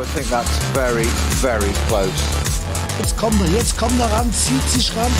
would think that's very, very close. Jetzt kommt er ran, zieht sich ran.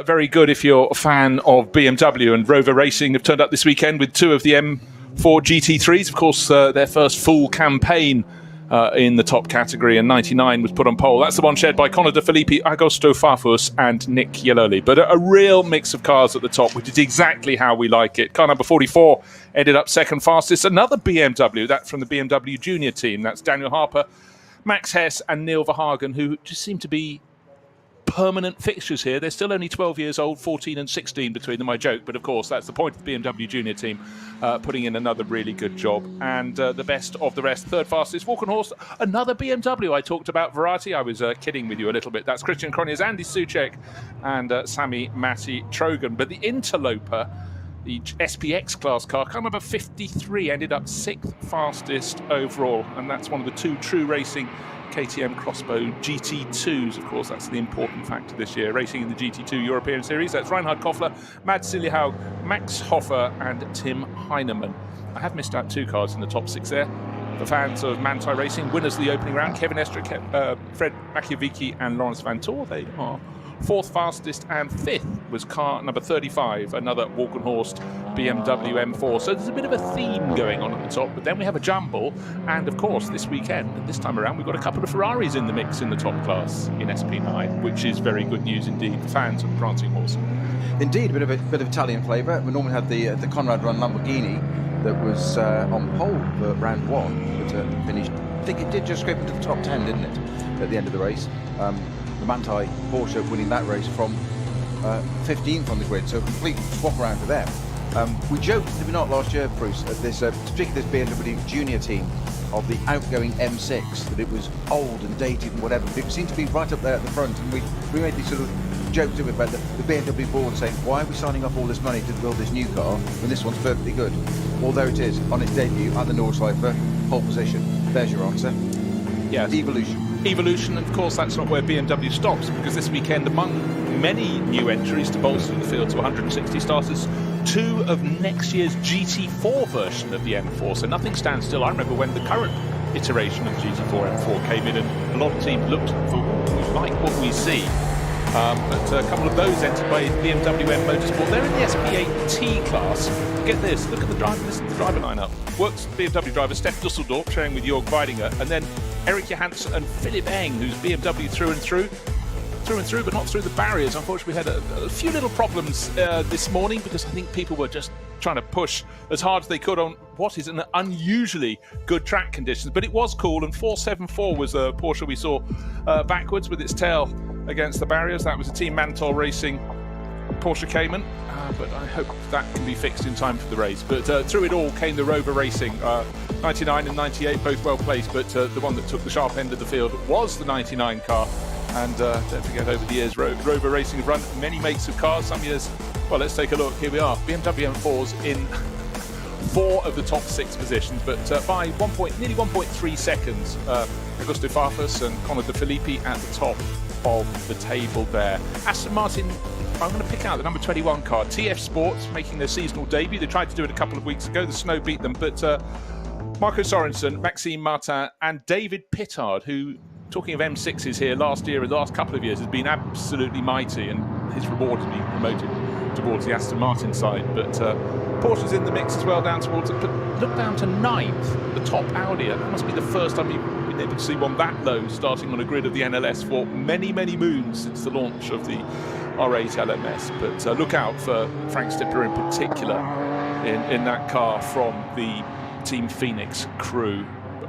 Very good if you're a fan of BMW, and Rover Racing have turned up this weekend with two of the M4 GT3s. Of course, their first full campaign in the top category, and 99 was put on pole. That's the one shared by Conor De Filippi, Agosto Farfus and Nick Yeloli. But a real mix of cars at the top, which is exactly how we like it. Car number 44 ended up second fastest. Another BMW, that from the BMW Junior team. That's Daniel Harper, Max Hess and Neil Verhagen, who just seem to be permanent fixtures here. They're still only 12 years old, 14 and 16 between them, I joke, but of course that's the point of the BMW Junior team, putting in another really good job. And the best of the rest, third fastest, Walkenhorst, another BMW. I talked about variety, I was kidding with you a little bit. That's Christian Cronjes, Andy Soucek and Sami Matti Trogan. But the Interloper, the SPX class car, car number 53, ended up sixth fastest overall, and that's one of the two True Racing KTM Crossbow GT2s. Of course, that's the important factor this year, racing in the GT2 European Series. That's Reinhard Koffler, Mads Siljehaug, Max Hoffer and Tim Heinemann. I have missed out two cars in the top six there. The fans of Manthey Racing, winners of the opening round, Kevin Estrick, Fred Machiavicki and Lawrence Van Tor. They are fourth fastest, and fifth was car number 35, another Walkenhorst BMW M4. So there's a bit of a theme going on at the top, but then we have a jumble, and of course this weekend, this time around, we've got a couple of Ferraris in the mix in the top class in SP9, which is very good news indeed for fans of the Prancing Horse. Indeed, a bit of Italian flavour. We normally had the Conrad Run Lamborghini that was on pole for round one, but finished, I think it did just scrape into the top 10, didn't it, at the end of the race. The Manthey Porsche winning that race from 15th on the grid, so a complete swap around for them. We joked, did we not, last year, Bruce, at this, particularly this BMW Junior team of the outgoing M6, that it was old and dated and whatever, but it seemed to be right up there at the front, and we made these sort of jokes about the BMW board saying, why are we signing up all this money to build this new car when this one's perfectly good? Well, there it is, on its debut at the Nordschleife, pole position. There's your answer. Yes. Evolution, of course, that's not where BMW stops, because this weekend, among many new entries to bolster the field to 160 starters, two of next year's GT4 version of the M4, so nothing stands still. I remember when the current iteration of the GT4 M4 came in, and a lot of teams looked for, we like what we see. But a couple of those entered by BMW M Motorsport. They're in the SP8T class. Get this, look at the driver, listen to the driver lineup. Works BMW driver Steph Dusseldorf, sharing with Jörg Weidinger, and then Eric Johansson and Philip Eng, who's BMW through and through, but not through the barriers. Unfortunately, we had a few little problems this morning, because I think people were just trying to push as hard as they could on what is an unusually good track conditions. But it was cool, and 474 was a Porsche we saw backwards with its tail against the barriers. That was a Team Manthey Racing Porsche Cayman, but I hope that can be fixed in time for the race. But through it all came the Rover Racing, 99 and 98, both well placed, but the one that took the sharp end of the field was the 99 car. And don't forget, over the years, Rover Racing have run many makes of cars. Some years, well, let's take a look. Here we are, BMW M4s in 4 of the top 6 positions, but by nearly 1.3 seconds, Augusto Farfus and Conor De Filippi at the top of the table there. Aston Martin, I'm going to pick out the number 21 car, TF Sports, making their seasonal debut. They tried to do it a couple of weeks ago. The snow beat them, but Marco Sorensen, Maxime Martin, and David Pittard, who, talking of M6s here, last year and the last couple of years has been absolutely mighty, and his reward has been promoted towards the Aston Martin side. But Porsche's in the mix as well, down towards it. But look down to 9th, the top Audi. That must be the first time you've been able to see one that low, starting on a grid of the NLS for many, many moons since the launch of the R8 LMS. But look out for Frank Stipler in particular in that car from the Team Phoenix crew.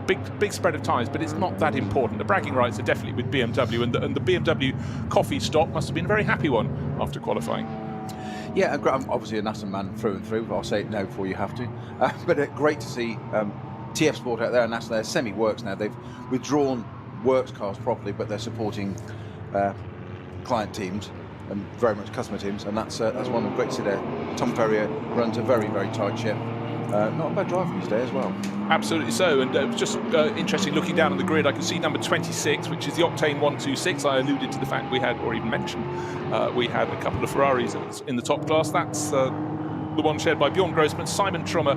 Big spread of tyres, but it's not that important. The bragging rights are definitely with BMW, and the BMW coffee stop must have been a very happy one after qualifying. Yeah, I'm obviously an Aston man through and through, but I'll say it now before you have to. But great to see TF Sport out there, and Aston, they're semi-works now. They've withdrawn works cars properly, but they're supporting client teams and very much customer teams, and that's one of them. Great to see there. Tom Ferrier runs a very, very tight ship. Not a bad driver these days as well. Absolutely so, and it was just interesting looking down on the grid. I can see number 26, which is the Octane 126. I alluded to the fact we had, or even mentioned, we had a couple of Ferraris in the top class. That's the one shared by Bjorn Grossman, Simon Trummer,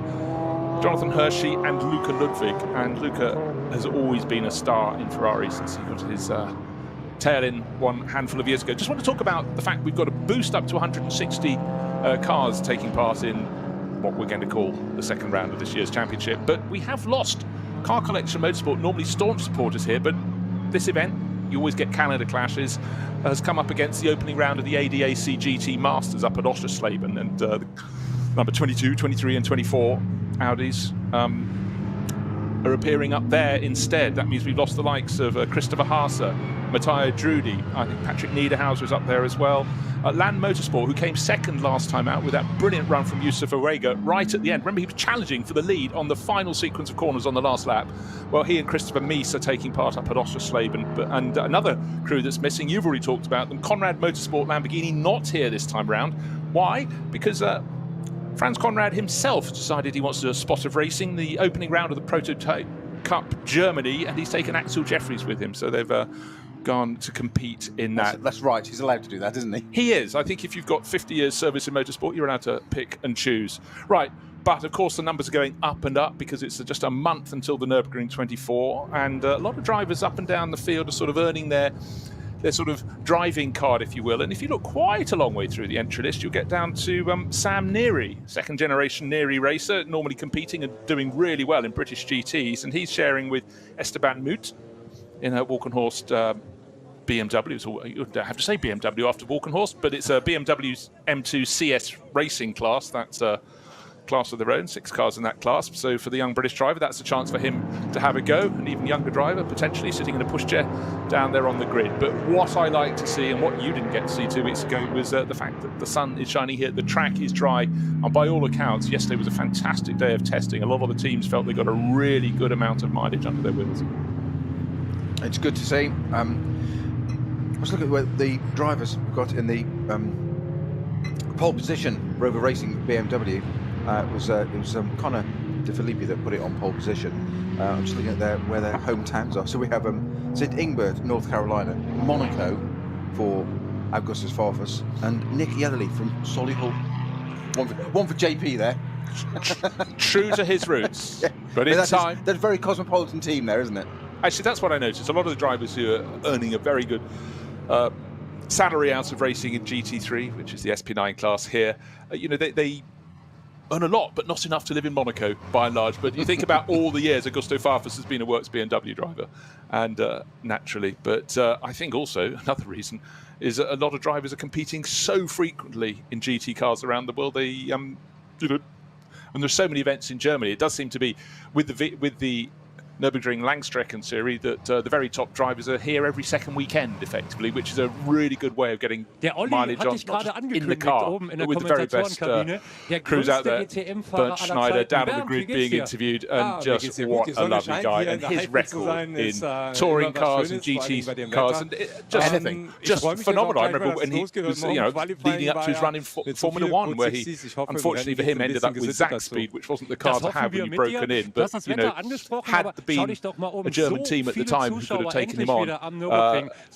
Jonathan Hershey, and Luca Ludwig. And Luca has always been a star in Ferrari since he got his tail in one handful of years ago. Just want to talk about the fact we've got a boost up to 160 cars taking part in what we're going to call the second round of this year's championship. But we have lost Car Collection Motorsport, normally staunch supporters here, but this event, you always get Canada clashes, has come up against the opening round of the ADAC GT Masters up at Oschersleben, and number 22, 23 and 24 Audis are appearing up there instead. That means we've lost the likes of Christopher Haase, Matteo Drudi, I think Patrick Niederhauser is up there as well. Land Motorsport, who came second last time out with that brilliant run from Yusuf Orega right at the end. Remember, he was challenging for the lead on the final sequence of corners on the last lap. Well, he and Christopher Mies are taking part up at Oschersleben. And another crew that's missing, you've already talked about them, Conrad Motorsport Lamborghini, not here this time round. Why? Because Franz Conrad himself decided he wants to do a spot of racing, the opening round of the Prototype Cup Germany, and he's taken Axel Jeffries with him. So they've gone to compete in that. That's right. He's allowed to do that, isn't he? He is. I think if you've got 50 years service in motorsport, you're allowed to pick and choose. Right. But of course, the numbers are going up and up because it's just a month until the Nürburgring 24, and a lot of drivers up and down the field are sort of earning their sort of driving card, if you will. And if you look quite a long way through the entry list, you'll get down to Sam Neary, second generation Neary racer, normally competing and doing really well in British GTs, and he's sharing with Esteban Muth in a Walkenhorst BMW. So you'd have to say BMW after Walkenhorst, but it's a BMW's M2 CS racing class. That's a class of their own, 6 cars in that class. So for the young British driver, that's a chance for him to have a go, an even younger driver potentially sitting in a pushchair down there on the grid. But what I like to see, and what you didn't get to see 2 weeks ago, was the fact that the sun is shining here, the track is dry, and by all accounts, yesterday was a fantastic day of testing. A lot of the teams felt they got a really good amount of mileage under their wheels. It's good to see. Let's look at where the drivers we've got in the pole position. Rover Racing BMW. It was Conor De Filippi that put it on pole position. I'm just looking at where their hometowns are. So we have St Ingbert, North Carolina, Monaco for Augustus Farfus, and Nick Yellerly from Solihull. One for JP there. True to his roots. Yeah. But in time. That's a very cosmopolitan team there, isn't it? Actually, that's what I noticed. A lot of the drivers who are earning a very good salary out of racing in GT3, which is the SP9 class here, they earn a lot, but not enough to live in Monaco, by and large. But you think about all the years Augusto Farfus has been a works BMW driver, and naturally. But I think also another reason is a lot of drivers are competing so frequently in GT cars around the world. They, and there's so many events in Germany. It does seem to be with the Nürburgring Langstrecken Series that the very top drivers are here every second weekend, effectively, which is a really good way of getting mileage on, not just in the car, but with the very best crews out there. Bernd Schneider down on the grid being interviewed, and just what a lovely guy, and his record in touring cars and GT cars, and just phenomenal. I remember when he was, leading up to his run in Formula One, where he, unfortunately for him, ended up with Zach speed, which wasn't the car to have when you broken in, but had there been a German team at the time who could have taken him on,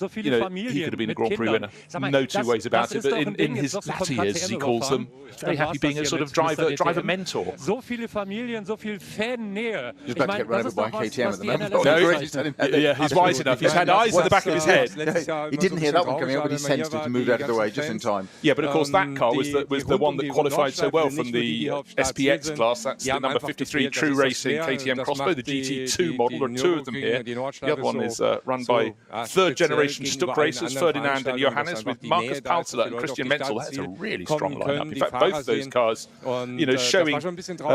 he could have been a Grand Prix winner. No two ways about it. But in his latter years, as he calls them, very happy being a sort of driver mentor. So viele Familien, so viel Fan-Nähe. He's about to get run over by KTM at the moment. Yeah, he's wise enough. He's had eyes in the back of his head. He didn't hear that one coming up, but he sensed it and moved out of the way just in time. Yeah, but of course that car was the one that qualified so well from the SPX class. That's the number 53 True Racing KTM Crossbow, the GT2 model. There are two of them here. The other one is run by third-generation Stuck racers, Ferdinand and Johannes, with Markus Palzler and Christian Menzel. That's a really strong lineup. In fact, both of those cars, showing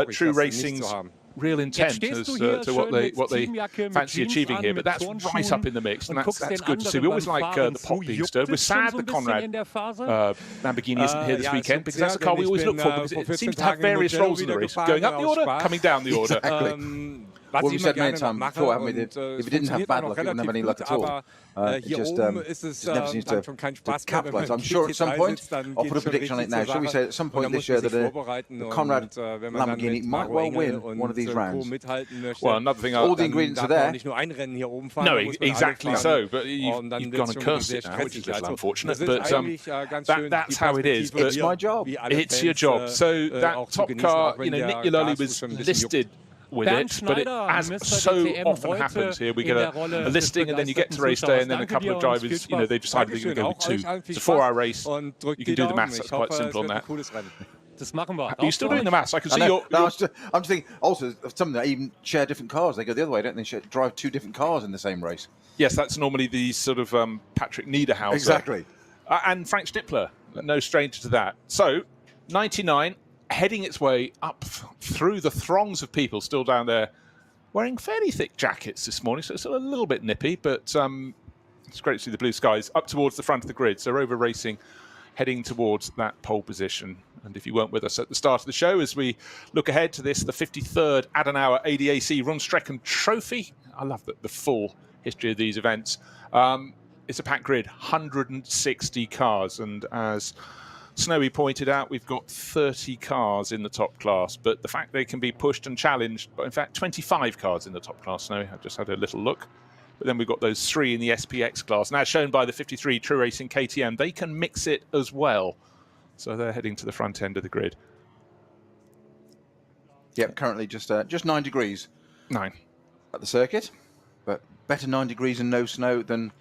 True Racing's real intent as to what they fancy achieving here. But that's right up in the mix, and that's good to see. We always like the pot being stirred. We're sad that Conrad Lamborghini isn't here this weekend, because that's a car we always look for, because it seems to have various roles in the race, going up the order, coming down the order. Exactly. Well, we've said many times before, haven't we? If it didn't have bad luck, it wouldn't have any luck at all. It just never seems to capitalise. I'm sure at some point, I'll put a prediction on it now, shall we say at some point this year that the Conrad Lamborghini might well win one of these rounds. Well, another thing, all the ingredients are there. No, exactly so, but you've gone and cursed it now, which is a little unfortunate, but that's how it is. But it's my job. It's your job. So that top car, Nick Yololi was listed with it, but it, as so often happens here, we get a listing and then you get to race day and then a couple of drivers, they decide they're going to go with two. It's a 4-hour race. You can do the maths, that's quite simple on that. Are you still doing the maths? I can see I'm just thinking, also, some of them even share different cars. They go the other way, don't they? Drive two different cars in the same race. Yes, that's normally the sort of Patrick Niederhauser. Exactly. And Frank Stippler, no stranger to that. So, 99, heading its way up through the throngs of people still down there, wearing fairly thick jackets this morning, so it's a little bit nippy, but it's great to see the blue skies up towards the front of the grid. So Rover Racing heading towards that pole position. And if you weren't with us at the start of the show, as we look ahead to this, the 53rd Adenauer ADAC Rundstrecken-Trophy, I love the full history of these events. It's a packed grid, 160 cars, and as Snowy pointed out, we've got 30 cars in the top class, but the fact they can be pushed and challenged, but in fact 25 cars in the top class, Snowy, I've just had a little look. But then we've got those 3 in the SPX class. Now shown by the 53 True Racing KTM, they can mix it as well. So they're heading to the front end of the grid. Yep, currently just 9 degrees. 9. At the circuit, but better 9 degrees and no snow than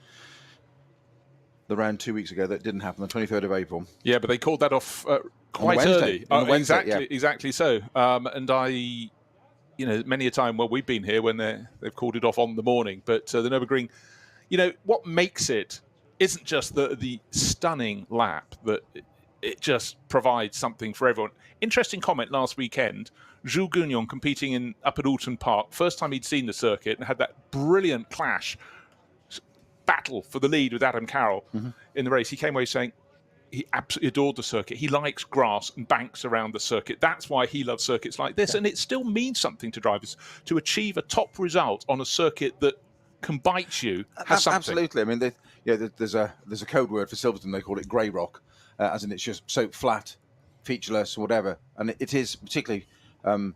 the round 2 weeks ago that didn't happen, the 23rd of April. Yeah, but they called that off quite early. Exactly so. And I, many a time, well, we've been here when they've called it off on the morning, but the Nürburgring, what makes it isn't just the stunning lap, but it just provides something for everyone. Interesting comment last weekend, Jules Gounon competing up at Alton Park, first time he'd seen the circuit, and had that brilliant clash battle for the lead with Adam Carroll in the race. He came away saying he absolutely adored the circuit. He likes grass and banks around the circuit. That's why he loves circuits like this. Yeah. And it still means something to drivers to achieve a top result on a circuit that can bite you. Absolutely. I mean, there's a code word for Silverstone. They call it grey rock, as in it's just so flat, featureless, or whatever. And it is particularly the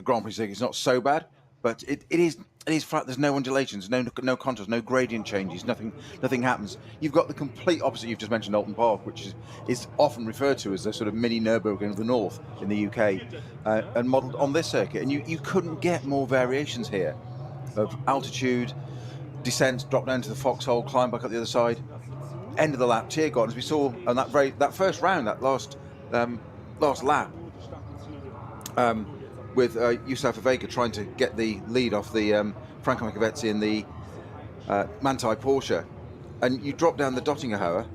Grand Prix circuit is not so bad, but it is flat. There's no undulations, no contours, no gradient changes. Nothing happens. You've got the complete opposite. You've just mentioned Alton Park, which is often referred to as the sort of mini Nürburgring of the north in the UK, and modelled on this circuit. And you couldn't get more variations here of altitude, descent, drop down to the foxhole, climb back up the other side, end of the lap, Tiergarten, as we saw on that first round, that last lap. With Youssef Vega trying to get the lead off the Franco Micavezzi in the Manthey Porsche, and you drop down the Dottingerhauer,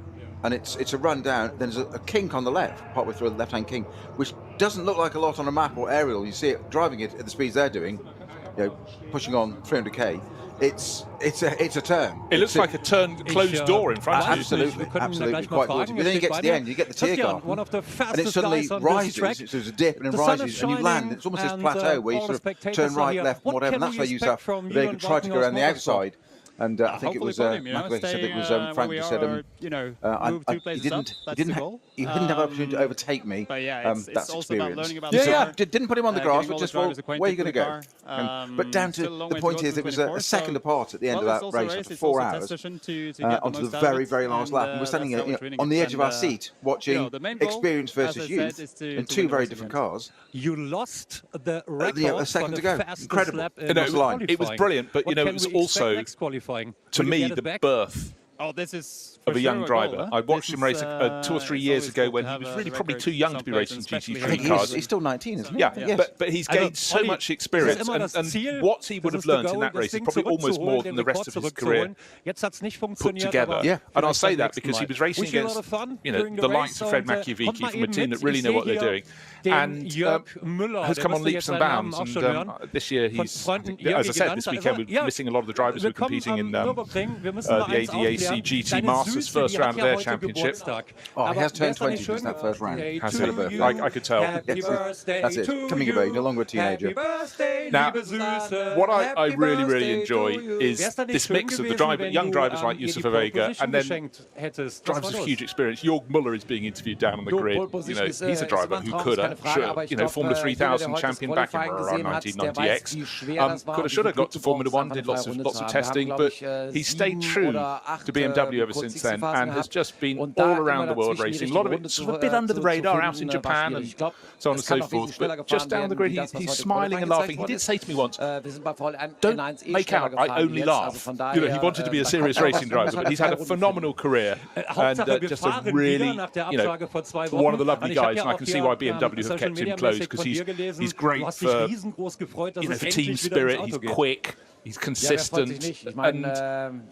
and it's a run down. Then there's a kink on the left, partway through a left-hand kink, which doesn't look like a lot on a map or aerial. You see it driving it at the speeds they're doing. pushing on 300k. It's a turn. It looks like a closed door in front of you. Absolutely, quite gorgeous. But then you get to the end, you get the tear garden, and it suddenly rises. There's a dip, and it rises, and you land. It's almost this plateau where you sort of turn right, left, whatever. And that's where you start. They can try to go around the outside. And I think it was Michael said it was Frank who said he didn't have an opportunity to overtake me. That's experience. Didn't put him on the grass, but just where are you going to go? But down to the point is, it was a second apart at the end of that race after 4 hours onto the very, very last lap. And we're standing on the edge of our seat watching experience versus youth in 2 very different cars. You lost the record a second to go. Incredible. It was brilliant, but it was also, to me, the birth of a young driver. I watched him race 2 or 3 years ago when he was really probably too young to be racing GT3 cars. He's still 19, isn't he? Yeah, yes. but he's gained so much experience, and what he would have learned in that race is probably almost more than the rest of his career put together. Yeah. And I'll say that because he was racing against the likes of Fred Machiavicki from a team that really know what they're doing, and has come on leaps and bounds. And this year he's, as I said, this weekend we're missing a lot of the drivers who are competing in the ADAC GT Masters first round of their championship. Oh, he has turned 20 since that first round. Has he? I could tell. Yes, that's it. Coming of age, no longer a teenager. Now, what I really, really enjoy is this mix of the young drivers like Yusufa Vega, and then drivers of huge experience. Jörg Müller is being interviewed down on the grid. He's a driver who could have, Formula 3000 champion back in around 1990X. Could have, should have got to Formula 1, did lots of testing, but he stayed true to BMW ever since then, and has just been all around the world racing. A lot of it sort of a bit under the radar out in Japan and so on and so forth, but just down the grid he's smiling and laughing. He did say to me once, don't make out I only laugh. He wanted to be a serious racing driver, but he's had a phenomenal career and just a really, one of the lovely guys, and I can see why BMW have kept him close, because he's great for team spirit. He's quick, he's consistent, and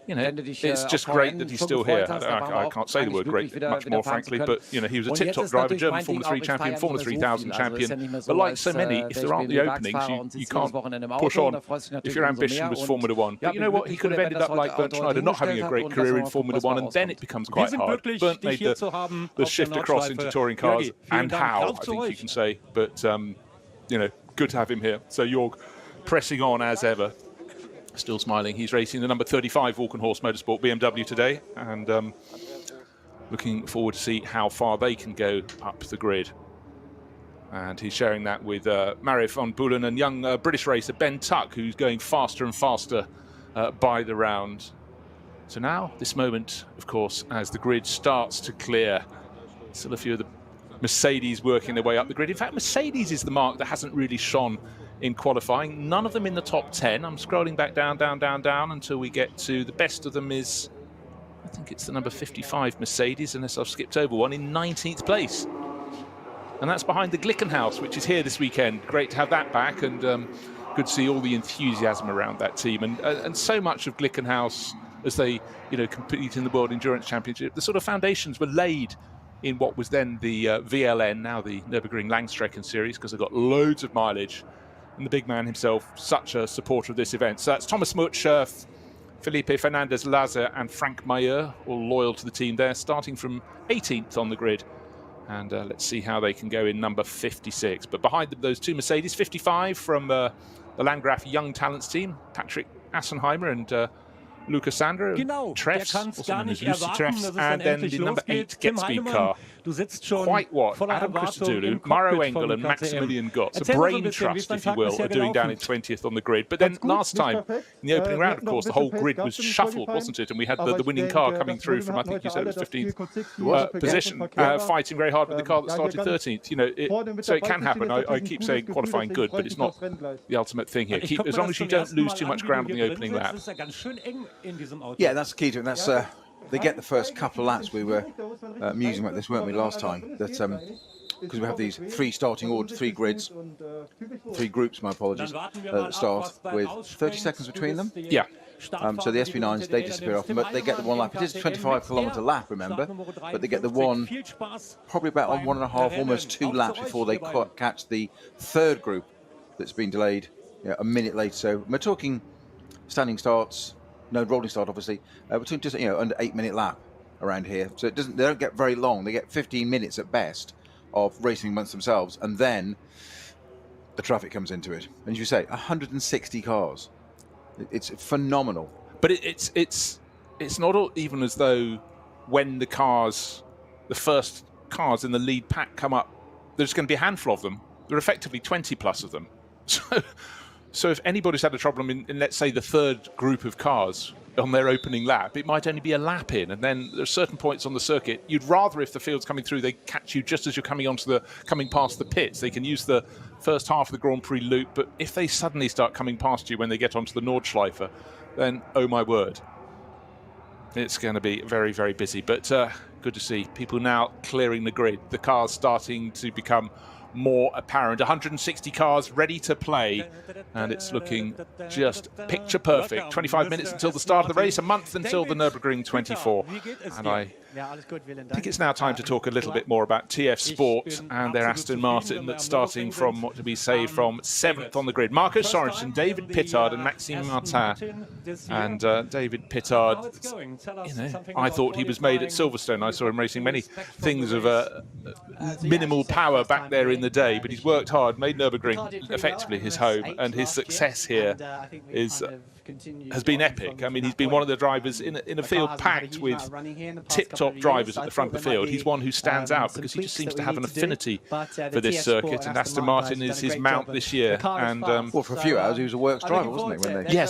it's just great that he's still here. I can't say the word great much more, frankly, but he was a tip-top driver, German Formula 3 champion, Formula 3000 champion. But like so many, if there aren't the openings, you can't push on if your ambition was Formula 1. But you know what? He could have ended up like Bernd Schneider, not having a great career in Formula 1, and then it becomes quite hard. Bernd made the shift across into touring cars, and how, I think you can say. But good to have him here. So Jörg pressing on as ever. Still smiling. He's racing the number 35 Walkenhorst Motorsport BMW today, and looking forward to see how far they can go up the grid. And he's sharing that with Mario van Beulen and young British racer Ben Tuck, who's going faster and faster by the round. So now, this moment, of course, as the grid starts to clear, still a few of the Mercedes working their way up the grid. In fact, Mercedes is the mark that hasn't really shone in qualifying. None of them in the top 10. I'm scrolling back down until we get to the best of them is, I think it's the number 55 Mercedes, unless I've skipped over one, in 19th place. And that's behind the Glickenhaus, which is here this weekend. Great to have that back, and good to see all the enthusiasm around that team. And so much of Glickenhaus, as they compete in the World Endurance Championship, the sort of foundations were laid in what was then the VLN, now the Nürburgring Langstrecken Series, because they've got loads of mileage. And the big man himself, such a supporter of this event. So that's Thomas Mutsch, Felipe Fernandez-Lazer and Frank Mayer, all loyal to the team there, starting from 18th on the grid. And let's see how they can go in number 56. But behind them, those two Mercedes, 55 from the Landgraf Young Talents team, Patrick Assenheimer and Luca Sandro, Treffs, also known as Lucy Treffs, and then the number 8 Get-Speed car. Quite what Adam Christodoulou, Mauro Engel and Maximilian Gotz, a brain trust, if you will, are doing down in 20th on the grid. But then last time, in the opening round, of course, the whole grid was shuffled, wasn't it? And we had the winning car coming through from, I think you said it was 15th position, fighting very hard with the car that started 13th. So it can happen. I keep saying qualifying good, but it's not the ultimate thing here. As long as you don't lose too much ground on the opening lap. Yeah, that's the key to it. That's they get the first couple of laps. We were musing about this, weren't we, last time? That because we have these 3 starting orders, 3 grids, 3 groups. My apologies. That start with 30 seconds between them. Yeah. So the SP9s, they disappear often, but they get the one lap. It is a 25-kilometre lap, remember, but they get the one probably about on 1.5, almost 2 laps before they catch the 3rd group that's been delayed a minute later. So we're talking standing starts, no rolling start, obviously. We're talking just under 8-minute lap around here. So they don't get very long. They get 15 minutes at best of racing amongst themselves, and then the traffic comes into it. And as you say, 160 cars. It's phenomenal. But it's not even as though when the first cars in the lead pack come up, there's going to be a handful of them. There are effectively 20 plus of them. So if anybody's had a problem in, let's say, the third group of cars on their opening lap, it might only be a lap in, and then there are certain points on the circuit you'd rather, if the field's coming through, they catch you just as you're coming past the pits. They can use the first half of the Grand Prix loop, but if they suddenly start coming past you when they get onto the Nordschleife, then oh my word, it's going to be very, very busy. But good to see people now clearing the grid, the cars starting to become more apparent. 160 cars ready to play, and it's looking just picture perfect. 25 minutes until the start of the race, a month until the Nürburgring 24, and I think it's now time to talk a little bit more about TF Sport and their Aston Martin that's starting from, what do we say, from 7th on the grid. Marco Sorensen, David Pittard and Maxime Martin. And David Pittard, I thought he was made at Silverstone. I saw him racing many things of minimal power back there in the day, but he's worked hard, made Nürburgring effectively his home, and his success here has been epic. I mean, he's been one of the drivers in a field packed with tip-top drivers at the front of the field. He's one who stands out because he just seems to have an affinity for this circuit, and Aston Martin is his mount this year. And well, for a few hours he was a works driver, wasn't he? When they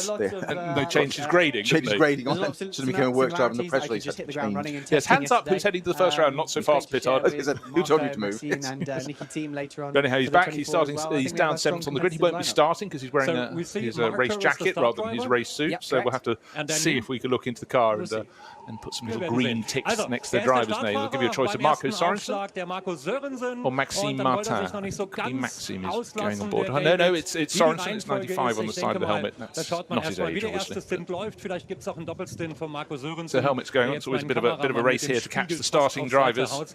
and they changed his grading. Changed his grading on it, so he became a works driver, and the press release had to change. Yes, hands up. Who's heading to the first round? Not so fast, Pittard. Who told you to move? Don't know how he's back. He's starting. He's down 7th on the grid. He won't be starting because he's wearing his race jacket rather than his race suit. So we'll have to see if we can look into the car and put some little green ticks next to the driver's name. I'll give you a choice of Marco Sorensen or Maxime Martin. Maxime is going on board. No, it's Sorensen. It's 95 on the side of the helmet. That's not his age, obviously. The helmet's going on. It's always a bit of a race here to catch the starting drivers. Of course,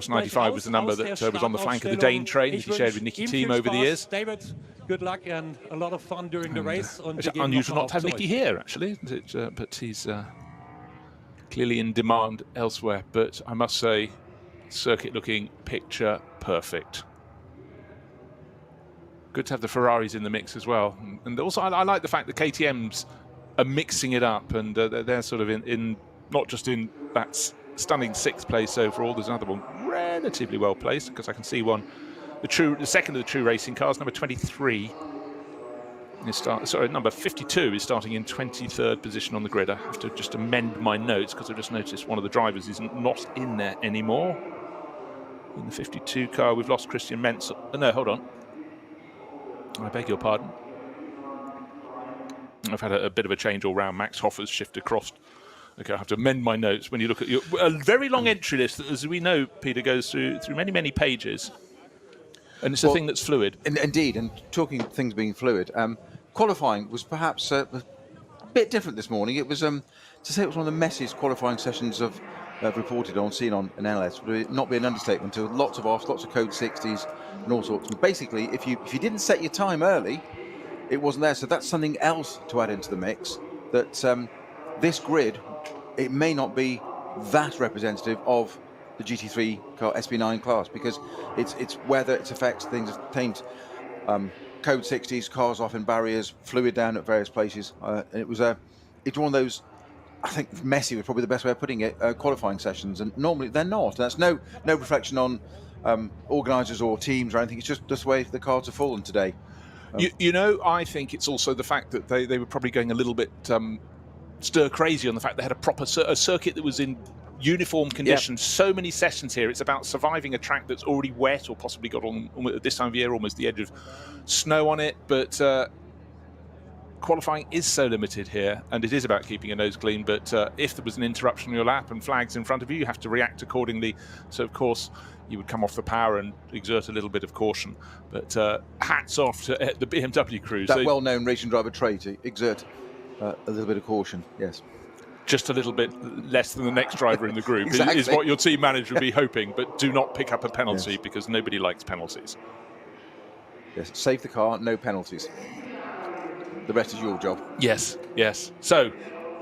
95 was the number that was on the flank of the Dane train that he shared with Nicky Thiem over the years. Good luck and a lot of fun during the race. It's unusual not to have Nicky here, actually, isn't it? But he's clearly in demand elsewhere. But I must say, circuit looking picture perfect. Good to have the Ferraris in the mix as well. And also, I like the fact that KTM's are mixing it up, and they're sort of in not just in that stunning 6th place overall. There's another one relatively well placed, because I can see one. The second of the true racing cars, number 23, number 52 is starting in 23rd position on the grid. I have to just amend my notes because I just noticed one of the drivers is not in there anymore. In the 52 car, we've lost Christian Mentz. No, hold on. I beg your pardon. I've had a bit of a change all round. Max Hoffer's shifted across. Okay, I have to amend my notes when you look at a very long entry list that, as we know, Peter, goes through many, many pages. And it's a thing that's fluid. Indeed, and talking things being fluid, qualifying was perhaps a bit different this morning. It was, to say it was one of the messiest qualifying sessions I've reported on, seen on an NLS, would not be an understatement. Until lots of offs, lots of code 60s and all sorts. And basically, if you didn't set your time early, it wasn't there. So that's something else to add into the mix, that this grid, it may not be that representative of the GT3 car SP9 class, because it's weather, its effects, things have changed. Code 60s, cars off in barriers, fluid down at various places. It's one of those, I think messy was probably the best way of putting it, qualifying sessions, and normally they're not. That's no reflection on organisers or teams or anything. It's just the way the cards are fallen today. I think it's also the fact that they were probably going a little bit stir crazy on the fact they had a circuit that was in uniform conditions. Yep. So many sessions here. It's about surviving a track that's already wet or possibly got on at this time of year almost the edge of snow on it. But qualifying is so limited here, and it is about keeping your nose clean. But if there was an interruption on your lap and flags in front of you, you have to react accordingly. So of course you would come off the power and exert a little bit of caution. But hats off to the BMW crew. That well-known racing driver trait, to exert a little bit of caution. Yes. Just a little bit less than the next driver in the group exactly. is what your team manager would be hoping, but do not pick up a penalty because nobody likes penalties. Yes, save the car, no penalties. The rest is your job. Yes, yes. So,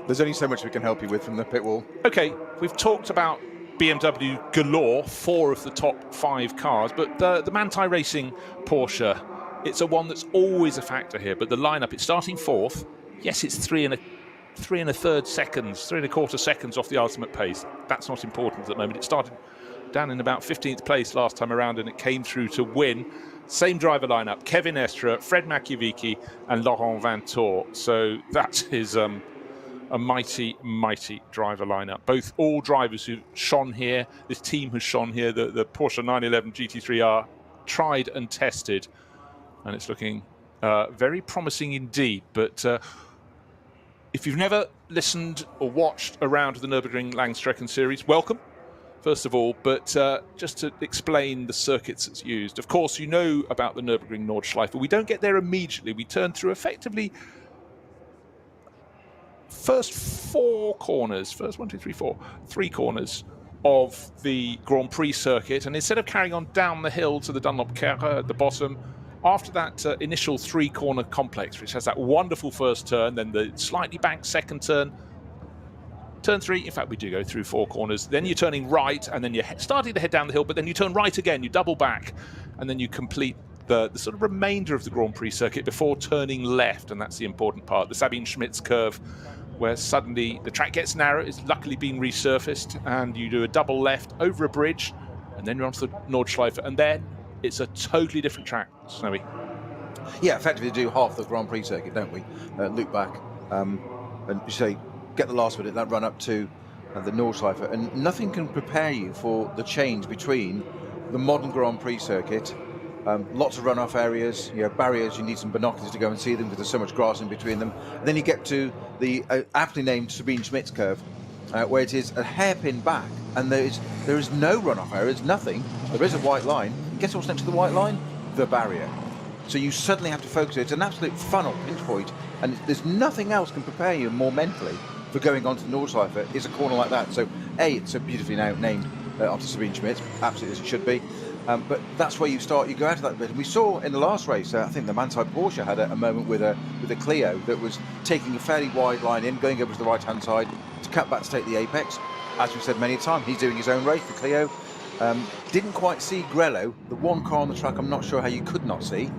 There's only so much we can help you with from the pit wall. okay, we've talked about BMW galore, 4 of the top 5 cars, but the Manthey Racing Porsche, it's a one that's always a factor here. But the lineup, it's starting 4th. Yes, it's 3.25 seconds off the ultimate pace. That's not important at the moment. It started down in about 15th place last time around, and it came through to win. Same driver lineup: Kevin Estre, Fred Makiewicz, and Laurent Vantour. So that is a mighty, mighty driver lineup. All drivers who shone here. This team has shone here. The Porsche 911 GT3R tried and tested, and it's looking very promising indeed. But if you've never listened or watched a round of the Nürburgring Langstrecken Series, welcome, first of all. But just to explain the circuits that's used, of course, you know about the Nürburgring Nordschleife. We don't get there immediately. We turn through effectively first 4 corners, first 3 corners of the Grand Prix circuit, and instead of carrying on down the hill to the Dunlop Kere at the bottom, after that initial 3-corner complex, which has that wonderful first turn, then the slightly banked second turn, turn 3, in fact we do go through 4 corners, then you're turning right, and then you're starting to head down the hill, but then you turn right again, you double back, and then you complete the sort of remainder of the Grand Prix circuit before turning left, and that's the important part, the Sabine Schmitz curve, where suddenly the track gets narrow. It's luckily been resurfaced, and you do a double left over a bridge, and then you're onto the Nordschleife, and then it's a totally different track, Snowy. Yeah, effectively do half the Grand Prix circuit, don't we? Loop back and you say get the last bit of that run up to the Nordschleife, and nothing can prepare you for the change between the modern Grand Prix circuit. Lots of runoff areas, barriers, you need some binoculars to go and see them because there's so much grass in between them. And then you get to the aptly named Sabine Schmitz curve, where it is a hairpin back, and there is no runoff area, there's nothing. There is a white line. And guess what's next to the white line? The barrier. So you suddenly have to focus. It's an absolute funnel, pinch point, and there's nothing else can prepare you more mentally for going on to the Nordschleife is a corner like that. So it's so beautifully now named after Sabine Schmitz, absolutely as it should be. But that's where you start. You go out of that bit, and we saw in the last race. I think the Manthey Porsche had a moment with a Clio that was taking a fairly wide line in, going over to the right-hand side to cut back to take the apex. As we've said many times, he's doing his own race. The Clio didn't quite see Grello, the one car on the track. I'm not sure how you could not see,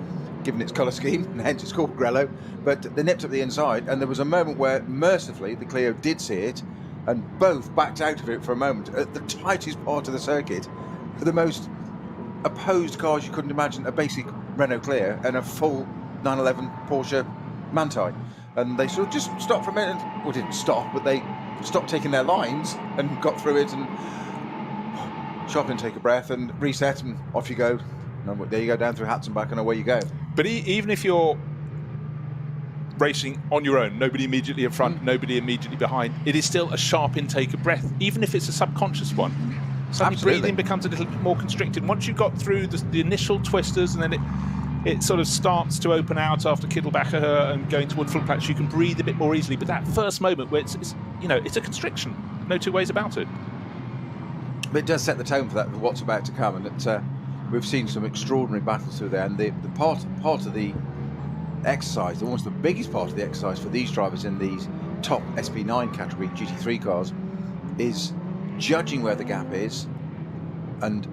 given its colour scheme, and hence it's called Grello. But they nipped up the inside, and there was a moment where, mercifully, the Clio did see it, and both backed out of it for a moment at the tightest part of the circuit, for the most opposed cars you couldn't imagine, a basic Renault Clio and a full 911 Porsche Manthey, and they sort of just stopped for a minute, well, didn't stop, but they stopped taking their lines and got through it and shop and take a breath and reset, and off you go. And there you go, down through Hatton back, and away you go. But even if you're racing on your own, nobody immediately in front, nobody immediately behind, it is still a sharp intake of breath, even if it's a subconscious one. Suddenly breathing becomes a little bit more constricted. Once you've got through the initial twisters, and then it sort of starts to open out after Kittelbacher and going toward Flugplatz, you can breathe a bit more easily. But that first moment where it's a constriction, no two ways about it. But it does set the tone for that, for what's about to come, and we've seen some extraordinary battles through there. And the part of the exercise, almost the biggest part of the exercise for these drivers in these top SP9 category GT3 cars, is judging where the gap is and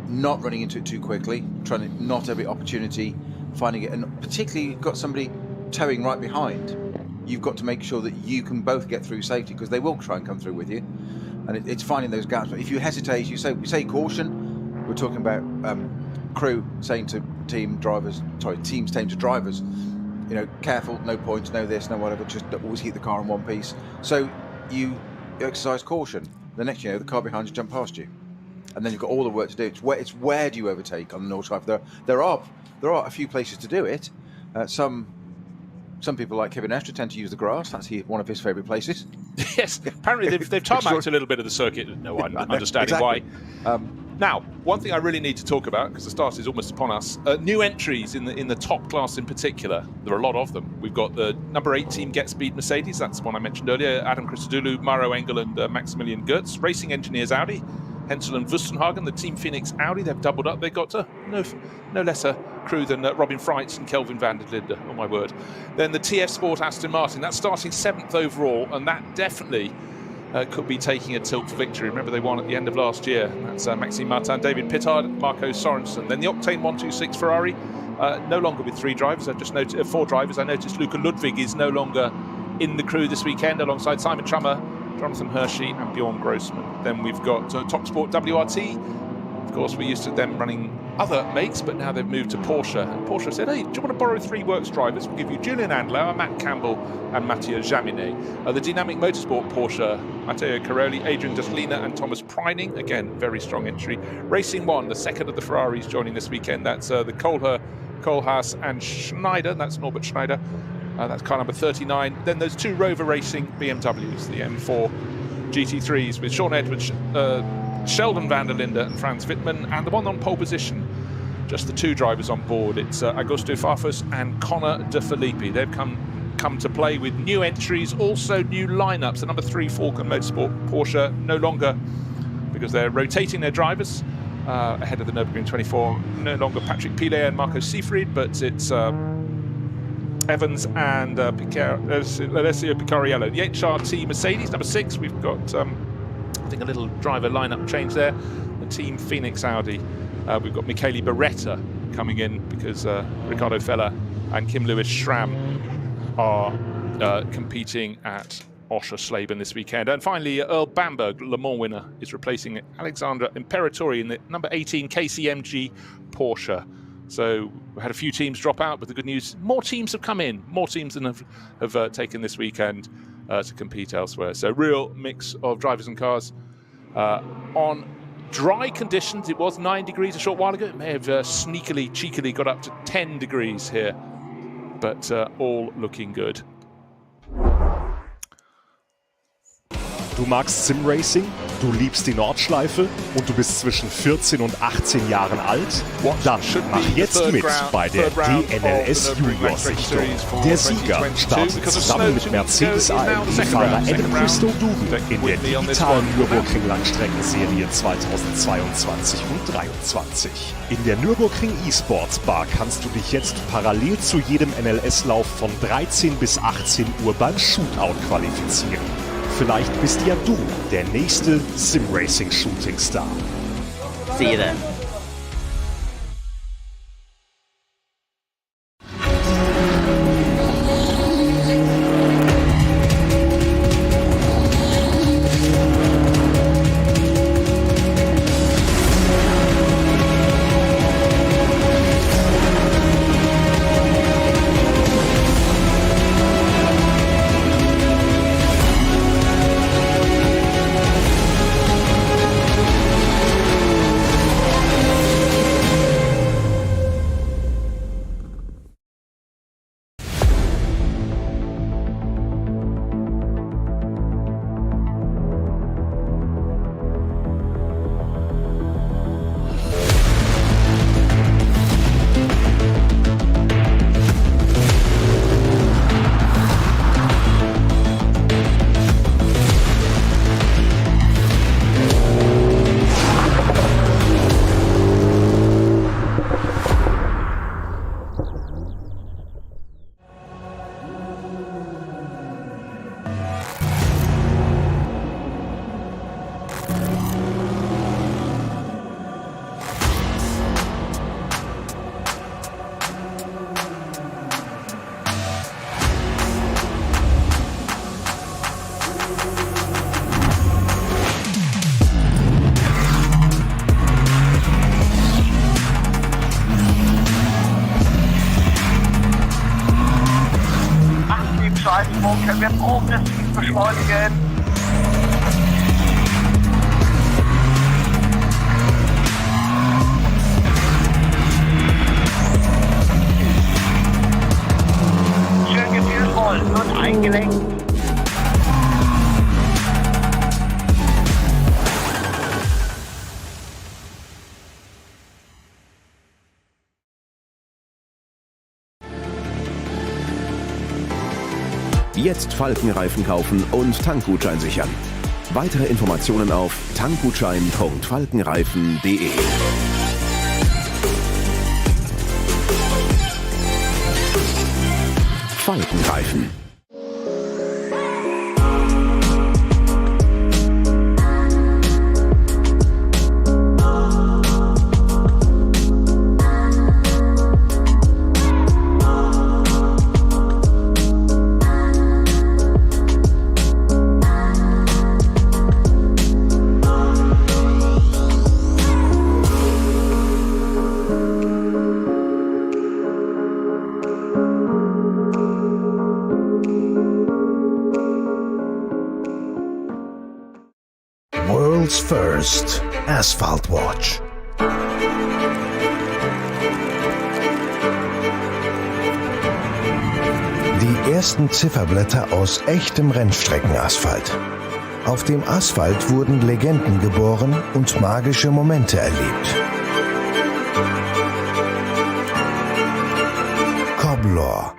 not running into it too quickly, trying to not every opportunity finding it, and particularly you've got somebody towing right behind, you've got to make sure that you can both get through safety, because they will try and come through with you, and it's finding those gaps. But if you hesitate, we say caution. We're talking about crew saying to teams saying to drivers, careful, no points, no this, no whatever, just always keep the car in one piece. So you exercise caution. The next the car behind you jump past you, and then you've got all the work to do. It's where do you overtake on the Nordschleife? There are a few places to do it. Some people like Kevin Estre tend to use the grass. That's one of his favourite places. Yes, apparently they've tarmacked a little bit of the circuit. No one understanding why. Now, one thing I really need to talk about, because the start is almost upon us, new entries in the top class in particular. There are a lot of them. We've got the number 8 team Get Speed Mercedes. That's the one I mentioned earlier. Adam Christodoulou, Mauro Engel, and Maximilian Goetz. Racing Engineers Audi. Hensel and Wustenhagen, the Team Phoenix Audi. They've doubled up. They've got no lesser crew than Robin Freitz and Kelvin van der Linde, oh my word. Then the TF Sport Aston Martin, that's starting 7th overall, and that definitely could be taking a tilt for victory. Remember, they won at the end of last year. That's Maxime Martin, David Pittard, Marco Sorensen. Then the Octane 126 Ferrari, no longer with 3 drivers. I've just noticed 4 drivers. I noticed Luca Ludwig is no longer in the crew this weekend, alongside Simon Trummer, Jonathan Hershey and Bjorn Grossman. Then we've got Top Sport WRT. Of course, we used to them running other makes, but now they've moved to Porsche. And Porsche said, hey, do you want to borrow 3 works drivers? We'll give you Julian Andlauer, Matt Campbell and Mathieu Jaminet. The Dynamic Motorsport Porsche, Matteo Caroli, Adrian Duslina and Thomas Preining. Again, very strong entry. Racing One, the second of the Ferraris joining this weekend. That's the Kohlhaas and Schneider. That's Norbert Schneider. That's car number 39. Then there's 2 Rover Racing BMWs, the M4 GT3s with Sean Edwards, Sheldon van der Linde and Franz Wittmann, and the one on pole position, just the 2 drivers on board. It's Augusto Farfus and Connor De Filippi. They've come to play with new entries, also new lineups. The number 3 Falcon Motorsport Porsche no longer, because they're rotating their drivers ahead of the Nürburgring 24. No longer Patrick Pilet and Marco Seifried, but it's Evans and Alessio Picariello. The HRT Mercedes, number 6, we've got, I think, a little driver lineup change there. The Team Phoenix Audi, we've got Michele Beretta coming in because Ricardo Feller and Kim Lewis Schramm are competing at Oschersleben this weekend. And finally, Earl Bamberg, Le Mans winner, is replacing Alexandra Imperatori in the number 18 KCMG Porsche. So we had a few teams drop out, but the good news, more teams have come in, more teams than have taken this weekend to compete elsewhere. So real mix of drivers and cars. On dry conditions, it was 9 degrees a short while ago. It may have cheekily got up to 10 degrees here, but all looking good. Du magst Simracing, du liebst die Nordschleife und du bist zwischen 14 und 18 Jahren alt? Dann mach jetzt mit bei der DNLS Junior-Sichtung. Der Sieger startet zusammen mit Mercedes-AMG-Fahrer Adam Christo Duden in der digitalen Nürburgring Langstrecken-Serie 2022 und 2023. In der Nürburgring E-Sports Bar kannst du dich jetzt parallel zu jedem NLS-Lauf von 13 bis 18 Uhr beim Shootout qualifizieren. Vielleicht bist ja du der nächste Sim-Racing-Shooting-Star. See you then. Können wir progressiv beschleunigen. Schön gefühlvoll und eingelenkt. Jetzt Falkenreifen kaufen und Tankgutschein sichern. Weitere Informationen auf tankgutschein.falkenreifen.de. Falkenreifen. World's First Asphalt Watch. Die ersten Zifferblätter aus echtem Rennstreckenasphalt. Auf dem Asphalt wurden Legenden geboren und magische Momente erlebt. Coblor.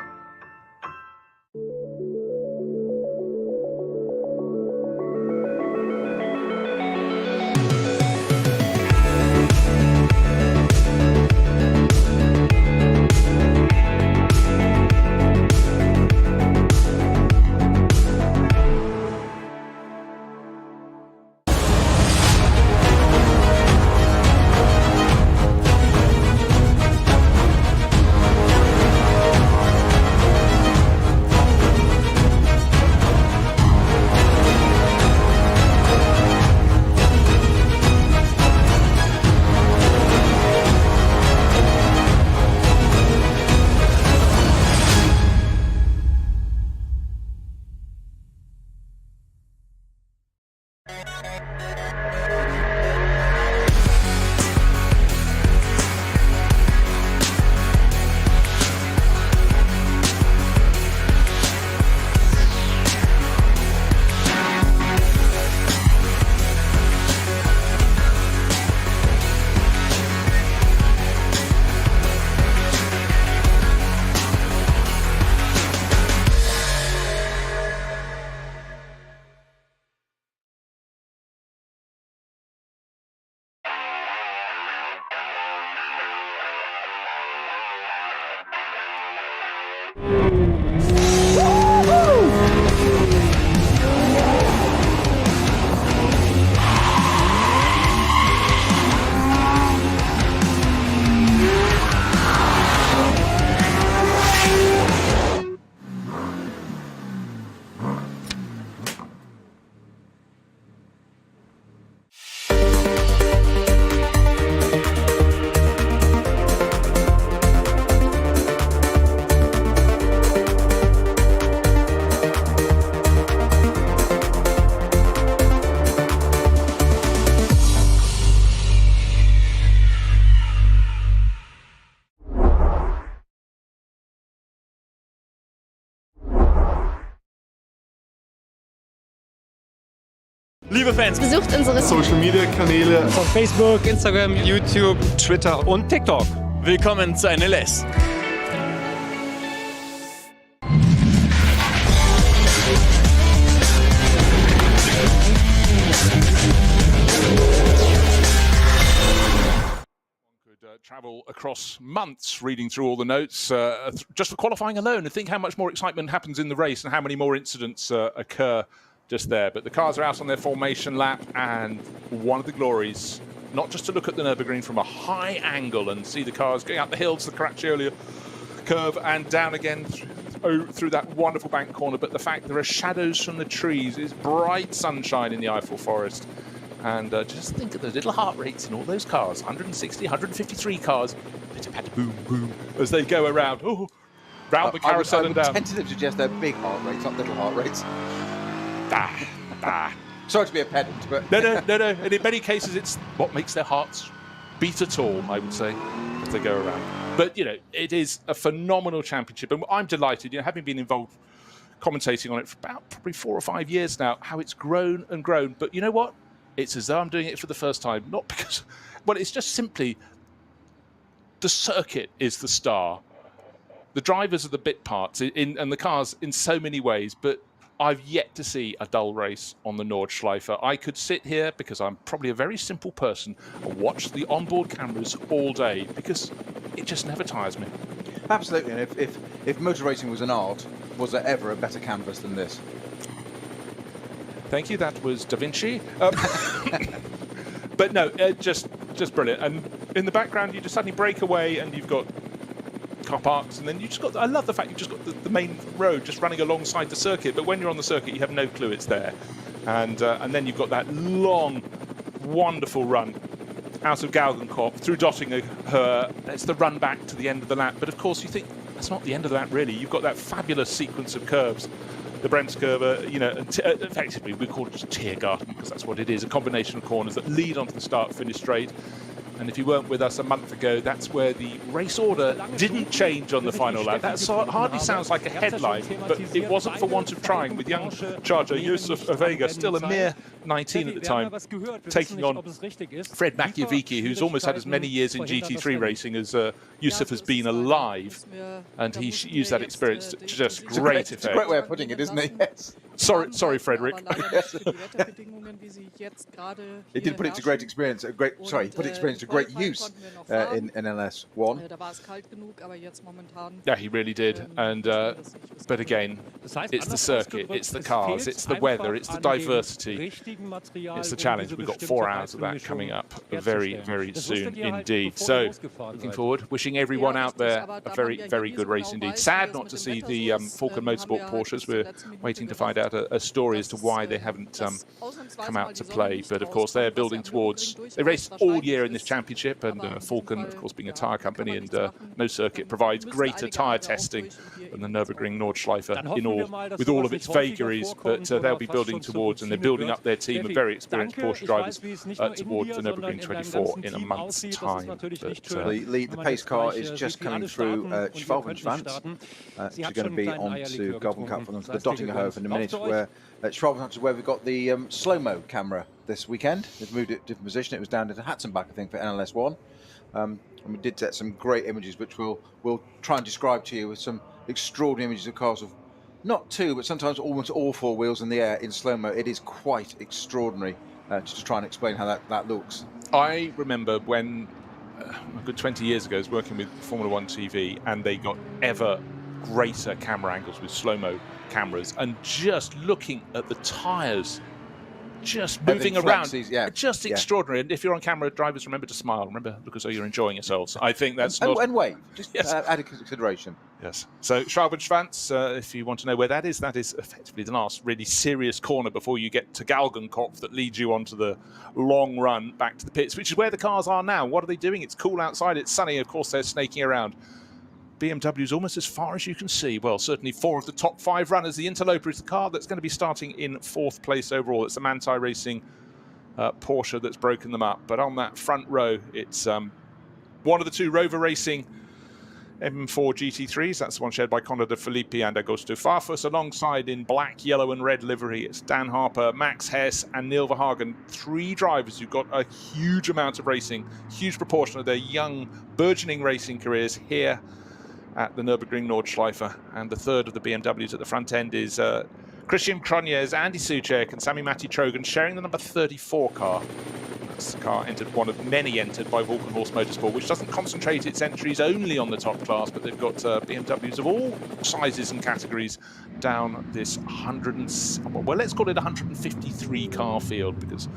Liebe Fans, besucht unsere Social-Media-Kanäle von Facebook, Instagram, YouTube, Twitter und TikTok. Willkommen zu NLS. Travel across months reading through all the notes just for qualifying alone, and think how much more excitement happens in the race and how many more incidents occur just there. But the cars are out on their formation lap, and one of the glories, not just to look at the Nürburgring from a high angle and see the cars going up the hill to the Caracciolo curve and down again through that wonderful bank corner, but the fact there are shadows from the trees, it's bright sunshine in the Eifel forest. And just think of the little heart rates in all those cars, 160, 153 cars, pitter-patter, boom, boom, as they go around, round the carousel and down. I would tend to suggest they're big heart rates, not little heart rates. Sorry to be a pedant, but... No. And in many cases, it's what makes their hearts beat at all, I would say, as they go around. But, you know, it is a phenomenal championship. And I'm delighted, you know, having been involved commentating on it for about probably 4 or 5 years now, how it's grown and grown. But you know what? It's as though I'm doing it for the first time. Not because... Well, it's just simply the circuit is the star. The drivers are the bit parts and the cars in so many ways. But I've yet to see a dull race on the Nordschleife. I could sit here, because I'm probably a very simple person, and watch the onboard cameras all day, because it just never tires me. Absolutely, and if motor racing was an art, was there ever a better canvas than this? Thank you, that was Da Vinci. But no, just brilliant. And in the background, you just suddenly break away and you've got car parks, and then you just got, I love the fact you've just got the main road just running alongside the circuit, but when you're on the circuit you have no clue it's there, and then you've got that long wonderful run out of Galgenkopf through Dottinger. It's the run back to the end of the lap, but of course you think that's not the end of the lap really. You've got that fabulous sequence of curves, the Bremskurve, you know, effectively we call it just Tiergarten because that's what it is, a combination of corners that lead onto the start-finish straight. And if you weren't with us a month ago, that's where the race order didn't change on the final lap. That hardly sounds like a headline, but it wasn't for want of trying, with young charger Yusuf Vega, still a mere 19 at the time, taking on Fred Machiavicki, who's almost had as many years in GT3 racing as Yusuf has been alive. And he used that experience to just great effect. It's a great way of putting it, isn't it? Yes. Sorry, Frederick. He did put it to great experience. He put experience to great use in NLS 1. Yeah, he really did. And but again, it's the circuit, it's the cars, it's the weather, it's the diversity, it's the challenge. We've got 4 hours of that coming up very, very soon indeed. So, looking forward, wishing everyone out there a very, very good race indeed. Sad not to see the Falcon Motorsport Porsches. We're waiting to find out a story as to why they haven't come out to play. But of course, they're building towards. They race all year in this championship, and Falcon, of course, being a tyre company and no circuit, provides greater tyre testing than the Nürburgring Nordschleife with all of its vagaries. But they'll be building towards, and they're building up their team of very experienced Porsche drivers towards the Nürburgring 24 in a month's time. But, the pace car is just coming through Schwalbenschwanz, which is going to be onto Galgenkopf and onto the Dottingerhof in a minute, where Schwalbenschwanz is where we've got the slow-mo camera this weekend. They've moved it to a different position. It was down to Hatzenbach, I think, for NLS 1. And we did get some great images, which we'll try and describe to you, with some extraordinary images of cars of not 2, but sometimes almost all 4 wheels in the air in slow-mo. It is quite extraordinary, just to try and explain how that looks. I remember when, a good 20 years ago, I was working with Formula 1 TV, and they got ever greater camera angles with slow-mo cameras, and just looking at the tyres just moving around, just extraordinary. And if you're on camera, drivers, remember to smile, remember, look as though you're enjoying yourselves. I think that's and wave, just add a consideration. Yes. So Schwalbenschwanz, if you want to know where that is effectively the last really serious corner before you get to Galgenkopf that leads you onto the long run back to the pits, which is where the cars are now. What are they doing? It's cool outside, it's sunny, of course they're snaking around. BMW's almost as far as you can see. Well, certainly 4 of the top 5 runners. The Interloper is the car that's going to be starting in 4th place overall. It's the Manthey Racing Porsche that's broken them up. But on that front row, it's one of the 2 Rover Racing M4 GT3s. That's the one shared by Conor de Filippi and Augusto Farfus. Alongside in black, yellow and red livery, it's Dan Harper, Max Hess and Neil Verhagen. 3 drivers who've got a huge amount of racing, huge proportion of their young, burgeoning racing careers here at the Nürburgring Nordschleife. And the 3rd of the BMWs at the front end is Christian Cronjes, Andy Soucek and Sami-Matti Trogan, sharing the number 34 car. That's the car entered, one of many entered by Walkenhorst Motorsport, which doesn't concentrate its entries only on the top class, but they've got BMWs of all sizes and categories down this let's call it 153 car field, because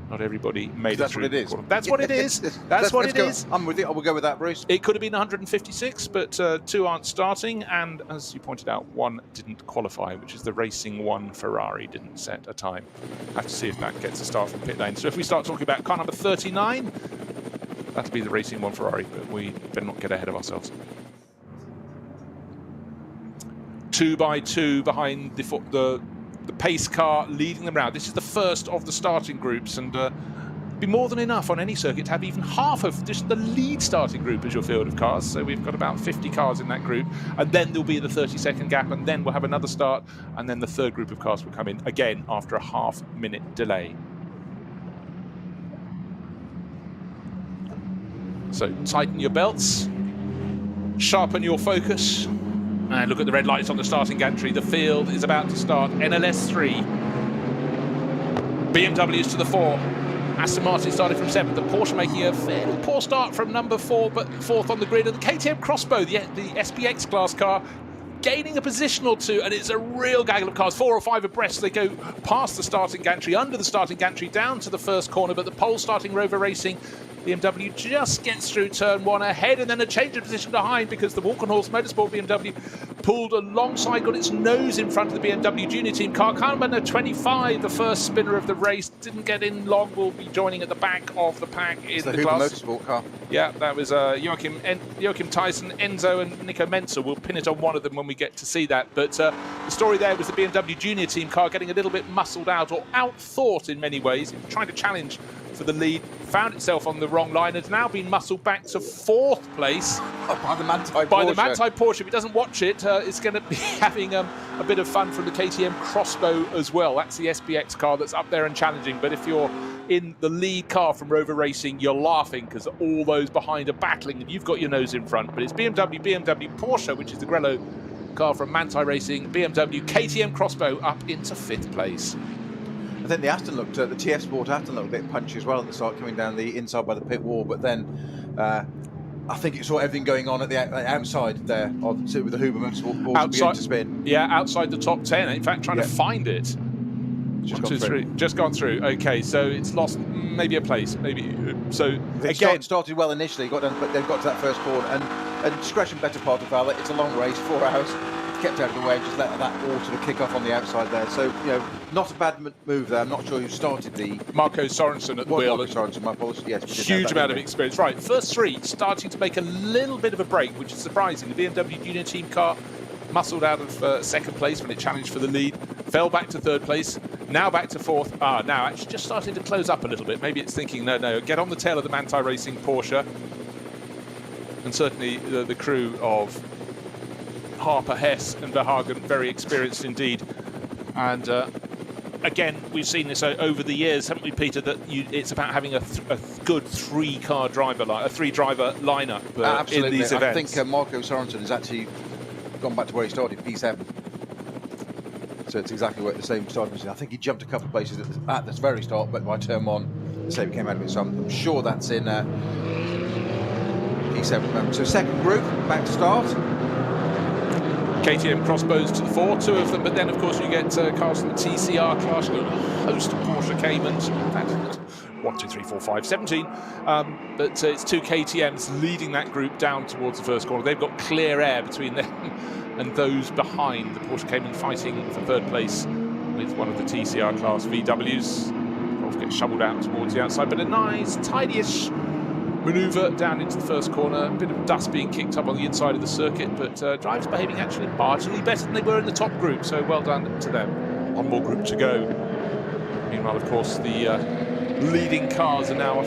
not everybody made it through. What it is. That's what it is. That's what it is. I'm with you. We'll go with that, Bruce. It could have been 156, but 2 aren't starting, and as you pointed out, 1 didn't qualify, which is the Racing 1 Ferrari didn't set a time. Have to see if that gets a start from pit lane. So if we start talking about car number 39, that'll be the Racing 1 Ferrari, but we better not get ahead of ourselves. 2 by 2 behind the pace car leading them round. This is the first of the starting groups, and be more than enough on any circuit to have even half of just the lead starting group as your field of cars. So we've got about 50 cars in that group, and then there'll be the 30-second gap, and then we'll have another start, and then the 3rd group of cars will come in again after a half-minute delay. So tighten your belts, sharpen your focus, And look at the red lights on the starting gantry. The field is about to start. NLS 3. BMW's to the 4. Aston Martin started from 7th. The Porsche making a fairly poor start from number 4, but 4th on the grid. And the KTM Crossbow, the SPX class car, gaining a position or two, and it's a real gaggle of cars, 4 or 5 abreast. They go past the starting gantry, under the starting gantry, down to the first corner, but the pole starting Rover Racing BMW just gets through turn 1 ahead, and then a change of position behind because the Walkenhorst Motorsport BMW pulled alongside, got its nose in front of the BMW Junior Team car. Carmen 25, the first spinner of the race, didn't get in long, will be joining at the back of the pack in the class. Motorsport car. Yeah, that was Joachim Tyson, Enzo and Nico Menzel. We'll pin it on one of them when we get to see that. But the story there was the BMW Junior Team car getting a little bit muscled out, or out-thought in many ways, trying to challenge for the lead, found itself on the wrong line, has now been muscled back to 4th place by the Manthey Porsche. By the Manthey Porsche. If he doesn't watch it, it's going to be having a bit of fun from the KTM Crossbow as well. That's the SPX car that's up there and challenging. But if you're in the lead car from Rover Racing, you're laughing because all those behind are battling and you've got your nose in front. But it's BMW, Porsche, which is the Grello car from Manthey Racing, BMW, KTM Crossbow up into 5th place. I think the Aston looked, the TF Sport Aston looked a bit punchy as well at the start, coming down the inside by the pit wall, but then I think it saw everything going on at the outside there with the Huber Motorsport Porsche beginning to spin. Yeah, outside the top 10, in fact, trying to find it. Just gone through. Okay, so it's lost maybe a place, maybe. So again, started well initially, got done, but they've got to that first corner, and discretion better part of Fowler. It's a long race, 4 hours. Kept out of the way, just let that all sort of kick off on the outside there. So, you know, not a bad move there. I'm not sure who started the... Marco Sorensen at the wheel. Marco Sorensen, my apologies. Yes, huge amount of experience. Right, first 3 starting to make a little bit of a break, which is surprising. The BMW Junior Team car muscled out of 2nd place when it challenged for the lead, fell back to 3rd place, now back to 4th. Now actually just starting to close up a little bit. Maybe it's thinking, no, get on the tail of the Manthey Racing Porsche. And certainly the crew of Harper, Hess and Verhagen, very experienced indeed. And again, we've seen this over the years, haven't we, Peter, that it's about having a good 3-car driver, a 3-driver lineup in these events. I think Marco Sorensen has actually gone back to where he started, P7. So it's exactly where the same starting position. I think he jumped a couple of places at the very start, but by turn 1, the same came out of it. So I'm sure that's in P7. So 2nd group, back to start. KTM Crossbows to the 4, 2 of them, but then of course you get cars from the TCR class, a host of Porsche Caymans, 1, 2, 3, 4, 5, 17, but it's 2 KTMs leading that group down towards the first corner. They've got clear air between them and those behind. The Porsche Cayman fighting for 3rd place with one of the TCR class VWs. Both get shoveled out towards the outside, but a nice, tidy-ish manoeuvre down into the first corner. A bit of dust being kicked up on the inside of the circuit, but drivers behaving actually marginally better than they were in the top group, so well done to them. One more group to go. Meanwhile, of course, the leading cars are now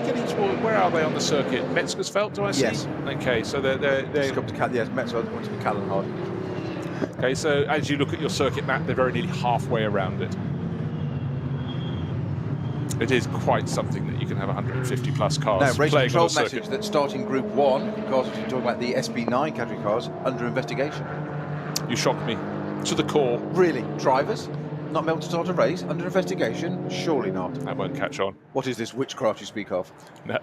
getting toward, where are they on the circuit? Metzgersfeld, do I see? Yes. Okay, so they're yes, Metzgersfeld wants to be Kallenhard. Okay, so as you look at your circuit map, they're very nearly halfway around it. It is quite something that you can have 150 plus cars now, race playing control on a circuit. message that starting Group 1, because we're talking about the SB9 category cars, under investigation. You shock me to the core. Really? Drivers? Not able to start a race? Under investigation? Surely not. That won't catch on. What is this witchcraft you speak of? No.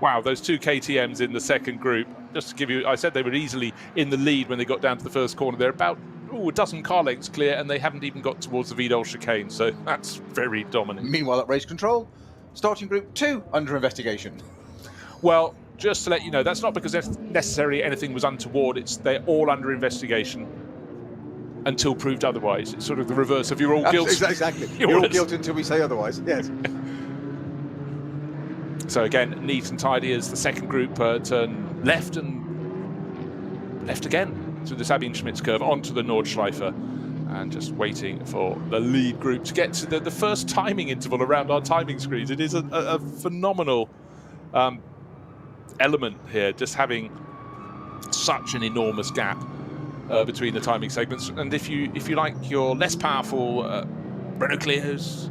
Wow, those 2 KTMs in the 2nd group, just to give you, I said they were easily in the lead when they got down to the first corner. They're about a dozen car lengths clear, and they haven't even got towards the Vidal chicane, so that's very dominant. Meanwhile, at race control, starting Group 2 under investigation. Well, just to let you know, that's not because necessarily anything was untoward. They're all under investigation until proved otherwise. It's sort of the reverse of you're all guilty. Exactly. You're all guilty until we say otherwise. Yes. So again, neat and tidy as the 2nd group turn left and left again through the Sabine Schmitz curve onto the Nordschleife, and just waiting for the lead group to get to the first timing interval around our timing screens. It is a phenomenal element here, just having such an enormous gap between the timing segments. And if you like your less powerful Renault Clios,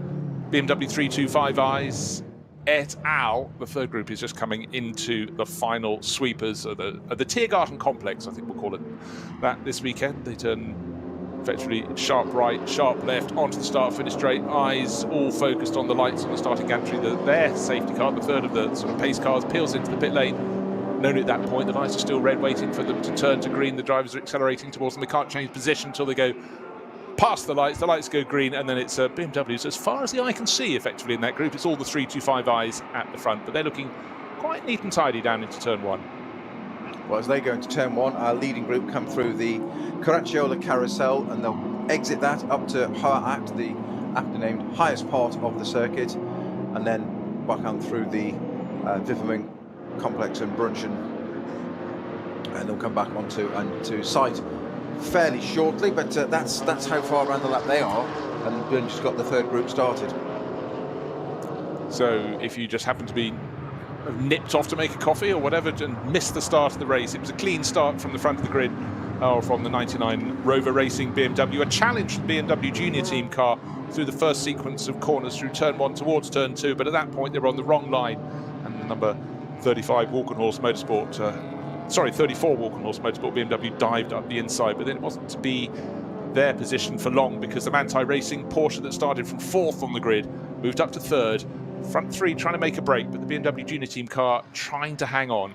BMW 325i's, et al. The third group is just coming into the final sweepers of the Tiergarten complex, I think we'll call it that this weekend. They turn effectively sharp right, sharp left, onto the start-finish straight, eyes all focused on the lights on the starting gantry. Their safety car, the third of the sort of pace cars, peels into the pit lane. Known at that point, the lights are still red, waiting for them to turn to green. The drivers are accelerating towards them. They can't change position until they go past the lights go green, and then it's BMWs as far as the eye can see effectively in that group. It's all the 325i's at the front, but they're looking quite neat and tidy down into turn one. Well, as they go into turn one, our leading group come through the Caracciola Carousel, and they'll exit that up to Hoher Act, the aptly named highest part of the circuit, and then back on through the Wifferming complex and Brunchen, and they'll come back onto site fairly shortly, but that's how far around the lap they are, and Brunch's got the third group started. So if you just happen to be nipped off to make a coffee or whatever and missed the start of the race, it was a clean start from the front of the grid, or from the 99 Rover Racing BMW, a challenged BMW Junior Team car through the first sequence of corners through turn one towards turn two, but at that point they were on the wrong line, and the number 35 Walkenhorst Motorsport, 34 Walkenhorst Motorsport BMW dived up the inside, but then it wasn't to be their position for long, because the Manthey Racing Porsche that started from fourth on the grid moved up to third. Front three trying to make a break, but the BMW Junior Team car trying to hang on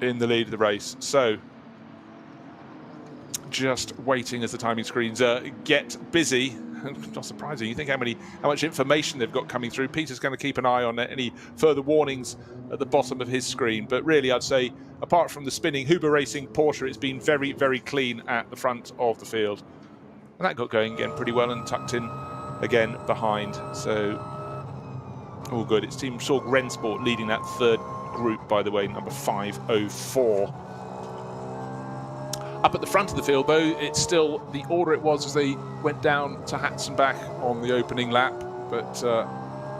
in the lead of the race. So just waiting as the timing screens get busy. Not surprising. You think how much information they've got coming through. Peter's going to keep an eye on any further warnings at the bottom of his screen. But really, I'd say, apart from the spinning Huber Racing Porsche, it's been very, very clean at the front of the field. And that got going again pretty well and tucked in again behind. So all good. It's Team Sorg Rennsport leading that third group, by the way, number 504. Up at the front of the field, though, it's still the order it was as they went down to Hatzenbach on the opening lap, but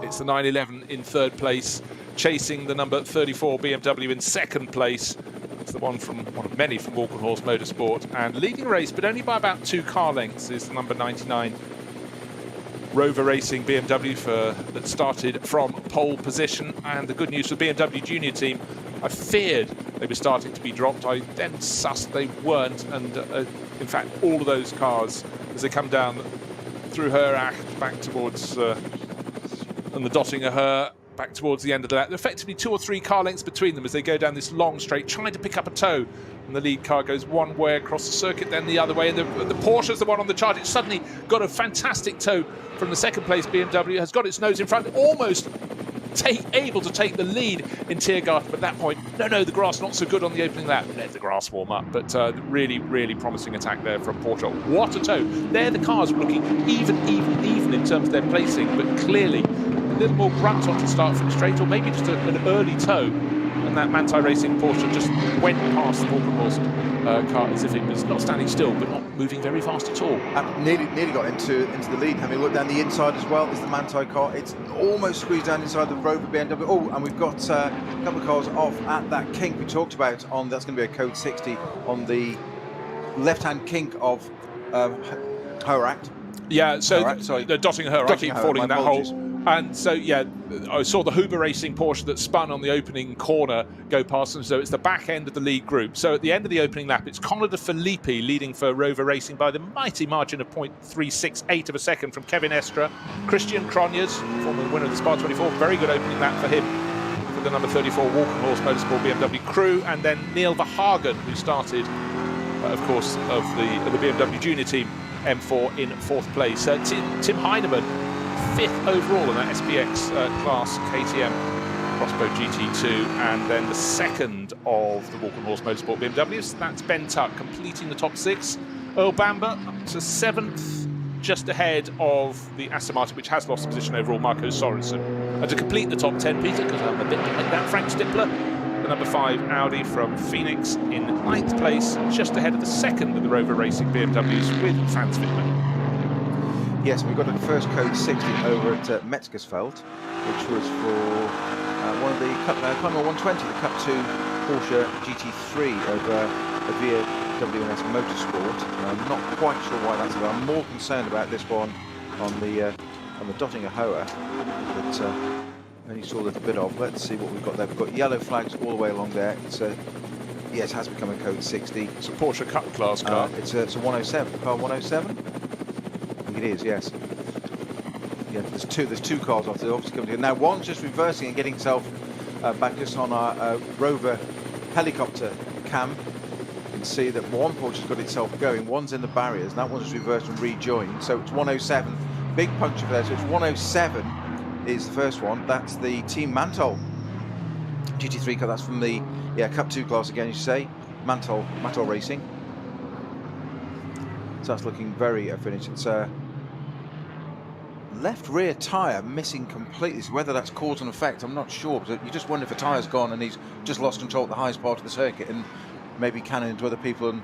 it's the 911 in third place, chasing the number 34 BMW in second place. It's the one of many from Walkenhorst Motorsport, and leading the race, but only by about 2 car lengths, is the number 99 Rover Racing BMW that started from pole position. And the good news for the BMW Junior Team, I feared they were starting to be dropped. I then sussed they weren't, and in fact all of those cars, as they come down through Hoher Acht back towards and the Dottinger Höhe back towards the end of the lap, effectively 2 or 3 car lengths between them as they go down this long straight trying to pick up a toe, and the lead car goes one way across the circuit, then the other way, and the Porsche's the one on the chart. It's suddenly got a fantastic toe from the second place BMW, has got its nose in front, almost able to take the lead in Tiergarten, but at that point, no, the grass not so good on the opening lap. Let the grass warm up, but really, really promising attack there from Porsche. What a toe. There the cars were looking even in terms of their placing, but clearly a little more grunt onto the start from the straight, or maybe just an early toe, and that Manthey Racing Porsche just went past the Walkenhorst car as if it was not standing still, but not moving very fast at all. Nearly got into the lead. Having looked down the inside as well, is the Manthey car. It's almost squeezed down inside the Rover BMW. Oh, and we've got a couple of cars off at that kink we talked about. That's going to be a code 60 on the left-hand kink of Hoher Act. Yeah, so the Dottinger Höhe, I keep falling in that hole. And so, yeah, I saw the Huber Racing Porsche that spun on the opening corner go past them, so it's the back end of the lead group. So at the end of the opening lap, it's Conor de Filippi leading for Rover Racing by the mighty margin of 0.368 of a second from Kevin Estra. Christian Cronjes, former winner of the Spa 24, very good opening lap for him, for the number 34 Walkenhorst Motorsport BMW crew. And then Neil Verhagen, who started, of course, of the BMW Junior Team M4 in fourth place. Tim Heinemann, 5th overall in that SPX class KTM Crossbow GT2, and then the second of the Walkenhorst Motorsport BMWs. That's Ben Tuck completing the top 6. Earl Bamber up to 7th, just ahead of the Aston Martin, which has lost the position overall, Marco Sorensen. And to complete the top 10, Peter, because I'm a bit like that, Frank Stippler, the number 5 Audi from Phoenix in 9th place, just ahead of the second of the Rover Racing BMWs with Franz Wittmann. Yes, we've got a first code 60 over at Metzgersfeld, which was for one of the Conway 120, the Cup 2 Porsche GT3 over a VW&S Motorsport. I'm not quite sure why that's about. I'm more concerned about this one on the on the Dottinger Hoa that only saw a little bit of. Let's see what we've got there. We've got yellow flags all the way along there. It's yes, it has become a code 60. It's a Porsche Cup class car. It's a 107, car 107. I think it is, yes. Yeah, there's two cars off. They're obviously coming together. Now one's just reversing and getting himself back just on our Rover helicopter cam. You can see that one Porsche's got itself going. One's in the barriers. And that one's just reversed and rejoined. So it's 107. Big puncture there. So it's 107 is the first one. That's the Team Mantle GT3 car. That's from the Cup 2 class again, you say. Mantle Racing. So that's looking very finished. It's left rear tyre missing completely. So whether that's cause and effect, I'm not sure. But you just wonder if the tyre's gone and he's just lost control at the highest part of the circuit and maybe cannon into other people and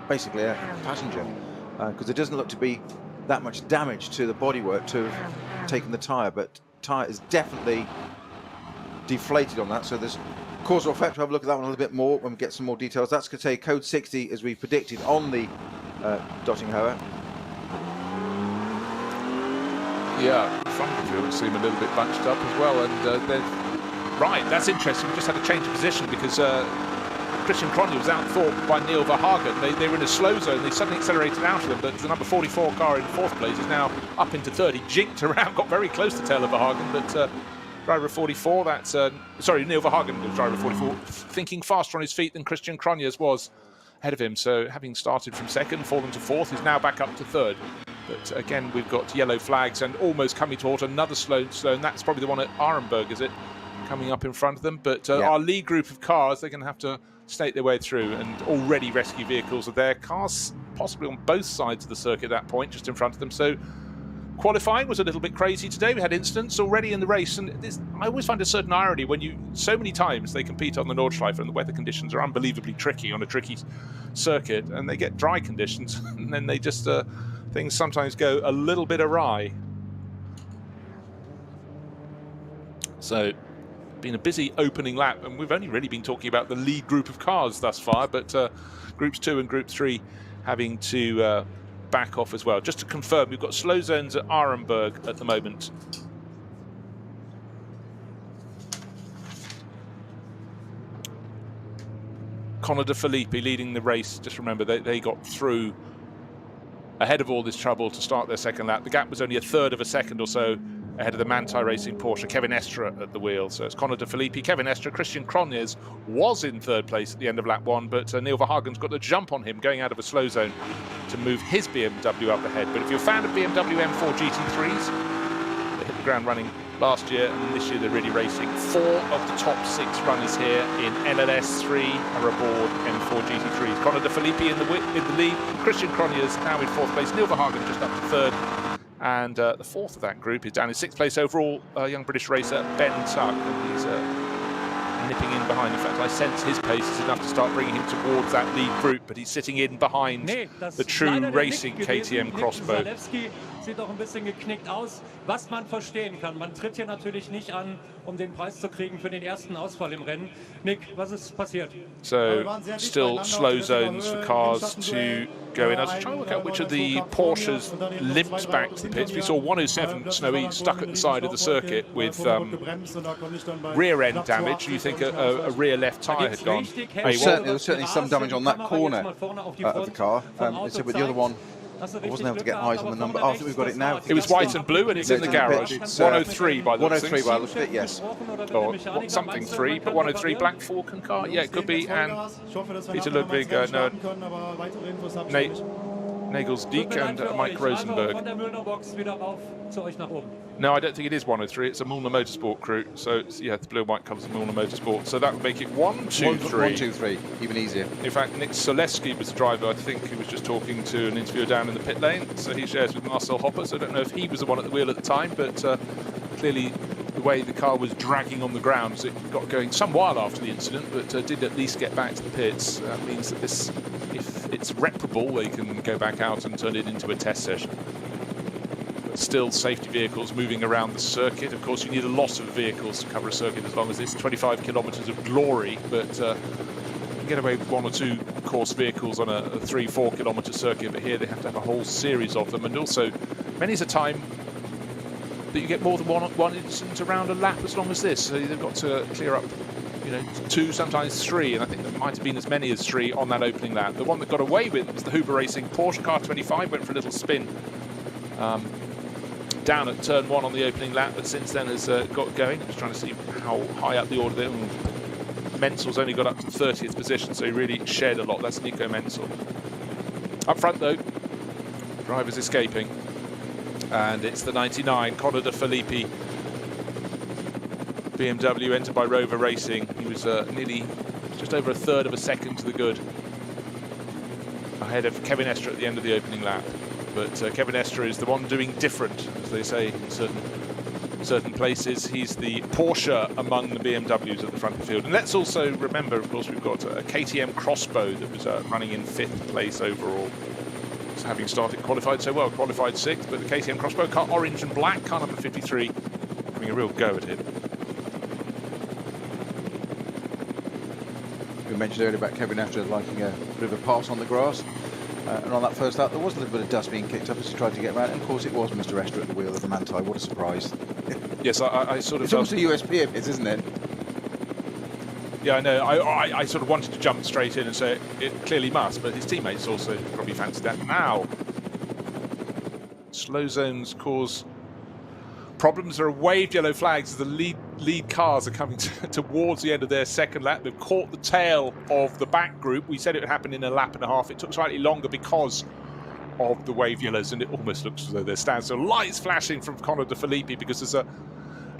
basically a passenger. Because there doesn't look to be that much damage to the bodywork to have taken the tyre, but tyre is definitely deflated on that. So there's causal effect. We'll have a look at that one a little bit more when we get some more details. That's going to take code 60 as we predicted on the Dottinger Hoa. Yeah, front of you would seem a little bit bunched up as well. And right, that's interesting. We just had a change of position because Christian Cronje was outthought by Neil Verhagen. They were in a slow zone. They suddenly accelerated out of them, but the number 44 car in fourth place is now up into third. He jinked around, got very close to Taylor Verhagen, but driver 44, that's sorry, Neil Verhagen was driver 44, thinking faster on his feet than Christian Cronje was ahead of him. So having started from second, fallen to fourth, he's now back up to third. But again, we've got yellow flags and almost coming towards another slow zone. That's probably the one at Arenberg, is it? Coming up in front of them. But our lead group of cars, they're going to have to snake their way through, and already rescue vehicles are there. Cars possibly on both sides of the circuit at that point, just in front of them. So qualifying was a little bit crazy today. We had incidents already in the race, and I always find a certain irony when so many times they compete on the Nordschleife and the weather conditions are unbelievably tricky on a tricky circuit, and they get dry conditions, and then they just things sometimes go a little bit awry. So been a busy opening lap, and we've only really been talking about the lead group of cars thus far, but groups 2 and group 3 having to back off as well. Just to confirm, we've got slow zones at Arenberg at the moment. Connor De Filippi leading the race. Just remember, they got through ahead of all this trouble to start their second lap. The gap was only a third of a second or so ahead of the Manti Racing Porsche. Kevin Estre at the wheel. So it's Connor De Filippi, Kevin Estre. Christian Cronje was in third place at the end of lap 1, but Neil Verhagen's got the jump on him going out of a slow zone to move his BMW up ahead. But if you're a fan of BMW M4 GT3s, they hit the ground running last year, and this year they're really racing. 4 of the top 6 runners here in NLS 3 are aboard M4 GT3s. Connor De Filippi in the lead. Christian Cronje is now in fourth place. Neil Verhagen just up to third. And the fourth of that group is down in sixth place overall, young British racer Ben Tuck, and he's nipping in behind. In fact, I sense his pace is enough to start bringing him towards that lead group, but he's sitting in behind the true racing KTM Crossbow. Sieht doch ein bisschen geknickt aus, was man verstehen kann. Man tritt hier natürlich nicht an, um den Preis zu kriegen für den ersten Ausfall im Rennen. Nick, was ist passiert? So, still slow zones for cars to go in. I was trying to work out which of the Porsches limped back to the pits. We saw 107 Snowy stuck at the side of the circuit with rear end damage. Do you think a rear left tyre had gone? There was certainly some damage on that corner of the car. So with the other one, I wasn't able to get eyes on the number. Oh, I think we've got it now. It was white and blue, and it's in the garage. 103 by the looks of 103 by the looks of it, yes. Or something 3, but 103 Black Falcon car. Yeah, it could be. And Peter Ludwig, no, Nagelsdijk and Mike Rosenberg. No, I don't think it is 103. It's a Müllner Motorsport crew. So, yeah, the blue and white colours of Müllner Motorsport. So that would make it 1, 2, 3. 1, 2, 3, even easier. In fact, Nick Soleski was the driver. I think he was just talking to an interviewer down in the pit lane. So he shares with Marcel Hopper. So I don't know if he was the one at the wheel at the time, but clearly the way the car was dragging on the ground as it got going some while after the incident, but did at least get back to the pits. That means that this, if it's reparable, they can go back out and turn it into a test session. But still, safety vehicles moving around the circuit. Of course, you need a lot of vehicles to cover a circuit as long as this. 25 kilometres of glory, but you can get away with 1 or 2 course vehicles on a 3-4 kilometre circuit, but here they have to have a whole series of them. And also, many's a time that you get more than one incident around a lap as long as this. So they've got to clear up, 2, sometimes 3, and I think there might have been as many as 3 on that opening lap. The one that got away with was the Huber Racing Porsche car 25, went for a little spin down at turn 1 on the opening lap, but since then has got going. Just trying to see how high up the order there. Menzel's only got up to 30th position, so he really shed a lot. That's Nico Menzel. Up front, though, drivers escaping. And it's the 99, Conor de Filippi. BMW entered by Rover Racing. He was nearly just over a third of a second to the good. Ahead of Kevin Estre at the end of the opening lap. But Kevin Estre is the one doing different, as they say in certain places. He's the Porsche among the BMWs at the front of the field. And let's also remember, of course, we've got a KTM Crossbow that was running in 5th place overall. So having started qualified so well, qualified 6th, but the KTM Crossbow car, orange and black, car number 53, having a real go at him. We mentioned earlier about Kevin Estre liking a bit of a pass on the grass. And on that first lap, there was a little bit of dust being kicked up as he tried to get around. And of course, it was Mr. Estre at the wheel of the Manti. What a surprise. Yes, I sort of... It's almost a USP of his, isn't it? Yeah, I know. I sort of wanted to jump straight in and say it clearly must, but his teammates also probably fancied that. Now, slow zones cause problems. There are waved yellow flags as the lead cars are coming towards the end of their second lap. They've caught the tail of the back group. We said it would happen in a lap and a half. It took slightly longer because of the wave yellows, and it almost looks as though they're standstill. Lights flashing from Conor de Filippi because there's a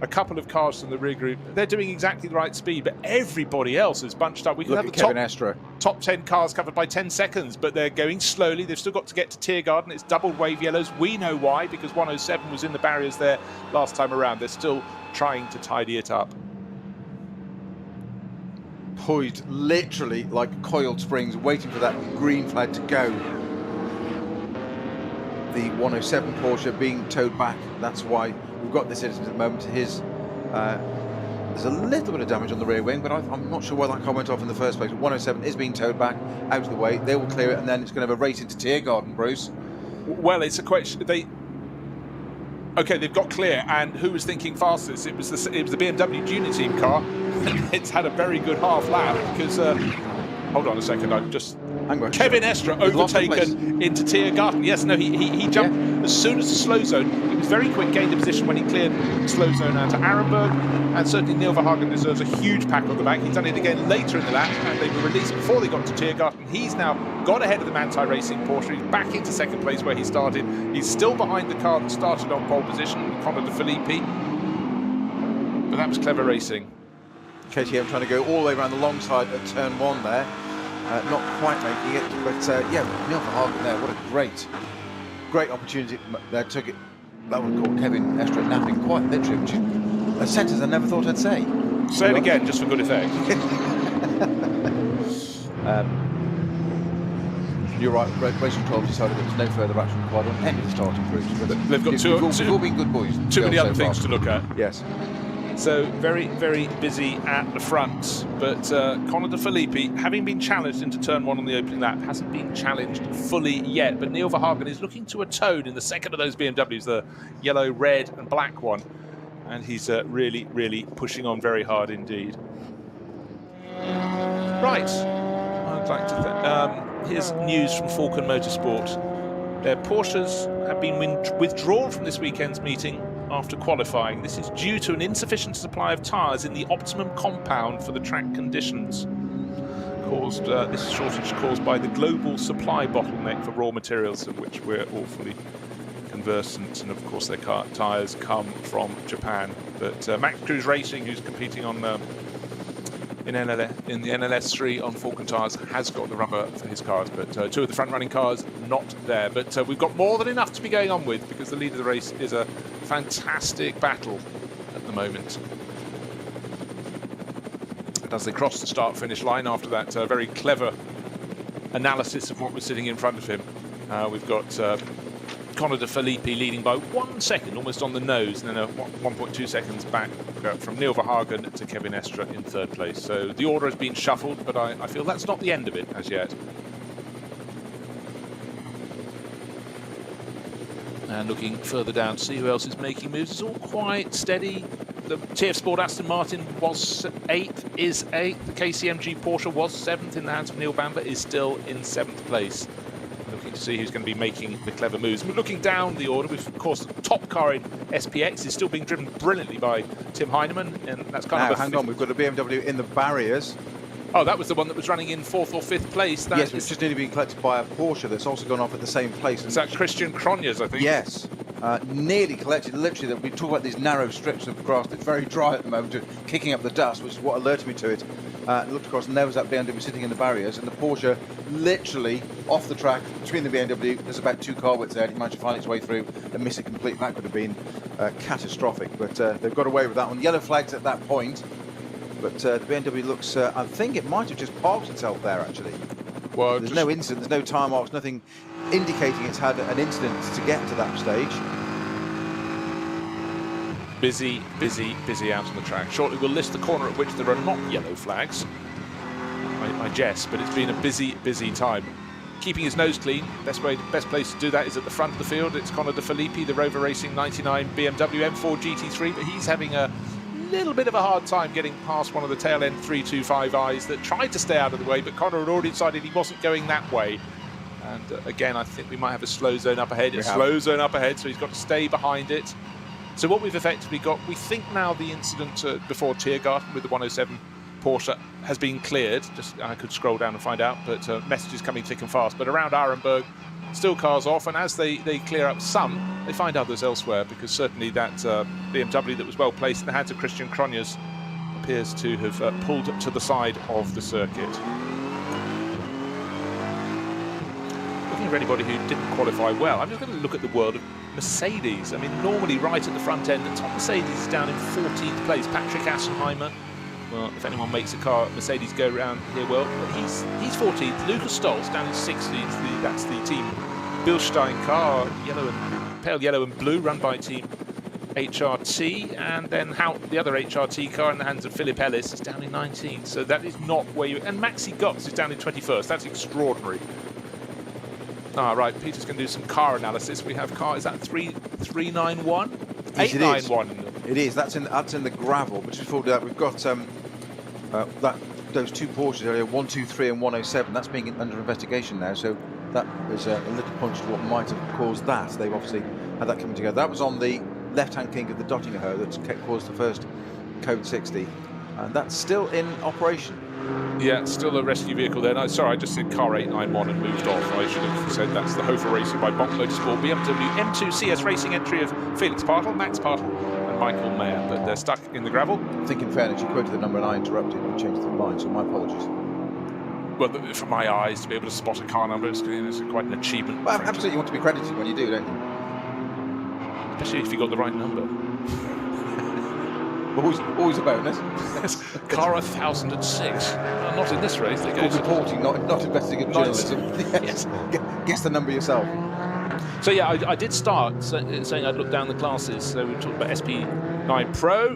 couple of cars from the rear group. They're doing exactly the right speed, but everybody else is bunched up. We can have the top 10 cars covered by 10 seconds, but they're going slowly. They've still got to get to Tiergarten. It's double wave yellows. We know why, because 107 was in the barriers there last time around. They're still trying to tidy it up. Poised literally like coiled springs, waiting for that green flag to go. The 107 Porsche being towed back. That's why we've got this incident at the moment. There's a little bit of damage on the rear wing, but I'm not sure why that car went off in the first place. 107 is being towed back out of the way. They will clear it, and then it's going to have a race into Tiergarten, Bruce. Well, it's a question. Okay, they've got clear, and who was thinking fastest? It was the BMW Junior Team car. It's had a very good half lap because. Hold on a second. Kevin Estre overtaken into Tiergarten. Yes, no, he jumped as soon as the slow zone. He was very quick, gained a position when he cleared the slow zone out to Arenberg, and certainly Neil Verhagen deserves a huge pack on the back. He's done it again later in the lap, and they were released before they got to Tiergarten. He's now got ahead of the Manti Racing Porsche. He's back into second place where he started. He's still behind the car that started on pole position, Conor de Filippi. But that was clever racing. KTM trying to go all the way around the long side at turn 1 there. Not quite making it, but yeah, Neil Verhagen there, what a great opportunity there. Took it, that would call Kevin Estre napping quite literally, which is a sentence I never thought I'd say. Say it again, just for good effect. You're right, Racing 12 decided there was no further action required on any of the starting groups. They've got we've all been good boys. Too many other things to look at. Yes. So very, very busy at the front, but Conor de Filippi, having been challenged into turn 1 on the opening lap, hasn't been challenged fully yet, but Neil Verhagen is looking to atone in the second of those BMWs, the yellow, red and black one, and he's really, really pushing on very hard indeed. Right, I'd like to here's news from Falcon Motorsport. Their Porsches have been withdrawn from this weekend's meeting after qualifying. This is due to an insufficient supply of tyres in the optimum compound for the track conditions. This shortage caused by the global supply bottleneck for raw materials, of which we're awfully conversant, and of course their tyres come from Japan. But Max Cruz Racing, who's competing on in the NLS 3 on Falcon tyres, has got the rubber for his cars, but 2 of the front-running cars not there. But we've got more than enough to be going on with, because the lead of the race is a fantastic battle at the moment. And as they cross the start-finish line after that very clever analysis of what was sitting in front of him, we've got Conor de Filippi leading by 1 second, almost on the nose, and then 1.2 seconds back from Neil Verhagen to Kevin Estre in third place. So the order has been shuffled, but I feel that's not the end of it as yet. And looking further down to see who else is making moves. It's all quite steady. The TF Sport Aston Martin was 8th, is 8th. The KCMG Porsche was 7th in the hands of Neil Bamber, is still in 7th place. Looking to see who's going to be making the clever moves. We're looking down the order with, of course, the top car in SPX is still being driven brilliantly by Tim Heinemann, and that's kind of hang on, we've got a BMW in the barriers. Oh, that was the one that was running in 4th or 5th place. That yes, it's just nearly being collected by a Porsche that's also gone off at the same place. Is that Christian Cronjes, I think? Yes, nearly collected. Literally, we talk about these narrow strips of grass that's very dry at the moment, kicking up the dust, which is what alerted me to it. Looked across, and there was that BMW sitting in the barriers, and the Porsche literally off the track between the BMW. There's about 2 car widths there. It managed to find its way through and miss it completely. That could have been catastrophic, but they've got away with that one. Yellow flags at that point. But the BMW looks, I think it might have just parked itself there, actually. Well, there's no incident, there's no time marks, nothing indicating it's had an incident to get to that stage. Busy, busy, busy out on the track. Shortly we'll list the corner at which there are not yellow flags. I jest, but it's been a busy, busy time. Keeping his nose clean, best place to do that is at the front of the field. It's Conor De Filippi, the Rover Racing 99 BMW M4 GT3, but he's having a little bit of a hard time getting past one of the tail end 325i's that tried to stay out of the way, but Conor had already decided he wasn't going that way. And again, I think we might have a slow zone up ahead. Slow zone up ahead, so he's got to stay behind it. So what we've effectively got, we think now the incident before Tiergarten with the 107 Porsche has been cleared. Just I could scroll down and find out, but messages coming thick and fast. But around Arenberg, still cars off, and as they clear up some, they find others elsewhere, because certainly that BMW that was well placed in the hands of Christian Cronjes appears to have pulled to the side of the circuit. Looking for anybody who didn't qualify well, I'm just going to look at the world of Mercedes. I mean, normally right at the front end, the top Mercedes is down in 14th place. Patrick Assenheimer, well, if anyone makes a car at Mercedes go around here, well, he's 14th. Lucas Stolz down in 16th. That's the team Bilstein car, pale yellow and blue, run by team HRT, and then the other HRT car in the hands of Philip Ellis is down in 19th. So that is not where you. And Maxi Gotts is down in 21st. That's extraordinary. Right, Peter's going to do some car analysis. We have car, is that 391? Yes, 891. It is. That's in the gravel. But before that, we've got those 2 Porsches earlier, 123 and 107. That's being under investigation now. So that is a little punch to what might have caused that. They've obviously had that coming together. That was on the left-hand king of the Dottinger that caused the first code 60, and that's still in operation. Yeah, still a rescue vehicle there. No, sorry, I just said car 891 and moved off. I should have said that's the Hofer Racing by Bonk Motorsport. BMW M2 CS Racing entry of Felix Partel, Max Partel and Michael Mayer, but they're stuck in the gravel. I think in fairness, you quoted the number and I interrupted and changed the line, so my apologies. Well, for my eyes, to be able to spot a car number is quite an achievement. Well, absolutely, you want to be credited when you do, don't you? Especially if you got the right number. Always a bonus. Car 1006. Not in this race. They go reporting, not investigative journalism. Yes. Guess the number yourself. So yeah, I did start saying I'd look down the classes. So we talked about SP9 Pro,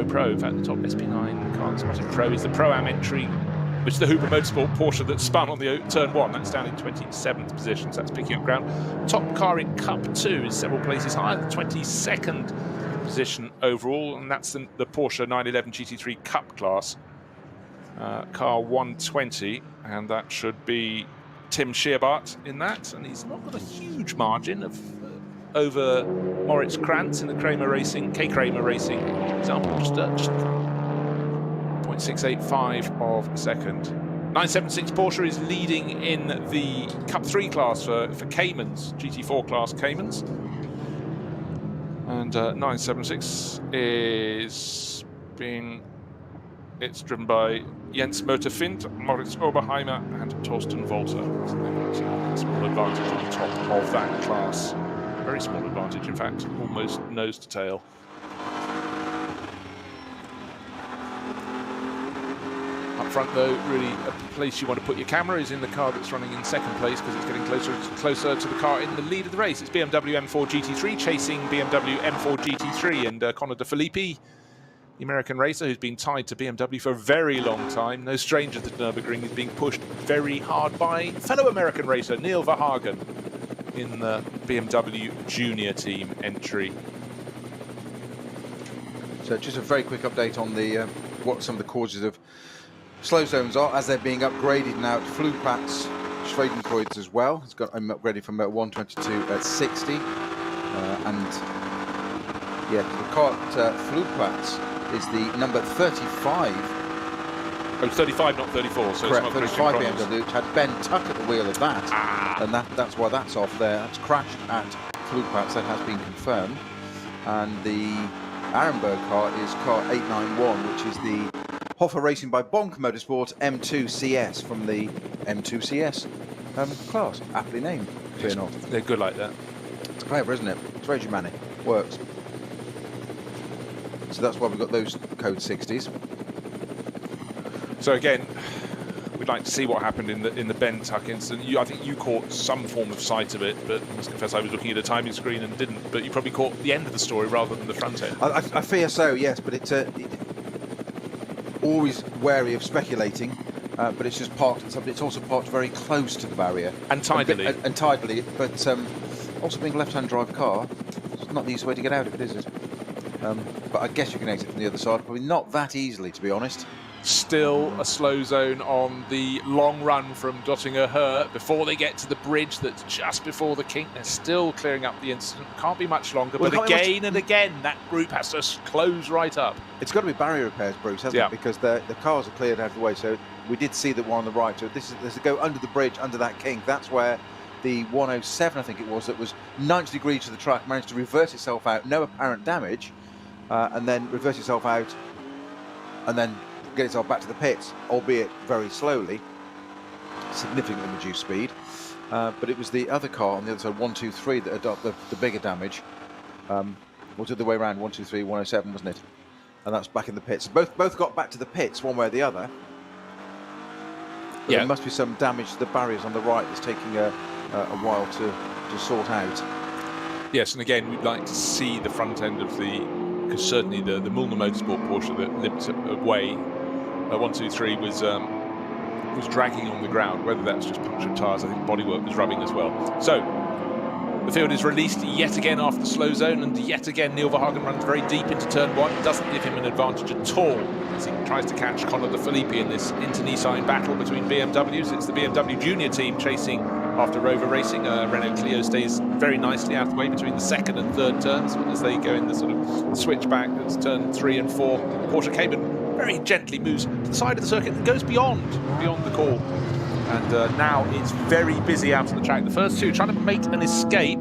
Pro. In fact, the top SP9 car that's not in Pro is the Pro-Am entry, which is the Hooper Motorsport Porsche that spun on the turn 1. That's down in 27th position, so that's picking up ground. Top car in Cup 2 is several places higher, the 22nd position overall, and that's the Porsche 911 GT3 Cup class. Car 120, and that should be Tim Scheerbart in that, and he's not got a huge margin of over Moritz Krantz in the Kramer Racing, Kramer Racing example, just 0.685 of a second. 976 Porsche is leading in the Cup 3 class for Caymans, GT4 class Caymans. And 976 it's driven by Jens Motorfint, Moritz Oberheimer and Torsten Wolter. So they've got a small advantage at the top of that class. Very small advantage, in fact, almost nose to tail. Up front, though, really a place you want to put your camera is in the car that's running in second place, because it's getting closer to the car in the lead of the race. It's BMW M4 GT3 chasing BMW M4 GT3, and Conor De Filippi, the American racer who's been tied to BMW for a very long time, no stranger to Nürburgring, is being pushed very hard by fellow American racer Neil Verhagen. in the BMW Junior Team entry. So just a very quick update on the what some of the causes of slow zones are as they're being upgraded now at Flugplatz Schwedenkreuz as well. It's got upgraded from 122 at 60, and yeah, the car at Flugplatz is the number 35. Oh, 35, not 34. So correct, it's not 35 BMW, which had Ben Tuck at the wheel of that, and that's why that's off there. That's crashed at Flugplatz. That has been confirmed, and the Arenberg car is car 891, which is the Hoffer Racing by Bonk Motorsport M2 CS from the M2 CS class. Aptly named, fear not. They're good like that. It's clever, isn't it? It's very Germanic. Works. So that's why we've got those code 60s. So again, we'd like to see what happened in the Ben Tuck incident. I think you caught some form of sight of it, but I must confess I was looking at a timing screen and didn't. But you probably caught the end of the story rather than the front end. I fear so, yes, but it's always wary of speculating. But it's just parked. It's also parked very close to the barrier and tidily. And tidily, but also being a left-hand drive car, it's not the easiest way to get out of it, is it? But I guess you can exit from the other side, probably not that easily, to be honest. Still a slow zone on the long run from Dottinger Her before they get to the bridge that's just before the kink. They're still clearing up the incident. Can't be much longer, well, but again and again, that group has to close right up. It's got to be barrier repairs, Bruce, hasn't it? Because the cars are cleared out of the way. So we did see the one on the right. So this is to go under the bridge, under that kink. That's where the 107, I think it was, that was 90 degrees to the track, managed to reverse itself out, no apparent damage, and then reverse itself out, and then get itself back to the pits, albeit very slowly, significantly reduced speed. But it was the other car on the other side, 123, that had done the bigger damage. Or the other way around, 123, 107, wasn't it? And that's back in the pits. Both got back to the pits, one way or the other. But there must be some damage to the barriers on the right that's taking a while to sort out. Yes, and again, we'd like to see the front end of because certainly the Mullner Motorsport Porsche that limped away 123 was dragging on the ground. Whether that's just punctured tyres, I think bodywork was rubbing as well. So the field is released yet again after the slow zone, and yet again Neil Verhagen runs very deep into turn 1. Doesn't give him an advantage at all as he tries to catch Conor de Filippi in this internecine battle between BMWs. It's the BMW Junior Team chasing after Rover Racing. Renault Clio stays very nicely out of the way between the second and third turns as they go in the sort of switchback that's turn 3 and 4. Porsche Cayman very gently moves to the side of the circuit and goes beyond the call. And now it's very busy out on the track. The first two trying to make an escape.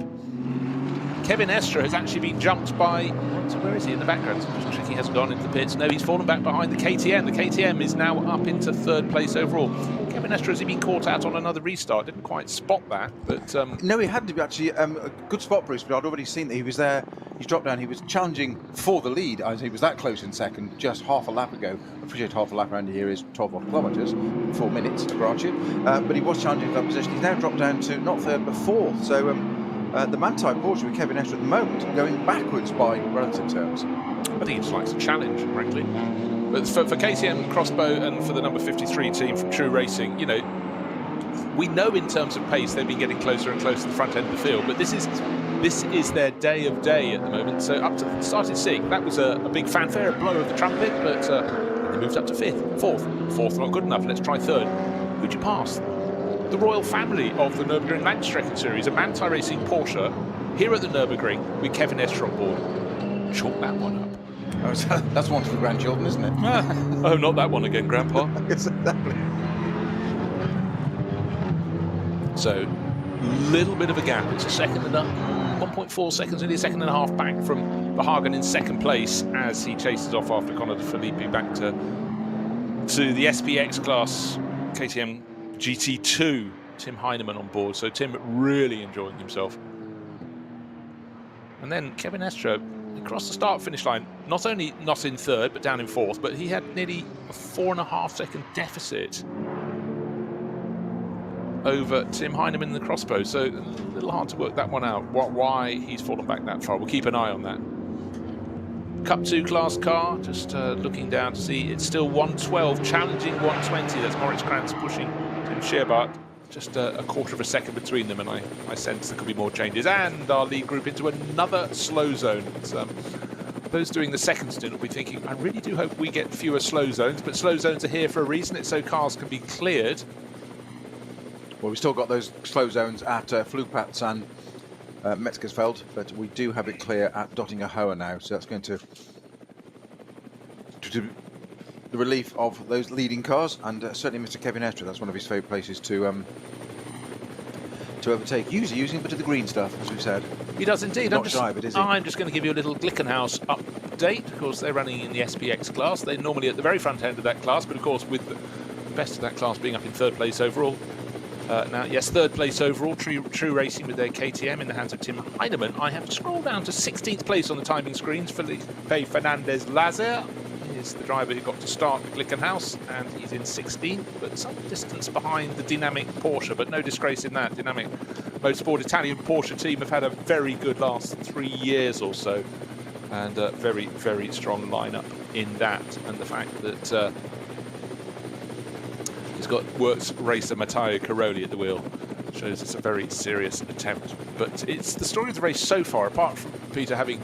Kevin Estre has actually been jumped by, so where is he in the background? Just checking he hasn't gone into the pits. No, he's fallen back behind the KTM. The KTM is now up into third place overall. Kevin Estre, has he been caught out on another restart? Didn't quite spot that, but... No, he hadn't. Actually, a good spot, Bruce, but I'd already seen that he was there. He's dropped down. He was challenging for the lead. He was that close in second just half a lap ago. I appreciate half a lap around here is 12 odd kilometres, 4 minutes, I grant you. But he was challenging for that position. He's now dropped down to not third, but fourth. So the man-type Porsche with Kevin Estre at the moment going backwards by relative terms. I think he just likes a challenge, frankly. But for KTM Crossbow and for the number 53 team from True Racing, you know, we know in terms of pace they've been getting closer and closer to the front end of the field, but this is their day of day at the moment. So up to started sixth, that was a big fanfare, a blow of the trumpet, but they moved up to fifth, fourth not good enough. Let's try third. Who'd you pass? The royal family of the Nürburgring Langstrecken Series, a Manthey Racing Porsche here at the Nürburgring with Kevin Estre on board. Chalk that one up. Oh, that's one for the grandchildren, isn't it? Oh, not that one again, Grandpa. Exactly. So, little bit of a gap. It's a second and 1.4 seconds, nearly a second and a half back from Verhagen in second place as he chases off after Conor de Filippi back to the SPX class KTM GT2. Tim Heinemann on board, so Tim really enjoying himself. And then Kevin Estre across the start-finish line, not only not in third, but down in fourth, but he had nearly a 4.5 second deficit over Tim Heinemann in the crossbow, so a little hard to work that one out, why he's fallen back that far. We'll keep an eye on that. Cup 2 class car, just looking down to see it's still 112, challenging 120. That's Moritz Krantz pushing Tim Scherbart just a quarter of a second between them, and I sense there could be more changes. And our lead group into another slow zone. Those doing the second stint will be thinking, I really do hope we get fewer slow zones, but slow zones are here for a reason. It's so cars can be cleared. Well, we've still got those slow zones at Flugplatz and Metzgersfeld, but we do have it clear at Dottinger Höhe now, so that's going to the relief of those leading cars, and certainly Mr. Kevin Estre, that's one of his favourite places to overtake. Usually using a bit of the green stuff, as we've said. He does indeed. Not shy of it, is he? I'm just going to give you a little Glickenhaus update. Of course, they're running in the SPX class. They're normally at the very front end of that class, but of course, with the best of that class being up in third place overall. Now, yes, third place overall, True Racing with their KTM in the hands of Tim Heinemann. I have to scroll down to 16th place on the timing screens. Felipe Fernandez-Lazer is the driver who got to start at Glickenhaus, and he's in 16th, but some distance behind the dynamic Porsche, but no disgrace in that. Dynamic Motorsport Italian Porsche team have had a very good last 3 years or so, and a very, very strong lineup in that. And the fact that he's got works racer Matteo Caroli at the wheel shows it's a very serious attempt. But it's the story of the race so far, apart from Peter having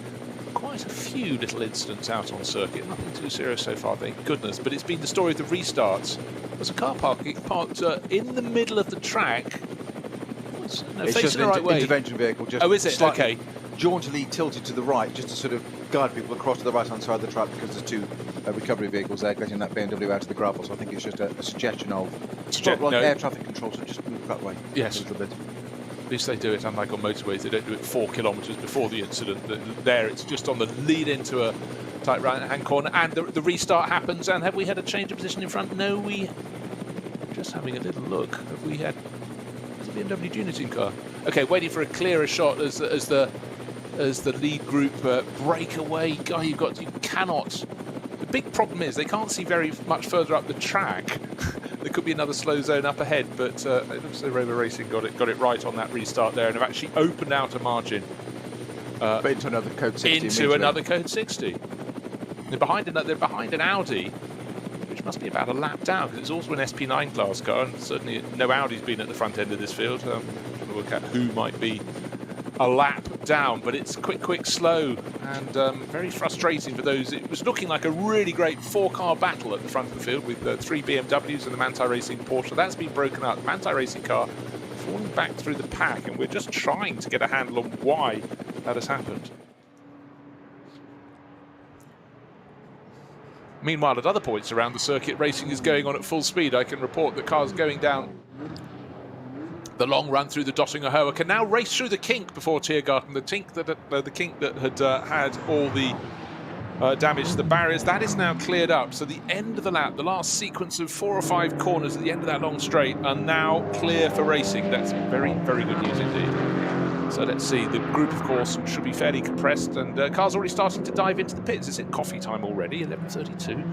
quite a few little incidents out on circuit, nothing too serious so far, thank goodness, but it's been the story of the restarts. There's a car parked in the middle of the track. No, it's facing just the right way. Intervention vehicle, just oh, is it? Okay. Jauntily tilted to the right, just to sort of guide people across to the right-hand side of the track, because there's two recovery vehicles there getting that BMW out of the gravel. So I think it's just a suggestion of air traffic control, so just move that way. Yes. A little bit. At least they do it, unlike on motorways, they don't do it 4 kilometres before the incident. There, it's just on the lead into a tight right-hand corner, and the restart happens. And have we had a change of position in front? No, we. Just having a little look. Have we had? Is it BMW Junior Team car? Okay, waiting for a clearer shot as the lead group break away. Guy, you cannot. The big problem is they can't see very much further up the track. There could be another slow zone up ahead, but it looks like Rover Racing got it right on that restart there, and have actually opened out a margin. But into another code 60. Into another code 60. They're behind an Audi, which must be about a lap down, because it's also an SP9 class car, and certainly no Audi's been at the front end of this field. Trying to work out who might be a lap down, but it's quick, slow, and very frustrating for those. It was looking like a really great 4-car battle at the front of the field with 3 BMWs and the Manthey Racing Porsche. That's been broken up. The Manthey Racing car falling back through the pack, and we're just trying to get a handle on why that has happened. Meanwhile, at other points around the circuit, racing is going on at full speed. I can report that cars going down the long run through the Dottinger Höhe can now race through the kink before Tiergarten. The kink that had had all the damage to the barriers, that is now cleared up. So the end of the lap, the last sequence of 4 or 5 corners at the end of that long straight are now clear for racing. That's very, very good news indeed. So let's see, the group, of course, should be fairly compressed, and cars already starting to dive into the pits. Is it coffee time already? 11:32.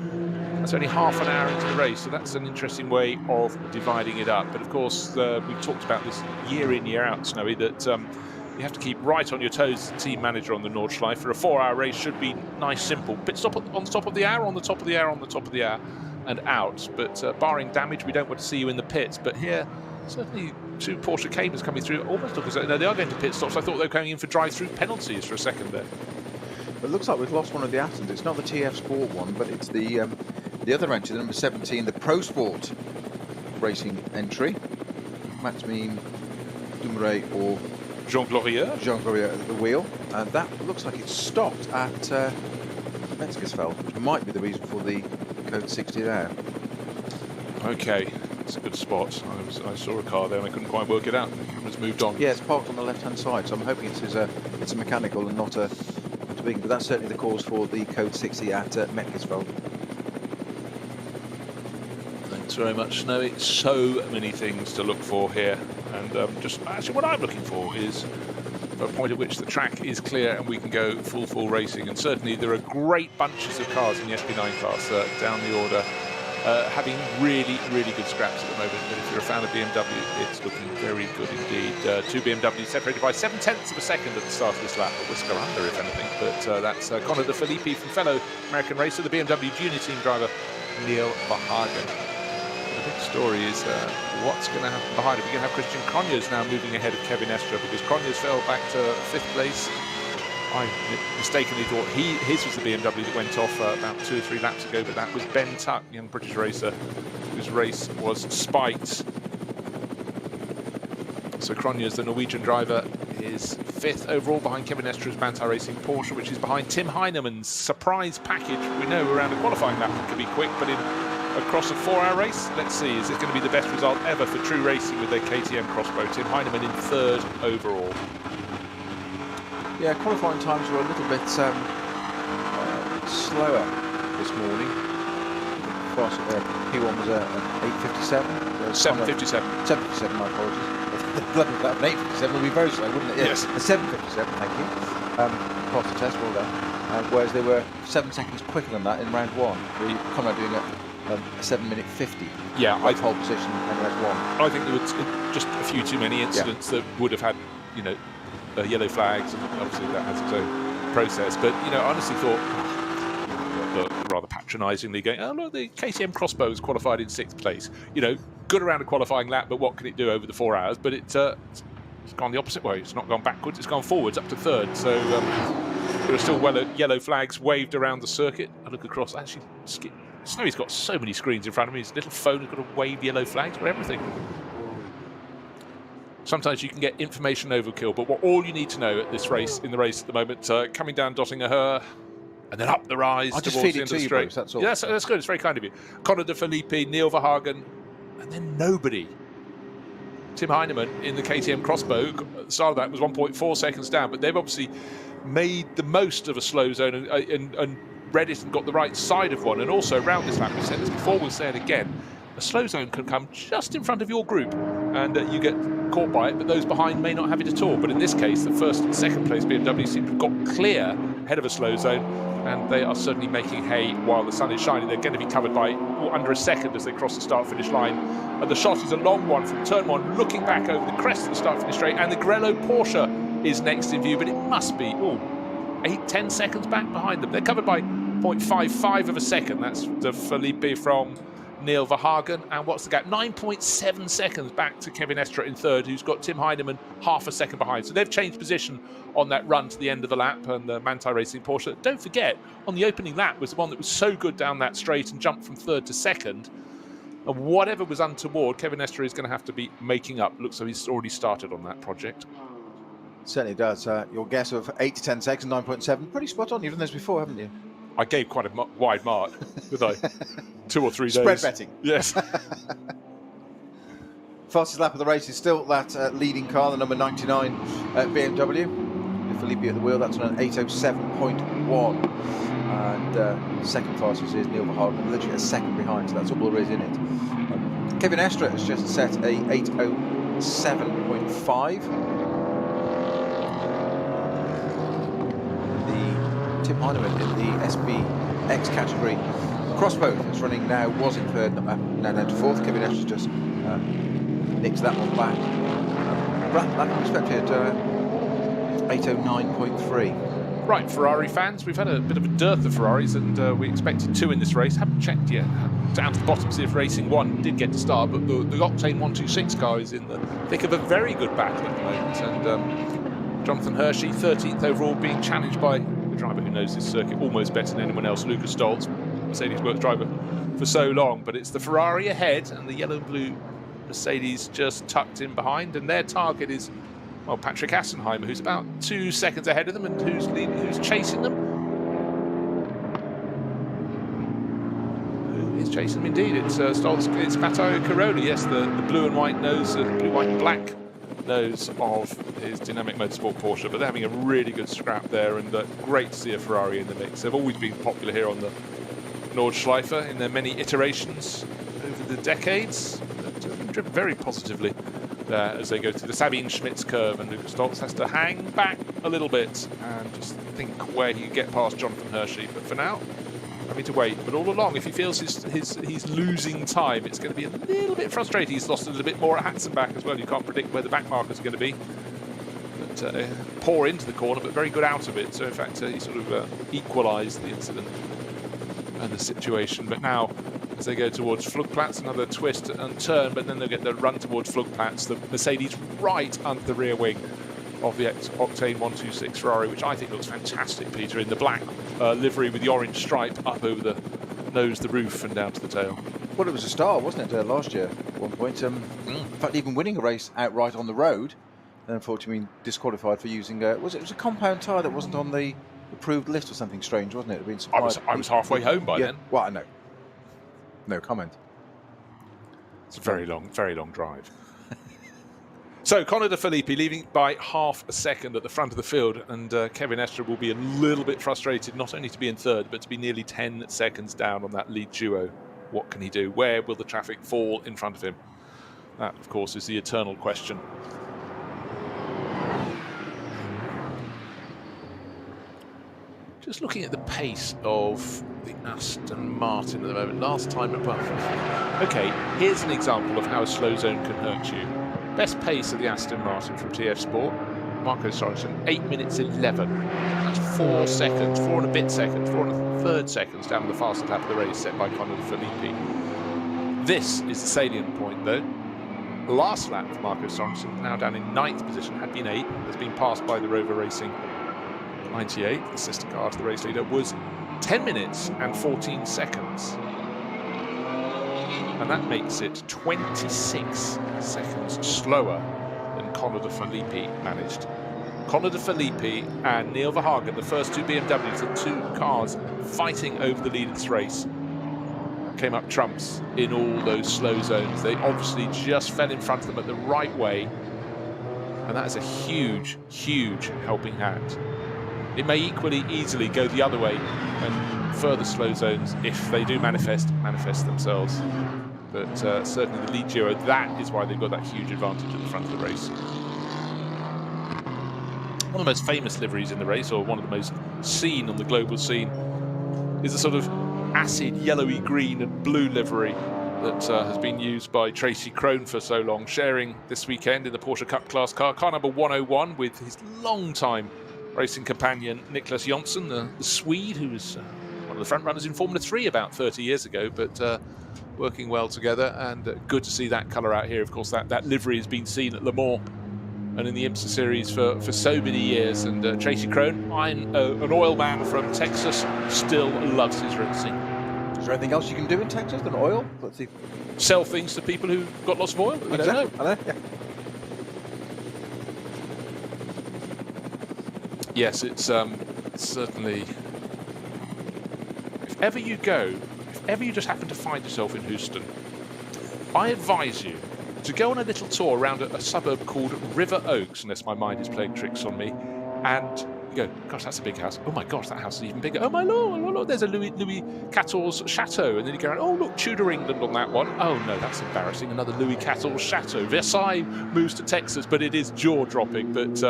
That's only half an hour into the race, so that's an interesting way of dividing it up. But of course, we've talked about this year in, year out, Snowy, that you have to keep right on your toes as team manager on the Nordschleife. For a 4-hour race should be nice, simple. Pit stop on the top of the hour, on the top of the hour, on the top of the hour, and out. But barring damage, we don't want to see you in the pits. But here, certainly 2 Porsche Caymans coming through. Almost look as though no, they are going to pit stops. I thought they were going in for drive-through penalties for a second there. It looks like we've lost one of the Astons. It's not the TF Sport one, but it's the other entry, the number 17, the Pro Sport racing entry. Maxime Dumouriez or Jean Glorieux at the wheel, and that looks like it's stopped at Metzgersfeld, which might be the reason for the code 60 there. Okay, it's a good spot. I saw a car there and I couldn't quite work it out. The camera's moved on. Yeah, it's parked on the left-hand side, so I'm hoping it's a mechanical and not a big, but that's certainly the cause for the code 60 at Metzgersfeld. Thanks very much, Snowy. So many things to look for here, and just actually what I'm looking for is a point at which the track is clear and we can go full racing. And certainly there are great bunches of cars in the SP9 class down the order, having really good scraps at the moment. And if you're a fan of BMW, it's looking very good indeed. 2 BMWs separated by 7/10 of a second at the start of this lap, a whisker under if anything. But that's Conor De Filippi from fellow American racer, the BMW Junior Team driver Neil Verhagen. big story is what's going to happen behind him. We're going to have Christian Cronjes now moving ahead of Kevin Estre, because Cronjes fell back to 5th place. I mistakenly thought his was the BMW that went off about 2 or 3 laps ago, but that was Ben Tuck, young British racer, whose race was spiked. So Cronjes, the Norwegian driver, is 5th overall behind Kevin Estre's Manthey Racing Porsche, which is behind Tim Heinemann's surprise package. We know around a qualifying lap it could be quick, but across a 4-hour race, let's see, is it going to be the best result ever for True Racing with their KTM Crossbow? Tim Heinemann in 3rd overall. Yeah, qualifying times were a little bit slower this morning. P1 was an 8:57. 7:57. 7:57, my apologies. Bloody that, an 8:57 would be very slow, wouldn't it? Yes. A 7:57, thank you. Passed the test, well done. Whereas they were 7 seconds quicker than that in round 1. The Conrad doing a 7:50. Yeah, pole position in round 1. I think there were just a few too many incidents that would have had, yellow flags, and obviously that has its own process. But I honestly thought, rather patronisingly, going, "Oh look, the KTM Crossbow was qualified in 6th place. Good around a qualifying lap, but what can it do over the 4 hours?" But it's gone the opposite way. It's not gone backwards; it's gone forwards up to 3rd. So there are still yellow flags waved around the circuit. I look across. Actually, Snowy's got so many screens in front of me. His little phone has got to wave yellow flags for everything. Sometimes you can get information overkill, but all you need to know at this race, in the race at the moment, coming down Dottinger, and then up the rise towards the end of the straight. That's all. Yeah, that's good. It's very kind of you. Conor de Philippi, Neil Verhagen, and then nobody. Tim Heinemann in the KTM Crossbow, at the start of that was 1.4 seconds down, but they've obviously made the most of a slow zone and read it and got the right side of one. And also around this lap, we said this before, we'll say it again, a slow zone can come just in front of your group, and you get caught by it, but those behind may not have it at all. But in this case, the 1st and 2nd place BMW seem to have got clear ahead of a slow zone, and they are certainly making hay while the sun is shining. They're going to be covered by under a second as they cross the start-finish line. And the shot is a long one from turn 1, looking back over the crest of the start-finish straight, and the Grello Porsche is next in view, but it must be 8-10 seconds back behind them. They're covered by 0.55 of a second. That's the Philippi from Neil Verhagen. And what's the gap? 9.7 seconds back to Kevin Estre in 3rd, who's got Tim Heinemann half a second behind. So they've changed position on that run to the end of the lap, and the Manthey Racing Porsche, don't forget, on the opening lap was the one that was so good down that straight and jumped from 3rd to 2nd. And whatever was untoward, Kevin Estre is going to have to be making up. Looks like he's already started on that project. Certainly does. Your guess of 8 to 10 seconds, 9.7, pretty spot on. You've done this before, haven't you? I gave quite a wide mark, did I? 2 or 3 days. Spread betting. Yes. Fastest lap of the race is still that leading car, the number 99 BMW. Philippi at the wheel, that's on an 8:07.1. And second fastest is Neil Verhagen, literally a second behind, so that's all there is in it. Kevin Estre has just set a 8:07.5. Tim Heinemann in the SBX category. Crossbow is running now, was in 3rd, now down to 4th. Kevin Estre just nicks that one back. Lap expected 8:09.3. Right, Ferrari fans, we've had a bit of a dearth of Ferraris, and we expected 2 in this race. Haven't checked yet. Down to the bottom to see if Racing 1 did get to start, but the Octane 126 car is in the thick of a very good battle at the moment. And Jonathan Hershey, 13th overall, being challenged by a driver who knows this circuit almost better than anyone else, Lucas Stoltz, Mercedes works driver for so long. But it's the Ferrari ahead and the yellow and blue Mercedes just tucked in behind, and their target is, well, Patrick Assenheimer, who's about 2 seconds ahead of them and who's chasing them. Who is chasing them indeed? It's Stoltz, it's Matteo Caroli, yes, the blue and white nose, blue, white and black nose of his Dynamic Motorsport Porsche, but they're having a really good scrap there, and great to see a Ferrari in the mix. They've always been popular here on the Nordschleife in their many iterations over the decades. They've been driven very positively as they go through the Sabine Schmitz curve, and Lucas Stoltz has to hang back a little bit and just think where he can get past Jonathan Hershey. But for now, having to wait. But all along, if he feels he's losing time, it's going to be a little bit frustrating. He's lost a little bit more at Hatzenbach as well. You can't predict where the back markers are going to be. But pour into the corner, but very good out of it. So in fact, he sort of equalised the incident and the situation. But now as they go towards Flugplatz. Another twist and turn, but then they'll get the run towards Flugplatz. The Mercedes right under the rear wing of the Octane 126 Ferrari, which I think looks fantastic, Peter, in the black livery with the orange stripe up over the nose, the roof, and down to the tail. Well, it was a star, wasn't it, last year at one point? In fact, even winning a race outright on the road, and unfortunately being disqualified for using, it was a compound tyre that wasn't on the approved list or something strange, wasn't it? Been I was halfway home by then. Well, I know. No comment. It's a very long drive. So, Conor De Phillippi leaving by half a second at the front of the field, and Kevin Estre will be a little bit frustrated, not only to be in third, but to be nearly 10 seconds down on that lead duo. What can he do? Where will the traffic fall in front of him? That, of course, is the eternal question. Just looking at the pace of the Aston Martin at the moment. Last time above. Okay, here's an example of how a slow zone can hurt you. Best pace of the Aston Martin from TF Sport, Marco Sorensen, 8 minutes 11. That's 4 seconds, 4 and a bit seconds, 4 and a third seconds down the fastest lap of the race set by Conor De Phillippi. This is the salient point though. Last lap for Marco Sorensen, now down in 9th position, had been 8th, has been passed by the Rover Racing 98, the sister car to the race leader, was 10 minutes and 14 seconds. And that makes it 26 seconds slower than Conor De Phillippi managed. Conor De Phillippi and Neil Verhagen, the first two BMWs, the two cars fighting over the lead of this race, came up trumps in all those slow zones. They obviously just fell in front of them at the right way, and that is a huge, huge helping hand. It may equally easily go the other way when further slow zones, if they do manifest themselves. But certainly the lead duo, that is why they've got that huge advantage at the front of the race. One of the most famous liveries in the race, or one of the most seen on the global scene, is the sort of acid yellowy green and blue livery that has been used by Tracy Krohn for so long, sharing this weekend in the Porsche Cup class car number 101 with his long-time racing companion Niklas Jonsson, the Swede, who was one of the front runners in Formula 3 about 30 years ago, but working well together, and good to see that colour out here. Of course, that livery has been seen at Le Mans and in the IMSA series for so many years, and Tracy Krohn, an oil man from Texas, still loves his racing. Is there anything else you can do in Texas than oil? Let's see. Sell things to people who've got lots of oil? I don't know. I know. Yeah. Yes, it's certainly, if ever you just happen to find yourself in Houston, I advise you to go on a little tour around a suburb called River Oaks, unless my mind is playing tricks on me, and you go, gosh, that's a big house. Oh my gosh, that house is even bigger. Oh my lord, there's a Louis XIV's chateau. And then you go around, oh look, Tudor England on that one. Oh no, that's embarrassing. Another Louis XIV's chateau. Versailles moves to Texas, but it is jaw-dropping. But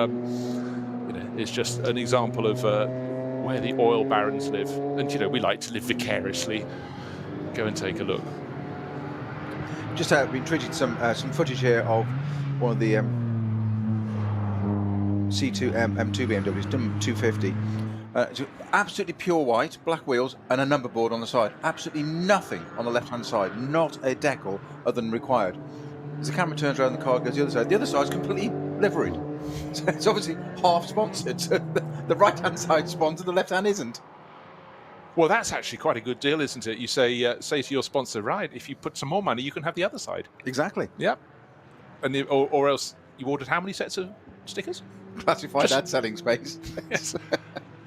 it's just an example of where the oil barons live. And we like to live vicariously. Go and take a look. Just been treated some footage here of one of the C2 M2 BMWs, 250. Absolutely pure white, black wheels, and a number board on the side. Absolutely nothing on the left-hand side, not a decal other than required. As the camera turns around, the car goes the other side's completely liveried. So it's obviously half sponsored. So the right-hand side sponsored, the left-hand isn't. Well, that's actually quite a good deal, isn't it? You say to your sponsor, right, if you put some more money, you can have the other side. Exactly. Yep. And or else you ordered how many sets of stickers? Classified ad selling space. Yes.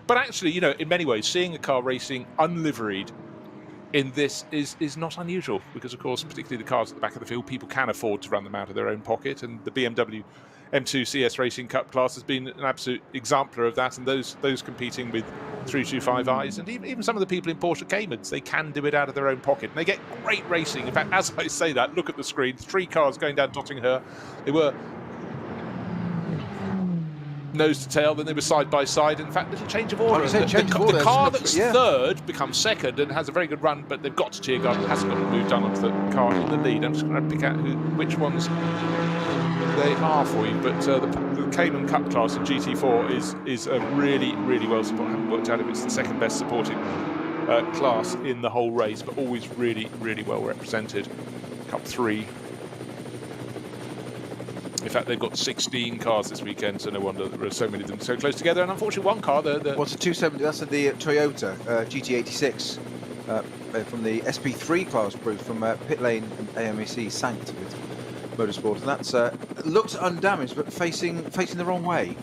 But actually, in many ways, seeing a car racing unliveried in this is not unusual, because, of course, particularly the cars at the back of the field, people can afford to run them out of their own pocket, and the BMW M2 CS Racing Cup class has been an absolute exemplar of that, and those competing with 325i's, and even some of the people in Porsche Caymans, they can do it out of their own pocket, and they get great racing. In fact, as I say that, look at the screen, 3 cars going down Dottingher. They were nose to tail, then they were side by side. In fact, little change of order. The car that's third becomes second and has a very good run, but they've got to Tiergarten and hasn't got to move down onto the car in the lead. I'm just going to pick out which ones they are for you, but the Cayman Cup class in GT4 is a really, really well supported. I haven't worked out if it's the second best supported class in the whole race, but always really, really well represented. Cup 3. In fact, they've got 16 cars this weekend, so no wonder there are so many of them so close together. And unfortunately, one car, What's a 270? That's the Toyota GT86 from the SP3 class, Bruce, from Pit Lane and AMAC Sanct with Motorsport, and that's looks undamaged, but facing the wrong way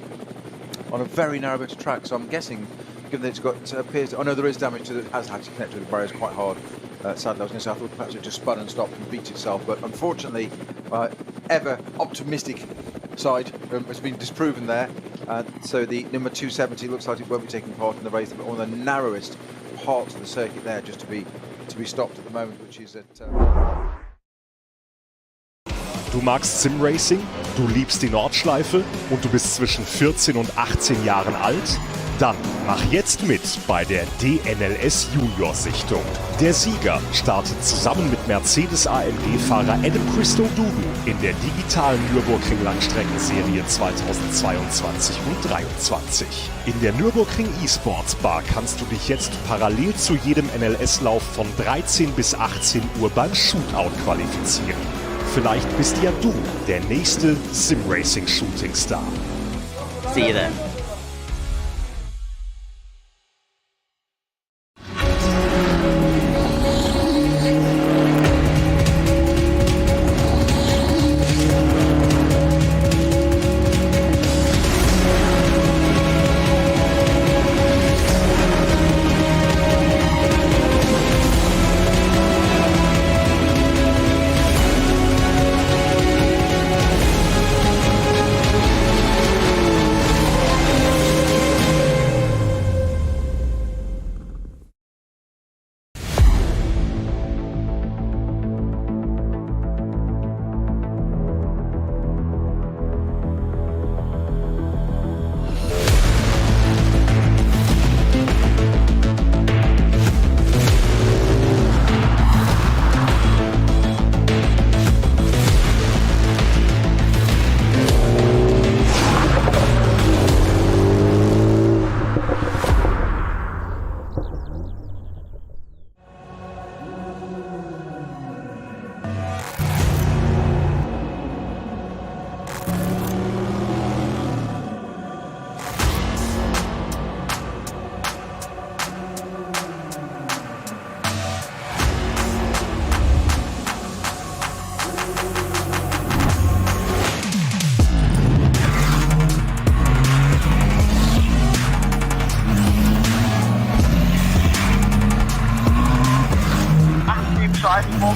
on a very narrow bit of track. So I'm guessing, given that it's got appears. Oh no, there is damage to it. Has had to connect to the barriers quite hard. Sadly, I was going to say I thought perhaps it just spun and stopped and beat itself, but unfortunately, ever optimistic side has been disproven there. So the number 270 looks like it won't be taking part in the race, but one of the narrowest parts of the circuit there, just to be stopped at the moment, which is at. Du magst Simracing, du liebst die Nordschleife und du bist zwischen 14 und 18 Jahren alt? Dann mach jetzt mit bei der DNLS Junior-Sichtung. Der Sieger startet zusammen mit Mercedes-AMG-Fahrer Adam Christodoulou in der digitalen Nürburgring Langstrecken-Serie 2022 und 2023. In der Nürburgring eSports Bar kannst du dich jetzt parallel zu jedem NLS-Lauf von 13 bis 18 Uhr beim Shootout qualifizieren. Vielleicht bist ja du der nächste Simracing-Shooting-Star. See you then.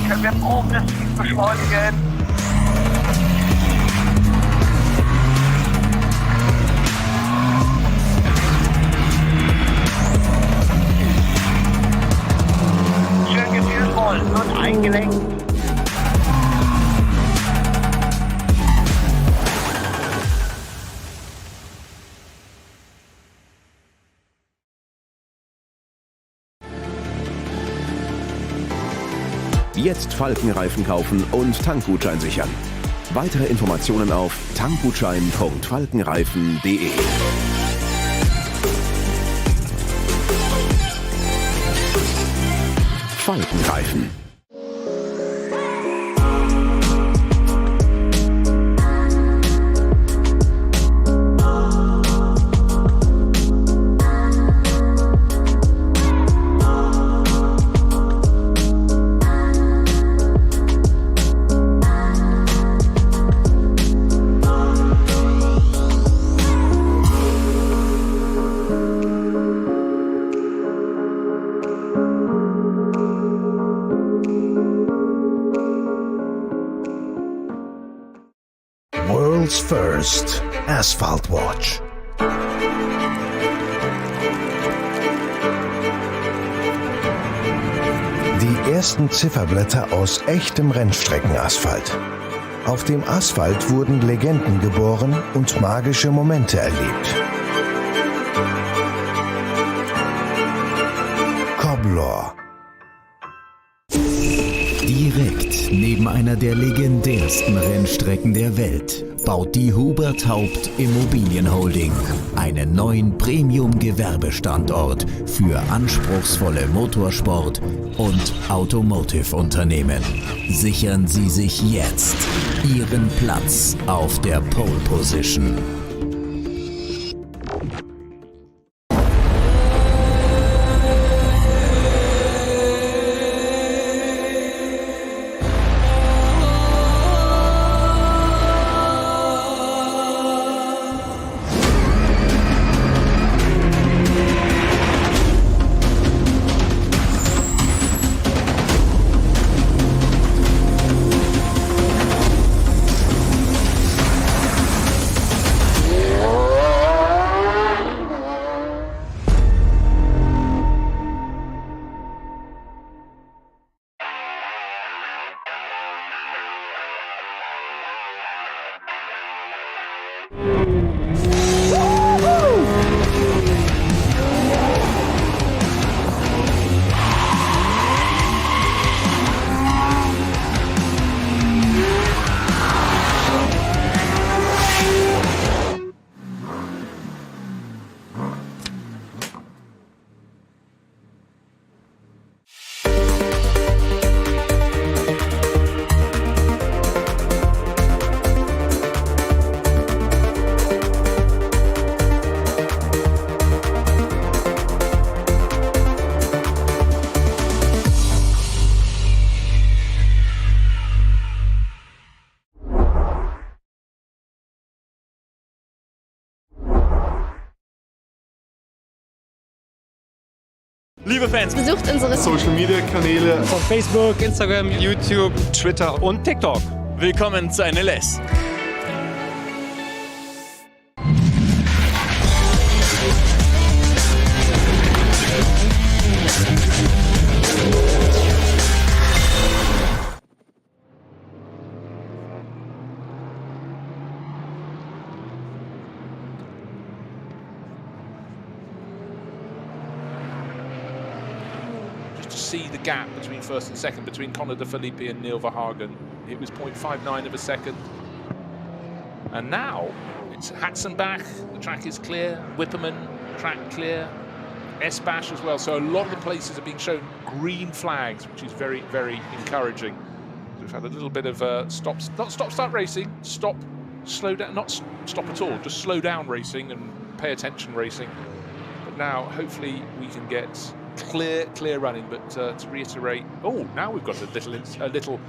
Können wir oben das Ziel beschleunigen? Schön gefühlvoll und eingelenkt. Jetzt Falkenreifen kaufen und Tankgutschein sichern. Weitere Informationen auf tankgutschein.falkenreifen.de. Falkenreifen. World's First Asphalt Watch. Die ersten Zifferblätter aus echtem Rennstreckenasphalt. Auf dem Asphalt wurden Legenden geboren und magische Momente erlebt. Coblor. Direkt neben einer der legendärsten Rennstrecken der Welt, baut die Hubert Haupt Immobilienholding einen neuen Premium-Gewerbestandort für anspruchsvolle Motorsport- und Automotive-Unternehmen. Sichern Sie sich jetzt Ihren Platz auf der Pole Position. Liebe Fans, besucht unsere Social-Media-Kanäle von Facebook, Instagram, YouTube, Twitter und TikTok. Willkommen zu NLS. See the gap between first and second between Conor De Phillippi and Neil Verhagen. It was 0.59 of a second. And now it's Hatzenbach, the track is clear, Wipperman, track clear, Esbash as well. So a lot of the places are being shown green flags, which is very, very encouraging. We've had a little bit of not stop-start racing, slow down, not stop at all, just slow down racing and pay attention racing. But now hopefully we can get clear running. But to reiterate, now we've got a little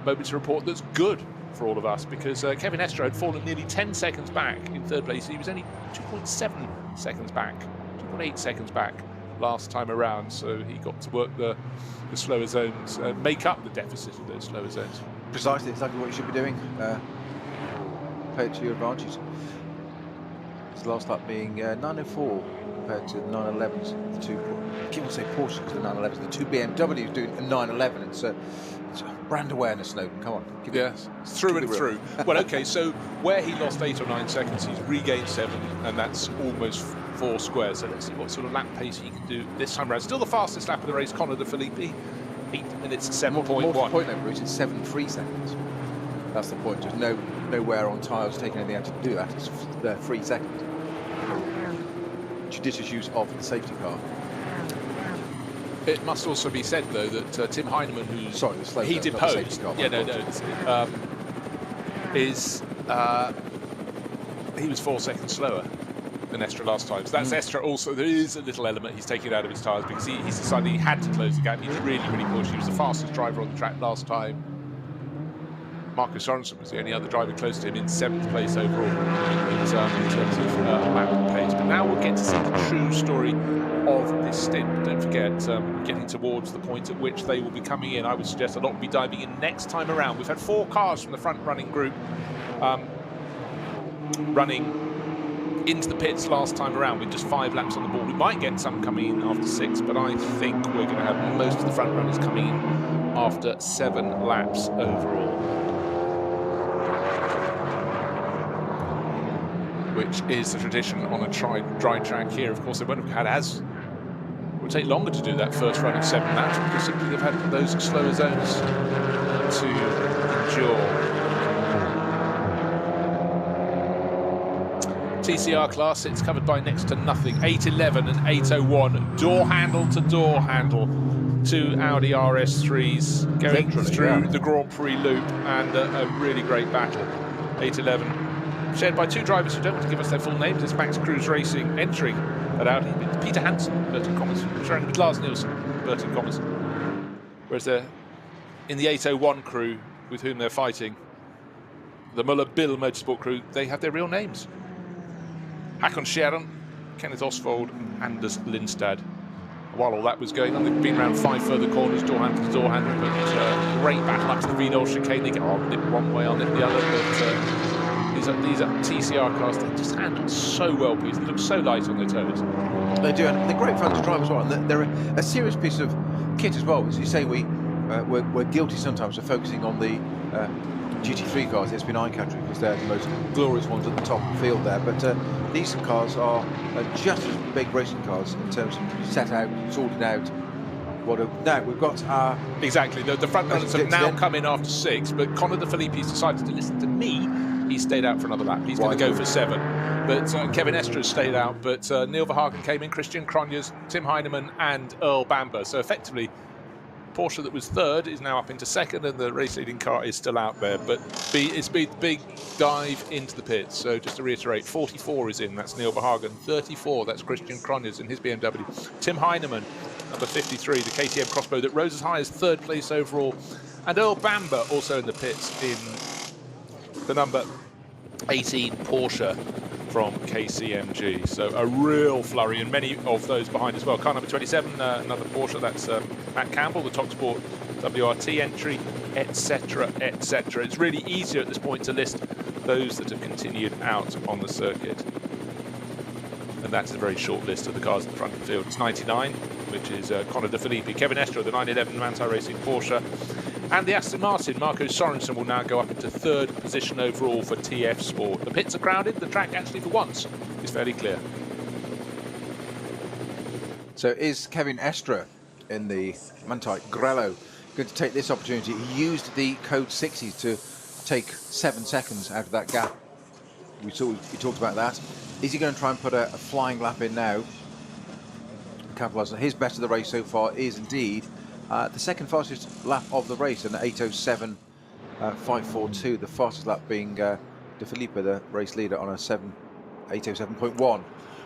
moment to report that's good for all of us, because Kevin Estre had fallen nearly 10 seconds back in third place. He was only 2.7 seconds back, 2.8 seconds back last time around, so he got to work the slower zones, make up the deficit of those slower zones. Precisely, exactly what you should be doing. Play it to your advantage. His last lap being 9:04 compared to the 911s. The two, people say Porsche because the 911s, the two BMWs doing a 911. It's brand awareness, Snowden. Come on. Yes, through and through. Well, okay, so where he lost 8 or 9 seconds, he's regained 7, and that's almost 4 squares. So let's see what sort of lap pace he can do this time around. Still the fastest lap of the race, Conor De Phillippi, 8 minutes 7.1. More to the point though, Bruce, it's 7.3 seconds. That's the point. There's no wear on tyres taking anything out to do that. It's 3 seconds. Judicious use of the safety car. It must also be said, though, that Tim Heinemann, who's he deposed, he was 4 seconds slower than Estre last time. So that's Estre also. There is a little element he's taking out of his tyres because he's decided he had to close the gap. He's really pushed. He was the fastest driver on the track last time. Marcus Sorensen was the only other driver close to him in 7th place overall in terms of lap pace. But now we'll get to see the true story of this stint. Don't forget, getting towards the point at which they will be coming in. I would suggest a lot will be diving in next time around. We've had 4 cars from the front running group running into the pits last time around with just 5 laps on the board. We might get some coming in after 6, but I think we're going to have most of the front runners coming in after 7 laps overall, which is the tradition on a dry track here. Of course, they won't have had it would take longer to do that first run of 7 laps because simply they've had those slower zones to endure. TCR class, it's covered by next to nothing. 811 and 801, door handle to door handle. Two Audi RS3s going through the Grand Prix loop, and a really great battle. 811, shared by two drivers who don't want to give us their full names. It's Max Cruz Racing entering at Audi. It's Peter Hansen, inverted commas, sharing with Lars Nielsen, inverted commas. Whereas they're in the 801 crew with whom they're fighting, the Muller-Bill Motorsport crew, they have their real names. Hakon Scheren, Kenneth Oswald, Anders Lindstad. While all that was going on, they've been around 5 further corners, door handle to door handle, but great battle up to the Vidal chicane. They get on it one way, on it the other, but these are TCR cars. They just handle so well, please. They look so light on their toes. They do, and they're great fun to drive as well. And they're a serious piece of kit as well. As you say, we're guilty sometimes of focusing on the GT3 cars, the SB9 category, because they're the most glorious ones at the top of the field there. But these cars are just as big racing cars in terms of set out, sorted out. Now we've got our... Exactly, the front runners have now come in after 6, but Conor De Filippi's decided to listen to me. He stayed out for another lap. He's going to go for 7. But Kevin Estra stayed out, but Neil Verhagen came in, Christian Cronjes, Tim Heinemann and Earl Bamber. So effectively, Porsche that was 3rd is now up into 2nd, and the race-leading car is still out there. But it's been the big dive into the pits. So just to reiterate, 44 is in, that's Neil Verhagen. 34, that's Christian Cronjes in his BMW. Tim Heinemann, number 53, the KTM Crossbow that rose as high as 3rd place overall. And Earl Bamber also in the pits in the number 18 Porsche from KCMG. So a real flurry, and many of those behind as well. Car number 27, another Porsche, that's Matt Campbell, the Talksport WRT entry, etc., etc. It's really easier at this point to list those that have continued out on the circuit. And that's a very short list of the cars at the front of the field. It's 99, which is Conor De Filippi, Kevin Estra, the 911 Manthey Racing Porsche, and the Aston Martin. Marco Sorensen will now go up into 3rd position overall for TF Sport. The pits are crowded. The track actually for once is fairly clear. So is Kevin Estra in the Manthey Grello going to take this opportunity? He used the code 60 to take 7 seconds out of that gap. We talked about that. Is he going to try and put a flying lap in now? Capitalise on his best of the race so far is indeed the second fastest lap of the race, an 8:07.542. The fastest lap being De Filippi, the race leader, on a 8:07.1.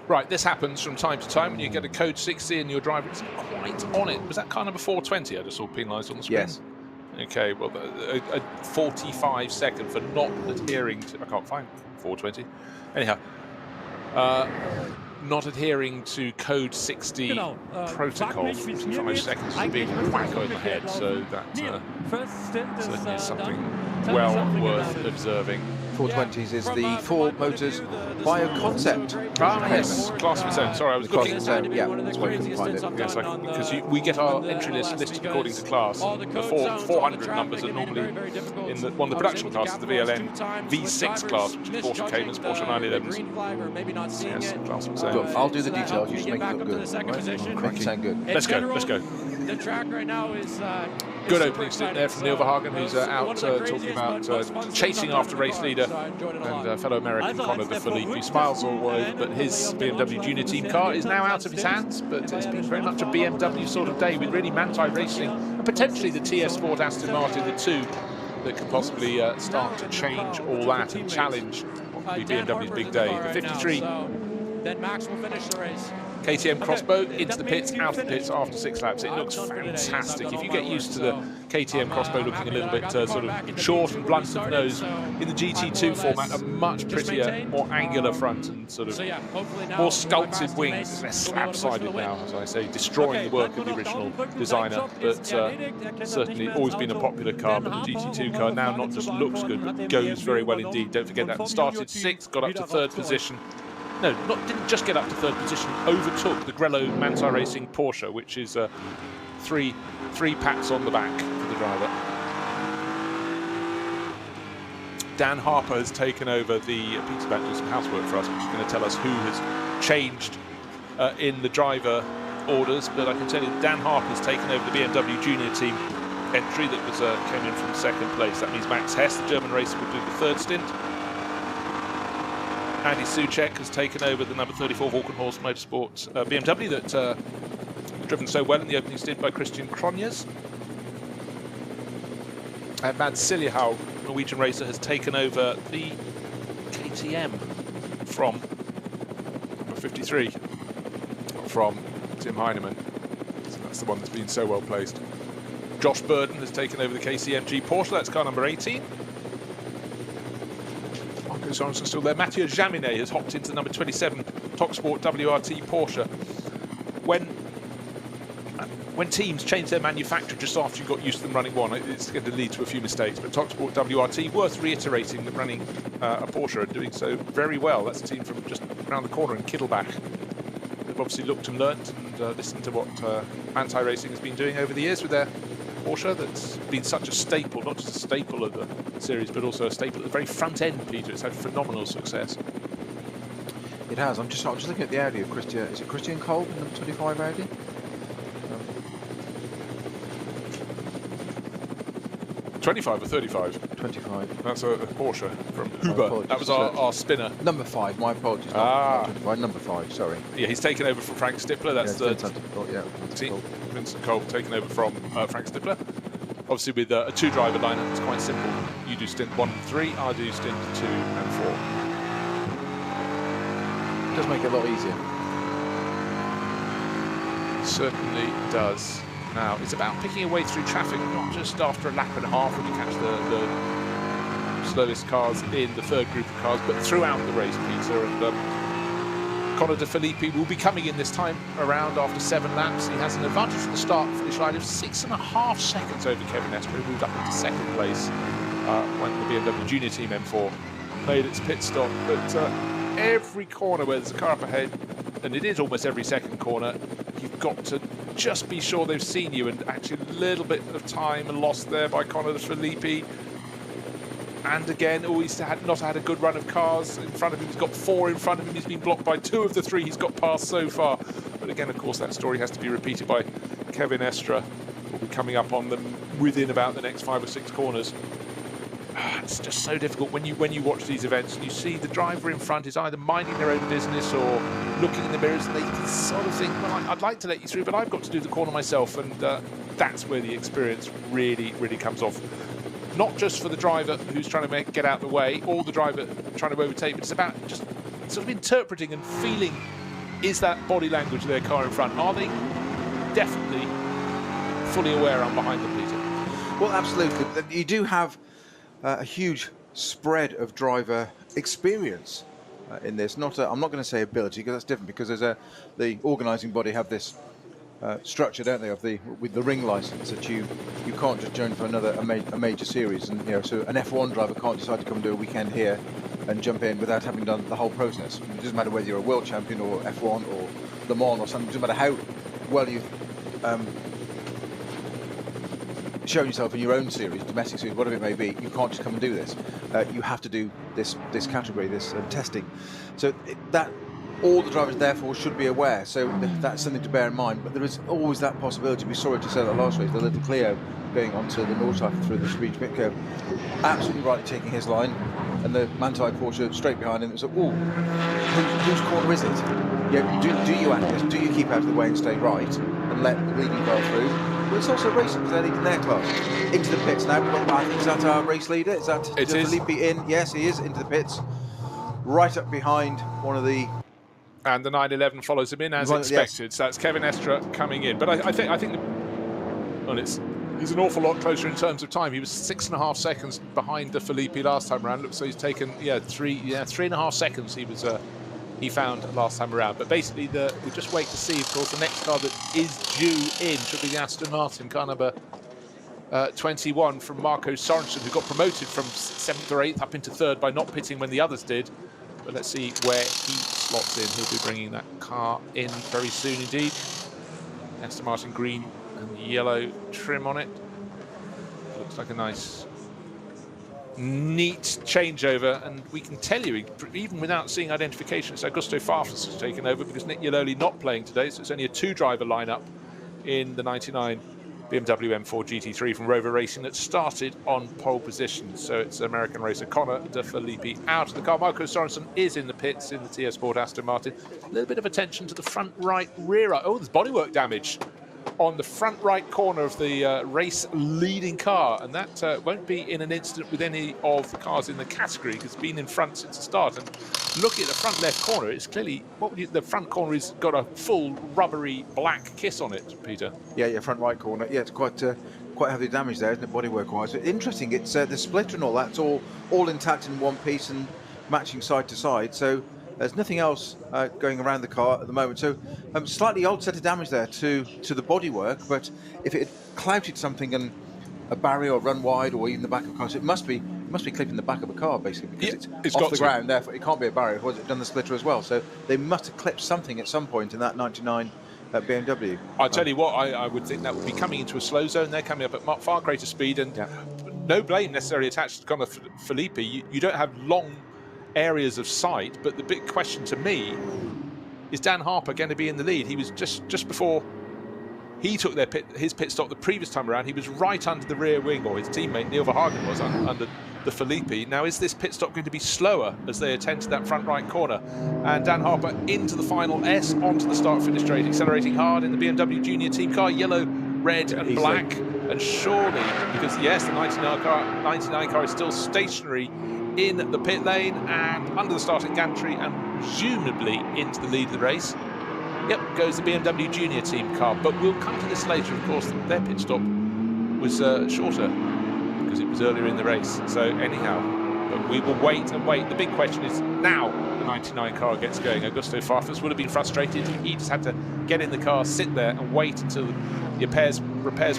Right, this happens from time to time when you get a code 60 and your driver isn't quite on it. Was that car number 420 I just saw penalised on the screen? Yes. Okay, well, a 45 second for not adhering to... I can't find 420. Anyhow, not adhering to code 60 protocol, 45 seconds is a big whack over the head, so that certainly is something well worth observing. 420s is the Ford Motors Bio-Concept. Yes, class of its own. Sorry, I was looking. Yeah, that's why I couldn't find it. Yes, because we get our entry list listed according to class. The 400 numbers are normally in one of the production classes, the VLN V6 class, which is Porsche Caymans, Porsche 911s. Yes, class of its own. Look, I'll do the details. You just make it look good. Right? Make it sound good. Let's go. Let's go. The track right now is good opening stint there from Neil Verhagen, who's out talking about chasing after race leader and fellow American Conor De Filippi. Smiles all over, but his BMW Junior Team car is now out of his hands. But it's been very much a BMW sort of day, with really Manthey Racing and potentially the TS Sport Aston Martin, the two that could possibly start to change all that and challenge what could be BMW's big day. The 53. Then Max will finish the race. KTM Crossbow into the pits, out of the pits after 6 laps. It looks fantastic. If you get used to the KTM Crossbow looking a little bit sort of short and blunt of nose, in the GT2 format, a much prettier, more angular front and sort of more sculpted wings. They're slab-sided now, as I say, destroying the work of the original designer. But certainly always been a popular car, but the GT2 car now not just looks good, but goes very well indeed. Don't forget that. Started 6th, got up to 3rd position. No, didn't just get up to 3rd position, overtook the Grello Manthey Racing Porsche, which is three pats on the back for the driver. Dan Harper has taken over the... Peter's about to do some housework for us, which is going to tell us who has changed in the driver orders, but I can tell you Dan Harper's taken over the BMW Junior Team entry that was came in from 2nd place. That means Max Hess, the German racer, will do the 3rd stint. Andy Soucek has taken over the number 34 Walkenhorst Motorsports BMW that driven so well in the opening stint by Christian Cronjes. And Mads Siljehaug, Norwegian racer, has taken over the KTM from number 53 from Tim Heinemann. So that's the one that's been so well placed. Josh Burden has taken over the KCMG Porsche. That's car number 18. Marco Sorensen still there. Mathieu Jaminet has hopped into the number 27 TalkSport WRT Porsche. When teams change their manufacturer just after you got used to them running one, it's going to lead to a few mistakes. But TalkSport WRT, worth reiterating that running a Porsche and doing so very well. That's a team from just around the corner in Kittelbach. They've obviously looked and learnt and listened to what Anti-Racing has been doing over the years with their Porsche. That's been such a staple, not just a staple of the series, but also a staple at the very front end, Peter. It's had phenomenal success. It has. I'm just looking at the Audi of Christian. Is it Christian Kolb, number 25 Audi? 25 or 35? 25. That's a Porsche from Huber. That was our spinner. Number 5, my apologies. Not 25, number 5, sorry. Yeah, he's taken over from Frank Stippler. That's Vincent Kolb taken over from Frank Stippler. Obviously with a two-driver lineup, it's quite simple. You do stint 1 and 3, I do stint 2 and 4. It does make it a lot easier. It certainly does. Now, it's about picking your way through traffic, not just after a lap and a half when you catch the slowest cars in the third group of cars, but throughout the race, Peter. And Conor De Filippi will be coming in this time around after 7 laps. He has an advantage from the start-finish line of 6.5 seconds over Kevin Estre, who moved up into second place when the BMW Junior Team M4 made its pit stop. But every corner where there's a car up ahead, and it is almost every second corner, you've got to just be sure they've seen you, and actually a little bit of time lost there by Conor De Filippi. And again, always not had a good run of cars in front of him. He's got 4 in front of him. He's been blocked by 2 of the 3 he's got past so far. But again, of course, that story has to be repeated by Kevin Estre, who will be coming up on them within about the next 5 or 6 corners. It's just so difficult when you watch these events and you see the driver in front is either minding their own business or looking in the mirrors, and they can sort of think, well, I'd like to let you through, but I've got to do the corner myself. And that's where the experience really comes off. Not just for the driver who's trying to get out of the way, or the driver trying to overtake, but it's about just sort of interpreting and feeling, is that body language of their car in front? Are they definitely fully aware I'm behind them, Peter? Well, absolutely. You do have a huge spread of driver experience in this. I'm not going to say ability, because that's different, because there's the organising body have this structure, don't they, with the ring license, that you can't just join for a major series, and so an F1 driver can't decide to come and do a weekend here and jump in without having done the whole process. It doesn't matter whether you're a world champion or F1 or Le Mans or something. It doesn't matter how well you've shown yourself in your own series, domestic series, whatever it may be. You can't just come and do this. You have to do this category, this testing. So that all the drivers therefore should be aware. So that's something to bear in mind. But there is always that possibility. We saw it to say that last race, the little Clio going onto the Nordschleife through the speed pit curve, absolutely rightly taking his line, and the Manthey Porsche straight behind him. It was like, oh, whose corner is it? Yeah, do you act this? Do you keep out of the way and stay right and let the leading car through? But it's also racing, because they're leading their class. Into the pits now. I think, is that our race leader? Is that Filippi in? Yes, he is into the pits. Right up behind one of the... And the 911 follows him in as expected. Yes. So that's Kevin Estre coming in. But I think he's an awful lot closer in terms of time. He was 6.5 seconds behind De Filippi last time around. So he's taken 3.5 seconds he found last time around. But basically, we just wait to see. Of course, the next car that is due in should be the Aston Martin car number 21 from Marco Sorensen, who got promoted from 7th or 8th up into 3rd by not pitting when the others did. But let's see where he slots in. He'll be bringing that car in very soon indeed. Aston Martin green and yellow trim on it. Looks like a nice, neat changeover. And we can tell you, even without seeing identification, it's Augusto Farfus has taken over, because Nick Yaloli not playing today. So it's only a 2-driver lineup in the 99 BMW M4 GT3 from Rover Racing that started on pole position. So it's American racer Connor De Filippi out of the car. Marco Sorensen is in the pits in the TS Sport Aston Martin. A little bit of attention to the front right rear. Oh, there's bodywork damage on the front right corner of the race leading car, and that won't be in an incident with any of the cars in the category because it's been in front since the start. And looking at the front left corner, it's clearly the front corner has got a full rubbery black kiss on it, Peter. Yeah, front right corner. Yeah, it's quite heavily damaged there, isn't it, bodywork wise? Interesting. It's the splitter and all that's all intact in one piece and matching side to side. So there's nothing else going around the car at the moment. So slightly odd set of damage there to the bodywork, but if it had clouted something and a barrier or run wide or even the back of the car, so it must be clipping the back of a car basically because it's off the ground. Therefore, it can't be a barrier. Otherwise, it's done the splitter as well. So they must have clipped something at some point in that 99 BMW. I tell you what, I would think that would be coming into a slow zone. They're coming up at far greater speed, and no blame necessarily attached to Connor Filippi. You don't have long areas of sight, but the big question to me is Dan Harper going to be in the lead? He was just before he took his pit stop the previous time around, he was right under the rear wing, or his teammate Neil Verhagen was under the Filippi. Now is this pit stop going to be slower as they attend to that front right corner? And Dan Harper into the final S, onto the start finish straight, accelerating hard in the BMW Junior team car, yellow, red and black, and surely, because yes, the 99 car is still stationary in the pit lane and under the starting gantry and presumably into the lead of the race. Yep, goes the BMW Junior team car, but we'll come to this later. Of course, their pit stop was shorter because it was earlier in the race. So anyhow, but we will wait and wait. The big question is now the 99 car gets going. Augusto Farfus would have been frustrated. He just had to get in the car, sit there and wait until the repairs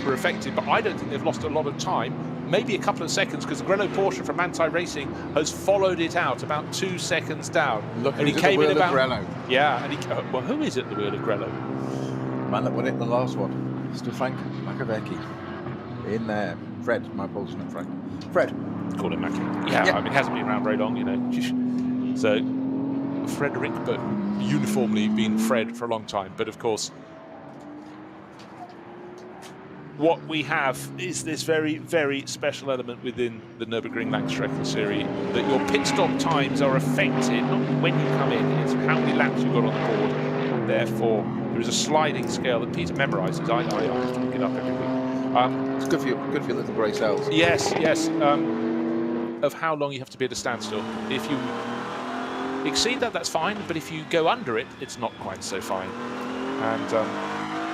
were effected. But I don't think they've lost a lot of time. Maybe a couple of seconds, because Grello Porsche from Anti Racing has followed it out about 2 seconds down. Look, and he came in about Grello. Yeah, and well, who is at the wheel of Grello? Man that won it in the last one, Mr. Frank Makovecki. In there, Fred. My apologies, not Frank. Fred. Call him Mackie. Yeah, I mean, he hasn't been around very long, you know. So Frederick, but uniformly been Fred for a long time. But of course, what we have is this very, very special element within the Nürburgring Langstrecken Series, that your pit stop times are affected not when you come in, it's how many laps you've got on the board. And therefore, there is a sliding scale that Peter memorises. I have to look it up every week. It's good for your little grey cells. Yes. Of how long you have to be at a standstill. If you exceed that, that's fine, but if you go under it, it's not quite so fine. And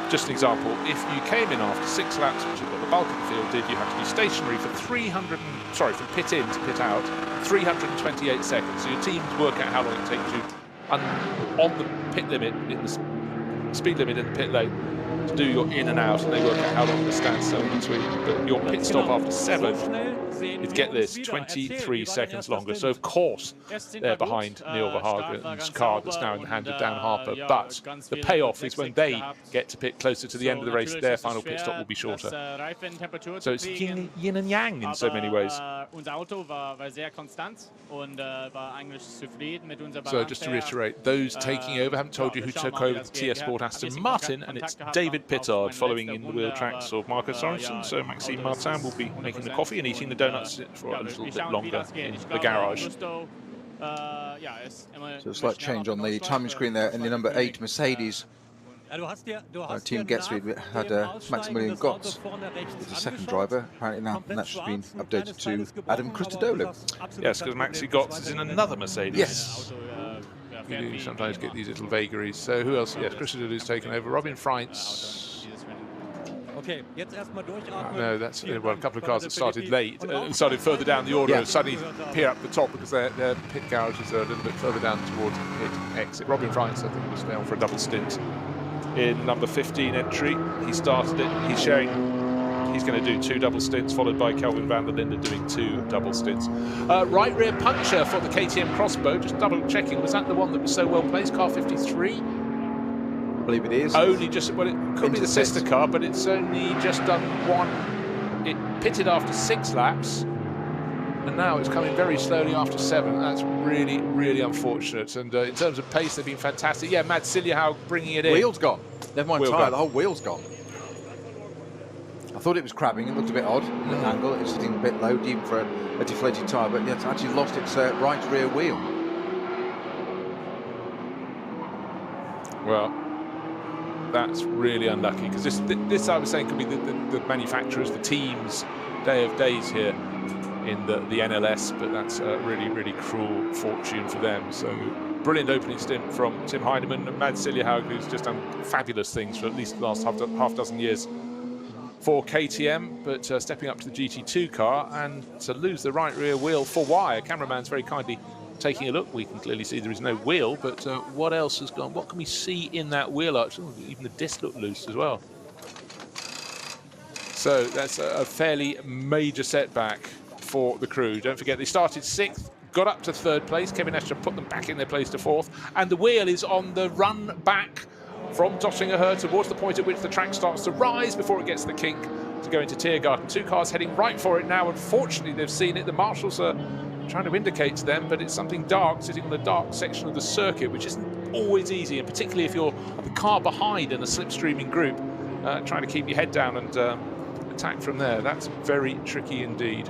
just an example, if you came in after 6 laps, which is what the bulk of the field did, you have to be stationary for from pit in to pit out, 328 seconds. So your teams work out how long it takes you on the pit limit, in the speed limit in the pit lane, to do your in and out, and they work out how long the standstill in between. But your pit stop after 7 is, get this, 23 seconds longer. So of course they're behind Neil Verhagen's car that's now in the hand of Dan Harper, but the payoff is when they get to pit closer to the end of the race, their final pit stop will be shorter. So it's yin and yang in so many ways. So just to reiterate, those taking over, haven't told you who took over the TS Sport Aston Martin, and it's David Pittard following in the wheel tracks of Marco Sorensen. So Maxime Martin will be making the coffee and eating the donuts for a little bit longer in the garage. So a slight change on the timing screen there in the number 8 Mercedes. Team Getsweet had Maximilian Gotz as the second driver. Apparently now that's just been updated to Adam Christodoulou. Yes, because Maxi Gotz is in another Mercedes. Yes. You do sometimes get these little vagaries. So who else? Yes, Christodoulou's taken over. Robin Freitz. No, that's well, a couple of cars that started late, started further down the order, suddenly appear up the top because their pit garages are a little bit further down towards the pit exit. Robin Freitz, I think, was down for a double stint in number 15 entry. He started it. He's going to do 2 double stints, followed by Kelvin van der Linde doing 2 double stints. Right rear puncture for the KTM Crossbow. Just double checking, was that the one that was so well placed? Car 53. I believe it is. Only just, well, it could be the sister car, but it's only just done 1. It pitted after 6 laps, and now it's coming very slowly after 7. That's really, really unfortunate. And in terms of pace, they've been fantastic. Yeah, Mads Siljehoug bringing it in. Wheel's gone. Never mind tyre, the whole wheel's gone. I thought it was crabbing. It looked a bit odd in the angle. It's sitting a bit low, even for a deflated tyre, but yeah, it's actually lost its right rear wheel. Well, that's really unlucky, because this I was saying could be the manufacturers, the team's day of days here in the NLS, but that's a really cruel fortune for them. So brilliant opening stint from Tim Heinemann and Mads Siljehaug, who's just done fabulous things for at least the last half dozen years for KTM, but stepping up to the GT2 car, and to lose the right rear wheel for why? A cameraman's very kindly taking a look. We can clearly see there is no wheel, but what else has gone? What can we see in that wheel arch? Oh, even the disc looked loose as well. So that's a fairly major setback for the crew. Don't forget, they started 6th, got up to 3rd place. Kevin Estre put them back in their place to 4th, and the wheel is on the run back from Döttinger towards the point at which the track starts to rise before it gets the kink to go into Tiergarten. 2 cars heading right for it now. Unfortunately, they've seen it. The marshals are trying to indicate to them, but it's something dark sitting on the dark section of the circuit, which isn't always easy, and particularly if you're the car behind in a slipstreaming group, trying to keep your head down and attack from there. That's very tricky indeed.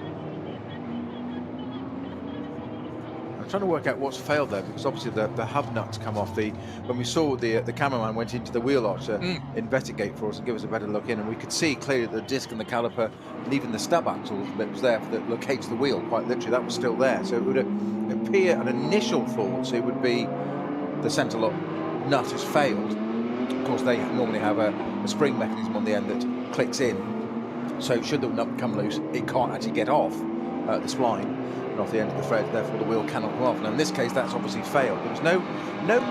I'm trying to work out what's failed there, because obviously the hub nuts come off. When we saw the cameraman went into the wheel arch to investigate for us and give us a better look in, and we could see clearly the disc and the caliper and even the stub axle that was there that locates the wheel, quite literally, that was still there. So it would appear, an initial thought, it would be the centre lock nut has failed. Of course, they normally have a spring mechanism on the end that clicks in, so should the nut come loose, it can't actually get off the spline and off the end of the thread, therefore the wheel cannot come off. Now in this case, that's obviously failed. There was no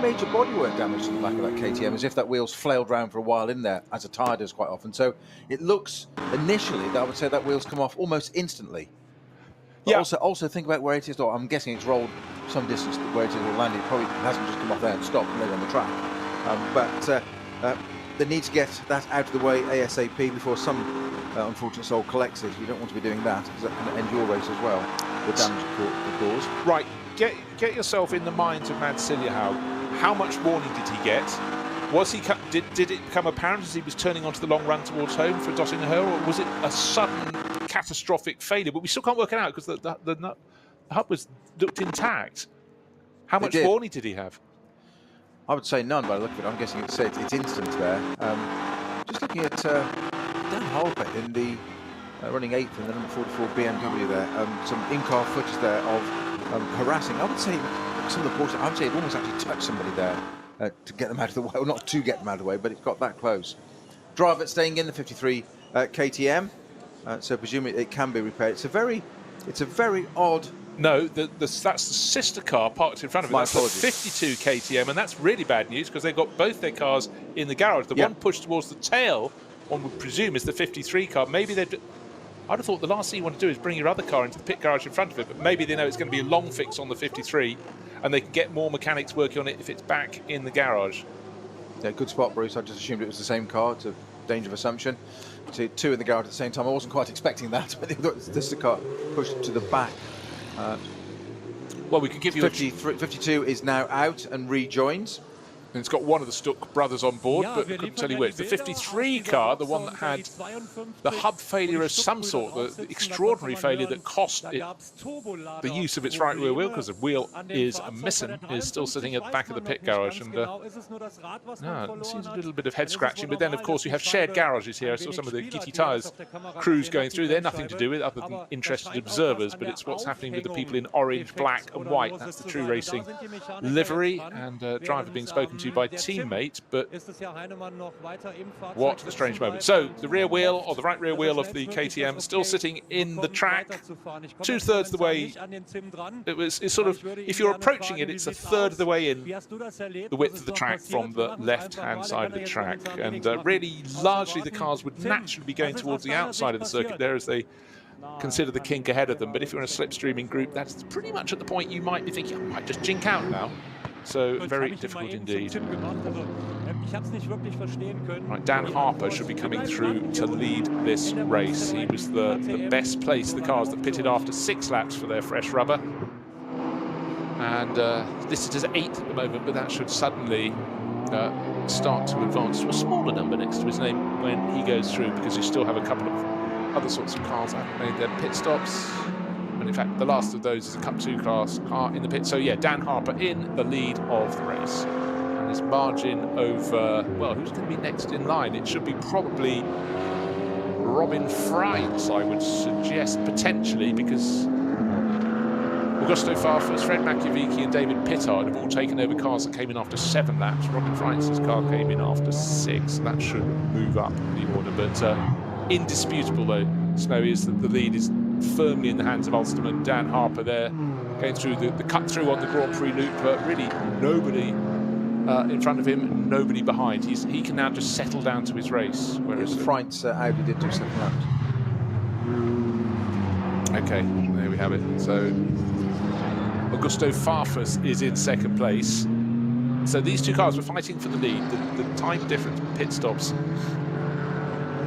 major bodywork damage to the back of that KTM, as if that wheel's flailed around for a while in there, as a tyre does quite often. So it looks initially that I would say that wheel's come off almost instantly. But yeah. Also think about where it is. I'm guessing it's rolled some distance where it is or landed. It probably hasn't just come off there and stopped and laid on the track. But they need to get that out of the way ASAP before some unfortunate soul collects it. You don't want to be doing that, because that can end your race as well, the damage it caused. Right, get yourself in the minds of Mads Siljehaug. How much warning did he get? Was he did it become apparent as he was turning onto the long run towards home for Döttinger, or was it a sudden catastrophic failure? But we still can't work it out, because the hub looked intact. How much warning did he have? I would say none by the look of it. I'm guessing it's instant there. Just looking at Dan Holbert in the running 8th in the number 44 BMW there. Some in-car footage there of harassing. I would say some of the Porsche, I would say it almost actually touched somebody there to get them out of the way. Well, not to get them out of the way, but it got that close. Driver staying in the 53 KTM, so presumably it can be repaired. It's a very odd. No, that's the sister car parked in front of it. That's the 52 KTM, and that's really bad news, because they've got both their cars in the garage. The one pushed towards the tail, one would presume, is the 53 car. Maybe they'd... I'd have thought the last thing you want to do is bring your other car into the pit garage in front of it, but maybe they know it's going to be a long fix on the 53, and they can get more mechanics working on it if it's back in the garage. Yeah, good spot, Bruce. I just assumed it was the same car. It's a danger of assumption. See 2 in the garage at the same time. I wasn't quite expecting that, but this car pushed to the back. Well, we could give you 52 is now out and rejoins. And it's got one of the Stuck brothers on board, but I couldn't tell you which. The 53 car, the one that had the hub failure of some sort, the extraordinary failure that cost it the use of its right rear wheel, because the wheel is missing, is still sitting at the back of the pit garage. And it seems a little bit of head scratching. But then, of course, you have shared garages here. I saw some of the GT Tyres crews going through. They're nothing to do with it other than interested observers, but it's what's happening with the people in orange, black and white. That's the True Racing livery, and driver being spoken to by teammate, but what a strange moment. So the rear wheel, or the right rear wheel of the KTM, still sitting in the track, 2/3 the way. It's sort of, if you're approaching it, it's 1/3 of the way in the width of the track from the left-hand side of the track, and really largely the cars would naturally be going towards the outside of the circuit there as they consider the kink ahead of them. But if you're in a slipstreaming group, that's pretty much at the point you might be thinking, I might just jink out now. So very difficult indeed. Right, Dan Harper should be coming through to lead this race. He was the best placed, the cars that pitted after 6 laps for their fresh rubber. And listed as 8th at the moment, but that should suddenly start to advance to a smaller number next to his name when he goes through, because you still have a couple of other sorts of cars that have made their pit stops. And in fact, the last of those is a Cup 2 class car in the pit. So yeah, Dan Harper in the lead of the race. And his margin over, well, who's going to be next in line? It should be probably Robin Freitz, I would suggest, potentially, because Augusto Farfus, Fred Machiavicchi and David Pittard have all taken over cars that came in after 7 laps. Robin Freitz's car came in after 6, so that should move up the order. But indisputable, though, Snowy, is that the lead is firmly in the hands of Ulsterman. Dan Harper there, going through the cut-through on the Grand Prix loop, but really nobody in front of him, nobody behind. He can now just settle down to his race. Whereas Freitz Audi did do 7 laps. Okay, there we have it. So Augusto Farfus is in 2nd place. So these two cars were fighting for the lead. The time difference in pit stops,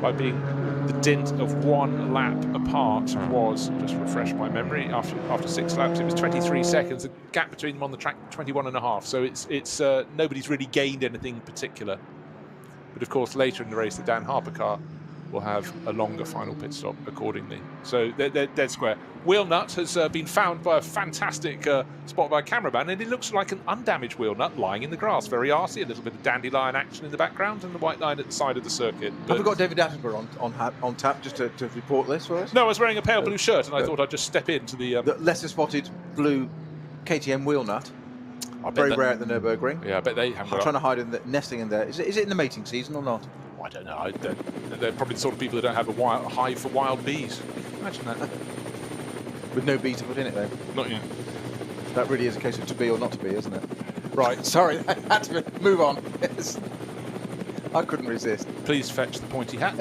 by being the dint of 1 lap apart, was, just refresh my memory, after 6 laps, it was 23 seconds. The gap between them on the track, 21.5. So it's nobody's really gained anything particular. But of course, later in the race, the Dan Harper car will have a longer final pit stop accordingly. So they're dead square. Wheel nut has been found by a fantastic spot by a cameraman, and it looks like an undamaged wheel nut lying in the grass. Very arty, a little bit of dandelion action in the background, and the white line at the side of the circuit. Have we got David Attenborough on tap just to report this for us? No, I was wearing a pale blue shirt, and I thought I'd just step into the lesser spotted blue KTM wheel nut. Very rare at the Nürburgring. Yeah, I bet they haven't. I'm trying to hide in the nesting in there. Is it in the mating season or not? I don't know. They're probably the sort of people that don't have a hive for wild bees. Imagine that. With no bee to put in it, though. Not yet. That really is a case of to be or not to be, isn't it? Right, sorry, I had to move on. Yes. I couldn't resist. Please fetch the pointy hat,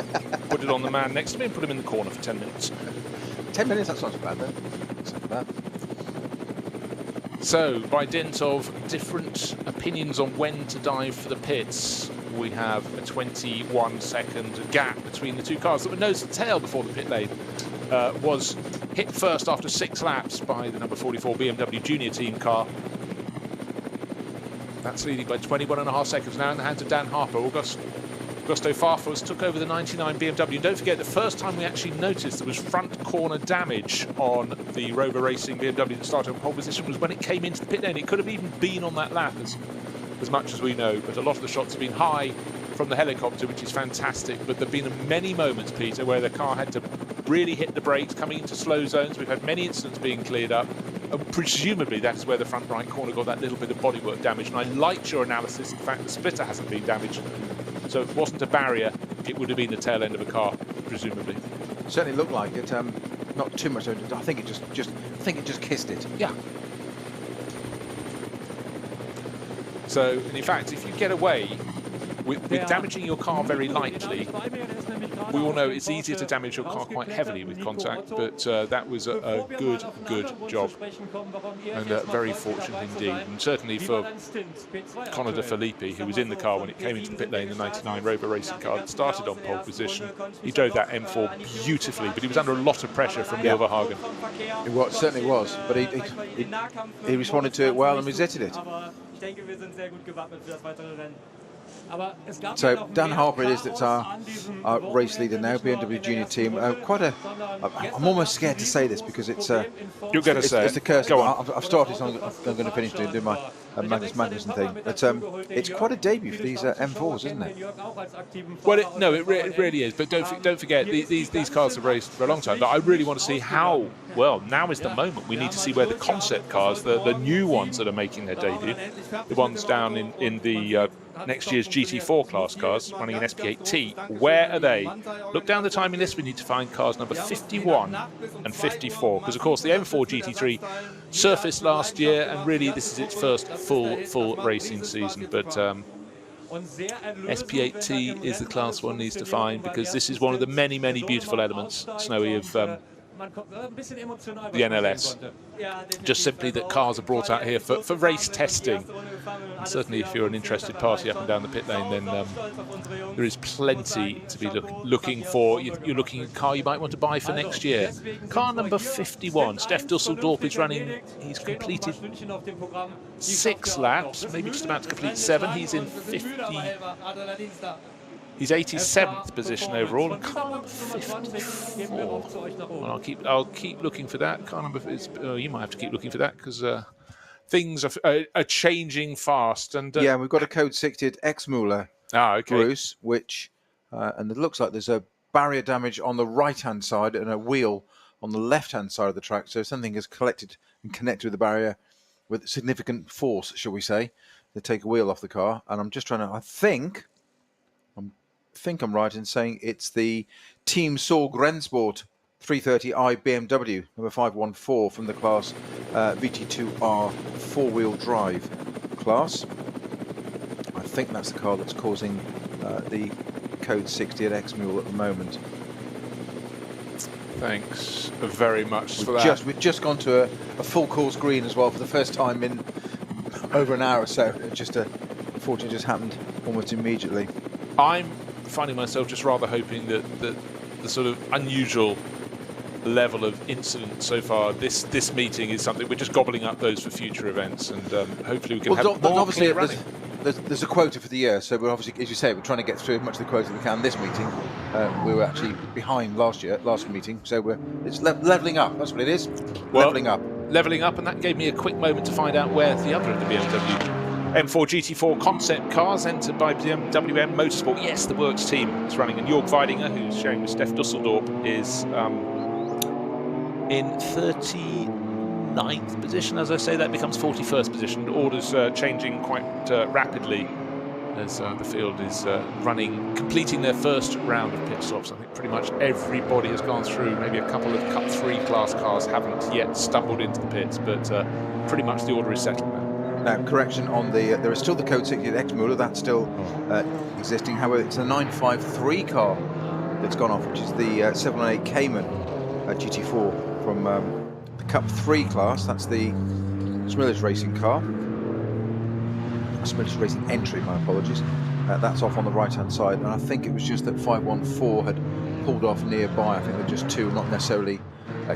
put it on the man next to me, and put him in the corner for 10 minutes. 10 minutes? That's not so bad, then. That's not bad. So, by dint of different opinions on when to dive for the pits, we have a 21-second gap between the two cars that were nose to tail before the pit lane was hit first after 6 laps by the number 44 BMW Junior Team car. That's leading by 21.5 seconds now in the hands of Dan Harper. Augusto Farfus took over the 99 BMW. And don't forget, the first time we actually noticed there was front corner damage on the Rover Racing BMW that started on pole position was when it came into the pit lane. It could have even been on that lap as much as we know, but a lot of the shots have been high from the helicopter, which is fantastic. But there have been many moments, Peter, where the car had to really hit the brakes coming into slow zones. We've had many incidents being cleared up. And presumably that is where the front right corner got that little bit of bodywork damage. And I liked your analysis. In fact, the splitter hasn't been damaged. So if it wasn't a barrier, it would have been the tail end of a car, presumably. Certainly looked like it. Not too much. I think it just kissed it. Yeah. So, and in fact, if you get away with damaging your car very lightly, we all know it's easier to damage your car quite heavily with contact, but that was a good job, and very fortunate indeed. And certainly for Conor De Filippi, who was in the car when it came into the pit lane, the 99 Rover Racing car that started on pole position. He drove that M4 beautifully, but he was under a lot of pressure from Milverhagen. It certainly was, but he responded to it well and resisted it. So Dan Harper it is that's our race leader now, BMW Junior Team. I'm almost scared to say this because it's you're going to say it's the curse. Go on. I've started, so I'm going to finish doing my Magnus Magnussen thing. But it's quite a debut for these M4s, isn't it? Well, it really is. But don't forget these cars have raced for a long time. But I really want to see how. Well, now is the moment. We need to see where the concept cars, the new ones that are making their debut, the ones down in the next year's GT4 class cars running an SP8T, where are they? Look down the timing list. We need to find cars number 51 and 54, because of course the M4 GT3 surfaced last year, and really this is its first full racing season. But SP8T is the class one needs to find, because this is one of the many beautiful elements, Snowy, of the NLS. Just simply that cars are brought out here for race testing. And certainly if you're an interested party up and down the pit lane, then there is plenty to be looking for. You're looking at a car you might want to buy for next year. Car number 51, Stef Dusseldorp is running. He's completed 6 laps, maybe just about to complete 7. He's in 50. He's 87th position overall, and car number 54. Well, I'll keep looking for that. Car number is. You might have to keep looking for that because things are changing fast. And yeah, we've got a code 60 at Exmuller, Bruce, which and it looks like there's a barrier damage on the right-hand side and a wheel on the left-hand side of the track. So something has collected and connected with the barrier with significant force, shall we say, to take a wheel off the car. And I'm just trying to. I think I'm right in saying it's the Team Sorg Rennsport 330i BMW number 514 from the class VT2R 4-wheel drive class. I think that's the car that's causing the code 60 at Exmule at the moment. Thanks very much for that. We've just gone to a full course green as well for the first time in over an hour or so. It just unfortunately just happened almost immediately. I'm finding myself just rather hoping that the sort of unusual level of incident so far this meeting is something we're just gobbling up those for future events, and hopefully we can have more clear running. There's a quota for the year, so we're obviously, as you say, we're trying to get through as much of the quota as we can this meeting. We were actually behind last meeting, so it's levelling up. That's what it is. Levelling up, and that gave me a quick moment to find out where the other of the BMW M4 GT4 concept cars entered by BMW Motorsport. Yes, the Works team is running, and Jörg Weidinger, who's sharing with Stef Dusseldorp, is in 39th position. As I say, that becomes 41st position. Orders changing quite rapidly as the field is completing their first round of pit stops. I think pretty much everybody has gone through. Maybe a couple of Cup 3 class cars haven't yet stumbled into the pits, but pretty much the order is settled now. Now, correction on there is still the code 60 at Exmuller, that's still existing. However, it's a 953 car that's gone off, which is the 718 Cayman GT4 from the Cup 3 class. That's the Smillis Racing car. Smillis Racing entry, my apologies. That's off on the right-hand side, and I think it was just that 514 had pulled off nearby. I think they're just two, not necessarily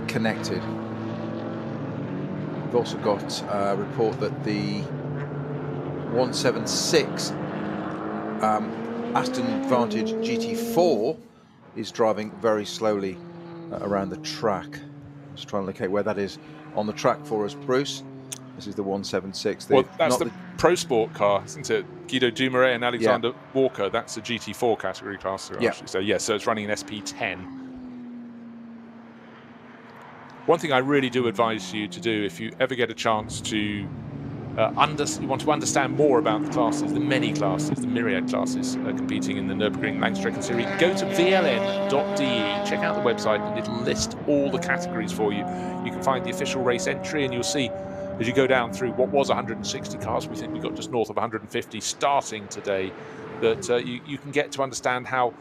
connected. We've also got a report that the 176 Aston Vantage GT4 is driving very slowly around the track. Just trying to locate where that is on the track for us, Bruce. This is the 176. Well, that's the Pro Sport car, isn't it? Guido Dumoulin and Alexander Walker. That's the GT4 category class. So yes, so it's running an SP10. One thing I really do advise you to do, if you ever get a chance to you want to understand more about the classes, the many classes, the myriad classes competing in the Nürburgring Langstrecken Series, go to vln.de, check out the website, and it'll list all the categories for you. You can find the official race entry, and you'll see as you go down through what was 160 cars, we think we got just north of 150 starting today, that you can get to understand how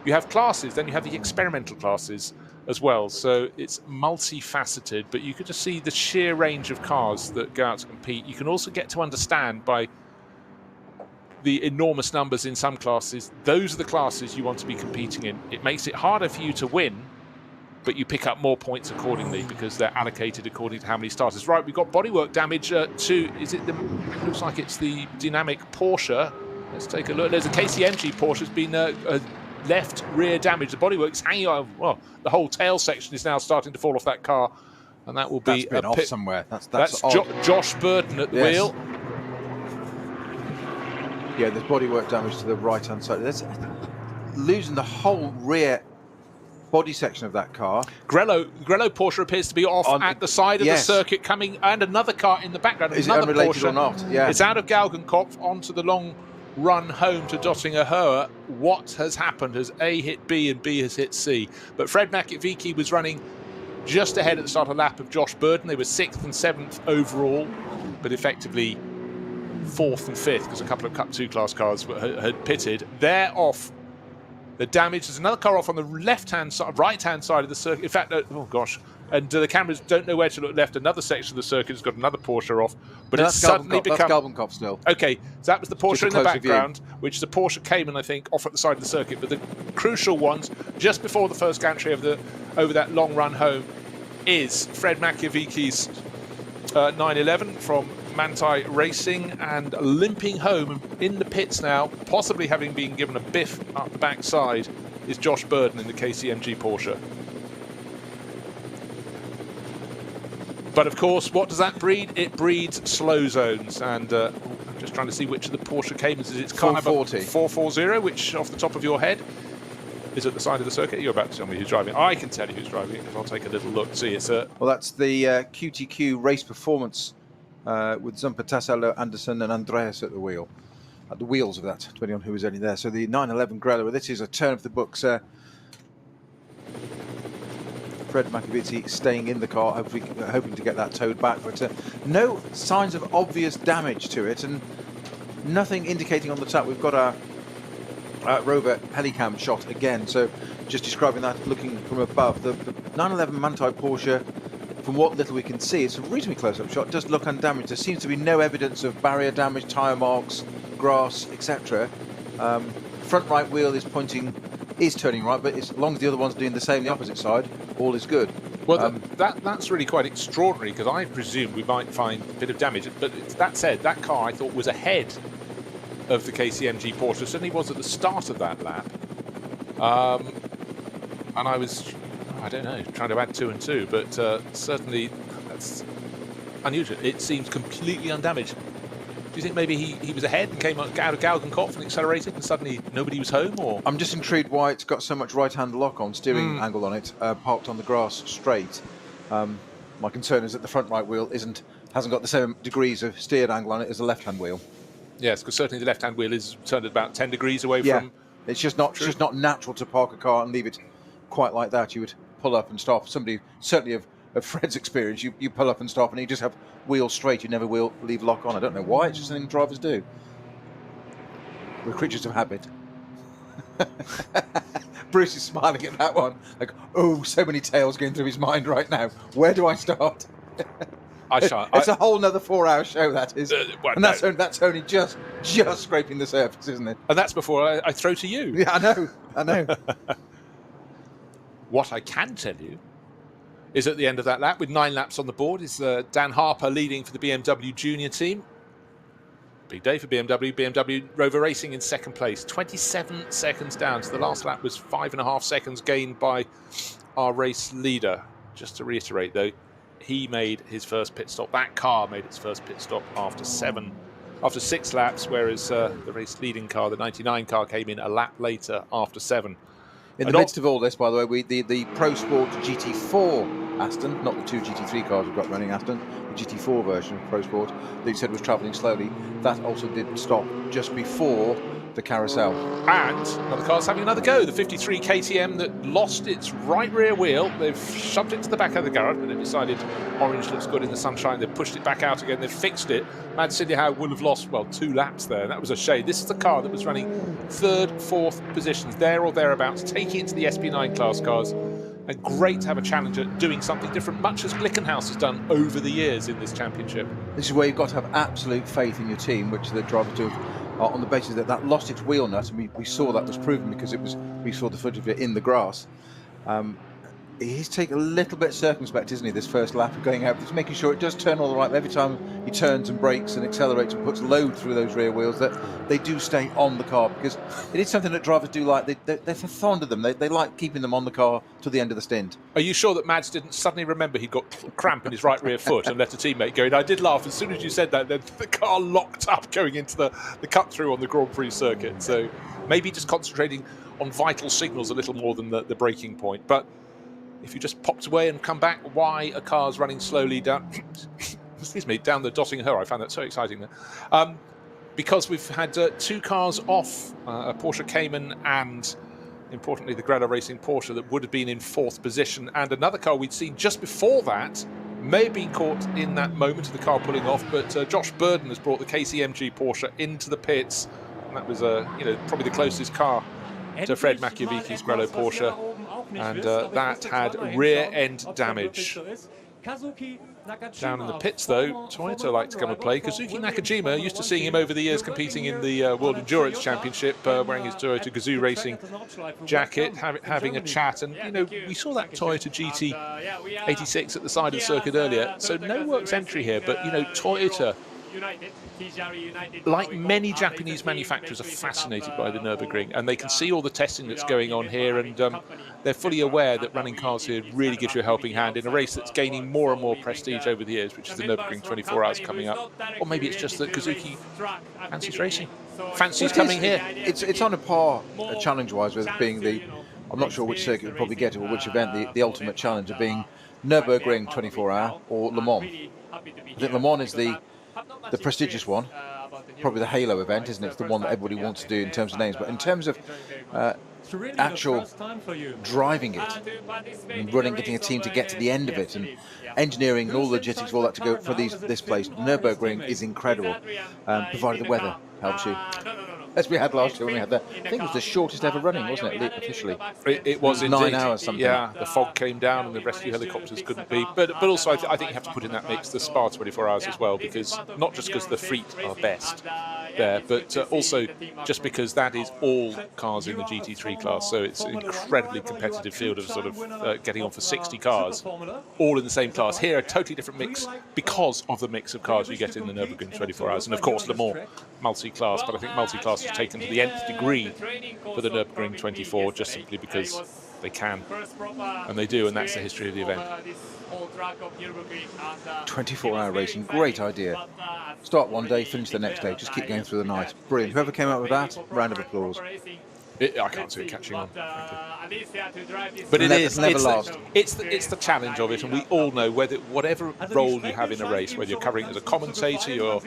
you have classes, then you have the experimental classes as well. So it's multifaceted, but you could just see the sheer range of cars that go out to compete. You can also get to understand by the enormous numbers in some classes, those are the classes you want to be competing in. It makes it harder for you to win, but you pick up more points accordingly because they're allocated according to how many starters. Right, we've got bodywork damage to, looks like it's the dynamic Porsche. Let's take a look. There's a KCMG Porsche has been left rear damage. The bodywork's hanging on. Well, the whole tail section is now starting to fall off that car, and that will be been off somewhere. That's Josh Burton at the wheel. Yeah, there's bodywork damage to the right-hand side. There's losing the whole rear body section of that car. Grello Porsche appears to be off at the side of the circuit coming, and another car in the background. Is another it unrelated Porsche. Or not? Yeah. It's out of Galgenkopf onto the long run home to Dottinger Höhe. What has happened? Has A hit B and B has hit C? But Fred Makiewicz was running just ahead at the start of lap of Josh Burton. They were 6th and 7th overall, but effectively 4th and 5th because a couple of Cup 2 class cars had pitted. They're off the damage. There's another car off on the left-hand side, right-hand side of the circuit. In fact, oh gosh, and the cameras don't know where to look left. Another section of the circuit has got another Porsche off, but it's suddenly become... That's Galbenkopf still. Okay, so that was the Porsche in the background, view, which is a Porsche Cayman, I think, off at the side of the circuit. But the crucial ones, just before the first gantry over that long run home, is Fred Makiaviki's 911 from Manthey Racing, and limping home in the pits now, possibly having been given a biff up the backside, is Josh Burden in the KCMG Porsche. But of course, what does that breed? It breeds slow zones, and I'm just trying to see which of the Porsche Caymans is. It's kind of a 440, which off the top of your head is at the side of the circuit. You're about to tell me who's driving. I can tell you who's driving it if I'll take a little look. See, it's well, that's the QTQ Race Performance with Zumper Tassello, Anderson and Andreas at the wheel. At the wheels of that, depending on who was only there. So the 911 Grella, this is a turn of the books. Fred Makiaviki staying in the car, hoping to get that towed back, but no signs of obvious damage to it, and nothing indicating on the track. We've got our rover helicam shot again, so just describing that looking from above. The 911 Manthey Porsche, from what little we can see, it's a reasonably close-up shot, does look undamaged. There seems to be no evidence of barrier damage, tyre marks, grass, etc. Front right wheel is turning right, but as long as the other one's doing the same the opposite side, all is good. Well, that's really quite extraordinary, because I presumed we might find a bit of damage. But that said, that car I thought was ahead of the KCMG Porsche. Certainly was at the start of that lap. And I was, I don't know, trying to add 2 and 2, but certainly that's unusual. It seems completely undamaged. Do you think maybe he was ahead and came out of Galgenkopf and accelerated and suddenly nobody was home? Or I'm just intrigued why it's got so much right-hand lock-on steering angle on it, parked on the grass straight. My concern is that the front right wheel hasn't got the same degrees of steered angle on it as the left-hand wheel. Yes, because certainly the left-hand wheel is turned at about 10 degrees away from... It's just not natural to park a car and leave it quite like that. You would pull up and stop. Somebody, certainly of Fred's experience, you pull up and stop and you just have wheel straight. You never leave lock on. I don't know why. It's just something drivers do. We're creatures of habit. Bruce is smiling at that one. Like, oh, so many tales going through his mind right now. Where do I start? It's a whole nother 4-hour show, that is. And that's only just scraping the surface, isn't it? And that's before I throw to you. Yeah, I know. What I can tell you is at the end of that lap, with 9 laps on the board, is Dan Harper leading for the BMW Junior team. Big day for BMW. BMW Rover Racing in second place, 27 seconds down. So the last lap was 5.5 seconds gained by our race leader. Just to reiterate, though, he made his first pit stop. That car made its first pit stop after 6 laps, whereas the race leading car, the 99 car, came in a lap later after 7. In the midst of all this, by the way, the Pro Sport GT4 Aston, not the 2 GT3 cars we've got running Aston, the GT4 version of Pro Sport that you said was travelling slowly, that also did stop just before the carousel. And another car's having another go. The 53 KTM that lost its right rear wheel. They've shoved it to the back of the garage, but they've decided orange looks good in the sunshine. They've pushed it back out again. They've fixed it. Mads Sindehow would have lost, 2 laps there. That was a shame. This is the car that was running 3rd, 4th positions, there or thereabouts, taking it to the SP9 class cars. And great to have a challenger doing something different, much as Glickenhaus has done over the years in this championship. This is where you've got to have absolute faith in your team, which the drivers do, on the basis that lost its wheel nut, and we saw that was proven because we saw the footage of it in the grass. He's taking a little bit circumspect, isn't he, this first lap of going out, just making sure it does turn all the right. Every time he turns and brakes and accelerates and puts load through those rear wheels, that they do stay on the car, because it is something that drivers do like. They're fond of them. They like keeping them on the car to the end of the stint. Are you sure that Mads didn't suddenly remember he'd got cramp in his right rear foot and let a teammate go in? I did laugh as soon as you said that. Then the car locked up going into the cut through on the Grand Prix circuit. So maybe just concentrating on vital signals a little more than the braking point. But if you just popped away and come back, why are cars running slowly down down the Dotting Hill? I found that so exciting there. Because we've had 2 cars off, a Porsche Cayman and, importantly, the Grella Racing Porsche that would have been in 4th position, and another car we'd seen just before that may have been caught in that moment of the car pulling off, but Josh Burden has brought the KCMG Porsche into the pits, and that was probably the closest car to Fred Machiavicchi's Grello Porsche, and that had rear end damage. Down in the pits, though, Toyota like to come and play. Kazuki Nakajima, used to seeing him over the years competing in the World Endurance Championship, wearing his Toyota Gazoo Racing jacket, having a chat. And, you know, we saw that Toyota GT86 at the side of the circuit earlier. So no works entry here, but, you know, Toyota, like many Japanese manufacturers, are fascinated by the Nürburgring, and they can see all the testing that's going on here, and they're fully aware that running cars here really gives you a helping hand in a race that's gaining more and more prestige over the years, which is the Nürburgring 24 Hours coming up. Or maybe it's just that Kazuki fancies racing, fancies coming here. It's on a par, challenge-wise, with being the, I'm not sure which circuit would probably get it, or which event, the ultimate challenge of being Nürburgring 24 Hour or Le Mans. I think Le Mans is the prestigious one, probably the halo event, isn't it? It's the one that everybody wants to do in terms of names, but in terms of actual driving it and running, getting a team to get to the end of it, and engineering and all the logistics, all that to go for this place, Nürburgring is incredible, provided the weather helps you. As we had last year when we had that. I think it was the shortest ever running, wasn't it, officially? It was 9 indeed. hours something. Yeah, the fog came down and the rescue helicopters couldn't be. But also I think you have to put in that mix the Spa 24 Hours as well, because not just because the Freet are best there, but also just because that is all cars in the GT3 class. So it's an incredibly competitive field of sort of getting on for 60 cars, all in the same class. Here, a totally different mix because of the mix of cars you get in the Nürburgring 24 Hours. And of course, Le Mans multi-class, but I think multi-class is taken to the nth degree for the Nürburgring 24, just simply because they can, and they do, and that's the history of the event. 24-hour racing, great idea. Start one day, finish the next day, just keep going through the night. Brilliant. Whoever came up with that, round of applause. I can't see it catching on, but it's the challenge of it, and we all know whatever role you have in a race, whether you're covering it as a commentator, you're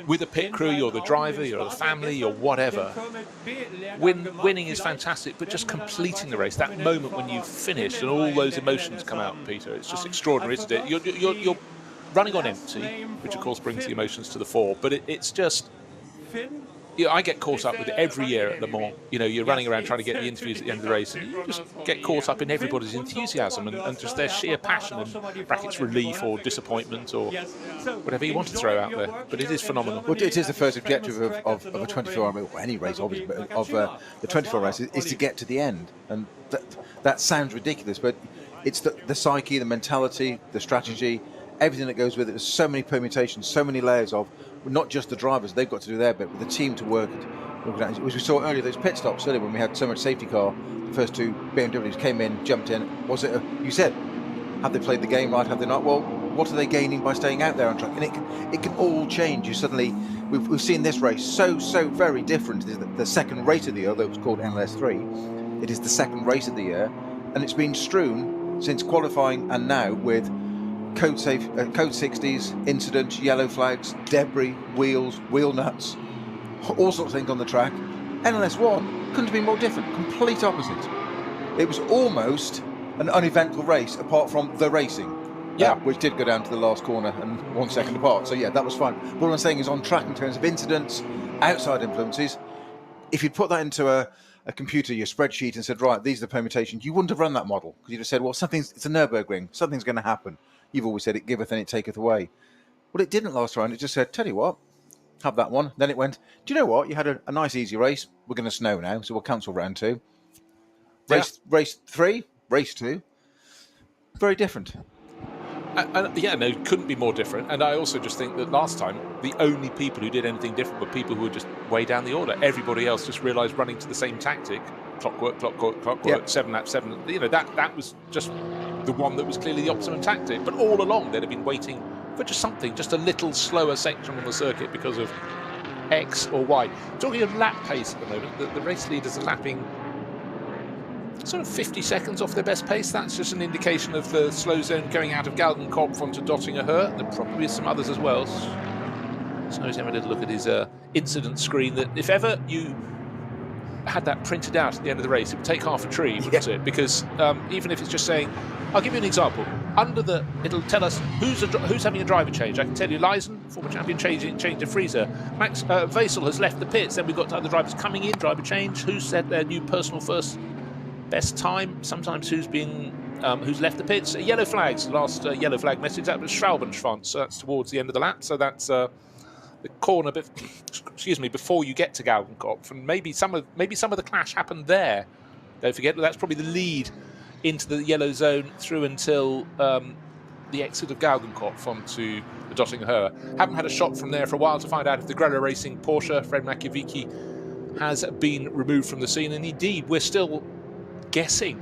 with a pit crew, you're the driver, you're the family, you're whatever. Winning is fantastic, but just completing the race, that moment when you've finished and all those emotions come out, Peter, it's just extraordinary, isn't it? You're running on empty, which of course brings the emotions to the fore, but it's just. I get caught up with it every year at Le Mans. You know, you're running around trying to get the interviews at the end of the race, and you just get caught up in everybody's enthusiasm and just their sheer passion and brackets relief or disappointment or whatever you want to throw out there. But it is phenomenal. Well, it is the first objective of a 24-hour, or any race, obviously, but of the 24 race is to get to the end. And that sounds ridiculous, but it's the psyche, the mentality, the strategy, everything that goes with it. There's so many permutations, so many layers of not just the drivers, they've got to do their bit, but the team to work it. As we saw earlier, those pit stops earlier when we had so much safety car, the first two BMWs came in, jumped in. Was it, you said, have they played the game right, have they not? Well, what are they gaining by staying out there on track? And it can all change. You suddenly, we've seen this race so very different. The second race of the year, though it was called NLS 3, it is the second race of the year, and it's been strewn since qualifying and now with code 60s, incidents, yellow flags, debris, wheels, wheel nuts, all sorts of things on the track. NLS 1 couldn't have been more different, complete opposite. It was almost an uneventful race apart from the racing, which did go down to the last corner and 1 second apart, so yeah, that was fine. But what I'm saying is on track in terms of incidents, outside influences, if you'd put that into a computer, your spreadsheet, and said, right, these are the permutations, you wouldn't have run that model, because you'd have said, well, it's a Nürburgring, something's going to happen. You've always said it giveth and it taketh away. Well, it didn't last round. It just said, tell you what, have that one. Then it went, do you know what? You had a nice, easy race. We're going to snow now, so we'll cancel round 2. Race 3, race 2. Very different. No, couldn't be more different. And I also just think that last time, the only people who did anything different were people who were just way down the order. Everybody else just realised running to the same tactic. Clockwork, 7 laps, 7. You know, that was just the one that was clearly the optimum tactic. But all along, they'd have been waiting for just something, just a little slower section on the circuit because of X or Y. Talking of lap pace at the moment, the race leaders are lapping sort of 50 seconds off their best pace. That's just an indication of the slow zone going out of Galdenkopf onto Dottinger Her. There probably is some others as well. Snow's having a little look at his incident screen. That if ever you had that printed out at the end of the race, it would take half a tree, wouldn't it? Because even if it's just saying, I'll give you an example. It'll tell us who's having a driver change. I can tell you Leisen, former champion, changed to Freezer. Max Vassel has left the pits. Then we've got other drivers coming in, driver change. Who's set their new personal first best time? Sometimes who's left the pits. Yellow flags. Last yellow flag message, that was Schwalbenschwanz. So that's towards the end of the lap. So that's the corner, before you get to Galgenkopf. And maybe some of the clash happened there. Don't forget that's probably the lead into the yellow zone through until the exit of Galgenkopf onto the Dottinghöhe. Haven't had a shot from there for a while to find out if the Grella Racing Porsche, Fred Makiewicz, has been removed from the scene. And indeed, we're still guessing,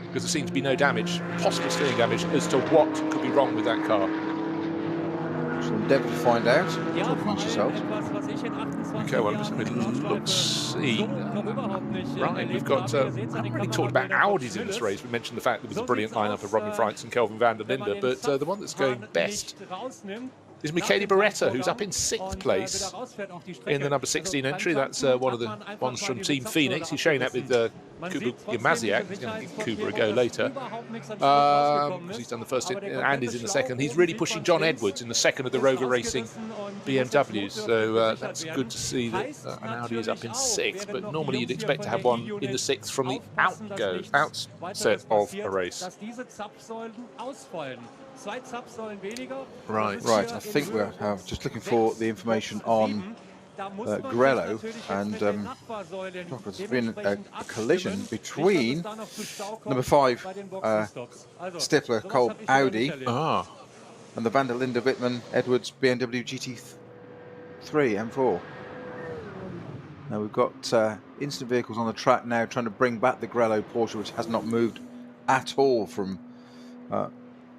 because there seems to be no damage, possible steering damage, as to what could be wrong with that car. We'll endeavour to find out. Talk amongst yourselves. Okay, well, let's see. Right, we've got. We haven't really talked about Audis in this race. We mentioned the fact there was a brilliant lineup of Robin Freitz and Kelvin van der Linde, but the one that's going best is Michele Beretta, who's up in 6th place in the number 16 entry. That's one of the ones from Team Phoenix. He's showing that with Kuba Maziak. He's going to give Kuba a go later. He's done the first and is in the second. He's really pushing John Edwards in the second of the Rover Racing BMWs. So that's good to see that an Audi is up in 6th. But normally you'd expect to have one in the 6th from the outset of a race. Right. I think we're just looking for the information on Grello, and there's been a collision between number 5 Stifler Kolb Audi and the van der Linde Wittmann Edwards BMW GT3 M4. Now we've got instant vehicles on the track now trying to bring back the Grello Porsche, which has not moved at all from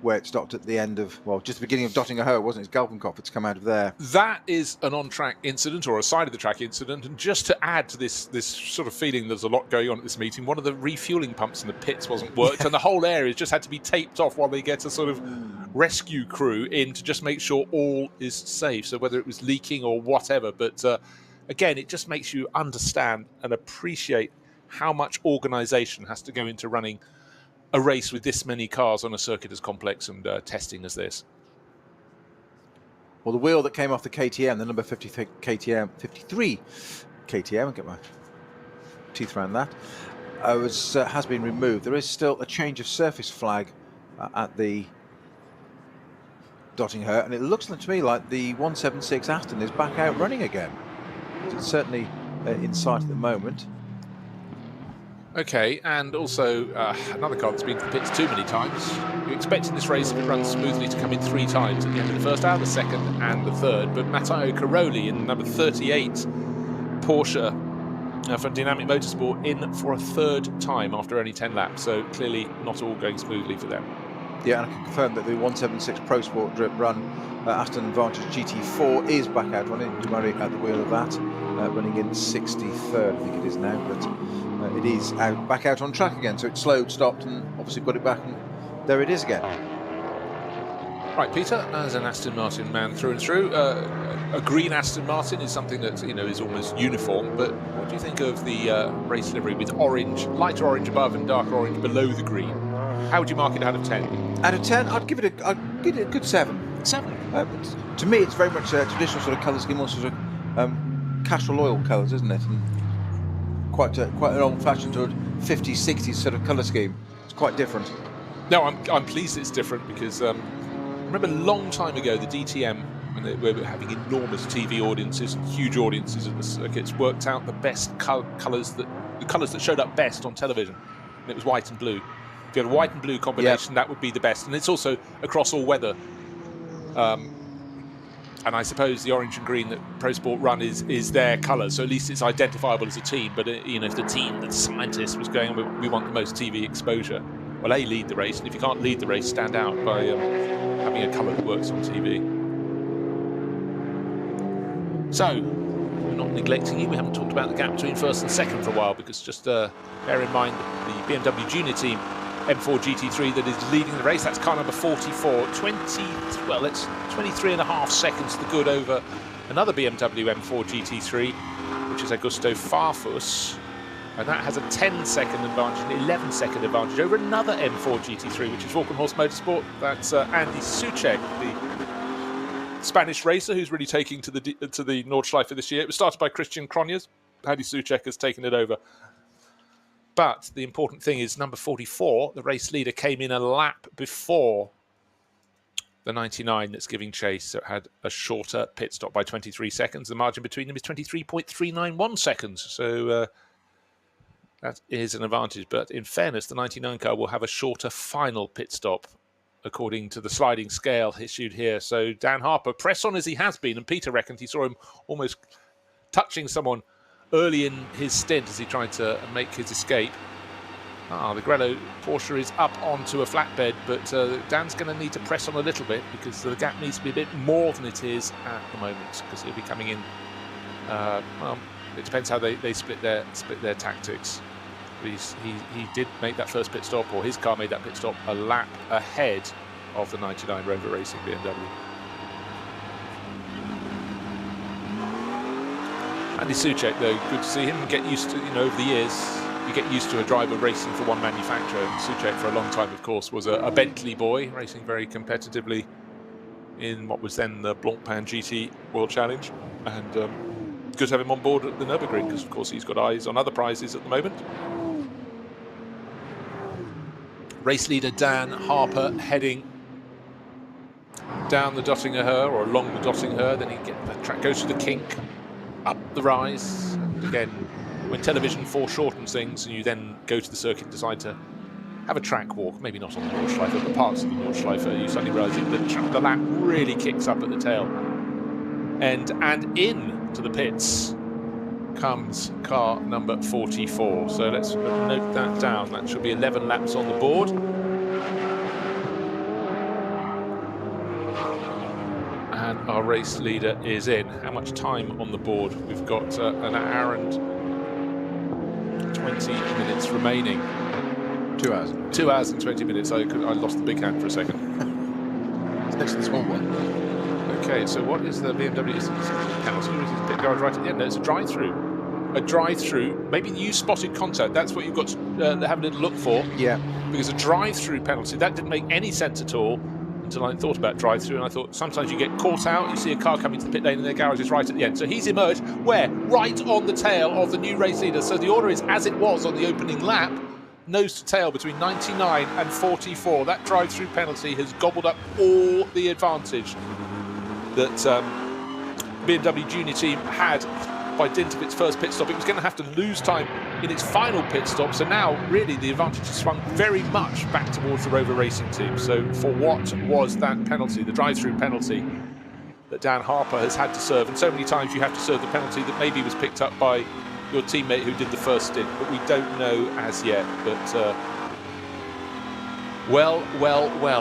where it stopped at the end of, well, just the beginning of Dottinghöhe, wasn't it? It's Galgenkopf, it's come out of there. That is an on-track incident, or a side-of-the-track incident, and just to add to this sort of feeling there's a lot going on at this meeting, one of the refueling pumps in the pits wasn't worked, and the whole area just had to be taped off while they get a sort of rescue crew in to just make sure all is safe, so whether it was leaking or whatever, but again, it just makes you understand and appreciate how much organisation has to go into running a race with this many cars on a circuit as complex and testing as this. Well, the wheel that came off the KTM, the number 53 KTM, I'll get my teeth around that, has been removed. There is still a change of surface flag at the Dottinghöhe, and it looks to me like the 176 Aston is back out running again. It's certainly in sight at the moment. Okay, and also another car that's been to the pits too many times. You expect in this race, if it runs smoothly, to come in 3 times at the end of the first hour, the second and the third. But Matteo Caroli in number 38 Porsche from Dynamic Motorsport in for a 3rd time after only 10 laps. So clearly not all going smoothly for them. Yeah, and I can confirm that the 176 Pro Sport Drip Run Aston Vantage GT4 is back out running. Dumari at the wheel of that, running in 63rd, I think it is now, but it is back out on track again. So it slowed, stopped, and obviously got it back, and there it is again. Right, Peter, as an Aston Martin man through and through, a green Aston Martin is something that is almost uniform. But what do you think of the race livery with orange, lighter orange above and darker orange below the green? How would you mark it out of 10? Out of 10, I'd give it a good 7. 7. To me, it's very much a traditional sort of colour scheme, also sort of Castrol oil colours, isn't it? And quite an old-fashioned sort of 50s, 60s sort of colour scheme. It's quite different. No, I'm pleased it's different because I remember a long time ago the DTM, when they were having enormous TV audiences and huge audiences at the circuits, worked out the best colours that showed up best on television, and it was white and blue. If you had a white and blue combination, that would be the best, and it's also across all weather. And I suppose the orange and green that Pro Sport run is their colour, so at least it's identifiable as a team. But if the team, the scientist, was going, we want the most TV exposure. Well, A, lead the race, and if you can't lead the race, stand out by having a colour that works on TV. So, we're not neglecting you. We haven't talked about the gap between first and second for a while, because just bear in mind the BMW Junior Team M4 GT3 that is leading the race. That's car number 44. It's 23.5 seconds to the good over another BMW M4 GT3, which is Augusto Farfus. And that has a 10-second advantage, an 11-second advantage over another M4 GT3, which is Walkenhorst Motorsport. That's Andy Soucek, the Spanish racer who's really taking to the Nordschleife this year. It was started by Christian Cronjes. Andy Soucek has taken it over. But the important thing is number 44, the race leader, came in a lap before the 99 that's giving chase, so it had a shorter pit stop by 23 seconds. The margin between them is 23.391 seconds. So that is an advantage. But in fairness, the 99 car will have a shorter final pit stop, according to the sliding scale issued here. So Dan Harper, press on as he has been, and Peter reckoned he saw him almost touching someone early in his stint as he tried to make his escape. The Grello Porsche is up onto a flatbed, but Dan's going to need to press on a little bit because the gap needs to be a bit more than it is at the moment, because he'll be coming in. Well, it depends how they split their tactics. But he did make that first pit stop, or his car made that pit stop a lap ahead of the 99 Rover Racing BMW. Andy Soucek, though, good to see him get used to, over the years, you get used to a driver racing for one manufacturer. And Soucek, for a long time, of course, was a Bentley boy, racing very competitively in what was then the Blancpain GT World Challenge. And good to have him on board at the Nürburgring, because, of course, he's got eyes on other prizes at the moment. Race leader Dan Harper heading down the Dottinger, or along the Dottinger. Then the track goes to the kink, up the rise. And again, when television foreshortens things and you then go to the circuit and decide to have a track walk, maybe not on the Nordschleife, but parts of the Nordschleife, you suddenly realise that the lap really kicks up at the tail. And in to the pits comes car number 44. So let's note that down. That should be 11 laps on the board. And our race leader is in. How much time on the board? We've got an hour and 20 minutes remaining. 2 hours. 2 hours and 20 minutes. I lost the big hand for a second. It's next to the small one. Okay, so what is the BMW? Is it a penalty, or is it a pit guard right at the end? No, it's a drive-through. A drive-through. Maybe you spotted contact. That's what you've got to have a little look for. Yeah. Because a drive-through penalty, that didn't make any sense at all until I thought about drive-through, and I thought sometimes you get caught out, you see a car coming to the pit lane and their garage is right at the end. So he's emerged, where? Right on the tail of the new race leader. So the order is as it was on the opening lap, nose to tail between 99 and 44. That drive-through penalty has gobbled up all the advantage that BMW Junior Team had by dint of its first pit stop. It was going to have to lose time in its final pit stop, so now really the advantage has swung very much back towards the Rover Racing Team. So for what was that penalty, the drive-through penalty that Dan Harper has had to serve, and so many times you have to serve the penalty that maybe was picked up by your teammate who did the first stint, but we don't know as yet. But well,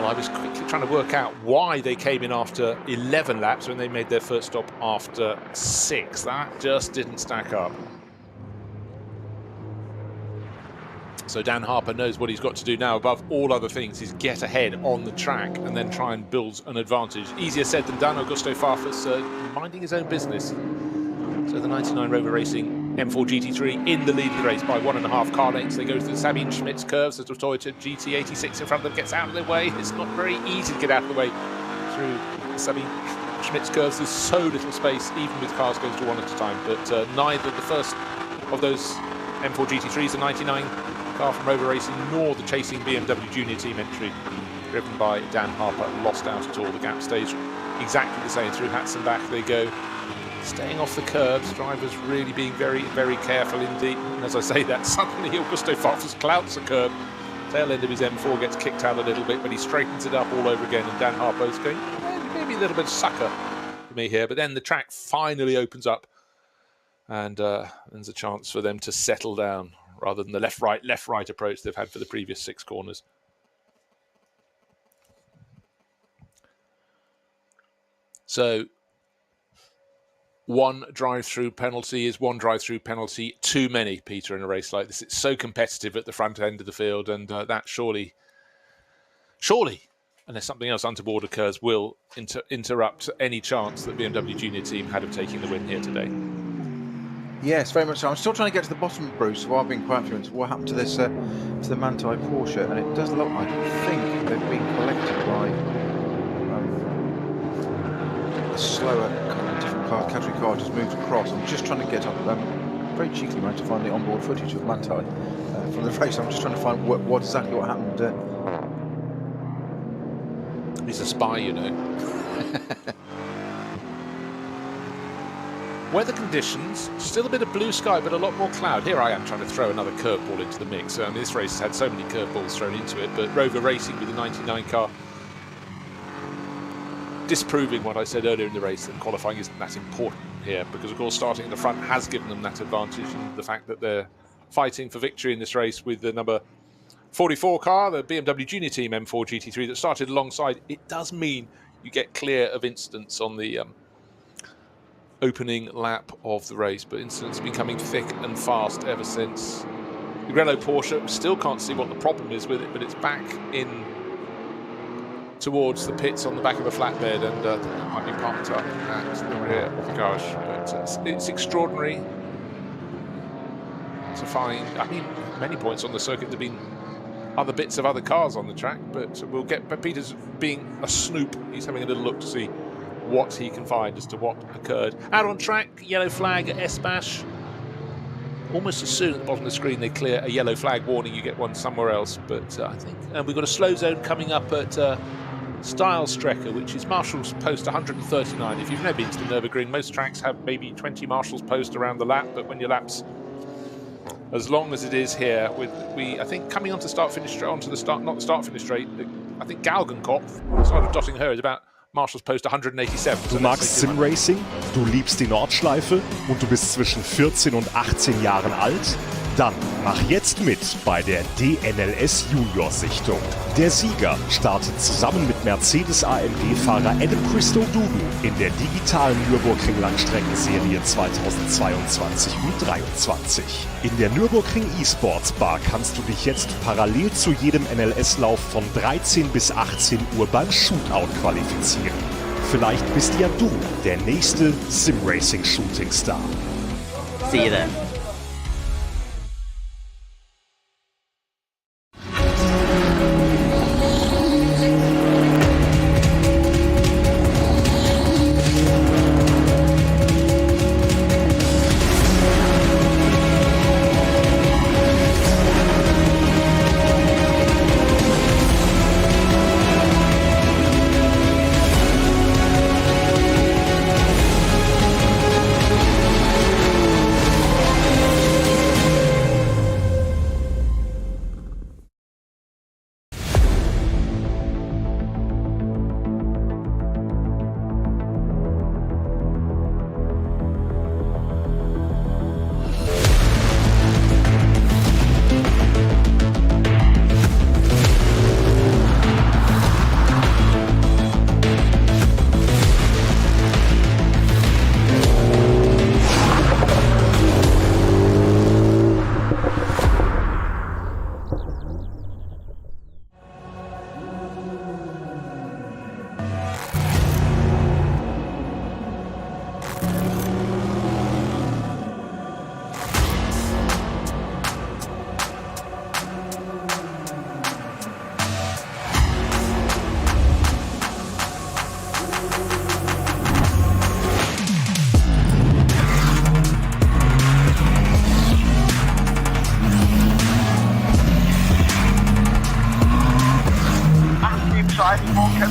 I was quickly trying to work out why they came in after 11 laps when they made their first stop after 6. That just didn't stack up. So Dan Harper knows what he's got to do now, above all other things, is get ahead on the track and then try and build an advantage. Easier said than done. Augusto Farfus minding his own business. So the 99 Rover Racing M4 GT3 in the lead of the race by 1.5 car lengths. They go to the Sabine Schmitz curves as the Toyota GT86 in front of them gets out of their way. It's not very easy to get out of the way through the Sabine Schmitz curves. There's so little space, even with cars going through one at a time. But neither the first of those M4 GT3s, the 99 car from Rover Racing, nor the chasing BMW Junior Team entry driven by Dan Harper lost out at all. The gap stays exactly the same through Hatzenbach. They go, staying off the curbs, drivers really being very, very careful indeed. And as I say that, suddenly Augusto Farfus clouts the curb. Tail end of his M4 gets kicked out a little bit, but he straightens it up all over again. And Dan Harper's going, maybe a little bit of sucker for me here. But then the track finally opens up, and there's a chance for them to settle down rather than the left-right approach they've had for the previous 6 corners. So one drive-through penalty is one drive-through penalty too many, Peter, in a race like this. It's so competitive at the front end of the field, and that surely, unless something else untoward occurs, will interrupt any chance that BMW Junior Team had of taking the win here today. Yes, very much so. I'm still trying to get to the bottom, Bruce, while I've been quiet for minutes. What happened to this, to the Manthey Porsche? And it does look like, I think they've been collected by a slower kind of different category car just moved across. I'm just trying to get up. Very cheekily managed to find the onboard footage of Manthey from the race. I'm just trying to find what exactly what happened. He's a spy, you know. Weather conditions, still a bit of blue sky, but a lot more cloud. Here I am trying to throw another curveball into the mix. This race has had so many curveballs thrown into it, but Rover Racing with the 99 car disproving what I said earlier in the race, that qualifying isn't that important here, because of course starting at the front has given them that advantage, and the fact that they're fighting for victory in this race with the number 44 car, the BMW Junior Team M4 GT3 that started alongside, it does mean you get clear of incidents on the opening lap of the race, but incidents have been coming thick and fast ever since. The Grello Porsche, still can't see what the problem is with it, but it's back in towards the pits on the back of the flatbed, and it might be parked up at the rear of the garage. But it's extraordinary to find. I mean, many points on the circuit there have been other bits of other cars on the track, but we'll get. But Peter's being a snoop. He's having a little look to see what he can find as to what occurred. Out on track, yellow flag at S-Bash. Almost as soon at the bottom of the screen they clear a yellow flag warning, you get one somewhere else. But I think we've got a slow zone coming up at Stylestrecke, which is Marshall's Post 139. If you've never been to the Nürburgring, most tracks have maybe 20 Marshall's Post around the lap, but when your lap's as long as it is here, I think coming onto the start-finish straight, I think Galgenkopf, started dotting her, is about Marshall's Post 187. Du magst Sim-Racing, du liebst die Nordschleife und du bist zwischen 14 und 18 Jahren alt? Dann mach jetzt mit bei der DNLS Junior-Sichtung. Der Sieger startet zusammen mit Mercedes-AMG-Fahrer Adam Christodoulou in der digitalen Nürburgring Langstrecken-Serie 2022 und 2023. In der Nürburgring eSports Bar kannst du dich jetzt parallel zu jedem NLS-Lauf von 13 bis 18 Uhr beim Shootout qualifizieren. Vielleicht bist ja du der nächste Sim-Racing-Shooting-Star. See you then.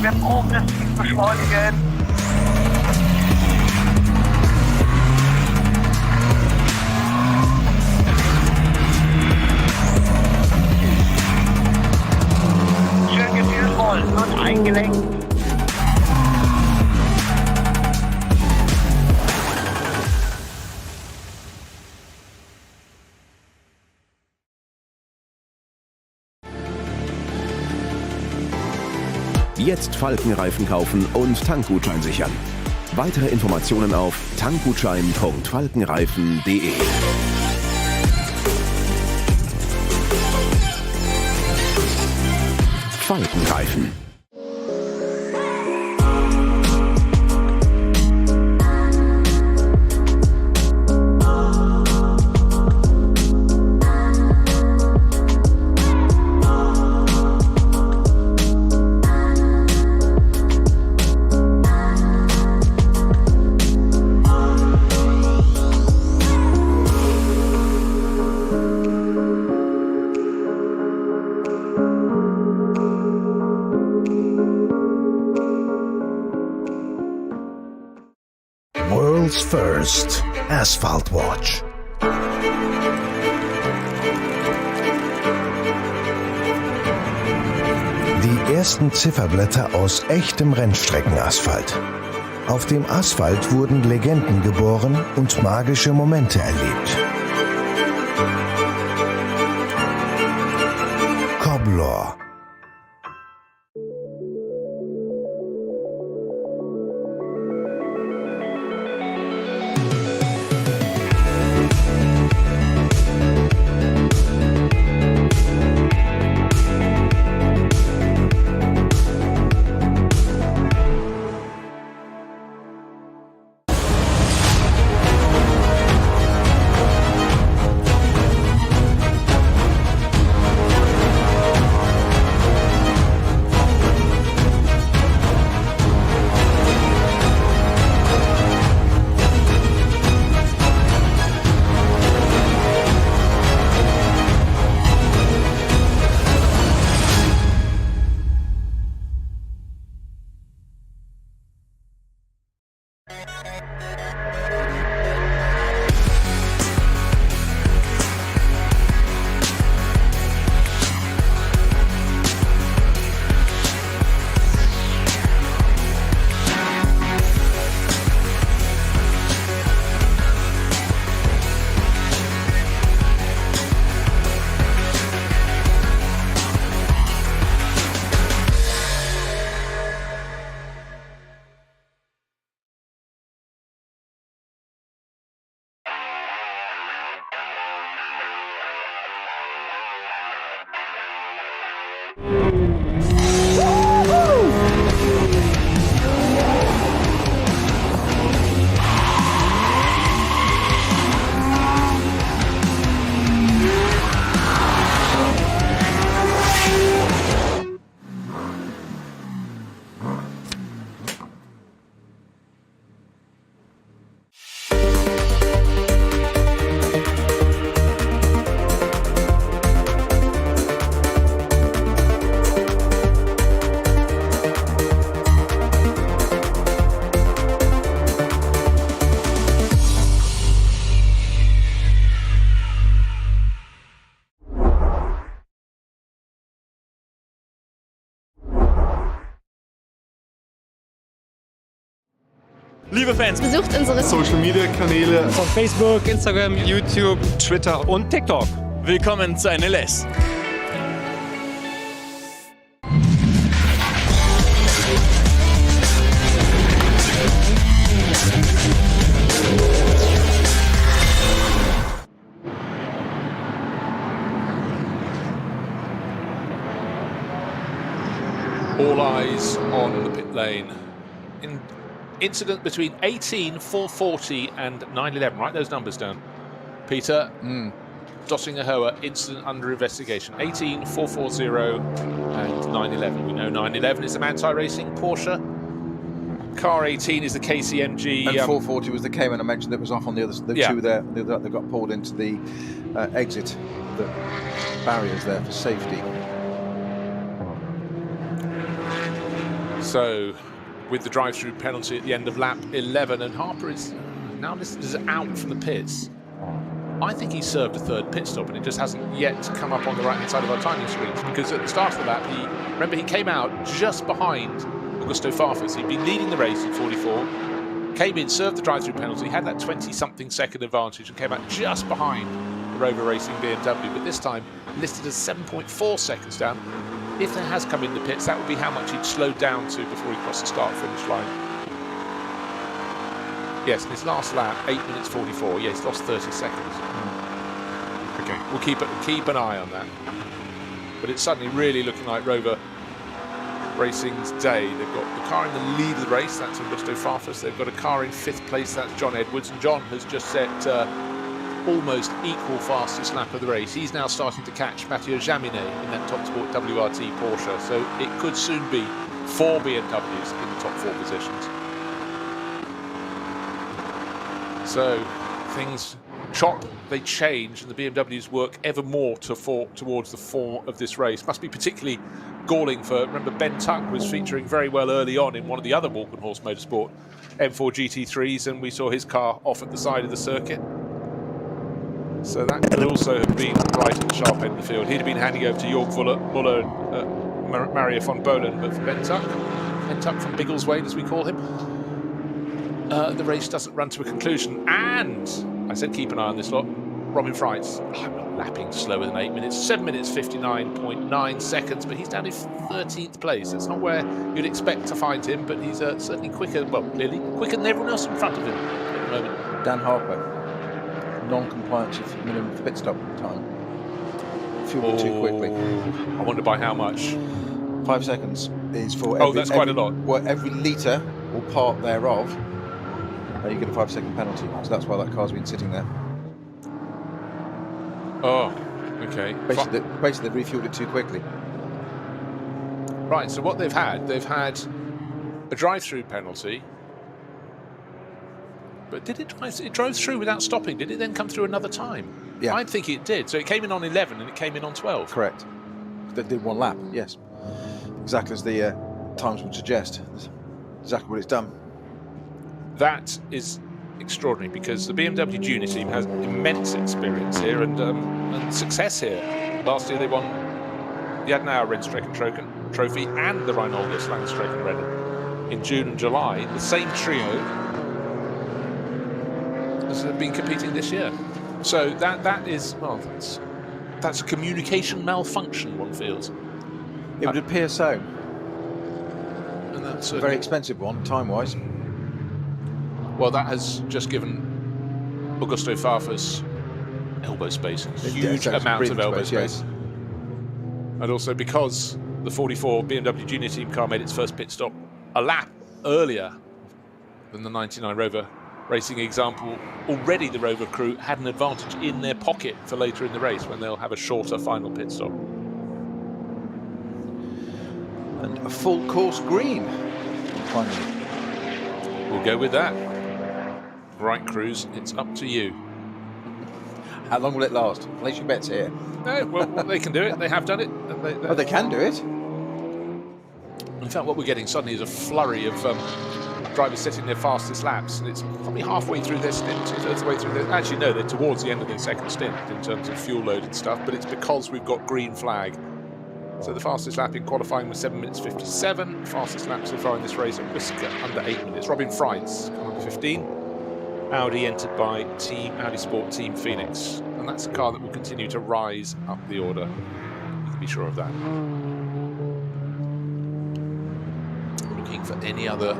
Wir progressiv beschleunigen. Schön gefühlvoll und eingelenkt. Jetzt Falkenreifen kaufen und Tankgutschein sichern. Weitere Informationen auf tankgutschein.falkenreifen.de. Falkenreifen. World's First Asphalt Watch. Die ersten Zifferblätter aus echtem Rennstreckenasphalt. Auf dem Asphalt wurden Legenden geboren und magische Momente erlebt. Coblor. Liebe Fans, besucht unsere Social-Media-Kanäle von Facebook, Instagram, YouTube, Twitter und TikTok. Willkommen zu NLS. All eyes on the pit lane. Incident between 18,440 and 911. Write those numbers down, Peter. Dotting-a-Hoa incident under investigation. 18,440 and 911. We know 911 is the Manti Racing Porsche. Car 18 is the KCMG. And 440 was the Cayman I mentioned that was off on the other. Two there. They got pulled into the exit. The barriers there for safety. So, with the drive-through penalty at the end of lap 11, and Harper is now listed as out from the pits. I think he served a third pit stop, and it just hasn't yet come up on the right-hand side of our timing screens, because at the start of the lap, remember he came out just behind Augusto Farfus. He'd been leading the race in 44, came in, served the drive-through penalty, had that 20-something second advantage, and came out just behind the Rover Racing BMW, but this time listed as 7.4 seconds down. If there has come into pits, that would be how much he'd slowed down to before he crossed the start-finish line. Yes, in his last lap, 8 minutes 44. Yeah, he's lost 30 seconds. Okay, we'll keep an eye on that. But it's suddenly really looking like Rover Racing's day. They've got the car in the lead of the race, that's Augusto Farfus. They've got a car in 5th place, that's John Edwards. And John has just set almost equal fastest lap of the race. He's now starting to catch Mathieu Jaminet in that Top Sport WRT Porsche, so it could soon be 4 BMWs in the top 4 positions. So things chop, they change, and the BMWs work ever more towards the form of this race. Must be particularly galling for, remember Ben Tuck was featuring very well early on in one of the other Walkenhorst Motorsport M4 GT3s, and we saw his car off at the side of the circuit. So that could also have been right at the sharp end of the field. He'd have been handing over to Jörg Muller and Mario von Bohlen, but for Ben Tuck from Biggleswade, as we call him, the race doesn't run to a conclusion. And I said keep an eye on this lot. Robin Freitz, I'm not lapping slower than 8 minutes, 7 minutes 59.9 seconds, but he's down in 13th place. It's not where you'd expect to find him, but he's certainly quicker, well, clearly quicker than everyone else in front of him at the moment. Dan Harper, non-compliance of minimum pit stop time. Fueled too quickly. I wonder by how much. 5 seconds is for every, that's quite a lot. Well, every litre or part thereof, you get a 5-second penalty. So that's why that car's been sitting there. Oh, okay. Basically, they refueled it too quickly. Right, so what they've had a drive-through penalty. But did it drive? It drove through without stopping. Did it then come through another time? Yeah. I think it did. So it came in on 11 and it came in on 12. Correct. They did one lap, yes. Exactly as the times would suggest. That's exactly what it's done. That is extraordinary because the BMW Junior team has immense experience here and success here. Last year they won the Adenauer Rundstrecken-Trophy and the Reinhold Langstrecken Rennen in June and July. The same trio has been competing this year. So that is, well, that's a communication malfunction, one feels. It would appear so. And that's a very expensive one, time-wise. Well, that has just given Augusto Farfus elbow space, a huge amount of elbow space. And also because the 44 BMW Junior Team car made its first pit stop a lap earlier than the 99 Rover Racing example, already the Rover crew had an advantage in their pocket for later in the race when they'll have a shorter final pit stop. And a full course green, finally. We'll go with that. Right, Cruz, it's up to you. How long will it last? Place your bets here. No, well, they can do it. They have done it. They can do it. In fact, what we're getting suddenly is a flurry of drivers setting their fastest laps, and it's probably halfway through their stint, 2/3 of the way through their... Actually, no, they're towards the end of their second stint in terms of fuel load and stuff, but it's because we've got green flag. So the fastest lap in qualifying was 7 minutes 57. Fastest lap so far in this race at Whisker, under 8 minutes. Robin Freitz, number 15. Audi entered by Audi Sport Team Phoenix. And that's a car that will continue to rise up the order. You can be sure of that. Looking for any other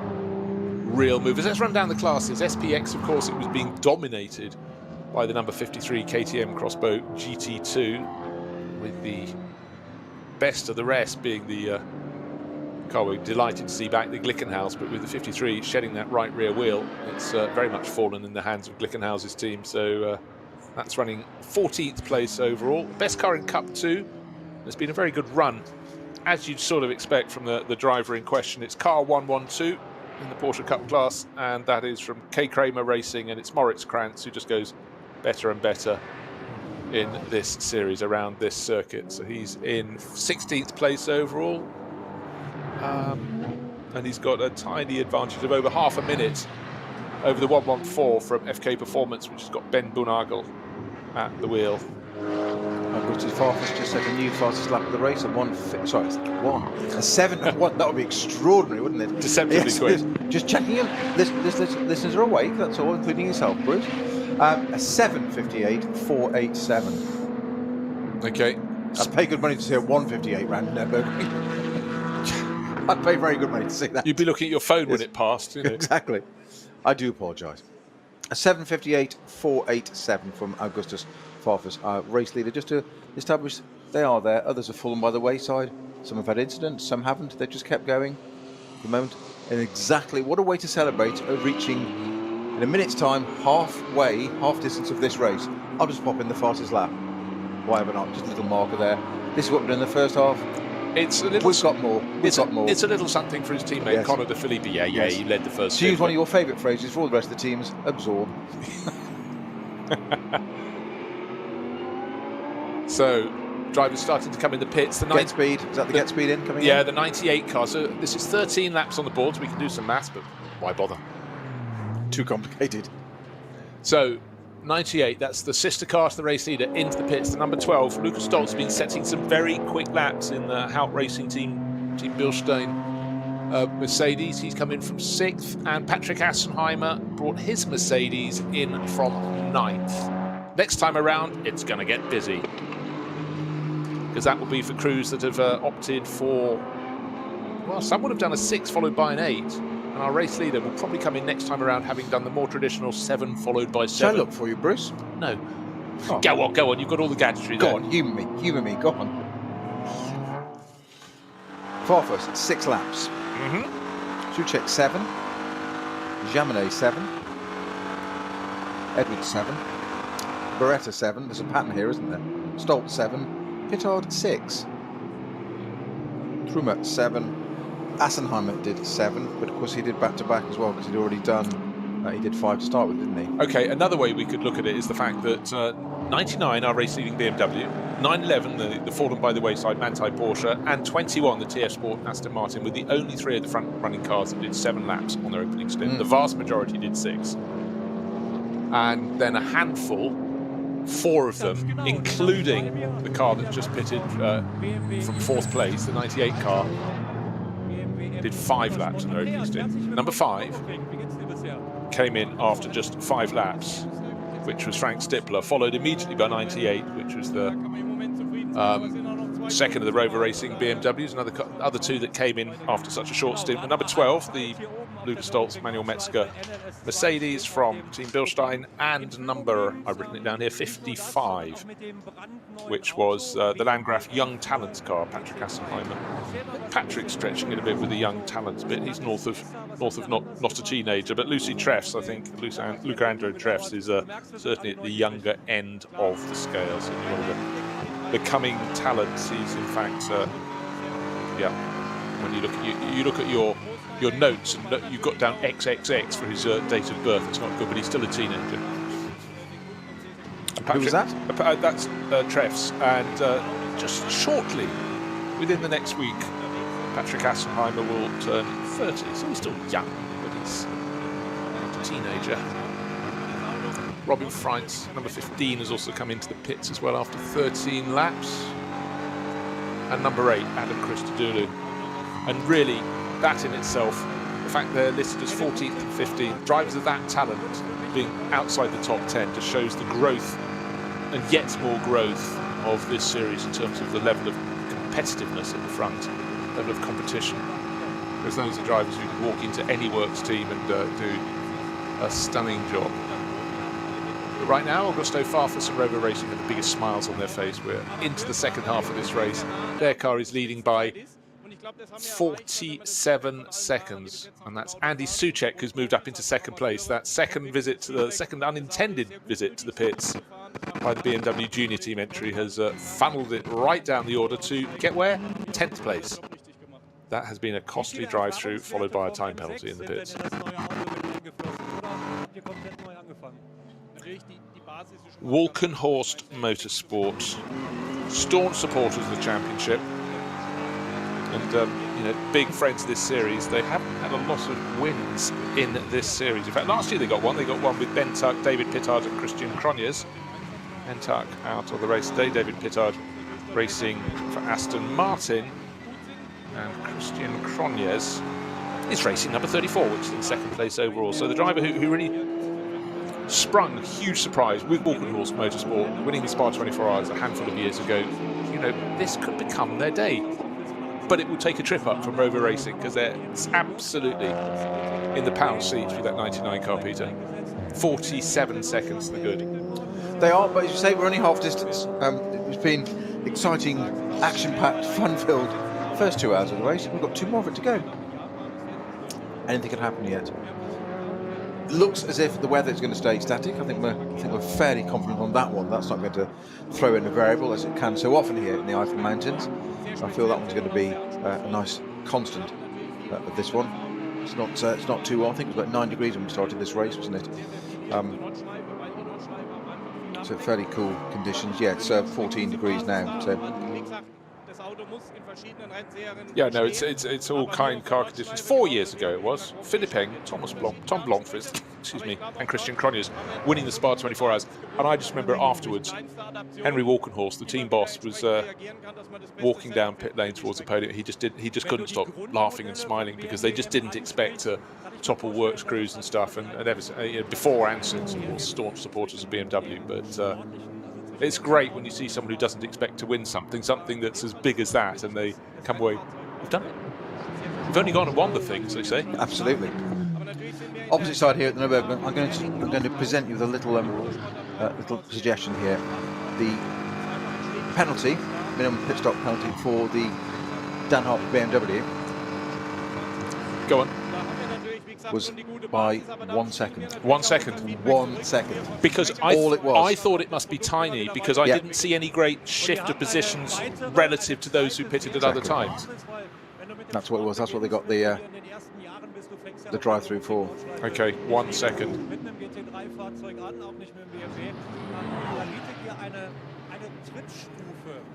real movers. Let's run down the classes. SPX, of course, it was being dominated by the number 53 KTM Crossbow GT2, with the best of the rest being the car we're delighted to see back, the Glickenhaus, but with the 53 shedding that right rear wheel, it's very much fallen in the hands of Glickenhaus's team. So that's running 14th place overall. Best car in Cup 2. It's been a very good run, as you'd sort of expect from the driver in question. It's car 112 in the Porsche Cup class, and that is from K. Kramer Racing, and it's Moritz Krantz who just goes better and better in this series around this circuit. So he's in 16th place overall. And he's got a tiny advantage of over half a minute over the 114 from FK Performance, which has got Ben Bunagel at the wheel. British Farfus just set a new fastest lap of the race, a 7:1. That would be extraordinary, wouldn't it? Deceptively quick. Just checking in. Listeners are awake, that's all, including yourself, Bruce. A 7:58.487. Okay. I'd pay good money to see a 1:58 round Nürburgring. I'd pay very good money to see that. You'd be looking at your phone when it passed. You know. Exactly. I do apologise. A 7:58.487 from Augustus Farfus, our race leader, just to establish they are there. Others have fallen by the wayside. Some have had incidents, some haven't. They've just kept going at the moment. And exactly what a way to celebrate reaching, in a minute's time, half distance of this race. I'll just pop in the fastest lap. Why ever not? Just a little marker there. This is what we've done in the first half. It's a little. We've got more. It's a little something for his teammate, yes. Conor De Filippi. Yeah, yes. He led the first. To use one of your favourite phrases for all the rest of the teams, absorb. So, drivers starting to come in the pits. Get speed. Is that the get speed in coming in? Yeah, the 98 car. So this is 13 laps on the board. So we can do some maths, but why bother? too complicated. So 98, that's the sister car to the race leader, into the pits. The number 12, Lukas Stolz, has been setting some very quick laps in the Haut Racing Team Bilstein Mercedes. He's come in from 6th, and Patrick Assenheimer brought his Mercedes in from 9th. Next time around, it's going to get busy, because that will be for crews that have opted for, well, some would have done a 6 followed by an 8. And our race leader will probably come in next time around having done the more traditional 7 followed by 7. Shall I look for you, Bruce? No. Oh. Go on. You've got all the gadgetry Go there. on, humour me, go on. Farfus, 6 laps. Suchek 7. Jaminet 7. Edwards 7. Beretta 7. There's a pattern here, isn't there? Stolz 7. Pittard 6. Trumer 7. Assenheimer did 7, but of course he did back-to-back as well, because he'd already done, he did 5 to start with, didn't he? Okay, another way we could look at it is the fact that 99, our race-leading BMW, 911, the fallen by the wayside Manthey Porsche, and 21, the TF Sport Aston Martin, were the only 3 of the front-running cars that did 7 laps on their opening stint. The vast majority did 6. And then a handful, 4 of them, including the car that just pitted from 4th place, the 98 car, did 5 laps in their opening stint. Number 5 came in after just 5 laps, which was Frank Stippler, followed immediately by 98, which was the second of the Rover Racing BMWs. Other 2 that came in after such a short stint. And number 12, the Lukas Stolz, Manuel Metzger Mercedes from Team Bilstein, and number, I've written it down here, 55, which was the Landgraf Young Talents car, Patrick Assenheimer. Patrick stretching it a bit with the Young Talents bit. He's north of not a teenager, but Lucy Treffs, I think, Luca Andrew Treffs is certainly at the younger end of the scale. So the coming talents, he's in fact, when you look at your notes, and you've got down XXX for his date of birth. It's not good, but he's still a teenager. Who was that? That's Treffs, and just shortly, within the next week, Patrick Assenheimer will turn 30. So he's still young, but he's not a teenager. Robin Freitz, number 15, has also come into the pits as well after 13 laps. And number 8, Adam Christodoulou. And really, that in itself, the fact they're listed as 14th and 15th, drivers of that talent being outside the top 10 just shows the growth and yet more growth of this series in terms of the level of competitiveness at the front, level of competition. Because those are drivers who can walk into any works team and do a stunning job. But right now, Augusto Farfus and Rover Racing have the biggest smiles on their face. We're into the second half of this race. Their car is leading by 47 seconds, and that's Andy Suchek, who's moved up into 2nd place. That second unintended visit to the pits by the BMW Junior Team entry has funneled it right down the order to get where? 10th place. That has been a costly drive-through, followed by a time penalty in the pits. Walkenhorst Motorsport, staunch supporters of the championship, and big friends of this series. They haven't had a lot of wins in this series. In fact, last year they got one. They got one with Ben Tuck, David Pittard, and Christian Cronjes. Ben Tuck out of the race today. David Pittard racing for Aston Martin, and Christian Cronjes is racing number 34, which is in 2nd place overall. So the driver who really sprung a huge surprise with Walkenhorst Motorsport, winning the Spa 24 Hours a handful of years ago. This could become their day. But it will take a trip up from Rover Racing, because they're absolutely in the pound seat with that 99 car, Peter. 47 seconds, the good. They are, but as you say, we're only half distance. It's been exciting, action-packed, fun-filled first 2 hours of the race. We've got 2 more of it to go. Anything can happen yet. It looks as if the weather is going to stay static. I think we're fairly confident on that one. That's not going to throw in a variable, as it can so often here in the Eifel Mountains. I feel that one's going to be a nice constant of this one. It's not too hot. I think it was about 9 degrees when we started this race, wasn't it? So fairly cool conditions. Yeah, it's 14 degrees now. So Yeah, no, it's all kind car conditions. 4 years ago it was. Philipp Eng, Tom Blomqvist, excuse me, and Christian Cronjes winning the Spa 24 Hours. And I just remember afterwards, Henry Walkenhorst, the team boss, was walking down pit lane towards the podium. He just couldn't stop laughing and smiling because they just didn't expect to topple works crews and stuff. And before and since, of course, staunch supporters of BMW, but. It's great when you see someone who doesn't expect to win something that's as big as that, and they come away, we've done it. We've only gone and won the thing, as they say. Absolutely. Opposite side here at the Nürburgring, I'm going to present you with a little little suggestion here. The penalty, minimum pit stop penalty for the Dan Harper BMW. Go on. Was by 1 second. 1 second. 1 second. Because I thought it must be tiny because I didn't see any great shift of positions relative to those who pitted at other times. That's what it was. That's what they got the drive-through for. Okay, 1 second.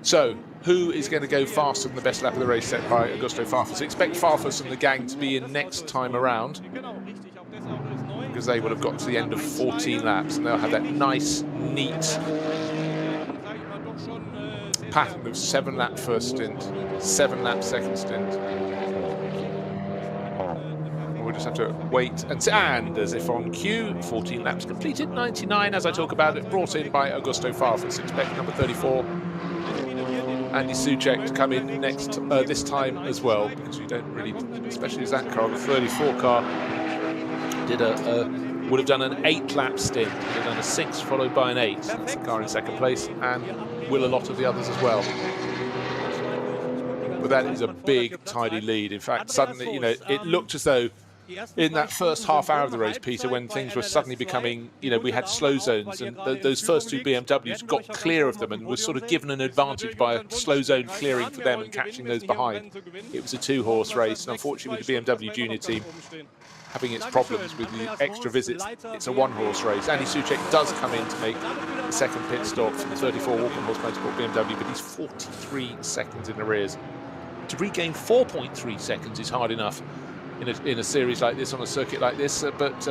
So, who is going to go faster than the best lap of the race set by Augusto Farfus? Expect Farfus and the gang to be in next time around, because they will have got to the end of 14 laps and they'll have that nice, neat pattern of 7 lap first stint, 7 lap second stint. We'll just have to wait and see. And as if on cue, 14 laps completed, 99 as I talk about it, brought in by Augusto Farfus. Expect number 34. Andy Soucek to come in next this time as well, because we don't really, especially as that car, the 34 car, would have done an 8-lap stint, would have done a 6 followed by an 8. That's the car in second place, and will a lot of the others as well. But that is a big, tidy lead. In fact, suddenly, it looked as though in that first half hour of the race, Peter, when things were suddenly becoming, we had slow zones, and those first 2 BMWs got clear of them and was sort of given an advantage by a slow zone clearing for them and catching those behind. It was a 2-horse race, and unfortunately with the BMW Junior team having its problems with the extra visits, it's a 1-horse race. Andy Soucek does come in to make the second pit stop for the 34 Walkenhorst Motorsport BMW, but he's 43 seconds in arrears. To regain 4.3 seconds is hard enough in a series like this, on a circuit like this, but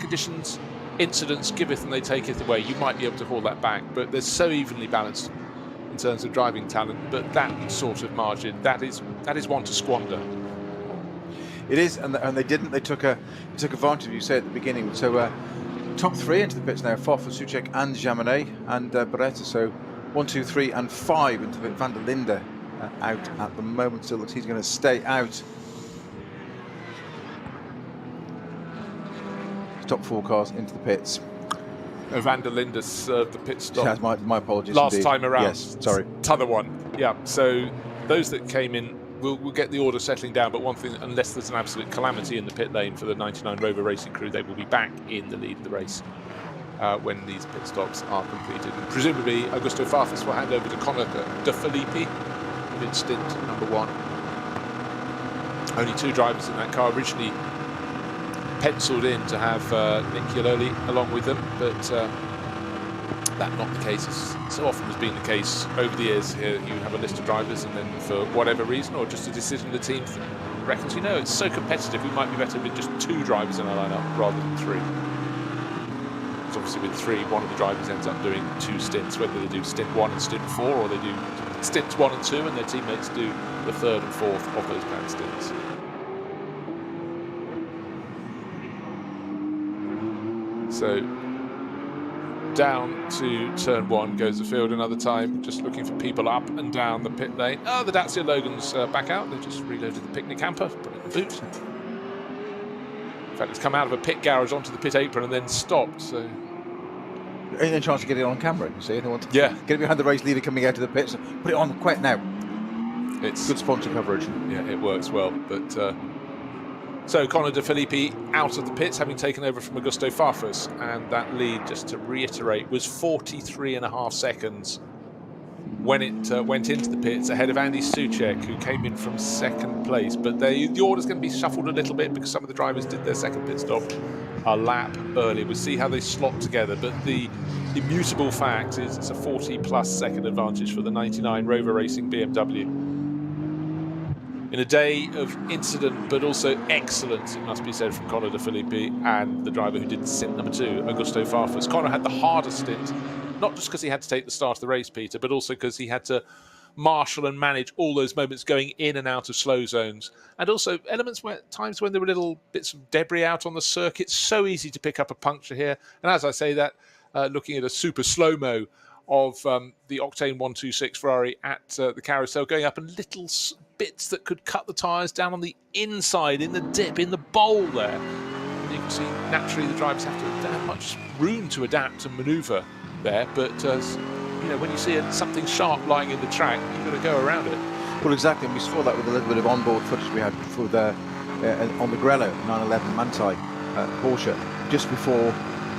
conditions, incidents giveth and they taketh away. You might be able to haul that back, but they're so evenly balanced in terms of driving talent. But that sort of margin, that is one to squander. It is, and they didn't. They took advantage. You said at the beginning. So top 3 into the pits now: Farfus, Soucek, and Jaminet, and Beretta. So 1, 2, 3, and 5 into the pit. Van der Linde out at the moment. So looks he's going to stay out. Top 4 cars into the pits. Van der Linde served the pit stop. Yeah, my apologies. Last indeed. time around. Yes, sorry. T'other one. Yeah. So those that came in, we'll get the order settling down. But one thing, unless there's an absolute calamity in the pit lane for the 99 Rover Racing crew, they will be back in the lead of the race when these pit stops are completed. And presumably, Augusto Farfus will hand over to Conor De Filippi in stint number 1. Only 2 drivers in that car, originally penciled in to have Nick Iannoli along with them, but that not the case, as so often has been the case over the years. Here you have a list of drivers, and then for whatever reason, or just a decision the team reckons, it's so competitive, we might be better with just 2 drivers in our lineup rather than 3. Because obviously with 3, one of the drivers ends up doing 2 stints, whether they do stint 1 and stint 4, or they do stints 1 and 2, and their teammates do the 3rd and 4th of those planned stints. So down to turn 1 goes the field another time, just looking for people up and down the pit lane. Oh, the Dacia Logan's back out. They've just reloaded the picnic hamper, put it in the boot. In fact, it's come out of a pit garage onto the pit apron and then stopped. So, any chance to get it on camera? You see, they want to get it behind the race leader coming out of the pits. Put it on quick now. It's good sponsor coverage. Yeah, it works well, but. So Conor De Filippi out of the pits, having taken over from Augusto Farfus, and that lead, just to reiterate, was 43.5 seconds when it went into the pits, ahead of Andy Soucek, who came in from 2nd place. But the order's going to be shuffled a little bit because some of the drivers did their 2nd pit stop a lap earlier. We'll see how they slot together, but the immutable fact is it's a 40-plus second advantage for the 99 Rover Racing BMW. In a day of incident, but also excellence, it must be said, from Connor De Filippi and the driver who did stint number 2, Augusto Farfus. Connor had the hardest stint, not just because he had to take the start of the race, Peter, but also because he had to marshal and manage all those moments going in and out of slow zones, and also times when there were little bits of debris out on the circuit. So easy to pick up a puncture here. And as I say that, looking at a super slow-mo of the Octane 126 Ferrari at the carousel, going up, and little bits that could cut the tyres down on the inside, in the dip, in the bowl there. And you can see, naturally, the drivers don't have much room to adapt and manoeuvre there, but you know, when you see something sharp lying in the track, you've got to go around it. Well, exactly, and we saw that with a little bit of onboard footage we had for on the Grello 911 Manthey Porsche, just before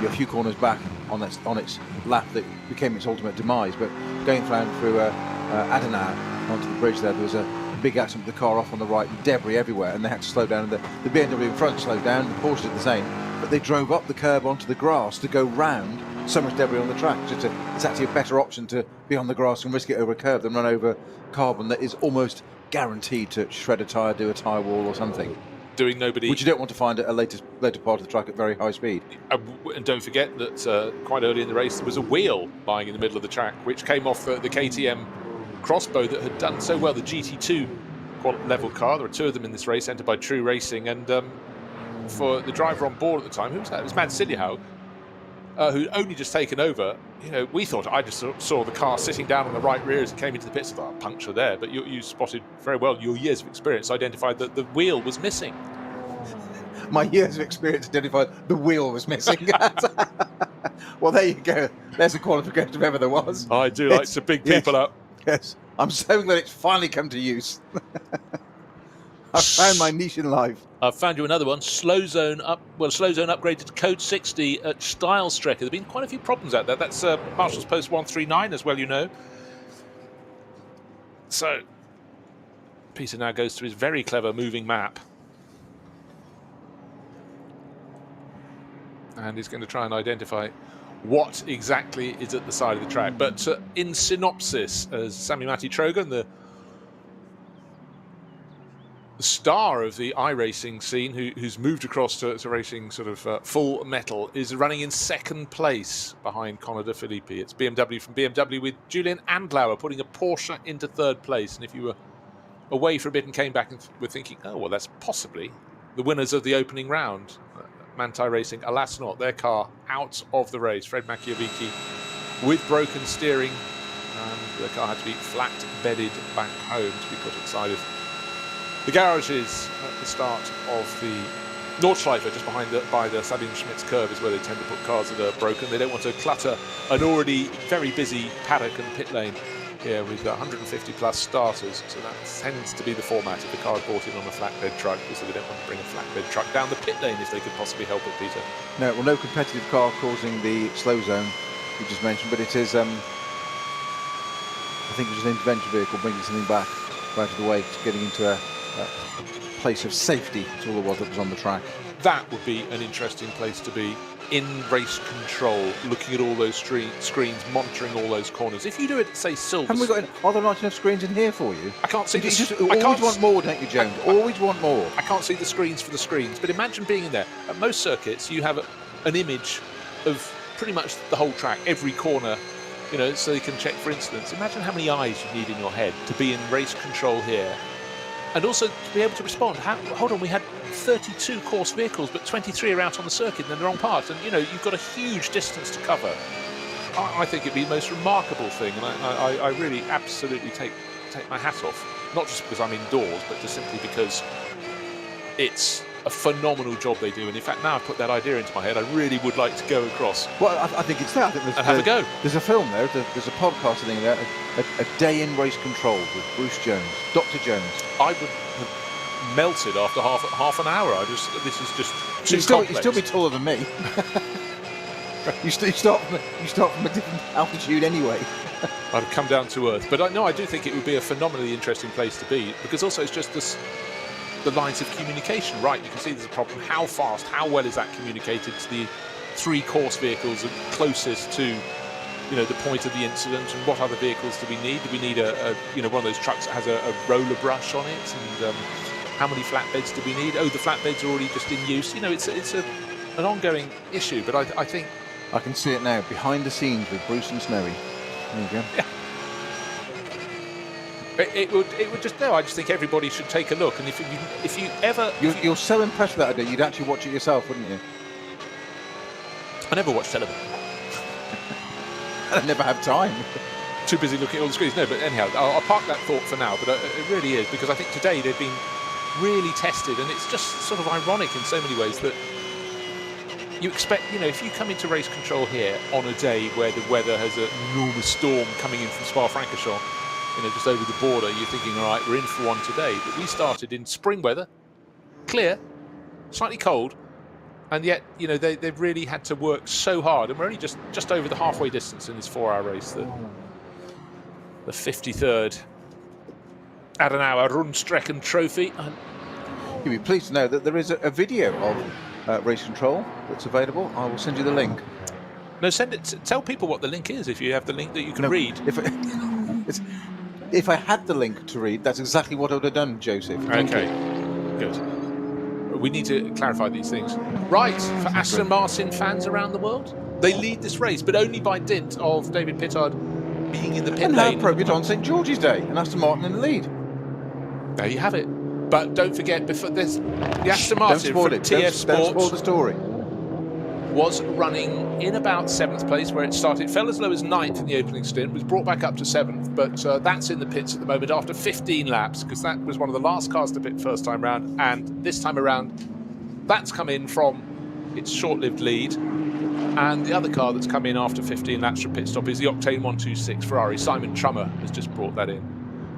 a few corners back on its lap that became its ultimate demise. But going through Adenauer onto the bridge there was a big accident with the car off on the right, and debris everywhere, and they had to slow down. And the BMW in front slowed down, the Porsche did the same, but they drove up the curb onto the grass to go round so much debris on the track. It's actually a better option to be on the grass and risk it over a curb than run over carbon that is almost guaranteed to shred a tyre, do a tyre wall or something. Doing nobody... Which you don't want to find at a later part of the track at very high speed. And don't forget that quite early in the race there was a wheel lying in the middle of the track, which came off the KTM Crossbow that had done so well, the GT2 level car. There were 2 of them in this race, entered by True Racing, and for the driver on board at the time, who was that? It was Mads Siljehoug, who'd only just taken over. You know, we thought, I just saw the car sitting down on the right rear as it came into the pits. I thought, puncture there, but you spotted very well, your years of experience identified that the wheel was missing. My years of experience identified the wheel was missing. Well, there you go. There's a qualification if ever there was. I do like to big people up. Yes, I'm so glad it's finally come to use. I've found my niche in life. I've found you another one. Slow zone upgraded to code 60 at Langstrecken. There've been quite a few problems out there. That's Marshalls Post 139 as well, you know. So Peter now goes through his very clever moving map, and he's going to try and identify what exactly is at the side of the track. But in synopsis, as Sami Matti Trogan, the star of the iRacing scene, who's moved across to racing sort of full metal, is running in second place behind Connor De Filippi. It's BMW from BMW, with Julian Andlauer putting a Porsche into third place. And if you were away for a bit and came back and were thinking, oh, well, that's possibly the winners of the opening round, Manthey Racing, alas not, their car out of the race. Fred Machiavicchi with broken steering, and the car had to be flat bedded back home to be put inside of the garages at the start of the Nordschleife, just by the Sabine Schmitz curve, is where they tend to put cars that are broken. They don't want to clutter an already very busy paddock and pit lane. Yeah, we've got 150 plus starters, so that tends to be the format if the car is brought in on a flatbed truck, because they don't want to bring a flatbed truck down the pit lane if they could possibly help it, Peter. No, well, no competitive car causing the slow zone you just mentioned, but it is, I think it was an intervention vehicle bringing something back out of the way, getting into a place of safety. That's all it was that was on the track. That would be an interesting place to be, in race control, looking at all those screens, monitoring all those corners. If you do it, say, Silver... Haven't we got... Are there not enough screens in here for you? I can't see... Always want more, don't you, Jones? Always want more. I can't see the screens for the screens, but imagine being in there. At most circuits, you have an image of pretty much the whole track, every corner, you know, so you can check for incidents. Imagine how many eyes you need in your head to be in race control here. And also to be able to respond. Hold on, we had 32 course vehicles, but 23 are out on the circuit and in the wrong part. And, you know, you've got a huge distance to cover. I think it'd be the most remarkable thing, and I really absolutely take my hat off. Not just because I'm indoors, but just simply because it's a phenomenal job they do. And in fact, now I've put that idea into my head, I really would like to go across. Well, I think it's there. I think and have a go. There's a film there, there's a podcast thing there, a day in race control with Bruce Jones, Dr. Jones. I would have melted after half an hour. This is just too complex. You'd still be taller than me. you start from a different altitude anyway. I'd have come down to earth. But I do think it would be a phenomenally interesting place to be, because also it's just this. the lines of communication right. You can see there's a problem. How fast, how well is that communicated to the 3 course vehicles closest to, you know, the point of the incident, and what other vehicles do we need? Do we need a you know, one of those trucks that has a roller brush on it? And how many flatbeds do we need? Oh, the flatbeds are already just in use. You know, it's an ongoing issue, but I think I can see it now, behind the scenes with Bruce and Snowy. There you go. Yeah. It would just, no, I just think everybody should take a look. And if you ever... You're so impressed with that idea, you'd actually watch it yourself, wouldn't you? I never watch television. I never have time. Too busy looking at all the screens. No, but anyhow, I'll park that thought for now. But it really is, because I think today they've been really tested, and it's just sort of ironic in so many ways that you expect, you know, if you come into race control here on a day where the weather has an enormous storm coming in from Spa-Francorchamps, you know, just over the border, you're thinking, all right, we're in for one today. But we started in spring weather, clear, slightly cold, and yet, you know, they've really had to work so hard, and we're only just over the halfway distance in this 4-hour race. The 53rd Adenauer Rundstrecken-Trophy. You'll be pleased to know that there is a video of race control that's available. I will send you the link. No, send it. Tell people what the link is if you have the link that you can read. If I had the link to read, that's exactly what I would have done, Joseph. Okay, good. We need to clarify these things. Right, for Aston Martin fans around the world, they lead this race, but only by dint of David Pittard being in the pit lane. And how appropriate on St George's Day, and Aston Martin in the lead. There you have it. But don't forget, before this, the Aston Martin from TF Sports don't spoil the story. Was running in about 7th place where it started. It fell as low as 9th in the opening stint, was brought back up to 7th, but that's in the pits at the moment after 15 laps, because that was one of the last cars to pit first time round, and this time around that's come in from its short-lived lead, and the other car that's come in after 15 laps from pit stop is the Octane 126 Ferrari. Simon Trummer has just brought that in,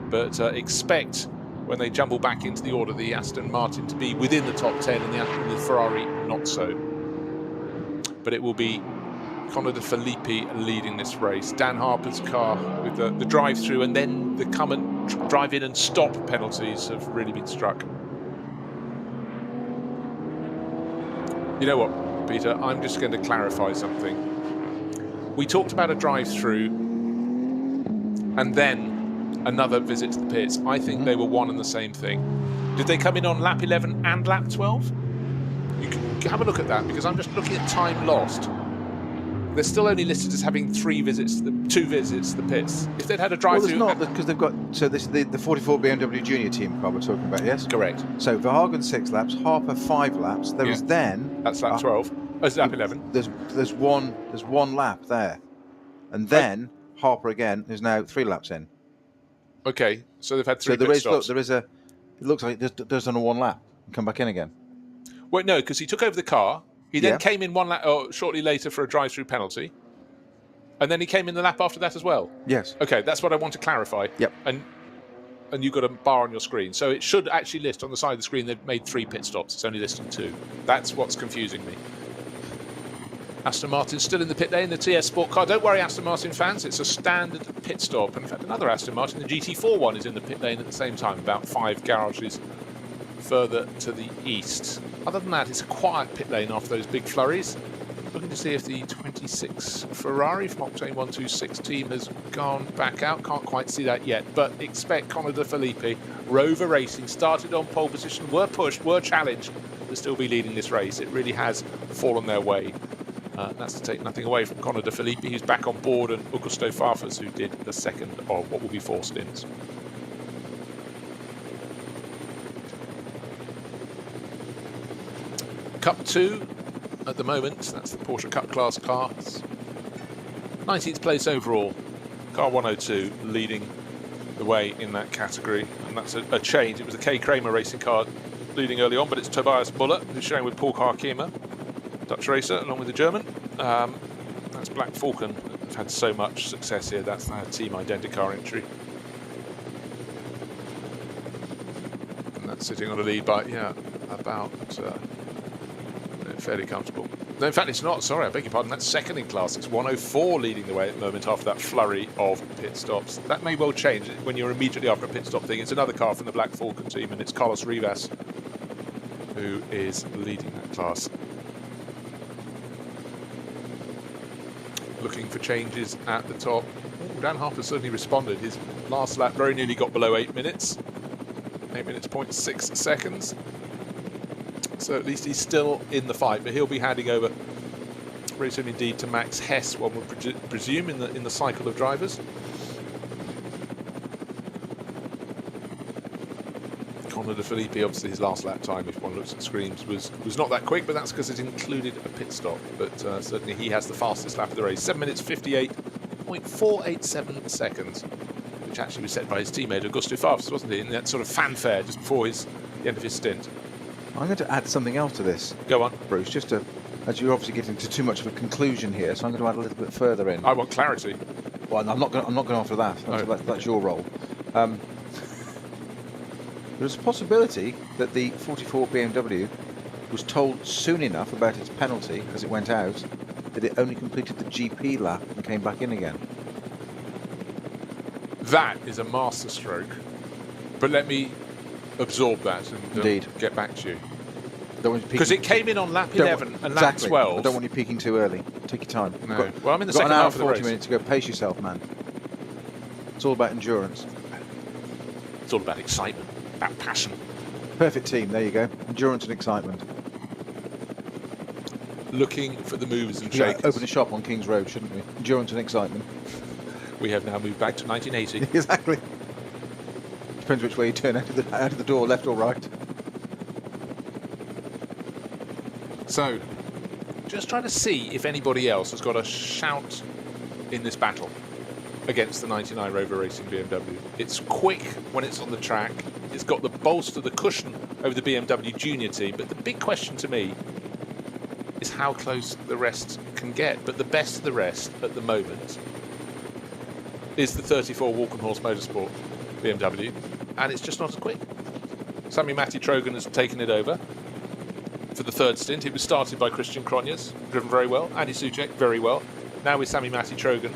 but expect when they jumble back into the order the Aston Martin to be within the top 10 and the Ferrari not so. But it will be Connor De Filippi leading this race. Dan Harper's car with the drive-through, and then the come and drive in and stop penalties have really been struck. You know what, Peter? I'm just going to clarify something. We talked about a drive-through and then another visit to the pits. I think they were one and the same thing. Did they come in on lap 11 and lap 12? You can have a look at that, because I'm just looking at time lost. They're still only listed as having 2 visits to the pits. If they'd had a drive-through... Well, it's not, because they've got... So this is the 44 BMW Junior Team car we're talking about, yes? Correct. So Verhagen 6 laps, Harper 5 laps. There is then... That's lap 12. That's lap 11. There's one lap there. And then Harper again is now 3 laps in. Okay, so they've had 3 pit stops. Look, there is a... It looks like there's done a 1 lap and come back in again. Well, no, because he took over the car. He then came in 1 lap, shortly later, for a drive-through penalty, and then he came in the lap after that as well. Yes. Okay, that's what I want to clarify. Yep. And you've got a bar on your screen, so it should actually list on the side of the screen they've made 3 pit stops. It's only listing 2. That's what's confusing me. Aston Martin's still in the pit lane, the TS Sport car. Don't worry, Aston Martin fans, it's a standard pit stop. And in fact, another Aston Martin, the GT4 one, is in the pit lane at the same time, about 5 garages further to the east. Other than that, it's a quiet pit lane after those big flurries. Looking to see if the 26 Ferrari from Octane 126 team has gone back out. Can't quite see that yet, but expect Connor De Filippi. Rover Racing started on pole position, were pushed, were challenged, to still be leading this race. It really has fallen their way. That's to take nothing away from Connor De Filippi, who's back on board, and Augusto Farfus, who did the second of what will be 4 stints. Cup 2 at the moment, that's the Porsche Cup class cars. 19th place overall, car 102 leading the way in that category, and that's a change. It was the K. Kramer racing car leading early on, but it's Tobias Muller who's showing with Paul Karkema, Dutch racer, along with the German. That's Black Falcon. They've had so much success here. That's their team Identicar entry. And that's sitting on a lead by, about fairly comfortable. No, in fact, it's not. Sorry, I beg your pardon. That's second in class. It's 104 leading the way at the moment after that flurry of pit stops. That may well change when you're immediately after a pit stop thing. It's another car from the Black Falcon team, and it's Carlos Rivas who is leading that class. Looking for changes at the top. Dan Harper certainly responded. His last lap very nearly got below 8 minutes. 8 minutes, 0.6 seconds. So at least he's still in the fight, but he'll be handing over very soon indeed to Max Hess, one would presume, in the cycle of drivers. Conor De Filippi, obviously his last lap time, if one looks at screens, was not that quick, but that's because it included a pit stop. But certainly he has the fastest lap of the race, 7 minutes 58.487 seconds, which actually was set by his teammate Augusto Farfus, wasn't he, in that sort of fanfare just before the end of his stint. I'm going to add something else to this. Go on, Bruce, just to, as you're obviously getting to too much of a conclusion here, so I'm going to add a little bit further in. I want clarity. Well, I'm not going after that. That's your role. There's a possibility that the 44 BMW was told soon enough about its penalty as it went out that it only completed the GP lap and came back in again. That is a masterstroke. But let me absorb that and get back to you. Because it came in on lap 11 and lap 12. I don't want you peaking too early. Take your time. No. Well, I'm in the second half of the race. 40 minutes to go. Pace yourself, man. It's all about endurance. It's all about excitement, about passion. Perfect team. There you go. Endurance and excitement. Looking for the movers and shakers. Open a shop on King's Road, shouldn't we? Endurance and excitement. We have now moved back to 1980. Exactly. Depends which way you turn out of the door, left or right. So, just trying to see if anybody else has got a shout in this battle against the 99 Rover Racing BMW. It's quick when it's on the track. It's got the bolster, the cushion over the BMW Junior team. But the big question to me is how close the rest can get. But the best of the rest at the moment is the 34 Walk and Horse Motorsport BMW, and it's just not as quick. Sammy Matty Trogan has taken it over for the third stint. It was started by Christian Cronjes, driven very well. Andy Soucek, very well. Now with Sammy Matty Trogan.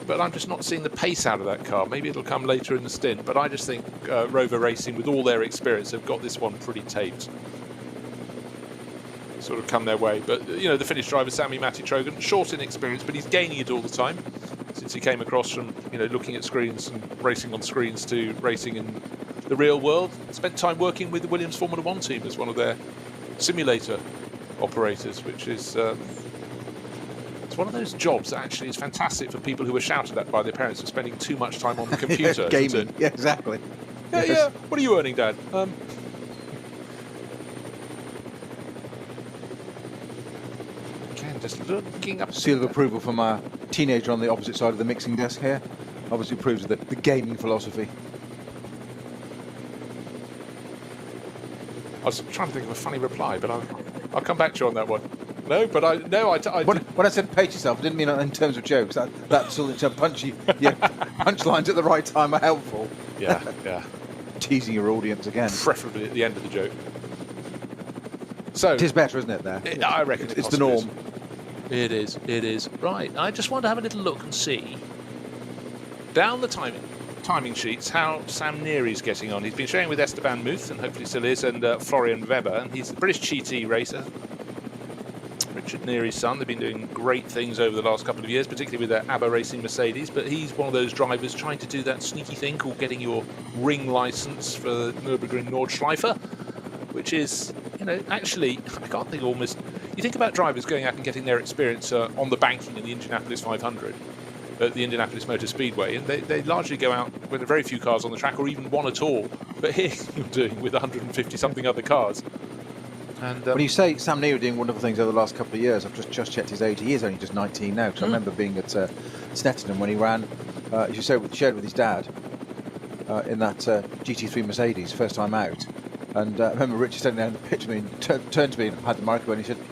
But I'm just not seeing the pace out of that car. Maybe it'll come later in the stint, but I just think Rover Racing, with all their experience, have got this one pretty taped. Sort of come their way. But, you know, the Finnish driver, Sammy Matty Trogan, short in experience, but he's gaining it all the time since he came across from, you know, looking at screens and racing on screens to racing in the real world. Spent time working with the Williams Formula One team as one of their simulator operators, which is it's one of those jobs that actually is fantastic for people who are shouted at by their parents for spending too much time on the computer. Gaming, yeah, exactly. Yeah, yes. Yeah. What are you earning, Dad? Again, just looking up. Seal of approval from our teenager on the opposite side of the mixing desk here. Obviously proves the gaming philosophy. I was trying to think of a funny reply, but I'll come back to you on that one. No, but I when I said pace yourself, I didn't mean in terms of jokes. That sort of punchy, punchlines at the right time are helpful. Yeah, yeah. Teasing your audience again. Preferably at the end of the joke. So it is better, isn't it? There, I reckon it's the norm. It is. It is. Right. I just want to have a little look and see down the timing sheets how Sam Neary's getting on. He's been sharing with Esteban Muth, and hopefully still is, and Florian Weber, and he's the British GT racer. Richard Neary's son. They've been doing great things over the last couple of years, particularly with their ABBA Racing Mercedes, but he's one of those drivers trying to do that sneaky thing called getting your ring license for Nürburgring Nordschleife, which is, you know, actually, I can't think almost... You think about drivers going out and getting their experience on the banking in the Indianapolis 500, at the Indianapolis Motor Speedway, and they largely go out with very few cars on the track, or even one at all. But here you're doing with 150-something other cars. And when you say Sam Neary doing wonderful things over the last couple of years, I've just checked his age. He is only just 19 now, because I remember being at Snetterton when he ran, as you say, shared with his dad in that GT3 Mercedes, first time out. And I remember Richard standing there in the pit with me and turned to me and had the microphone, and he said,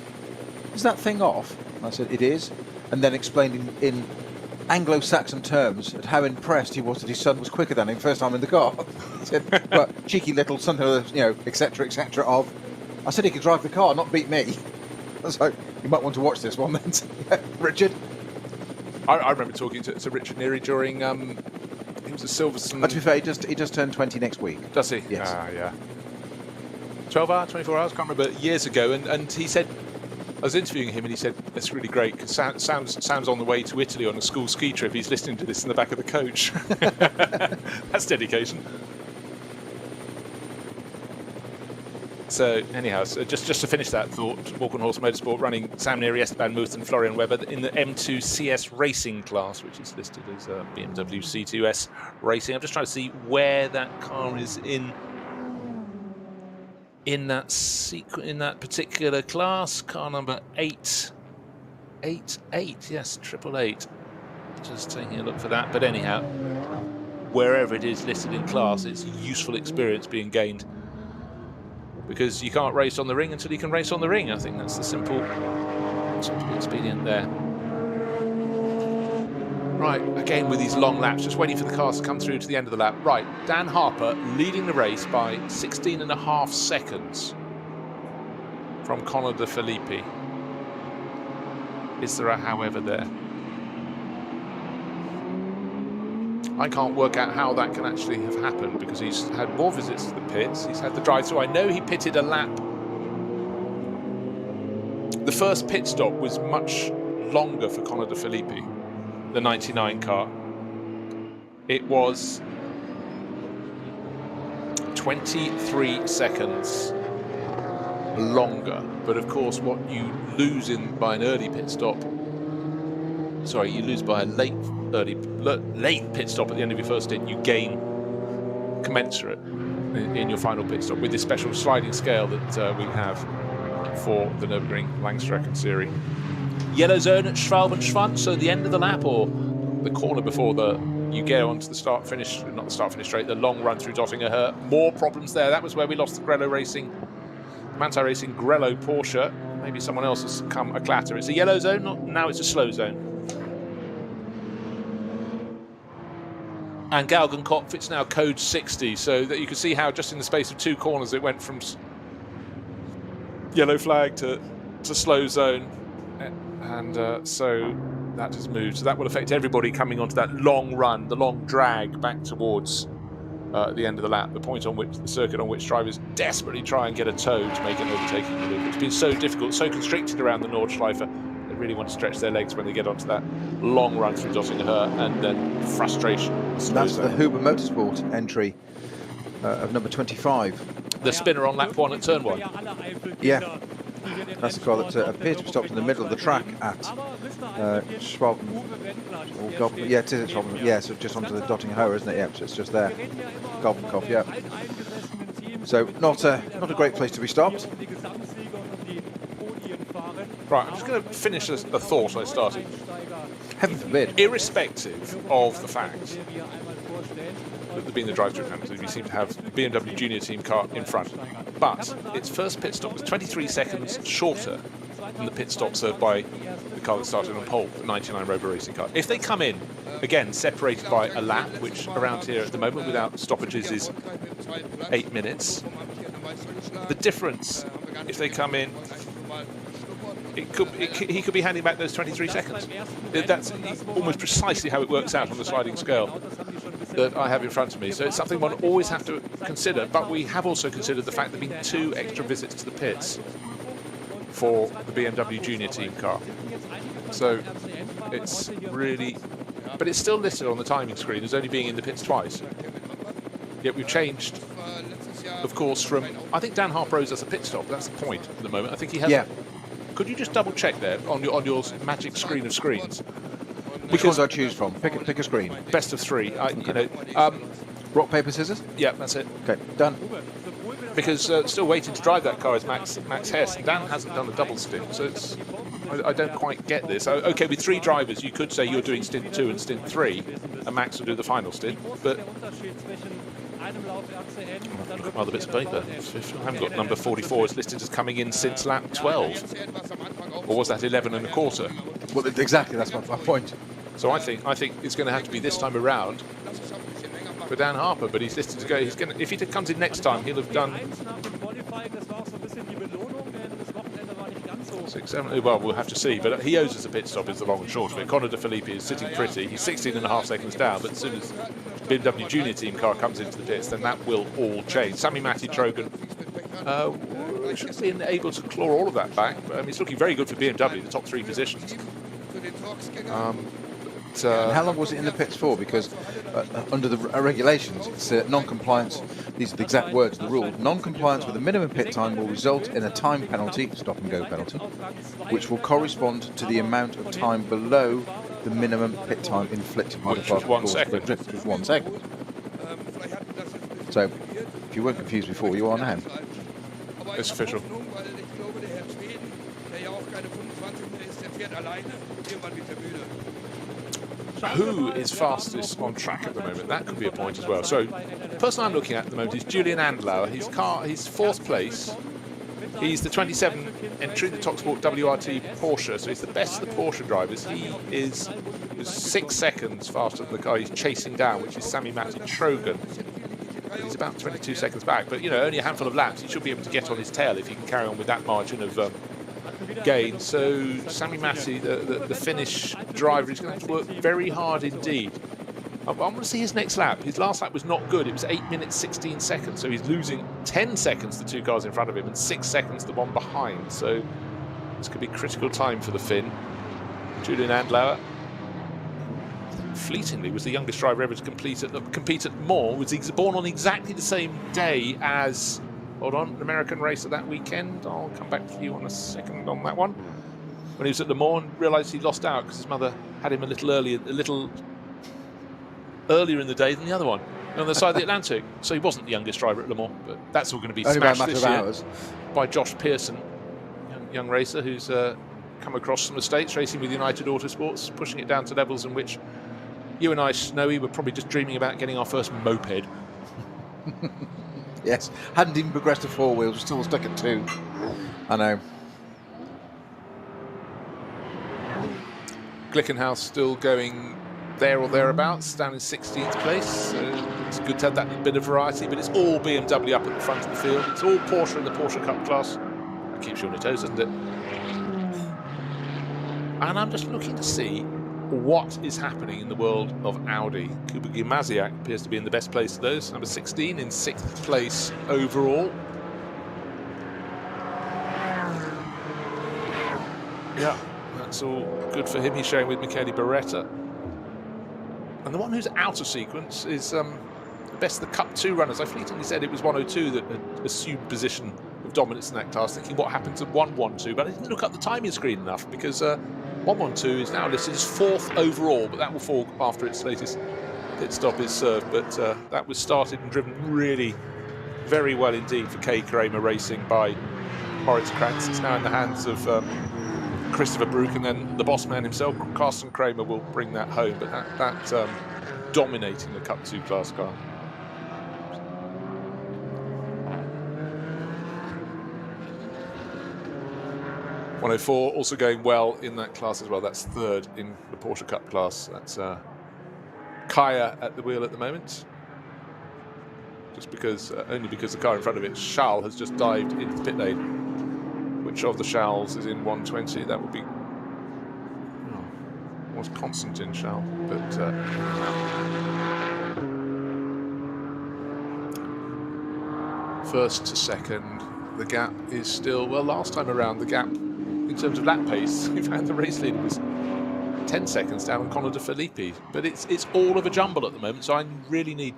"Is that thing off?" And I said, "It is." And then explained in Anglo-Saxon terms at how impressed he was that his son was quicker than him first time in the car. He said, "Well, cheeky little something, you know, etc., etc." Of, I said he could drive the car, not beat me. So you might want to watch this one then, Richard. I remember talking to Richard Neary during he was at Silverstone. To be fair, he just turned 20 next week. Does he? Yes. Yeah. 12 hours, 24 hours, can't remember, years ago, and he said, I was interviewing him and he said, that's really great, because Sam's on the way to Italy on a school ski trip, he's listening to this in the back of the coach. That's dedication. So anyhow, so just to finish that thought, Walk on Horse Motorsport running Sam Neary, Esteban Muth and Florian Weber in the M2 CS Racing class, which is listed as BMW C2S Racing. I'm just trying to see where that car is in that particular class. Car number 888, yes, 888. Just taking a look for that. But anyhow, wherever it is listed in class, it's useful experience being gained, because you can't race on the ring until you can race on the ring. I think that's the simple expedient there. Right, again with these long laps, just waiting for the cars to come through to the end of the lap. Right, Dan Harper leading the race by 16.5 seconds from Conor De Filippi. Is there a however there? I can't work out how that can actually have happened, because he's had more visits to the pits, he's had the drive-through. I know he pitted a lap. The first pit stop was much longer for Conor De Filippi, the 99 car. It was 23 seconds longer, but of course what you lose by an early pit stop, sorry, you lose by a late pit stop at the end of your first stint, you gain commensurate in your final pit stop with this special sliding scale that we have for the Nürburgring Langstrecken Series. Yellow zone at Schwalbenschwanz, so the end of the lap, or the corner before you get onto the start-finish, not the start-finish straight, the long run through Dottingerhöhe. More problems there. That was where we lost the Grello Racing, Manthey Racing Grello Porsche. Maybe someone else has come a clatter. It's a yellow zone, now it's a slow zone. And Galgenkopf, it's now code 60, so that you can see how just in the space of 2 corners it went from yellow flag to slow zone. And so that has moved. So that will affect everybody coming onto that long run, the long drag back towards the end of the lap, the point on which the circuit on which drivers desperately try and get a toe to make an overtaking maneuver. It's been so difficult, so constricted around the Nordschleife. They really want to stretch their legs when they get onto that long run through Dottingerhöhe, and then frustration. That's the Huber Motorsport entry of number 25. The spinner on lap 1 at turn 1. Yeah. That's the car that appears to be stopped in the middle of the track at Schwalben. Yeah, it is at Schwalben. Yeah, so just onto the Dottingerhöhe, isn't it? Yeah, so it's just there. Galgenkopf, yeah. So not a great place to be stopped. Right, I'm just going to finish a thought I started. Heaven forbid. Irrespective of the fact that there being the drive-through penalty, we seem to have the BMW Junior Team car in front. But its first pit stop was 23 seconds shorter than the pit stop served by the car that started on pole, the 99 Rover Racing car. If they come in, again, separated by a lap, which around here at the moment without stoppages is 8 minutes, the difference, if they come in, he could be handing back those 23 seconds. That's almost precisely how it works out on the sliding scale that I have in front of me. So it's something one always have to consider, but we have also considered the fact there have been 2 extra visits to the pits for the BMW Junior Team car. So it's really, but it's still listed on the timing screen as only being in the pits twice. Yet we've changed, of course, from, I think Dan Harper owes us a pit stop. That's the point at the moment. I think he has. Yeah. Could you just double check there on your magic screen of screens? Which ones I choose from? Pick a screen. Best of 3. Okay. Rock, paper, scissors? Yeah, that's it. Okay, done. Because still waiting to drive that car is Max Hess. Dan hasn't done a double stint, so it's, I don't quite get this. Okay, with 3 drivers, you could say you're doing stint 2 and stint 3, and Max will do the final stint, but look at other bits of paper. I haven't got number 44. It's listed as coming in since lap 12. Or was that 11 and a quarter? Well, exactly, that's my point. So I think it's going to have to be this time around for Dan Harper, but he's listed to go. He's going to, if he comes in next time, he'll have done 6, 7. Well, we'll have to see. But he owes us a pit stop. Is the long and short of it. Conor De Filippi is sitting pretty. He's 16.5 seconds down. But as soon as BMW Junior Team car comes into the pits, then that will all change. Sami Matti Trogan should have been able to claw all of that back. But, it's looking very good for BMW, the top 3 positions. And how long was it in the pits for? Because under the regulations, it's non-compliance. These are the exact words of the rule. Non-compliance with the minimum pit time will result in a time penalty, stop and go penalty, which will correspond to the amount of time below the minimum pit time inflicted by the car. Which was 1 second. Which was 1 second. So, if you weren't confused before, you are now. It's official. Who is fastest on track at the moment? That could be a point as well. So, the person I'm looking at the moment is Julian Adenauer. He's 4th place. He's the 27 entry, the TalkSport WRT Porsche, so he's the best of the Porsche drivers. He is 6 seconds faster than the guy he's chasing down, which is Sami Trogan. He's about 22 seconds back, but only a handful of laps. He should be able to get on his tail if he can carry on with that margin of gain. So Sami Matti, the Finnish driver, is going to have to work very hard indeed. I want to see his next lap. His last lap was not good. It was 8 minutes 16 seconds, so he's losing 10 seconds to 2 cars in front of him and 6 seconds to the one behind. So this could be critical time for the Finn. Julian Adenauer, fleetingly, was the youngest driver ever to compete at Le Mans. Was he born on exactly the same day as, hold on, an American racer that weekend? I'll come back to you on a second on that one. When he was at Le Mans and realised he lost out because his mother had him a little earlier in the day than the other one, on the side of the Atlantic. So he wasn't the youngest driver at Le Mans, but that's all going to be smashed this year by Josh Pearson, young racer who's come across from the States, racing with United Autosports, pushing it down to levels in which you and I, Snowy, were probably just dreaming about getting our first moped. Yes, hadn't even progressed to 4 wheels, still stuck at 2. I know. Glickenhaus still going there or thereabouts, down in 16th place. So it's good to have that bit of variety, but it's all BMW up at the front of the field. It's all Porsche in the Porsche Cup class. That keeps you on your toes, doesn't it? And I'm just looking to see what is happening in the world of Audi. Kuba Gimaziak appears to be in the best place of those. Number 16 in 6th place overall. Yeah, that's all good for him. He's showing with Michele Beretta. And the one who's out of sequence is the best of the Cup 2 runners. I fleetingly said it was 102 that had assumed position of dominance in that class, thinking what happened to 112, but I didn't look up the timing screen enough because 112 is now listed as 4th overall, but that will fall after its latest pit stop is served. But that was started and driven really very well indeed for Kay Kramer Racing by Moritz Kranz. It's now in the hands of Christopher Brook, and then the boss man himself, Carsten Kramer, will bring that home. But that dominating the Cup 2 class car. .104 also going well in that class as well. That's 3rd in the Porsche Cup class. That's Kaya at the wheel at the moment. Just because, only because the car in front of it, Charles, has just dived into the pit lane. Which of the Charles is in 120? That would be was Constantin Charles, but first to second, the gap is still, well, last time around the gap in terms of lap pace, we found the race leader was 10 seconds down on Conor De Filippi, but it's all of a jumble at the moment, so I really need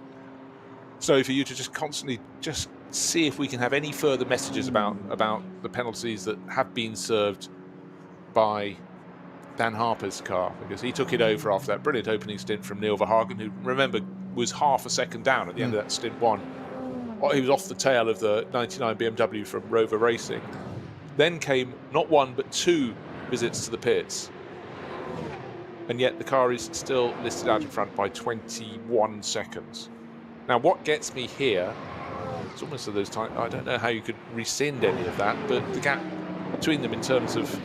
Snowy for you to just constantly just see if we can have any further messages about the penalties that have been served by Dan Harper's car, because he took it over after that brilliant opening stint from Neil Verhagen, who, remember, was half a second down at the end of that stint one. He was off the tail of the 99 BMW from Rover Racing. Then came not 1 but 2 visits to the pits, and yet the car is still listed out in front by 21 seconds. Now what gets me here, it's almost at those times, I don't know how you could rescind any of that, but the gap between them in terms of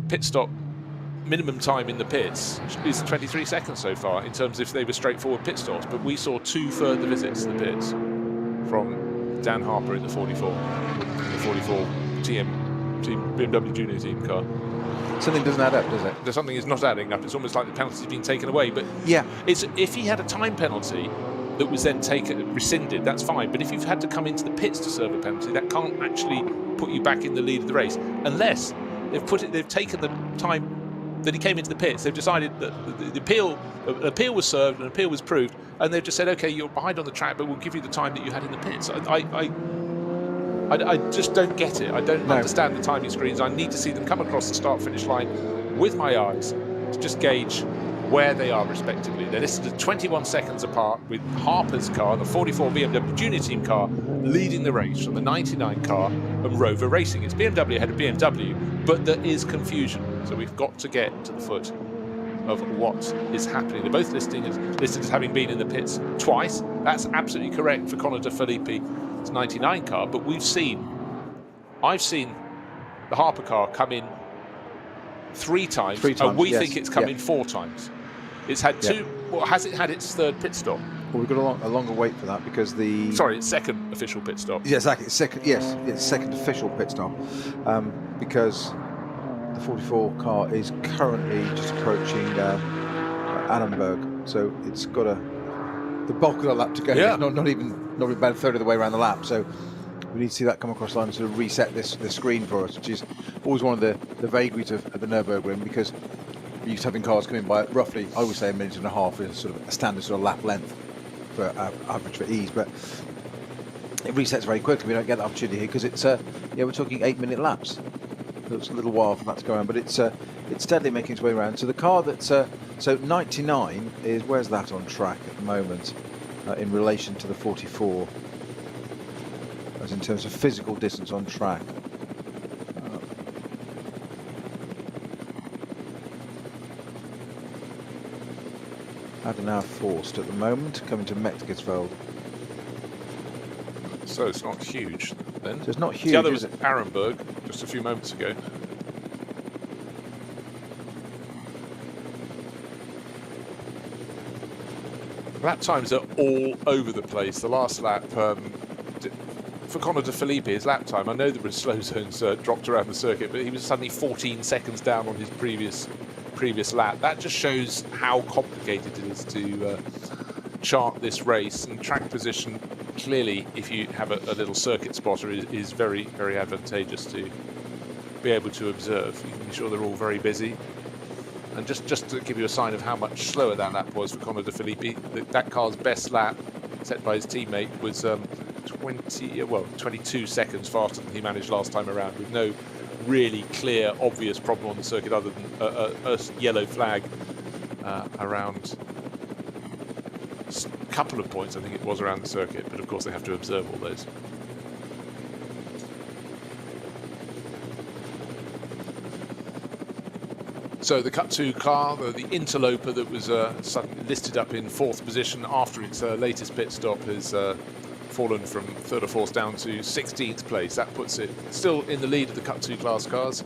pit stop minimum time in the pits is 23 seconds so far in terms of if they were straightforward pit stops, but we saw 2 further visits to the pits from Dan Harper in the 44 BMW Junior Team car. Something doesn't add up, does it? Something is not adding up. It's almost like the penalty's been taken away. But yeah, it's if he had a time penalty that was then rescinded, that's fine. But if you've had to come into the pits to serve a penalty, that can't actually put you back in the lead of the race, unless they've taken the time that he came into the pits. They've decided that the appeal was served, an appeal was proved, and they've just said, okay, you're behind on the track, but we'll give you the time that you had in the pits. I just don't get it. I don't understand the timing screens. I need to see them come across the start-finish line with my eyes to just gauge where they are respectively. They're listed at 21 seconds apart, with Harper's car, the 44 BMW Junior Team car, leading the race from the 99 car and Rover Racing. It's BMW ahead of BMW, but there is confusion. So we've got to get to the foot of what is happening. They're both listed as having been in the pits twice. That's absolutely correct for Conor De Filippe's 99 car, but I've seen the Harper car come in three times, and we think it's come in 4 times. It's had two. Well, has it had its third pit stop? Well, we've got a longer wait for that because its second official pit stop. Yeah, exactly. Second official pit stop, because the 44 car is currently just approaching Annenberg, so it's got the bulk of the lap to go. Yeah. Not even about a third of the way around the lap. So we need to see that come across the line and sort of reset this screen for us, which is always one of the vagaries of the Nürburgring, because we're used to having cars come in by roughly, I would say, 1.5 minutes is sort of a standard sort of lap length for average for ease, but it resets very quickly. We don't get the opportunity here because it's we're talking 8-minute laps. So it's a little while for that to go around, but it's steadily making its way around. So the car that's so 99 is, where's that on track at the moment in relation to the 44, as in terms of physical distance on track. Adenauer forced at the moment, coming to Metzgersfeld. So it's not huge then. So it's not huge. The other was at Arenberg just a few moments ago. Lap times are all over the place. The last lap for Conor De Filippi, his lap time, I know the slow zones dropped around the circuit, but he was suddenly 14 seconds down on his previous lap. That just shows how complicated it is to chart this race, and track position clearly, if you have a little circuit spotter, is very, very advantageous to be able to observe. You can be sure they're all very busy. And just to give you a sign of how much slower that lap was for Conor De Filippi, that car's best lap set by his teammate was 22 seconds faster than he managed last time around, with no really clear, obvious problem on the circuit other than a yellow flag around a couple of points, I think it was, around the circuit, but of course they have to observe all those. So the Cut 2 car, the interloper that was listed up in 4th position after its latest pit stop, has fallen from 3rd or 4th down to 16th place. That puts it still in the lead of the Cut 2 class cars,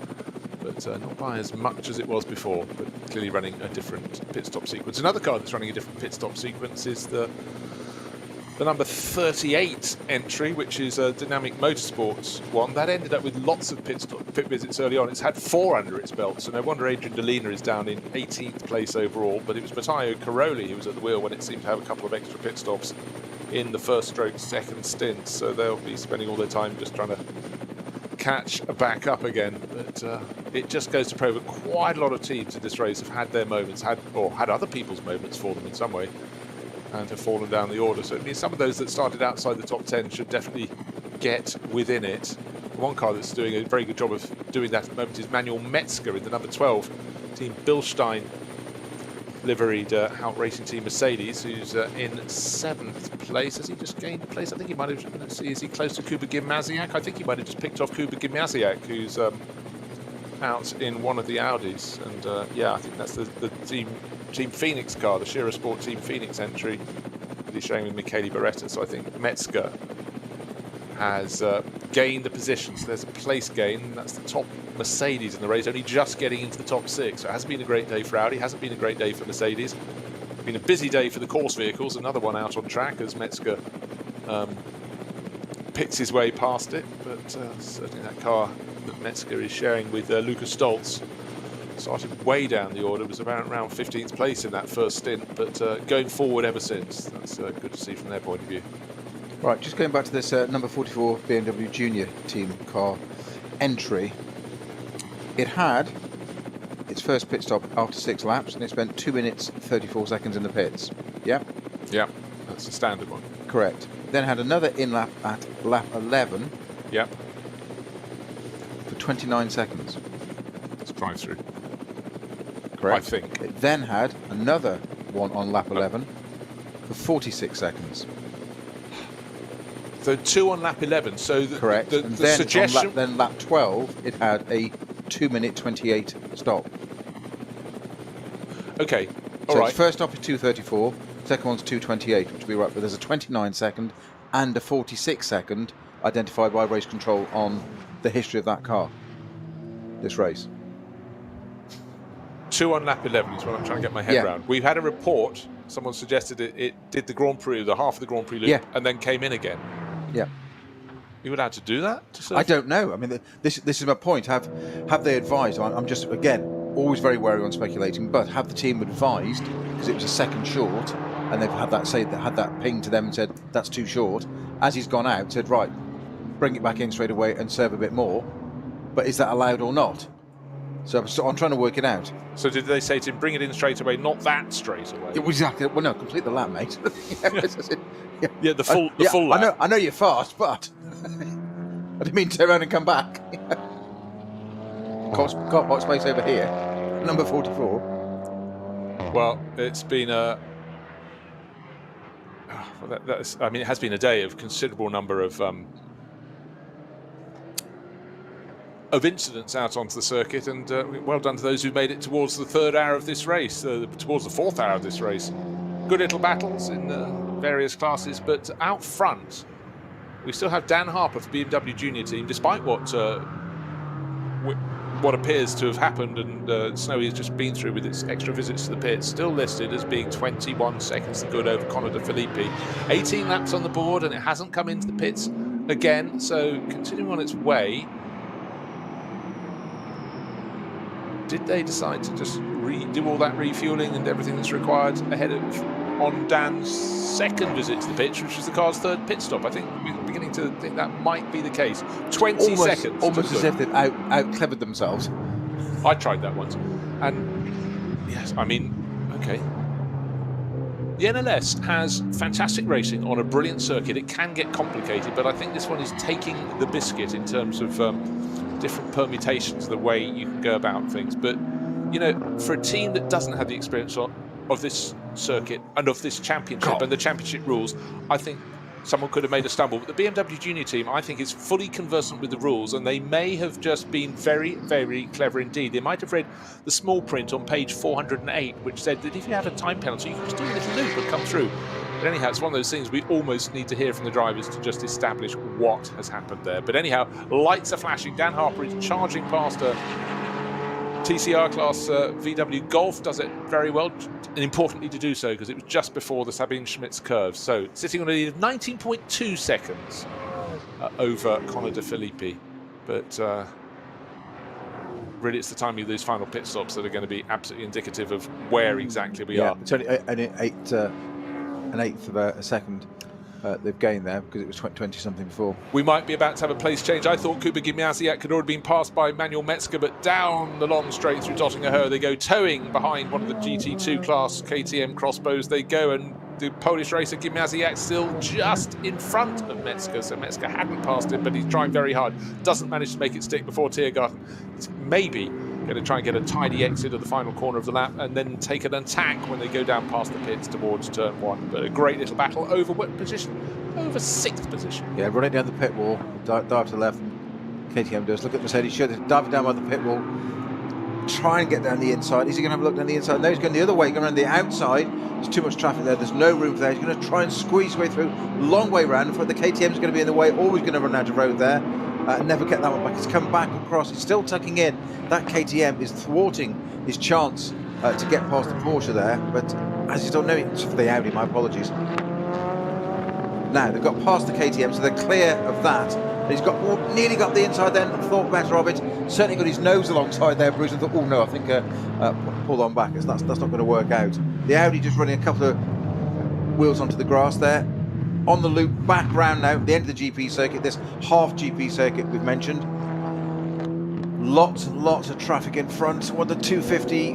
but not by as much as it was before, but clearly running a different pit stop sequence. Another car that's running a different pit stop sequence is the number 38 entry, which is a Dynamic Motorsports one. That ended up with lots of pit visits early on. It's had 4 under its belt, so no wonder Adrian Delina is down in 18th place overall. But it was Matteo Caroli who was at the wheel when it seemed to have a couple of extra pit stops in the first stroke second stints. So they'll be spending all their time just trying to catch back up again. But it just goes to prove that quite a lot of teams in this race have had their moments, had other people's moments for them in some way, and have fallen down the order. So it means some of those that started outside the top 10 should definitely get within it. One car that's doing a very good job of doing that at the moment is Manuel Metzger in the number 12 Team Bilstein liveried out racing team Mercedes, who's in 7th place. Has he just gained a place? I think he might have. Let's see, is he close to Kuba Gimnaziak? I think he might have just picked off Kuba Gimnaziak, who's out in one of the Audis. And yeah, I think that's the Team Phoenix car, the Shearer Sport Team Phoenix entry that he's showing with Michele Beretta. So I think Metzger has gained the position. So there's a place gain. That's the top Mercedes in the race, only just getting into the top 6. So it hasn't been a great day for Audi, hasn't been a great day for Mercedes. It's been a busy day for the course vehicles, another one out on track as Metzger picks his way past it. But certainly that car that Metzger is sharing with Lukas Stoltz Started way down the order, was about around 15th place in that first stint, but going forward ever since. That's good to see from their point of view. Right, just going back to this number 44 BMW Junior Team car entry. It had its first pit stop after 6 laps, and it spent 2 minutes 34 seconds in the pits. Yeah? Yeah, that's the standard one. Correct. Then had another in lap at lap 11. Yeah. For 29 seconds. That's drive through. Correct. I think. It then had another one on lap 11 for 46 seconds. So 2 on lap 11. So correct. The and then suggestion. Then lap 12, it had a 2-minute 28 stop. Okay. So All right. its first stop is 2:34. Second one's 2:28, which will be right. But there's a 29 second and a 46 second identified by race control on the history of that car. This race. 2 on lap 11 is what I'm trying to get my head around. We've had a report. Someone suggested it did the Grand Prix, the half of the Grand Prix loop, and then came in again. Yeah. You allowed to do that? I don't know. I mean, this is my point. Have they advised? I'm just, again, always very wary on speculating, but have the team advised, because it was a second short, and they've had that ping to them and said, that's too short. As he's gone out, said, right, bring it back in straight away and serve a bit more. But is that allowed or not? So I'm trying to work it out. So did they say to him, bring it in straight away, not that straight away? Exactly. Well, no, complete the lap, mate. Yeah, the full lap. I know you're fast, but I didn't mean to turn around and come back. Car park space over here, number 44. Well, it's been I mean, it has been a day of considerable number of incidents out onto the circuit, and well done to those who made it towards the 3rd hour of this race, towards the 4th hour of this race. Good little battles in various classes, but out front we still have Dan Harper for BMW Junior Team, despite what appears to have happened, and Snowy has just been through with its extra visits to the pits, still listed as being 21 seconds to good over Connor De Filippi. 18 laps on the board, and it hasn't come into the pits again, so continuing on its way. Did they decide to just do all that refueling and everything that's required ahead of on Dan's second visit to the pitch, which was the car's 3rd pit stop? I think we're beginning to think that might be the case. 20 seconds. Almost as if they've out-clevered themselves. I tried that once. And yes, I mean, okay. The NLS has fantastic racing on a brilliant circuit. It can get complicated, but I think this one is taking the biscuit in terms of different permutations of the way you can go about things. But, you know, for a team that doesn't have the experience of this circuit and of this championship and the championship rules, I think someone could have made a stumble. But the BMW Junior Team, I think, is fully conversant with the rules, and they may have just been very, very clever indeed. They might have read the small print on page 408, which said that if you had a time penalty, you could just do a little loop and come through. But anyhow, it's one of those things we almost need to hear from the drivers to just establish what has happened there. But anyhow, lights are flashing. Dan Harper is charging past a TCR class VW Golf, does it very well, and importantly to do so because it was just before the Sabine Schmitz curve. So sitting on a lead of 19.2 seconds over Connor De Filippi. But really it's the timing of these final pit stops that are going to be absolutely indicative of where exactly we are. It's only an eighth of a second they've gained there, because it was 20-something before. We might be about to have a place change. I thought Kuba Gimnaziak had already been passed by Manuel Metzger, but down the long straight through Dottingerhöhe they go, towing behind one of the GT2 class KTM crossbows they go, and the Polish racer Gimnaziak still just in front of Metzger, so Metzger hadn't passed him, but he's trying very hard. Doesn't manage to make it stick before Tiergarten. It's maybe going to try and get a tidy exit of the final corner of the lap and then take an attack when they go down past the pits towards turn 1. But a great little battle over what position? Over 6th position. Yeah, running down the pit wall, dive to the left. KTM does. Look at Mercedes, should dive down by the pit wall. Try and get down the inside. Is he going to have a look down the inside? No, he's going the other way, going around the outside. There's too much traffic there. There's no room for that. He's going to try and squeeze his way through. Long way round. In front, the KTM is going to be in the way. Always going to run out of road there. Never get that one back. He's come back across. He's still tucking in. That KTM is thwarting his chance to get past the Porsche there. But as he's done, no, it's for the Audi. My apologies. Now they've got past the KTM, so they're clear of that. He's nearly got the inside then, thought better of it. Certainly got his nose alongside there, Bruce, and thought, oh no, I think pulled on back. That's not going to work out. The Audi just running a couple of wheels onto the grass there. On the loop, back round now, the end of the GP circuit, this half GP circuit we've mentioned. Lots and lots of traffic in front. Well, the 250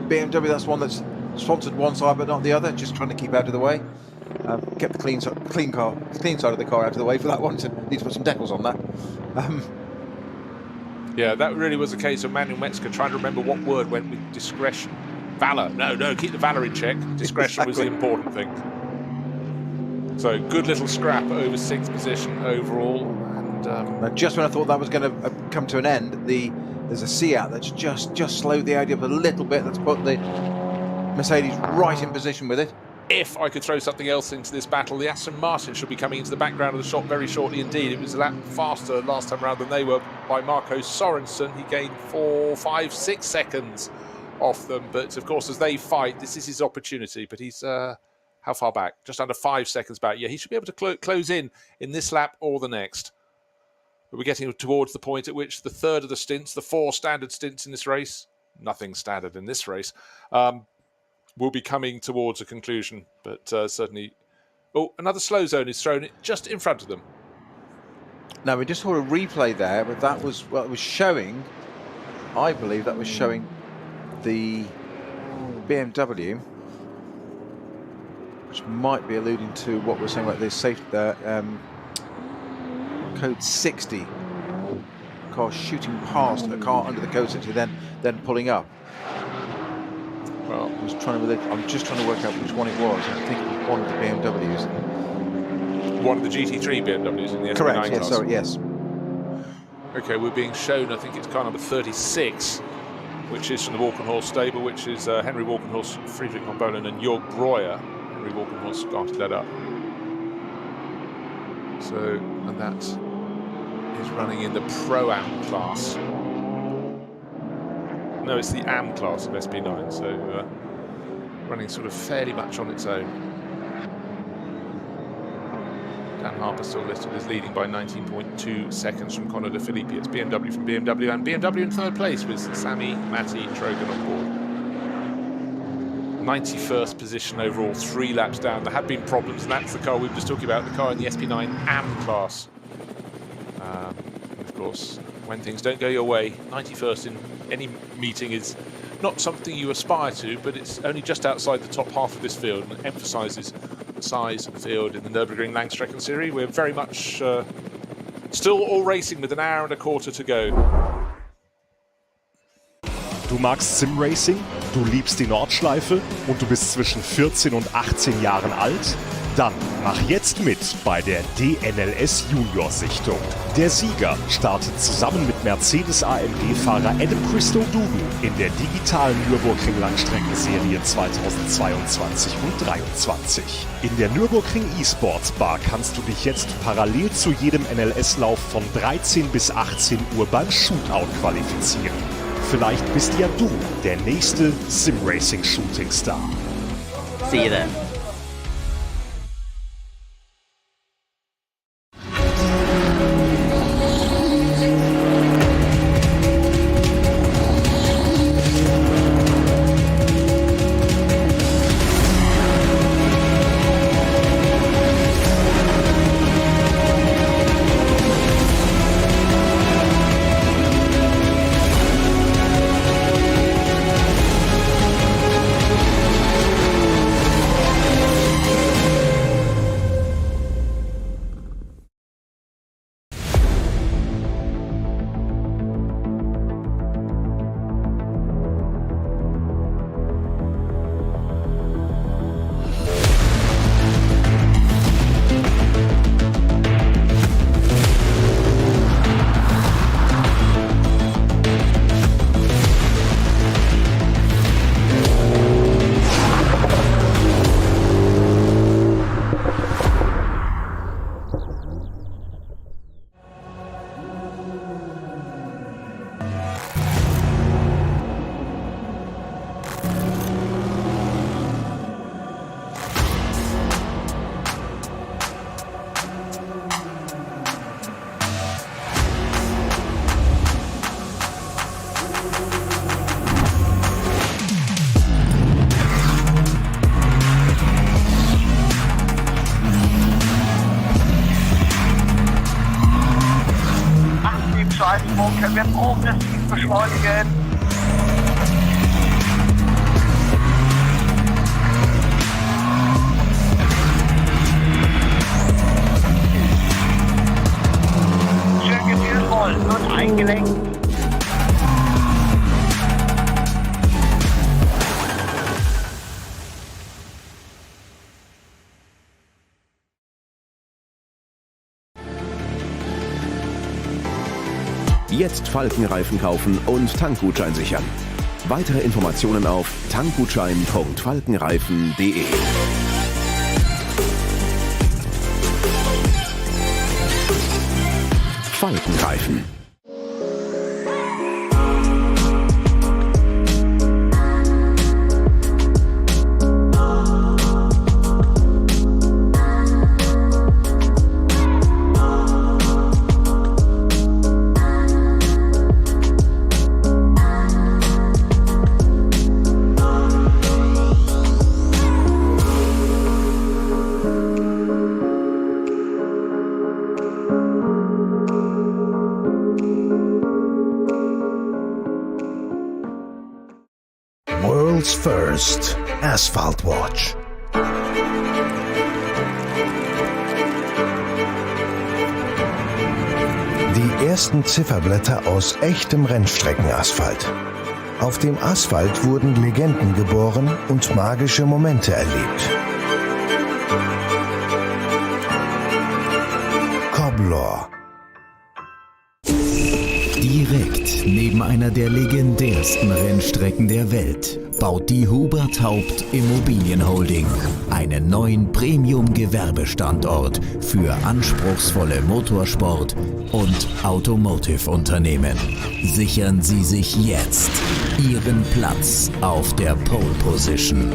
BMW, that's one that's sponsored one side but not the other, just trying to keep out of the way. Kept the clean side of the car out of the way for that one. To need to put some decals on that. Yeah, that really was a case of Manuel Metzger trying to remember what word went with discretion. Valor. No, keep the valor in check. Discretion was the important thing. So good little scrap over 6th position overall. And just when I thought that was going to come to an end, there's a Seat that's just slowed the Audi up a little bit. That's put the Mercedes right in position with it. If I could throw something else into this battle, the Aston Martin should be coming into the background of the shot very shortly indeed. It was a lap faster last time around than they were by Marco Sorensen. He gained 4, 5, 6 seconds off them. But of course, as they fight, this is his opportunity. But he's how far back? Just under 5 seconds back. Yeah, he should be able to close in this lap or the next. But we're getting towards the point at which the third of the stints, the 4 standard stints in this race, nothing standard in this race, will be coming towards a conclusion. But certainly, another slow zone is thrown just in front of them. Now, we just saw a replay there, but that was, well, it was showing, I believe that was showing the BMW, which might be alluding to what we're saying about the safety there. Code 60. Car shooting past a car under the code 60, then pulling up. Well, I'm just trying to work out which one it was. I think it was one of the BMWs. One of the GT3 BMWs in the SP9 Correct, yes, class. sorry, yes. Okay, we're being shown, I think it's car number 36, which is from the Walkenhorst stable, which is Henry Walkenhorst, Friedrich von Bohlen and Jörg Breuer. Henry Walkenhorst started that up. So, and that is running in the Pro-Am class. No, it's the AM class of SP9, so running sort of fairly much on its own. Dan Harper still listed as leading by 19.2 seconds from Conor De Filippi. It's BMW from BMW, and BMW in third place with Sami Matti Trogan on board. 91st position overall, 3 laps down. There had been problems, and that's the car we were just talking about, the car in the SP9 AM class. Of course, when things don't go your way, 91st in any meeting is not something you aspire to, but it's only just outside the top half of this field and emphasises the size of the field in the Nürburgring Langstrecken Series. We're very much still all racing with an hour and a quarter to go. Du magst Sim-Racing, du liebst die Nordschleife und du bist zwischen 14 und 18 Jahren alt? Dann mach jetzt mit bei der DNLS Junior-Sichtung. Der Sieger startet zusammen mit Mercedes-AMG-Fahrer Adam Christodoulou in der digitalen Nürburgring Langstrecken-Serie 2022 und 2023. In der Nürburgring E-Sports Bar kannst du dich jetzt parallel zu jedem NLS-Lauf von 13 bis 18 Uhr beim Shootout qualifizieren. Vielleicht bist ja du der nächste Sim-Racing-Shooting-Star. See you then. Nordschleifenmotor wird progressiv beschleunigen. Schön gefühlvoll und eingelenkt. Jetzt Falkenreifen kaufen und Tankgutschein sichern. Weitere Informationen auf tankgutschein.falkenreifen.de. Falkenreifen. World's First Asphalt Watch. Die ersten Zifferblätter aus echtem Rennstreckenasphalt. Auf dem Asphalt wurden Legenden geboren und magische Momente erlebt. Coblor. Direkt neben einer der legendärsten Rennstrecken der Welt baut die Hubert Haupt Immobilienholding einen neuen Premium-Gewerbestandort für anspruchsvolle Motorsport- und Automotive-Unternehmen. Sichern Sie sich jetzt Ihren Platz auf der Pole Position.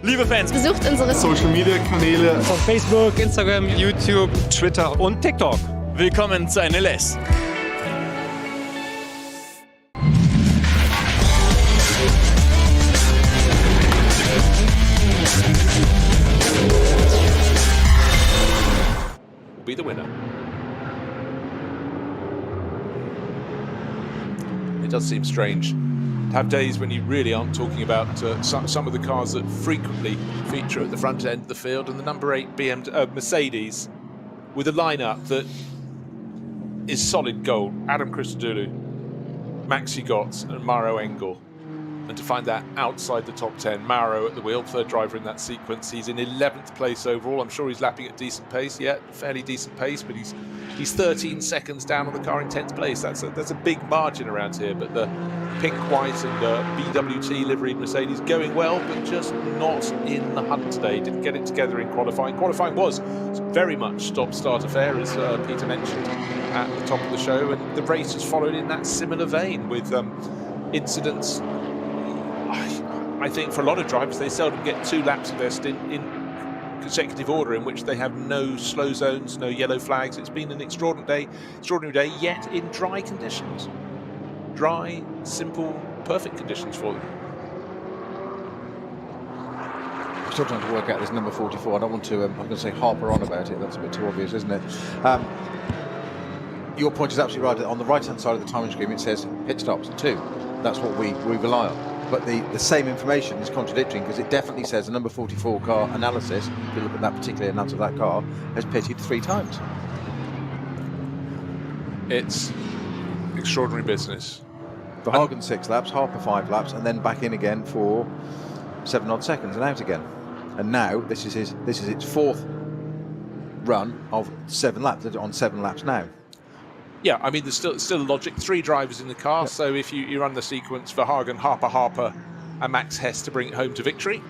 Liebe Fans, besucht unsere Social Media Kanäle Auf Facebook, Instagram, YouTube. Twitter und TikTok. Willkommen zu NLS. Be the winner. It does seem strange to have days when you really aren't talking about some of the cars that frequently feature at the front end of the field, and the number 8 Mercedes with a lineup that is solid gold. Adam Christodoulou, Maxi Götz and Mauro Engel. And to find that outside the top 10, Mauro at the wheel, third driver in that sequence. He's in 11th place overall. I'm sure he's lapping at decent pace, yeah, fairly decent pace, but he's 13 seconds down on the car in 10th place. That's a big margin around here, but the pink, white and BWT liveried Mercedes going well, but just not in the hunt today. Didn't get it together in qualifying. Qualifying was very much stop-start affair, as Peter mentioned at the top of the show, and the race has followed in that similar vein with incidents. I think for a lot of drivers, they seldom get 2 laps of their stint in consecutive order in which they have no slow zones, no yellow flags. It's been an extraordinary day, yet in dry conditions. Dry, simple, perfect conditions for them. I'm still trying to work out this number 44. I don't want to, I'm going to say harper on about it. That's a bit too obvious, isn't it? Your point is absolutely right. On the right-hand side of the timing screen, it says pit stops 2. That's what we rely on. But the same information is contradicting, because it definitely says the number 44 car analysis, if you look at that particular announce of that car, has pitted 3 times. It's extraordinary business. Verhagen 6 laps, Harper 5 laps, and then back in again for 7 odd seconds and out again. And now this is its 4th run of 7 laps. On 7 laps now. Yeah, I mean, there's still logic. 3 drivers in the car, yep. So if you run the sequence for Verhagen, Harper, and Max Hess to bring it home to victory,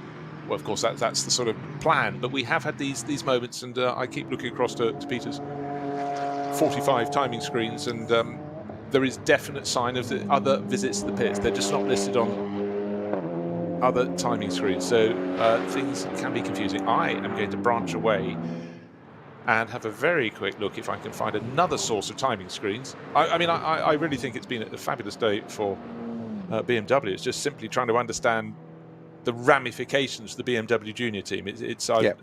well, of course, that's the sort of plan. But we have had these moments, and I keep looking across to Peter's 45 timing screens, and there is definite sign of the other visits to the pits. They're just not listed on other timing screens, so things can be confusing. I am going to branch away and have a very quick look if I can find another source of timing screens. I really think it's been a fabulous day for BMW. It's just simply trying to understand the ramifications of the BMW Junior team.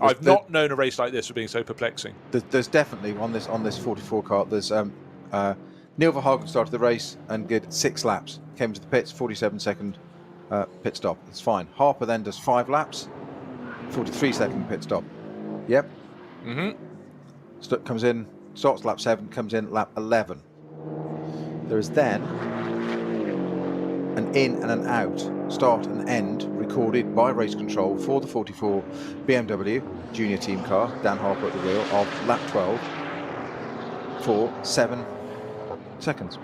I've not known a race like this for being so perplexing. There's definitely on this 44 car. There's Neil Verhagen started the race and did 6 laps. Came to the pits, 47-second pit stop. It's fine. Harper then does 5 laps, 43-second pit stop. Yep. Mm-hmm. Comes in, starts lap 7, comes in lap 11. There is then an in and an out, start and end, recorded by race control for the 44 BMW Junior Team car, Dan Harper at the wheel, of lap 12 for 7 seconds.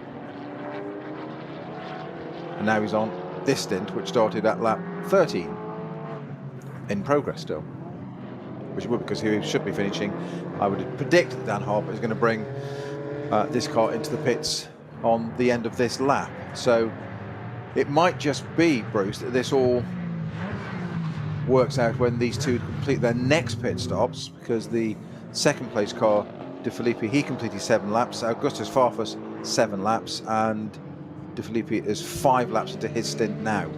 And now he's on this stint, which started at lap 13, in progress still. Which would, because he should be finishing. I would predict that Dan Harper is going to bring this car into the pits on the end of this lap. So it might just be, Bruce, that this all works out when these two complete their next pit stops, because the second place car, De Filippi, he completed 7 laps. Augustus Farfus 7 laps, and De Filippi is 5 laps into his stint now.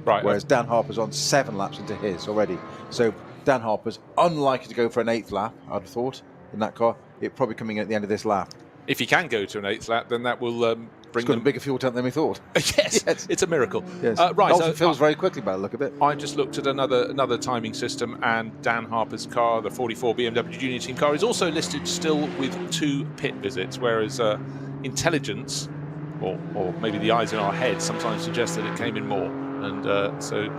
Right. Whereas Dan Harper's on 7 laps into his already. So Dan Harper's unlikely to go for an 8th lap, I'd have thought, in that car. It's probably coming in at the end of this lap. If he can go to an 8th lap, then that will bring it's got a bigger fuel tank than we thought. Yes, it's a miracle. Yes. Right, also fills very quickly by the look of it. I just looked at another timing system, and Dan Harper's car, the 44 BMW Junior Team car, is also listed still with 2 pit visits, whereas intelligence, or maybe the eyes in our head, sometimes suggest that it came in more. And so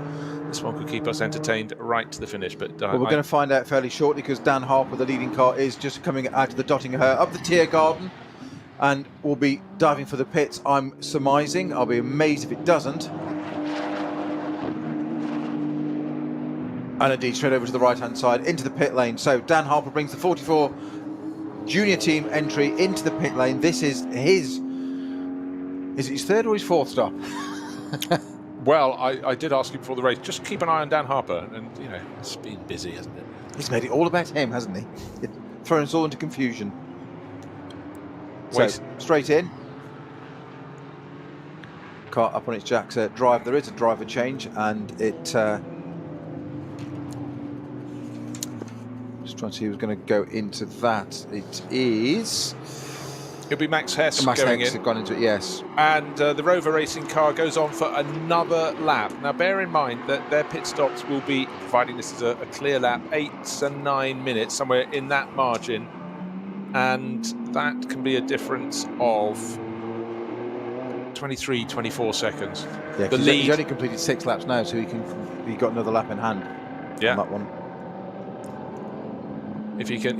this one could keep us entertained right to the finish. But we're going to find out fairly shortly, because Dan Harper, the leading car, is just coming out of the Dottinger up the Tiergarten, and will be diving for the pits, I'm surmising. I'll be amazed if it doesn't. And indeed, straight over to the right-hand side, into the pit lane. So Dan Harper brings the 44 Junior Team entry into the pit lane. This is his... Is it his 3rd or his 4th stop? Well, I did ask you before the race, just keep an eye on Dan Harper, and you know, it's been busy, hasn't it? He's made it all about him, hasn't he? Thrown us all into confusion. Wait. So, straight in. Car up on its jacks. Drive. There is a driver change, and it... just trying to see who's going to go into that. It is... It'll be Max Hess going in. Gone into it, yes. And the Rover Racing car goes on for another lap. Now, bear in mind that their pit stops will be, providing this is a clear lap, 8 and 9 minutes, somewhere in that margin. And that can be a difference of 23, 24 seconds. Yeah, the lead, he's only completed 6 laps now, so he got another lap in hand on that one. If he can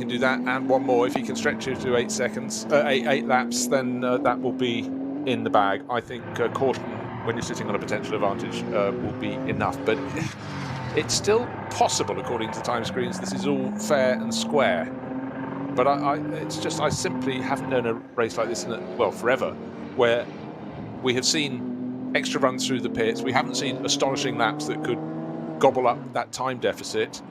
do that and one more, if he can stretch it to 8 seconds, 8 laps, then that will be in the bag. I think caution when you're sitting on a potential advantage will be enough. But it's still possible, according to the time screens. This is all fair and square. But I simply haven't known a race like this forever, where we have seen extra runs through the pits. We haven't seen astonishing laps that could gobble up that time deficit.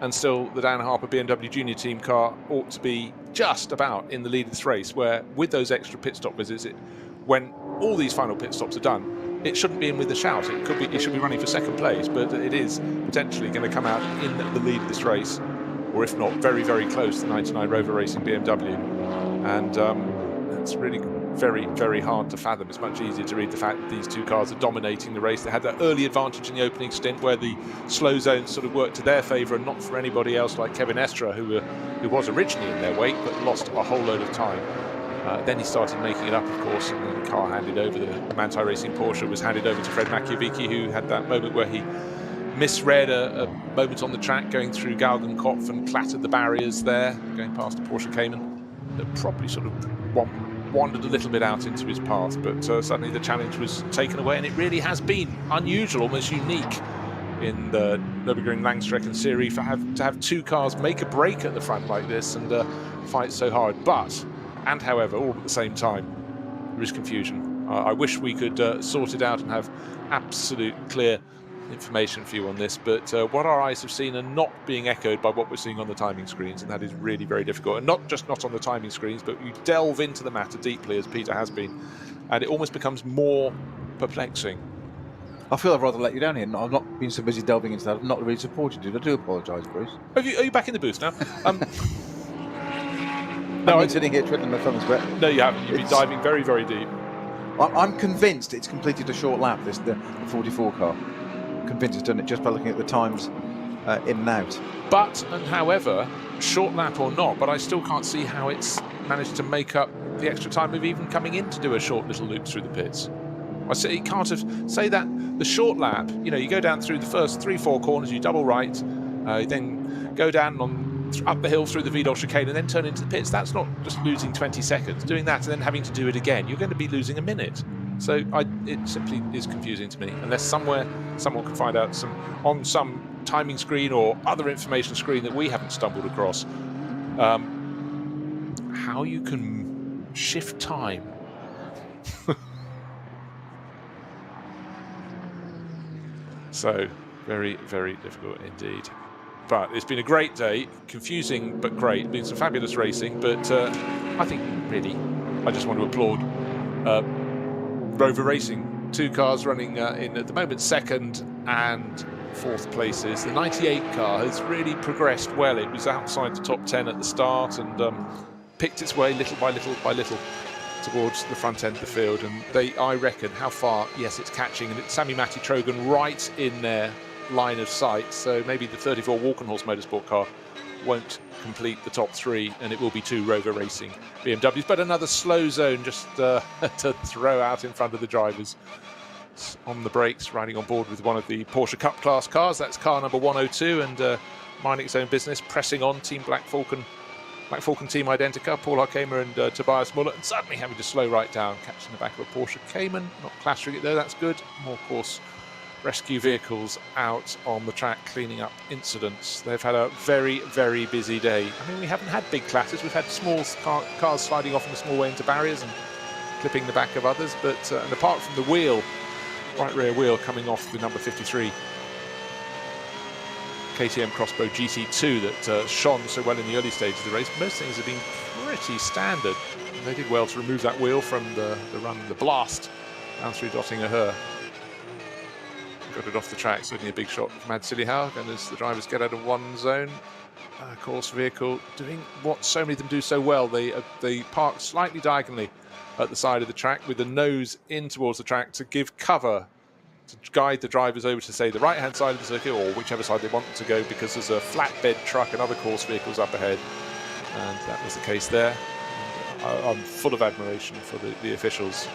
and still the Dan Harper BMW Junior Team car ought to be just about in the lead of this race, where with those extra pit stop visits, when all these final pit stops are done, it shouldn't be in with a shout. It should be running for second place, but it is potentially going to come out in the lead of this race, or if not, very, very close to 99 Rover Racing BMW. And it's really very, very hard to fathom. It's much easier to read the fact that these two cars are dominating the race. They had that early advantage in the opening stint where the slow zones sort of worked to their favour and not for anybody else like Kevin Estra, who was originally in their wake but lost a whole load of time. Then he started making it up, of course, and then the car handed over, the Manthey Racing Porsche was handed over to Fred Makiavicki, who had that moment where he misread a moment on the track going through Galgenkopf and clattered the barriers there, going past a Porsche Cayman that probably sort of wandered a little bit out into his path, but suddenly the challenge was taken away, and it really has been unusual, almost unique in the Nürburgring Langstrecken Series to have two cars make a break at the front like this and fight so hard. However, all at the same time, there is confusion. I wish we could sort it out and have absolute clear information for you on this, but what our eyes have seen are not being echoed by what we're seeing on the timing screens, and that is really very difficult. And not on the timing screens, but you delve into the matter deeply, as Peter has been, and it almost becomes more perplexing. I feel I've rather let you down here. I've not been so busy delving into that. I've not really supported you. I do apologise, Bruce. Are you back in the booth now? No, I've been sitting here twiddling my thumbs, but no, you haven't. You've been diving very, very deep. I'm convinced it's completed a short lap. The 44 car. Convinced it's done it just by looking at the times in and out. But and however, short lap or not, but I still can't see how it's managed to make up the extra time of even coming in to do a short little loop through the pits. I say it can't have say that the short lap. You know, you go down through the first 3-4 corners, you double right, then go down up the hill through the Vidal chicane and then turn into the pits. That's not just losing 20 seconds. Doing that and then having to do it again, you're going to be losing a minute. So it simply is confusing to me, unless somewhere someone can find out on some timing screen or other information screen that we haven't stumbled across, how you can shift time. So very, very difficult indeed. But it's been a great day, confusing but great. Been some fabulous racing, but I think really I just want to applaud Rover Racing. Two cars running in at the moment second and fourth places. The 98 car has really progressed well. It was outside the top 10 at the start and picked its way little by little by little towards the front end of the field. And I reckon, how far? Yes, it's catching, and it's Sami Matti Trogan right in their line of sight. So maybe the 34 Walkenhorst Motorsport car won't complete the top three, and it will be two Rover Racing BMWs, but another slow zone just to throw out in front of the drivers. On the brakes, riding on board with one of the Porsche Cup class cars. That's car number 102, and minding its own business, pressing on Team Black Falcon Team Identica, Paul Harkamer and Tobias Muller, and suddenly having to slow right down, catching the back of a Porsche Cayman, not clattering it though, that's good. More, of course, rescue vehicles out on the track cleaning up incidents. They've had a very, very busy day. I mean, we haven't had big clatters. We've had small cars sliding off in a small way into barriers and clipping the back of others, but and apart from the wheel, right rear wheel coming off the number 53 KTM Crossbow GT2 that shone so well in the early stages of the race, most things have been pretty standard. And they did well to remove that wheel from the run, the blast down through Dottinger-Hör. Got it off the track, certainly a big shot from Ad Sillyhaug, and as the drivers get out of one zone, course vehicle doing what so many of them do so well. They park slightly diagonally at the side of the track with the nose in towards the track to give cover, to guide the drivers over to, say, the right-hand side of the circuit or whichever side they want them to go, because there's a flatbed truck and other course vehicles up ahead. And that was the case there. And I'm full of admiration for the officials.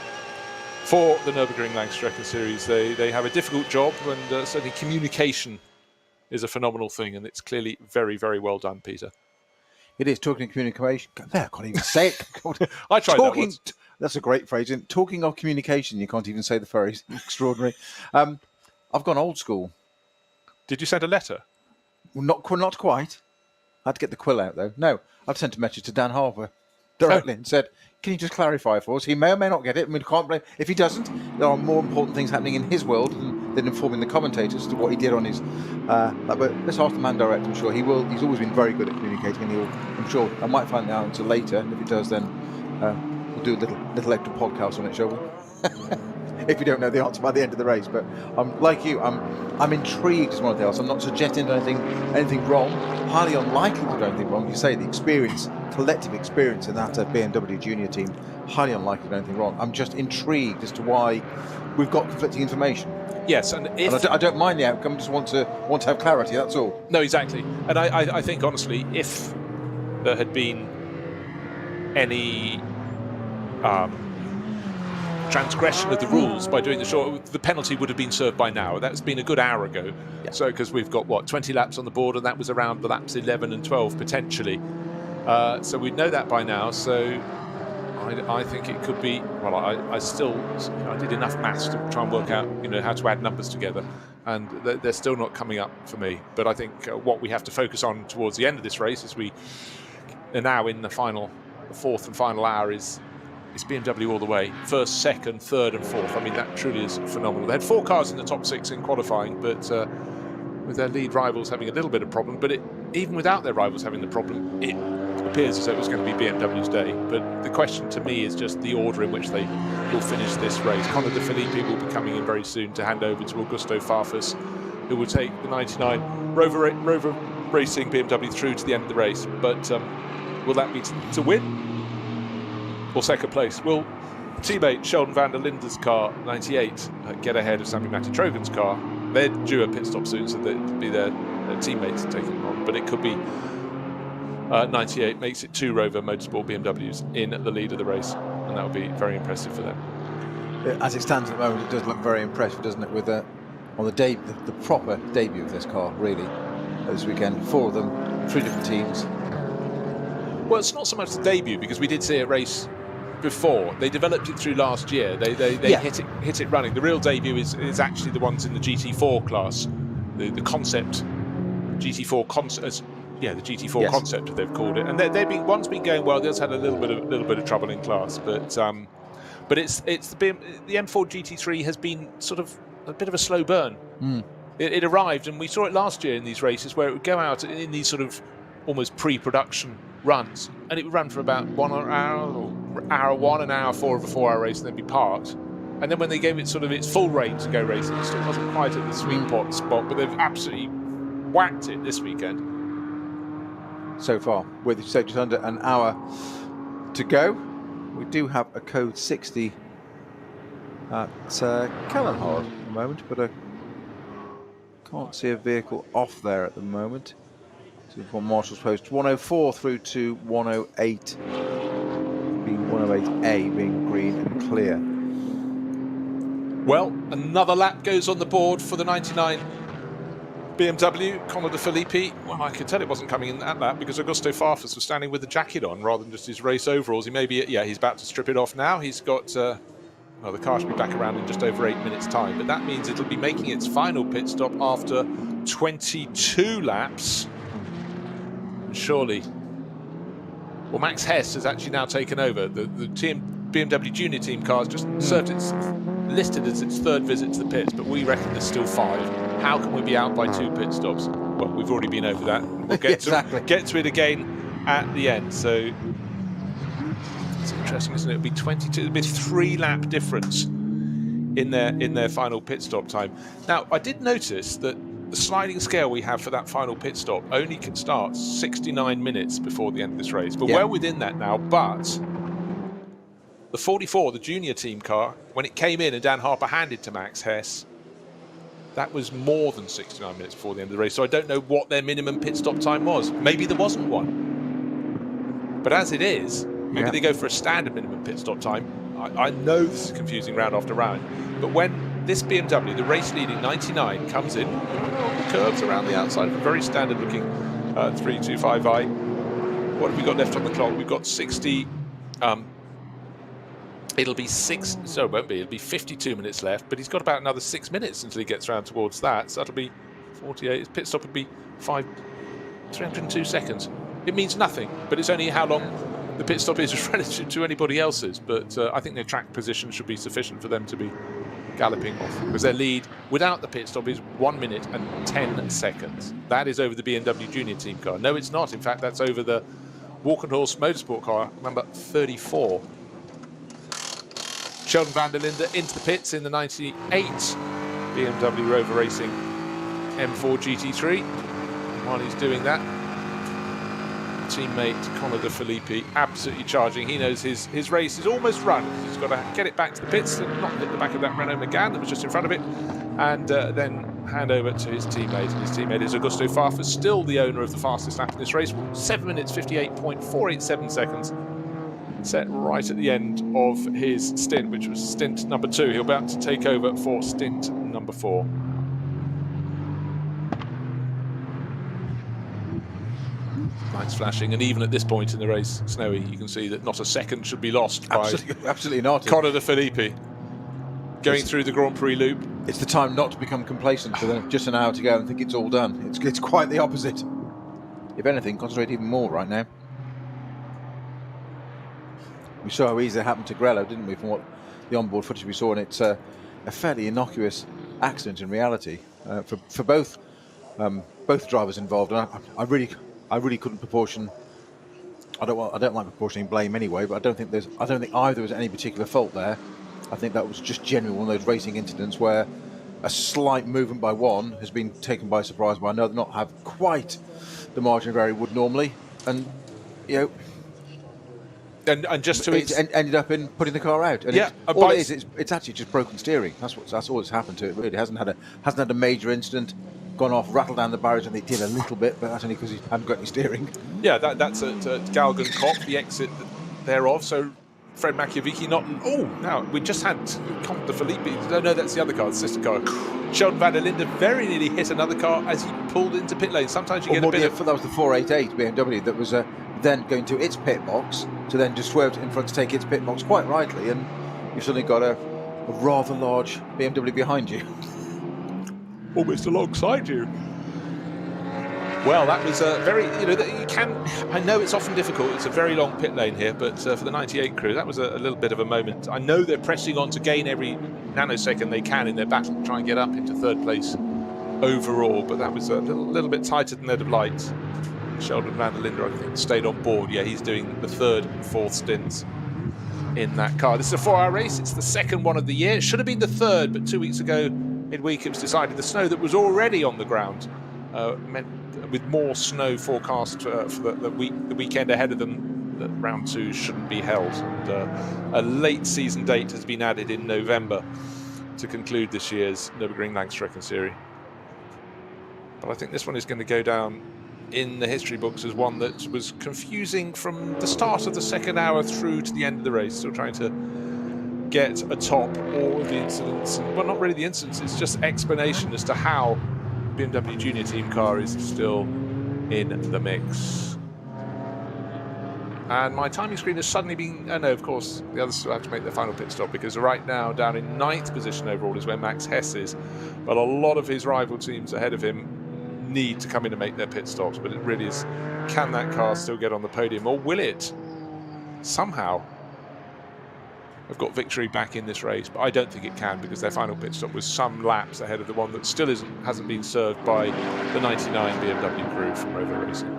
For the Nürburgring Langstrecken Series, they have a difficult job, and certainly communication is a phenomenal thing, and it's clearly very, very well done, Peter. It is. Talking communication. There, I can't even say it. I tried that once. That's a great phrase. And talking of communication, you can't even say the phrase. Extraordinary. I've gone old school. Did you send a letter? Well, not quite. I had to get the quill out, though. No, I've sent a message to Dan Harper directly and said, can you just clarify for us? He may or may not get it, and we can't blame. If he doesn't, there are more important things happening in his world than then informing the commentators as to what he did on his. But let's ask the man direct. I'm sure he will. He's always been very good at communicating, and I'm sure I might find out until later. And if he does, then we'll do a little extra podcast on it, shall we? If you don't know the answer by the end of the race. But like you, I'm intrigued as one of the else. I'm not suggesting anything wrong. Highly unlikely to do anything wrong. You say the experience, collective experience in that BMW Junior team, highly unlikely to do anything wrong. I'm just intrigued as to why we've got conflicting information. Yes, and I don't mind the outcome. Just want to have clarity. That's all. No, exactly. And I think honestly, if there had been any transgression of the rules by doing the short, the penalty would have been served by now. That's been a good hour ago. Yeah. So because we've got 20 laps on the board, and that was around the laps 11 and 12 potentially. So we'd know that by now. So I think it could be. Well, I did enough maths to try and work out how to add numbers together, and they're still not coming up for me. But I think what we have to focus on towards the end of this race, as we are now in the fourth and final hour, is BMW all the way. First, second, third and fourth. I mean, that truly is phenomenal. They had 4 cars in the top 6 in qualifying, but with their lead rivals having a little bit of problem, but even without their rivals having the problem, it appears as though it was going to be BMW's day. But the question to me is just the order in which they will finish this race. Conor De Filippi will be coming in very soon to hand over to Augusto Farfus, who will take the 99 Rover Racing BMW through to the end of the race. But will that be to win? Or second place? Will teammate Sheldon van der Linde's car, 98, get ahead of Sami Matitrogan's car? They're due a pit stop soon, so they'd be their teammates taking them on. But it could be 98 makes it 2 Rover Motorsport BMWs in the lead of the race, and that would be very impressive for them. As it stands at the moment, it does look very impressive, doesn't it? With on the proper debut of this car, really, this weekend. 4 of them, 3 different teams. Well, it's not so much the debut, because we did see a race before. They developed it through last year. They hit it running. The real debut is actually the ones in the GT4 class, the concept GT4 concept. Yeah, the GT4 concept they've called it, and one's been going well. The other's had a little bit of trouble in class, but it's the M4 GT3 has been sort of a bit of a slow burn. It arrived, and we saw it last year in these races where it would go out in these sort of almost pre-production runs, and it would run for about 1 hour, or hour 1 and hour 4 of a 4-hour race, and then be parked. And then when they gave it sort of its full reign to go racing, it still wasn't quite at the sweet spot, but they've absolutely whacked it this weekend. So far, with just under an hour to go, we do have a code 60 at Kellenhard at the moment, but I can't see a vehicle off there at the moment. From Marshall's Post 104 through to 108, being 108A being green and clear. Well, another lap goes on the board for the 99 BMW. Conor De Filippi, well, I could tell it wasn't coming in that lap because Augusto Farfus was standing with the jacket on rather than just his race overalls. He may be, he's about to strip it off now. He's got, the car should be back around in just over 8 minutes' time, but that means it'll be making its final pit stop after 22 laps. Surely, well, Max Hess has actually now taken over. The BMW Junior Team car has just listed as its 3rd visit to the pits, but we reckon there's still 5. How can we be out by 2 pit stops? Well, we've already been over that. We'll get to it again at the end. So it's interesting, isn't it? It'll be 22. It'll be a 3-lap difference in their final pit stop time. Now, I did notice that the sliding scale we have for that final pit stop only can start 69 minutes before the end of this race. But well within that now, but the 44, the junior team car, when it came in and Dan Harper handed to Max Hess, that was more than 69 minutes before the end of the race. So I don't know what their minimum pit stop time was. Maybe there wasn't one. But as it is, maybe they go for a standard minimum pit stop time. I know this is confusing round after round, but when this BMW, the race-leading 99, comes in on the curves around the outside of a very standard-looking 325i. What have we got left on the clock? We've got 60. It'll be 52 minutes left, but he's got about another 6 minutes until he gets round towards that. So that'll be 48. His pit stop would be 302 seconds. It means nothing, but it's only how long the pit stop is relative to anybody else's. But I think their track position should be sufficient for them to be galloping off, because their lead without the pit stop is 1 minute and 10 seconds. That is over the BMW Junior Team car. No, it's not. In fact, that's over the Walkenhorst Motorsport car, number 34. Sheldon van der Linde into the pits in the 98 BMW Rover Racing M4 GT3. While he's doing that, teammate Conor De Filippi absolutely charging. He knows his race is almost run. He's got to get it back to the pits and not hit the back of that Renault Megane that was just in front of it, and then hand over to his teammate. And his teammate is Augusto Farfus, still the owner of the fastest lap in this race, 7 minutes 58.487 seconds. Set right at the end of his stint, which was stint number 2. He'll be about to take over for stint number 4. Lights flashing, and even at this point in the race, Snowy, you can see that not a second should be lost by absolutely not. Conor De Filippi going through the Grand Prix loop. It's the time not to become complacent with just an hour to go and think it's all done. It's quite the opposite. If anything, concentrate even more right now. We saw how easy it happened to Grello, didn't we, from what the onboard footage we saw, and it's a fairly innocuous accident in reality for both drivers involved. And I really couldn't proportion. I don't like proportioning blame anyway, but I don't think either was any particular fault there. I think that was just genuine one of those racing incidents where a slight movement by one has been taken by surprise by another, not have quite the margin of error it would normally, and you know. And just to ended up in putting the car out. And yeah, it's actually just broken steering. That's all that's happened to it. Really, hasn't had a major incident, gone off, rattled down the barriers, and they did a little bit, but that's only because he hadn't got any steering. Yeah, that's at Galgen Kop, the exit thereof. So Fred Machiavicki not. Oh, now we just had Conor De Filippi. No, that's the other car, the sister car. Sheldon van der Linde very nearly hit another car as he pulled into pit lane. Sometimes you get a bit of. That was the 488 BMW that was then going to its pit box to then just swerve in front to take its pit box quite rightly, and you've suddenly got a rather large BMW behind you. Almost alongside you. Well, that was very, you can, I know it's often difficult, it's a very long pit lane here, but for the 98 crew, that was a little bit of a moment. I know they're pressing on to gain every nanosecond they can in their battle to try and get up into third place overall, but that was a little bit tighter than they'd have liked. Sheldon van der Linde, I think, stayed on board. Yeah, he's doing the third and fourth stints in that car. This is a 4-hour race. It's the second one of the year. It should have been the third, but 2 weeks ago, midweek, it was decided the snow that was already on the ground meant with more snow forecast for the weekend ahead of them, that round 2 shouldn't be held. And a late season date has been added in November to conclude this year's Nürburgring Langstrecken Series. But I think this one is going to go down in the history books as one that was confusing from the start of the second hour through to the end of the race. Still trying to get atop all of the incidents. Well, not really the incidents, it's just explanation as to how BMW Junior Team car is still in the mix. And my timing screen has suddenly been... Oh no, of course, the others still have to make their final pit stop, because right now, down in 9th position overall is where Max Hess is. But a lot of his rival teams ahead of him need to come in and make their pit stops, but it really is, can that car still get on the podium, or will it somehow have got victory back in this race? But I don't think it can, because their final pit stop was some laps ahead of the one that still hasn't been served by the 99 BMW crew from Rover Racing.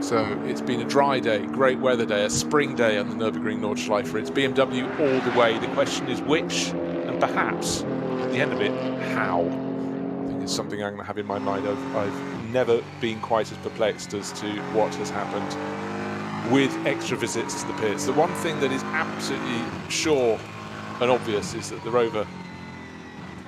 So it's been a dry day, great weather day, a spring day on the Nürburgring Nordschleife. It's BMW all the way. The question is which, and perhaps at the end of it, how. I think it's something I'm going to have in my mind. I've never been quite as perplexed as to what has happened with extra visits to the pits. The one thing that is absolutely sure and obvious is that the Rover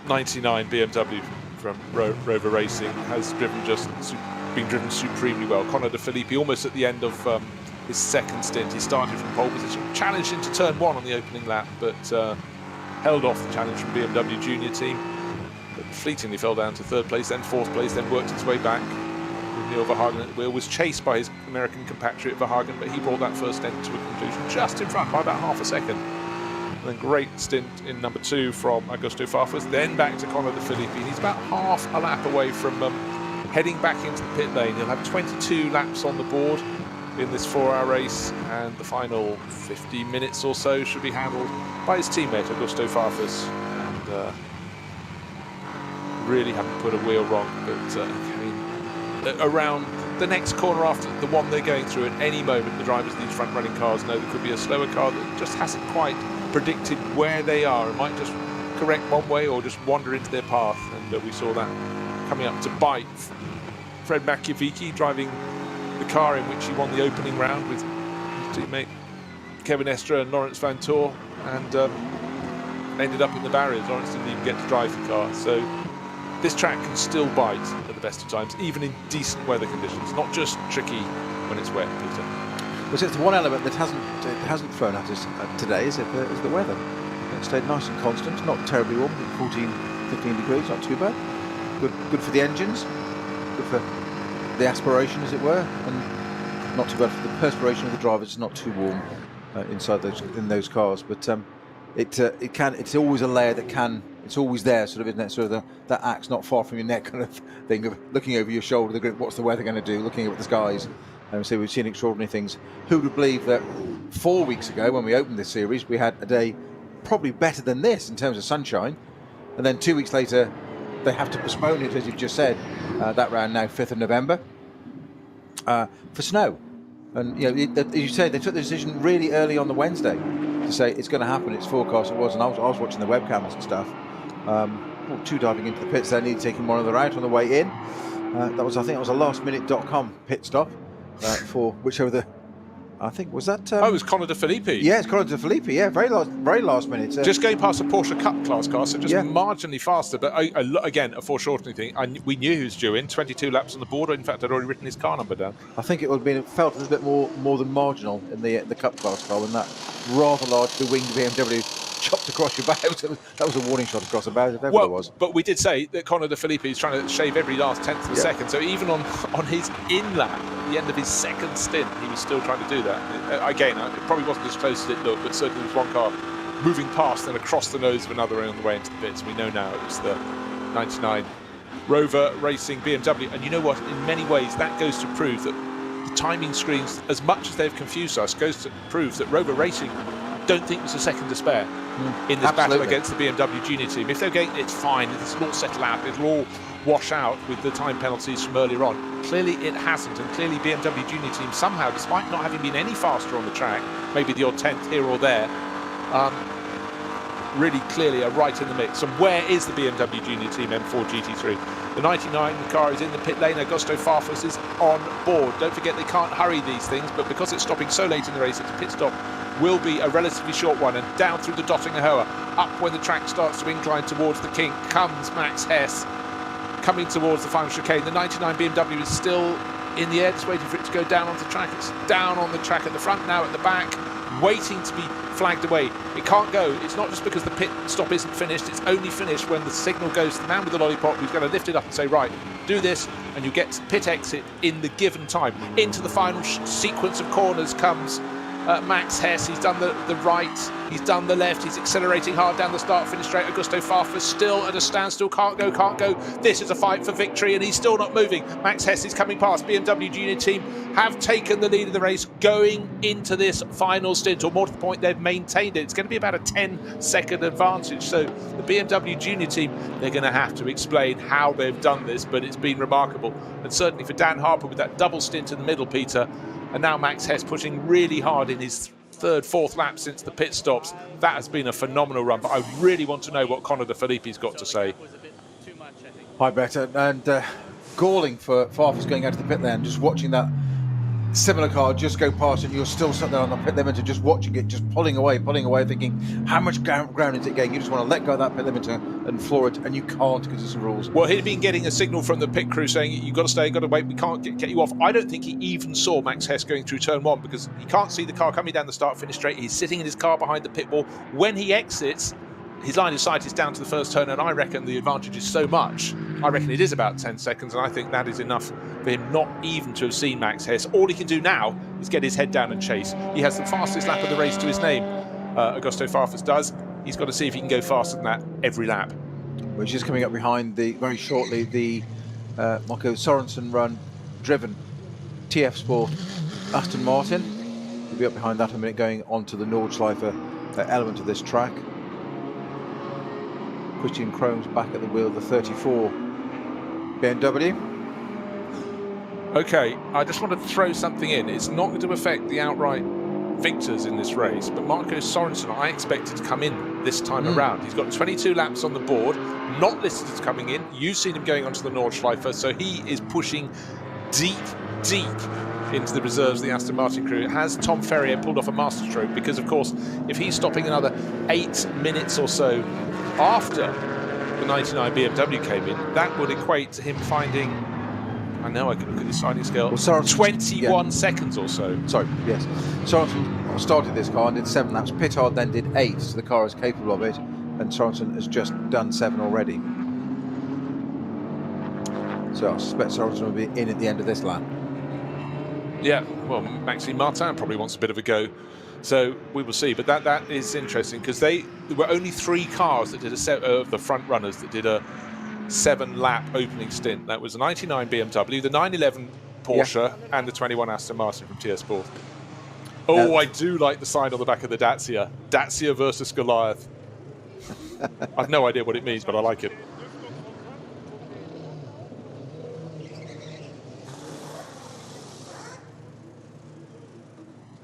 99 BMW from Rover Racing has been driven supremely well. Conor De Filippi, almost at the end of his second stint, he started from pole position, challenged into turn 1 on the opening lap, but held off the challenge from BMW Junior Team, but fleetingly fell down to 3rd place, then 4th place, then worked its way back. Neil Verhagen at the wheel, was chased by his American compatriot Verhagen, but he brought that first stint to a conclusion just in front by about half a second. And then great stint in number 2 from Augusto Farfus, then back to Conor De Filippi. He's about half a lap away from heading back into the pit lane. He'll have 22 laps on the board. in this 4-hour race, and the final 50 minutes or so should be handled by his teammate Augusto Farfus, and really haven't put a wheel wrong, but around the next corner after the one they're going through, at any moment the drivers of these front-running cars know there could be a slower car that just hasn't quite predicted where they are and might just correct one way or just wander into their path, and we saw that coming up to bite. Fred Machiavicchi driving the car in which he won the opening round with his teammate Kevin Estre and Lawrence Van Toor, and ended up in the barriers. Lawrence didn't even get to drive the car, so this track can still bite at the best of times, even in decent weather conditions, not just tricky when it's wet, Peter. Well, so it's the one element that hasn't thrown at us today is the weather. It stayed nice and constant, not terribly warm, 14, 15 degrees, not too bad. Good for the engines, good for the aspiration, as it were, and not too bad for the perspiration of the drivers. It's not too warm inside those cars, but it's always a layer that can. It's always there, sort of, isn't it? Sort of that axe not far from your neck kind of thing, of looking over your shoulder, what's the weather going to do, looking up at the skies. So we've seen extraordinary things. Who would believe that 4 weeks ago, when we opened this series, we had a day probably better than this in terms of sunshine, and then 2 weeks later they have to postpone it, as you've just said, that round now, 5th of November, for snow. And as you said, they took the decision really early on the Wednesday to say it's going to happen. It's forecast. It was, and I was watching the webcams and stuff. Two diving into the pits there, nearly taking one of them out on the way in. I think it was a lastminute.com pit stop for whichever the. I think was that. It was Conor De Filippi. Yeah, it's Conor De Filippi. Yeah, very last minute. Just going past a Porsche Cup class car, so just marginally faster. But again, a foreshortening thing. We knew he was due in. 22 laps on the border. In fact, I'd already written his car number down. I think it would have been felt a little bit more than marginal in the Cup class car when that rather large winged BMW chopped across your bow. That was a warning shot across the bow, if ever it was. But we did say that Conor De Filippi is trying to shave every last tenth of a second. So even on his in lap, at the end of his second stint, he was still trying to do that. Again, it probably wasn't as close as it looked, but certainly there was one car moving past and across the nose of another on the way into the pits. We know now it was the 99 Rover Racing BMW. And you know what? In many ways, that goes to prove that the timing screens, as much as they've confused us, goes to prove that Rover Racing don't think there's a second to spare in this battle against the BMW Junior team. If they're going, it's fine, it'll all settle out, it'll all wash out with the time penalties from earlier on. Clearly it hasn't, and clearly BMW Junior team somehow, despite not having been any faster on the track, maybe the odd 10th here or there, really clearly are right in the mix. And where is the BMW Junior team M4 GT3? The 99 car is in the pit lane. Augusto Farfus is on board. Don't forget, they can't hurry these things, but because it's stopping so late in the race, its pit stop will be a relatively short one. And down through the Dottinger Hoa, up when the track starts to incline towards the kink, comes Max Hess, coming towards the final chicane. The 99 BMW is still in the air, just waiting for it to go down onto the track. It's down on the track at the front, now at the back, waiting to be flagged away. It can't go. It's not just because the pit stop isn't finished, it's only finished when the signal goes to the man with the lollipop, who's going to lift it up and say, right, do this, and you get to pit exit in the given time. Into the final sequence of corners comes Max Hess. He's done the right, he's done the left, he's accelerating hard down the start-finish straight. Augusto Farfus still at a standstill, can't go. This is a fight for victory, and he's still not moving. Max Hess is coming past. BMW Junior team have taken the lead of the race going into this final stint, or more to the point, they've maintained it. It's going to be about a 10-second advantage. So the BMW Junior team, they're going to have to explain how they've done this, but it's been remarkable. And certainly for Dan Harper with that double stint in the middle, Peter, and now Max Hess pushing really hard in his third, fourth lap since the pit stops. That has been a phenomenal run, but I really want to know what Conor De Filippi's got to say. Hi, Brett, and galling for Farfus going out to the pit lane, just watching that similar car just go past, and you're still sat there on the pit limiter just watching it, just pulling away, thinking, how much ground is it getting? You just want to let go of that pit limiter and floor it, and you can't because of the rules. Well, he'd been getting a signal from the pit crew saying, you've got to stay, you've got to wait, we can't get you off. I don't think he even saw Max Hess going through turn one, because he can't see the car coming down the start-finish straight. He's sitting in his car behind the pit wall. When he exits, his line of sight is down to the first turn, and I reckon the advantage is so much. I reckon it is about 10 seconds, and I think that is enough for him not even to have seen Max Hess. All he can do now is get his head down and chase. He has the fastest lap of the race to his name, Augusto Farfus does. He's got to see if he can go faster than that every lap. Which is coming up behind very shortly, the Marco Sorensen driven TF Sport Aston Martin will be up behind that in a minute, going onto the Nordschleife element of this track. Christian Krone's back at the wheel of the 34 BMW. Okay, I just want to throw something in. It's not going to affect the outright victors in this race, but Marco Sorensen I expected to come in this time around. He's got 22 laps on the board, not listed as coming in. You've seen him going onto the Nordschleife, so he is pushing deep into the reserves of the Aston Martin crew. Has Tom Ferrier pulled off a masterstroke? Because, of course, if he's stopping another 8 minutes or so after the 99 BMW came in, that would equate to him finding, I know I can look at his sliding scale, well, 21 seconds or so. Sorry, yes. Sorensen started this car and did 7 laps. Pittard then did 8, so the car is capable of it, and Sorensen has just done 7 already. So I suspect Sorensen will be in at the end of this lap. Yeah, well, Maxime Martin probably wants a bit of a go, so we will see. But that is interesting, because there were only 3 cars that did the front runners that did a 7-lap opening stint. That was the 99 BMW, the 911 Porsche, and the 21 Aston Martin from TS Sport. Oh, I do like the sign on the back of the Dacia. Dacia versus Goliath. I've no idea what it means, but I like it.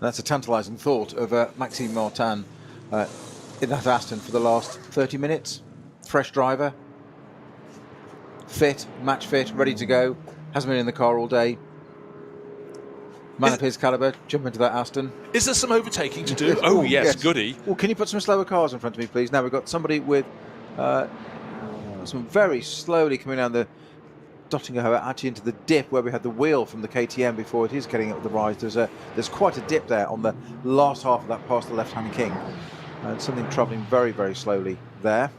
That's a tantalising thought of Maxime Martin in that Aston for the last 30 minutes. Fresh driver, fit, match fit, ready to go. Hasn't been in the car all day. Man of his calibre, jump into that Aston. Is there some overtaking to do? Oh, yes, goody. Well, can you put some slower cars in front of me, please? Now we've got somebody with some very slowly coming down the Dottingerhoe, actually into the dip where we had the wheel from the KTM before it is getting up the rise. There's quite a dip there on the last half of that past the left-hand king. And something travelling very, very slowly there.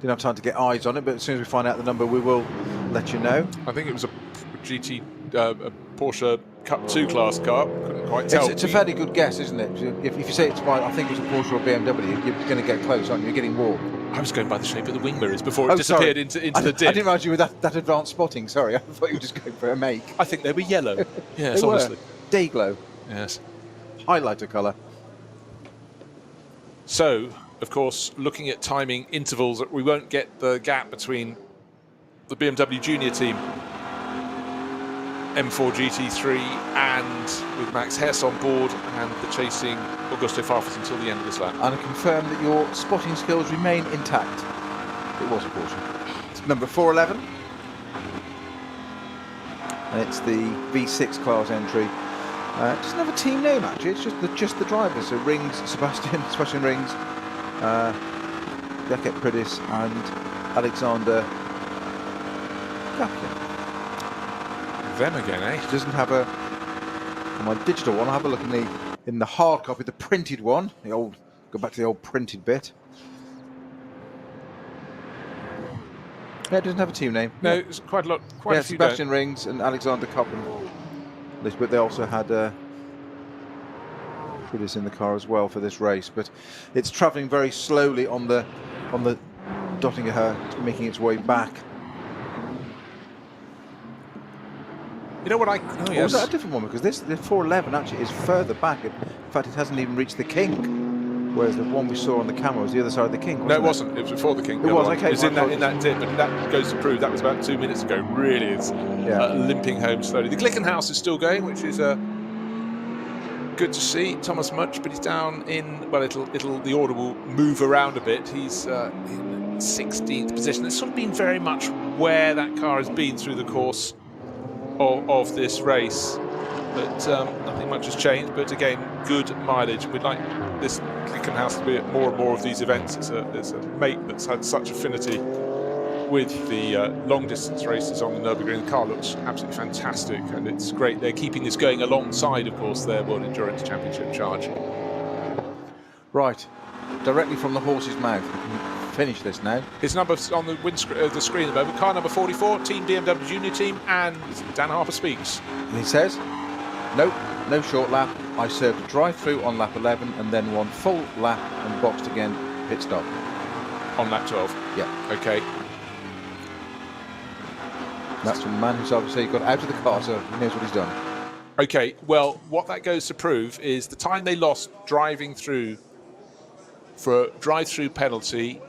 Didn't have time to get eyes on it, but as soon as we find out the number, we will let you know. I think it was a Porsche Cup 2 class car. Couldn't quite tell. It's a fairly good guess, isn't it? If you say it's by, I think it was a Porsche or a BMW, you're going to get close, aren't you? You're getting warm. I was going by the shape of the wing mirrors before it disappeared into the dip. I didn't realise you were that advanced spotting, sorry. I thought you were just going for a make. I think they were yellow. Yes, they honestly. Were. Day glow. Yes. Highlighter colour. So, of course, looking at timing intervals, we won't get the gap between the BMW Junior team, M4 GT3, and with Max Hess on board and the chasing Augusto Farfus until the end of this lap. And I confirm that your spotting skills remain intact. It was a Porsche. It's number 411. And it's the V6 class entry. It doesn't have a team name, actually. It's just the drivers. So Rings, Sebastian Rings, Jackie Stewart and Alexander Gapkin. Them again, eh? It doesn't have a, on my digital one, I'll have a look in the hard copy, the printed one, go back to the old printed bit. Yeah, it doesn't have a team name. No, it's quite a lot, quite a few. Sebastian Rings and Alexander Koppen. But they also had Prudis in the car as well for this race. But it's travelling very slowly on the Dottingerhoe, making its way back. You know what I... Oh, yes. Was that a different one? Because the 411 actually is further back. In fact, it hasn't even reached the king. Whereas the one we saw on the camera was the other side of the king, wasn't No, it wasn't. It was before the king. It was, okay. It was in that dip, but that goes to prove that was about 2 minutes ago. Really, it's limping home slowly. The Glickenhaus is still going, which is good to see. Thomas Much, but he's down in, well, the order will move around a bit. He's in 16th position. It's sort of been very much where that car has been through the course of this race, but nothing much has changed. But again, good mileage. We'd like this Glickenhaus to be at more and more of these events. It's a mate that's had such affinity with the long distance races on the Nürburgring. The car looks absolutely fantastic, and it's great they're keeping this going alongside, of course, their World Endurance Championship charge. Right, directly from the horse's mouth. Finish this now. His number on the the screen at the moment, car number 44, Team BMW Junior Team, and Dan Harper speaks. And he says, nope, no short lap. I served a drive-through on lap 11 and then one full lap and boxed again, pit stop. On lap 12? Yeah. Okay. That's from the man who's obviously got out of the car, so he knows what he's done. Okay, well, what that goes to prove is the time they lost driving through for a drive-through penalty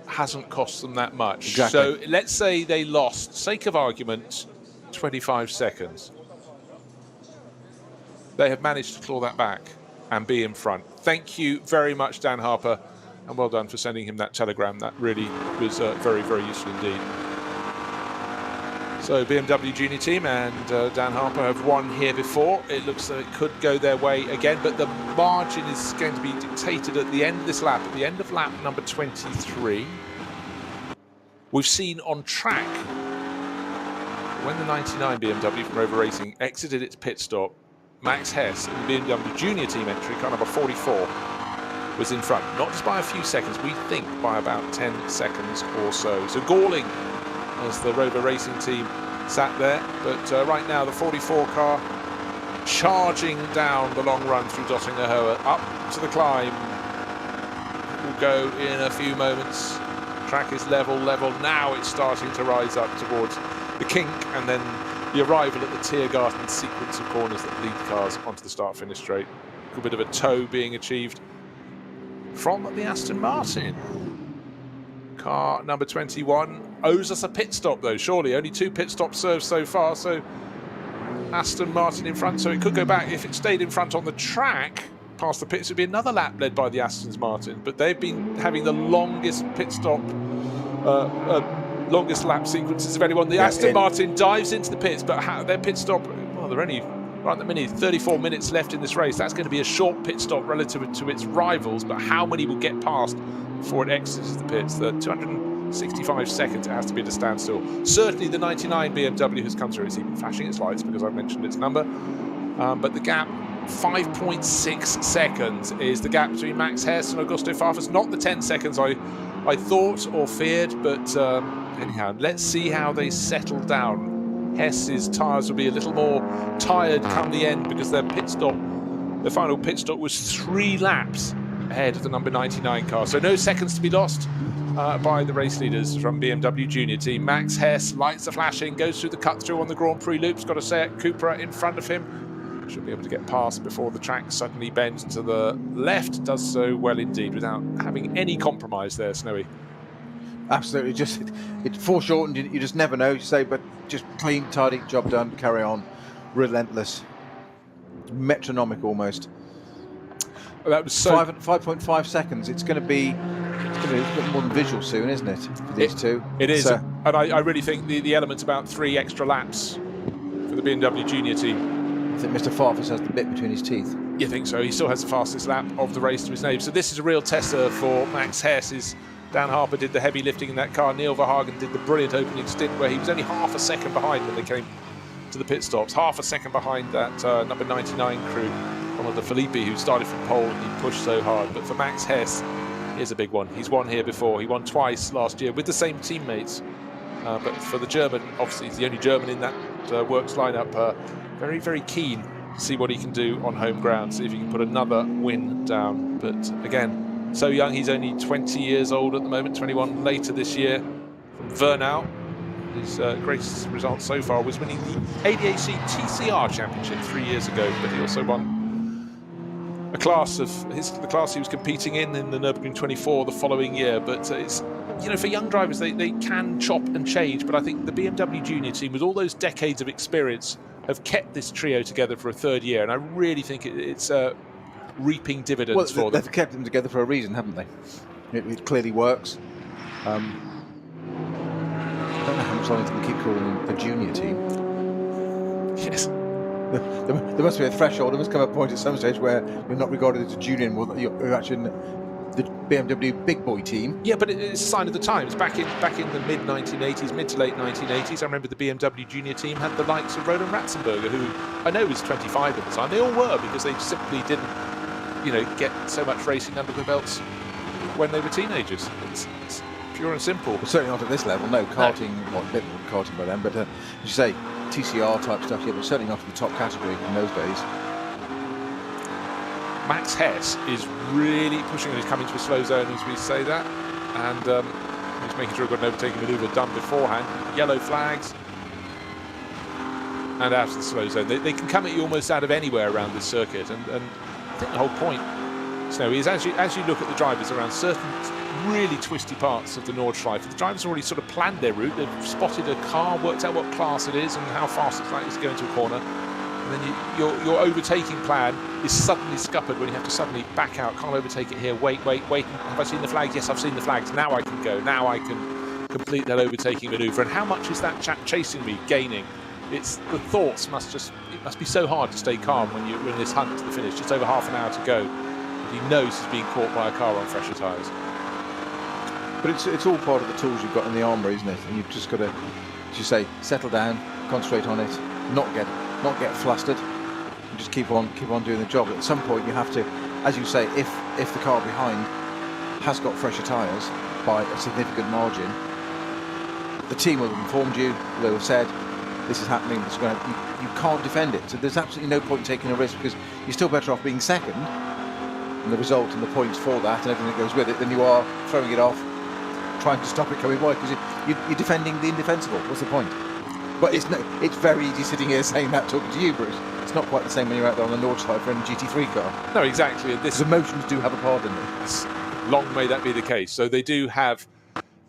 hasn't cost them that much. Exactly. So let's say they lost, sake of argument, 25 seconds. They have managed to claw that back and be in front. Thank you very much, Dan Harper, and well done for sending him that telegram. That really was very, very useful indeed. So BMW Junior Team and Dan Harper have won here before. It looks like it could go their way again, but the margin is going to be dictated at the end of this lap, at the end of lap number 23. We've seen on track when the 99 BMW from Rover Racing exited its pit stop, Max Hess in the BMW Junior Team entry, car number 44, was in front. Not just by a few seconds, we think by about 10 seconds or so. So galling as the Rover Racing team sat there. But right now, the 44 car charging down the long run through Dottingerhoe up to the climb. It will go in a few moments. Track is level. Now it's starting to rise up towards the kink, and then the arrival at the Tiergarten sequence of corners that lead cars onto the start-finish straight. A good bit of a tow being achieved from the Aston Martin. Car number 21 owes us a pit stop, though, surely. Only 2 pit stops served so far, so Aston Martin in front, so it could go back. If it stayed in front on the track past the pits, it would be another lap led by the Aston Martin, but they've been having the longest pit stop, longest lap sequences of anyone. The Aston Martin dives into the pits, but their pit stop, well, they're only right at the minute, 34 minutes left in this race. That's going to be a short pit stop relative to its rivals, but how many will get past before it exits the pits? The 265 seconds it has to be at a standstill. Certainly the 99 BMW has come through. It's even flashing its lights because I've mentioned its number. But the gap, 5.6 seconds is the gap between Max Hess and Augusto Farfus. Not the 10 seconds I thought or feared, but anyhow, let's see how they settle down. Hess's tyres will be a little more tired come the end because their final pit stop was 3 laps ahead of the number 99 car. So no seconds to be lost by the race leaders from BMW Junior Team. Max Hess, lights are flashing, goes through the cut-through on the Grand Prix loops. Got to say it, Cupra in front of him. Should be able to get past before the track suddenly bends to the left. Does so well indeed without having any compromise there, Snowy. Absolutely, just it's foreshortened. You just never know. You say, but just clean, tidy, job done, carry on, relentless, metronomic almost. That was so 5.5 seconds. It's going to be a bit more than visual soon, isn't it? For these two. It is, and I really think the element about 3 extra laps for the BMW Junior Team. I think Mr. Farfus has the bit between his teeth. You think so? He still has the fastest lap of the race to his name. So this is a real tester for Max Hess. Dan Harper did the heavy lifting in that car. Neil Verhagen did the brilliant opening stint where he was only half a second behind when they came to the pit stops. Half a second behind that number 99 crew, one of the Felipe who started from pole and he pushed so hard. But for Max Hess, here's a big one. He's won here before. He won twice last year with the same teammates. But for the German, obviously he's the only German in that works lineup. Very, very keen to see what he can do on home ground, see if he can put another win down. But again, so young, he's only 20 years old at the moment, 21 later this year. From Vernau, his greatest result so far was winning the ADAC TCR Championship 3 years ago, but he also won a class of the class he was competing in the Nürburgring 24 the following year. But it's, for young drivers, they can chop and change, but I think the BMW Junior Team, with all those decades of experience, have kept this trio together for a 3rd year, and I really think it's reaping dividends for them. They've kept them together for a reason, haven't they? It clearly works. I don't know how much longer they can keep calling them the Junior Team. Yes. There must be a threshold. There must come a point at some stage where you're not regarded as a junior anymore. You're actually in the BMW Big Boy Team. Yeah, but it's a sign of the times. Back in the mid-1980s, mid to late 1980s, I remember the BMW Junior Team had the likes of Roland Ratzenberger, who I know was 25 at the time. They all were, because they simply didn't, get so much racing under the belts when they were teenagers. It's pure and simple. Well, certainly not at this level. No, karting, well, a bit more karting by then, but as you say, TCR type stuff, yeah, but certainly not in the top category in those days. Max Hess is really pushing, and he's coming to a slow zone as we say that, and he's making sure he's got an overtaking manoeuvre done beforehand. Yellow flags. and out of the slow zone. They can come at you almost out of anywhere around this circuit, and I think the whole point, Snowy, is as you look at the drivers around certain really twisty parts of the Nordschleife, the drivers already sort of planned their route. They've spotted a car, worked out what class it is and how fast it's likely to go into a corner, and then your overtaking plan is suddenly scuppered when you have to suddenly back out. Can't overtake it here. Wait. Have I seen the flags? Yes, I've seen the flags. Now I can go. Now I can complete that overtaking manoeuvre. And how much is that chap chasing me gaining? It's the thoughts it must be so hard to stay calm when you're in this hunt to the finish. Just over half an hour to go. But he knows he's being caught by a car on fresher tyres. But it's all part of the tools you've got in the armoury, isn't it? And you've just got to, as you say, settle down, concentrate on it, not get flustered, and just keep on doing the job. At some point you have to, as you say, if the car behind has got fresher tyres by a significant margin, the team will have informed you, they'll have said, this is happening, this is going to, you can't defend it. So there's absolutely no point in taking a risk, because you're still better off being second, and the result and the points for that and everything that goes with it, than you are throwing it off, trying to stop it coming wide, because you're defending the indefensible. What's the point? But it's very easy sitting here saying that, talking to you, Bruce. It's not quite the same when you're out there on the Nordschleife in a GT3 car. No, exactly. And the emotions do have a part in it. Long may that be the case. So they do have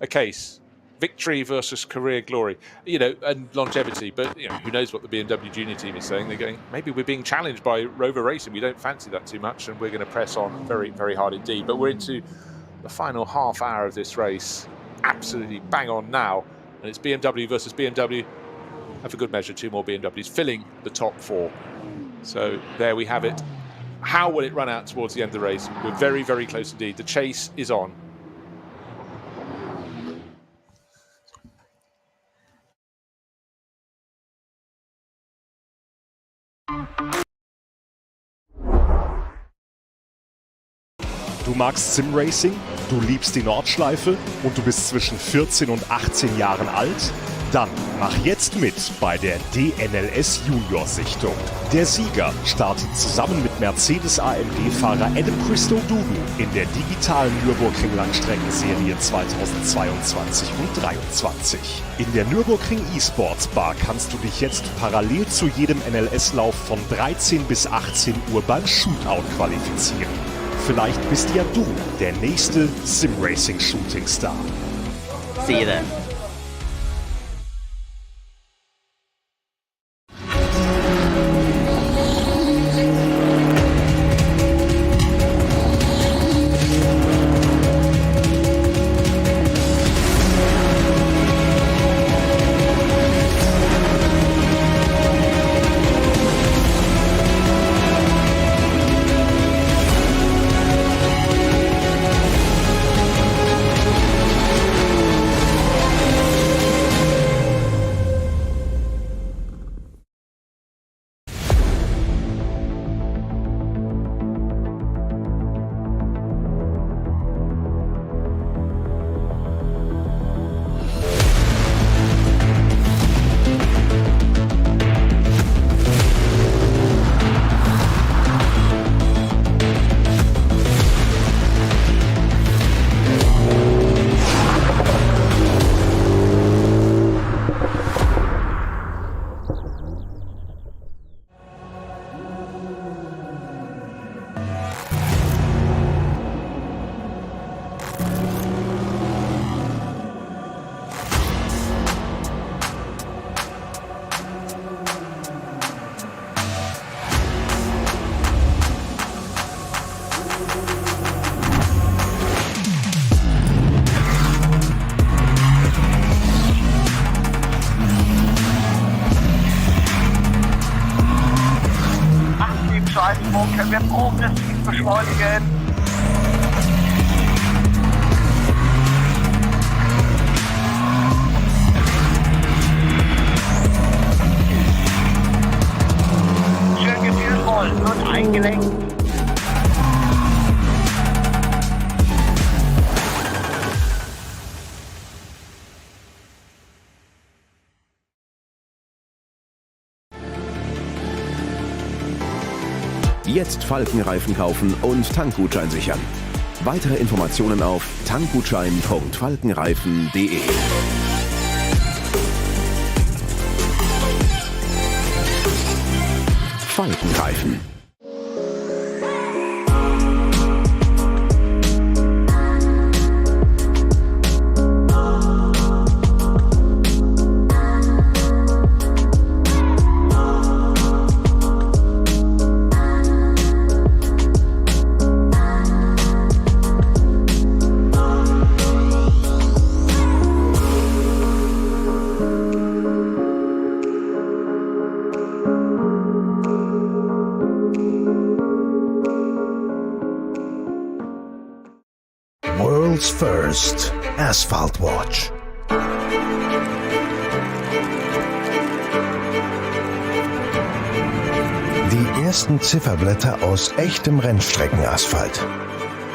a case. Victory versus career glory, and longevity. But who knows what the BMW Junior team is saying? They're going, maybe we're being challenged by Rover Racing. We don't fancy that too much, and we're going to press on very, very hard indeed. But we're into the final half hour of this race, absolutely bang on now, and it's BMW versus BMW. And for good measure, two more BMWs filling the top four. So there we have it. How will it run out towards the end of the race? We're very, very close indeed. The chase is on. Du magst Simracing, du liebst die Nordschleife und du bist zwischen 14 und 18 Jahren alt? Dann mach jetzt mit bei der DNLS Junior-Sichtung. Der Sieger startet zusammen mit Mercedes-AMG-Fahrer Adam Christodoulou in der digitalen Nürburgring Langstrecken-Serie 2022 und 2023. In der Nürburgring eSports Bar kannst du dich jetzt parallel zu jedem NLS-Lauf von 13 bis 18 Uhr beim Shootout qualifizieren. Vielleicht bist ja du der nächste Sim-Racing-Shooting-Star. See you then. Können wir progressiv beschleunigen. Schön gefühlvoll, wird eingelenkt. Jetzt Falkenreifen kaufen und Tankgutschein sichern. Weitere Informationen auf tankgutschein.falkenreifen.de. Faltenreifen. World's First Asphalt Watch. Die ersten Zifferblätter aus echtem Rennstreckenasphalt.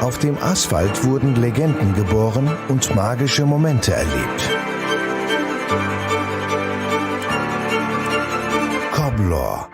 Auf dem Asphalt wurden Legenden geboren und magische Momente erlebt. Coblor.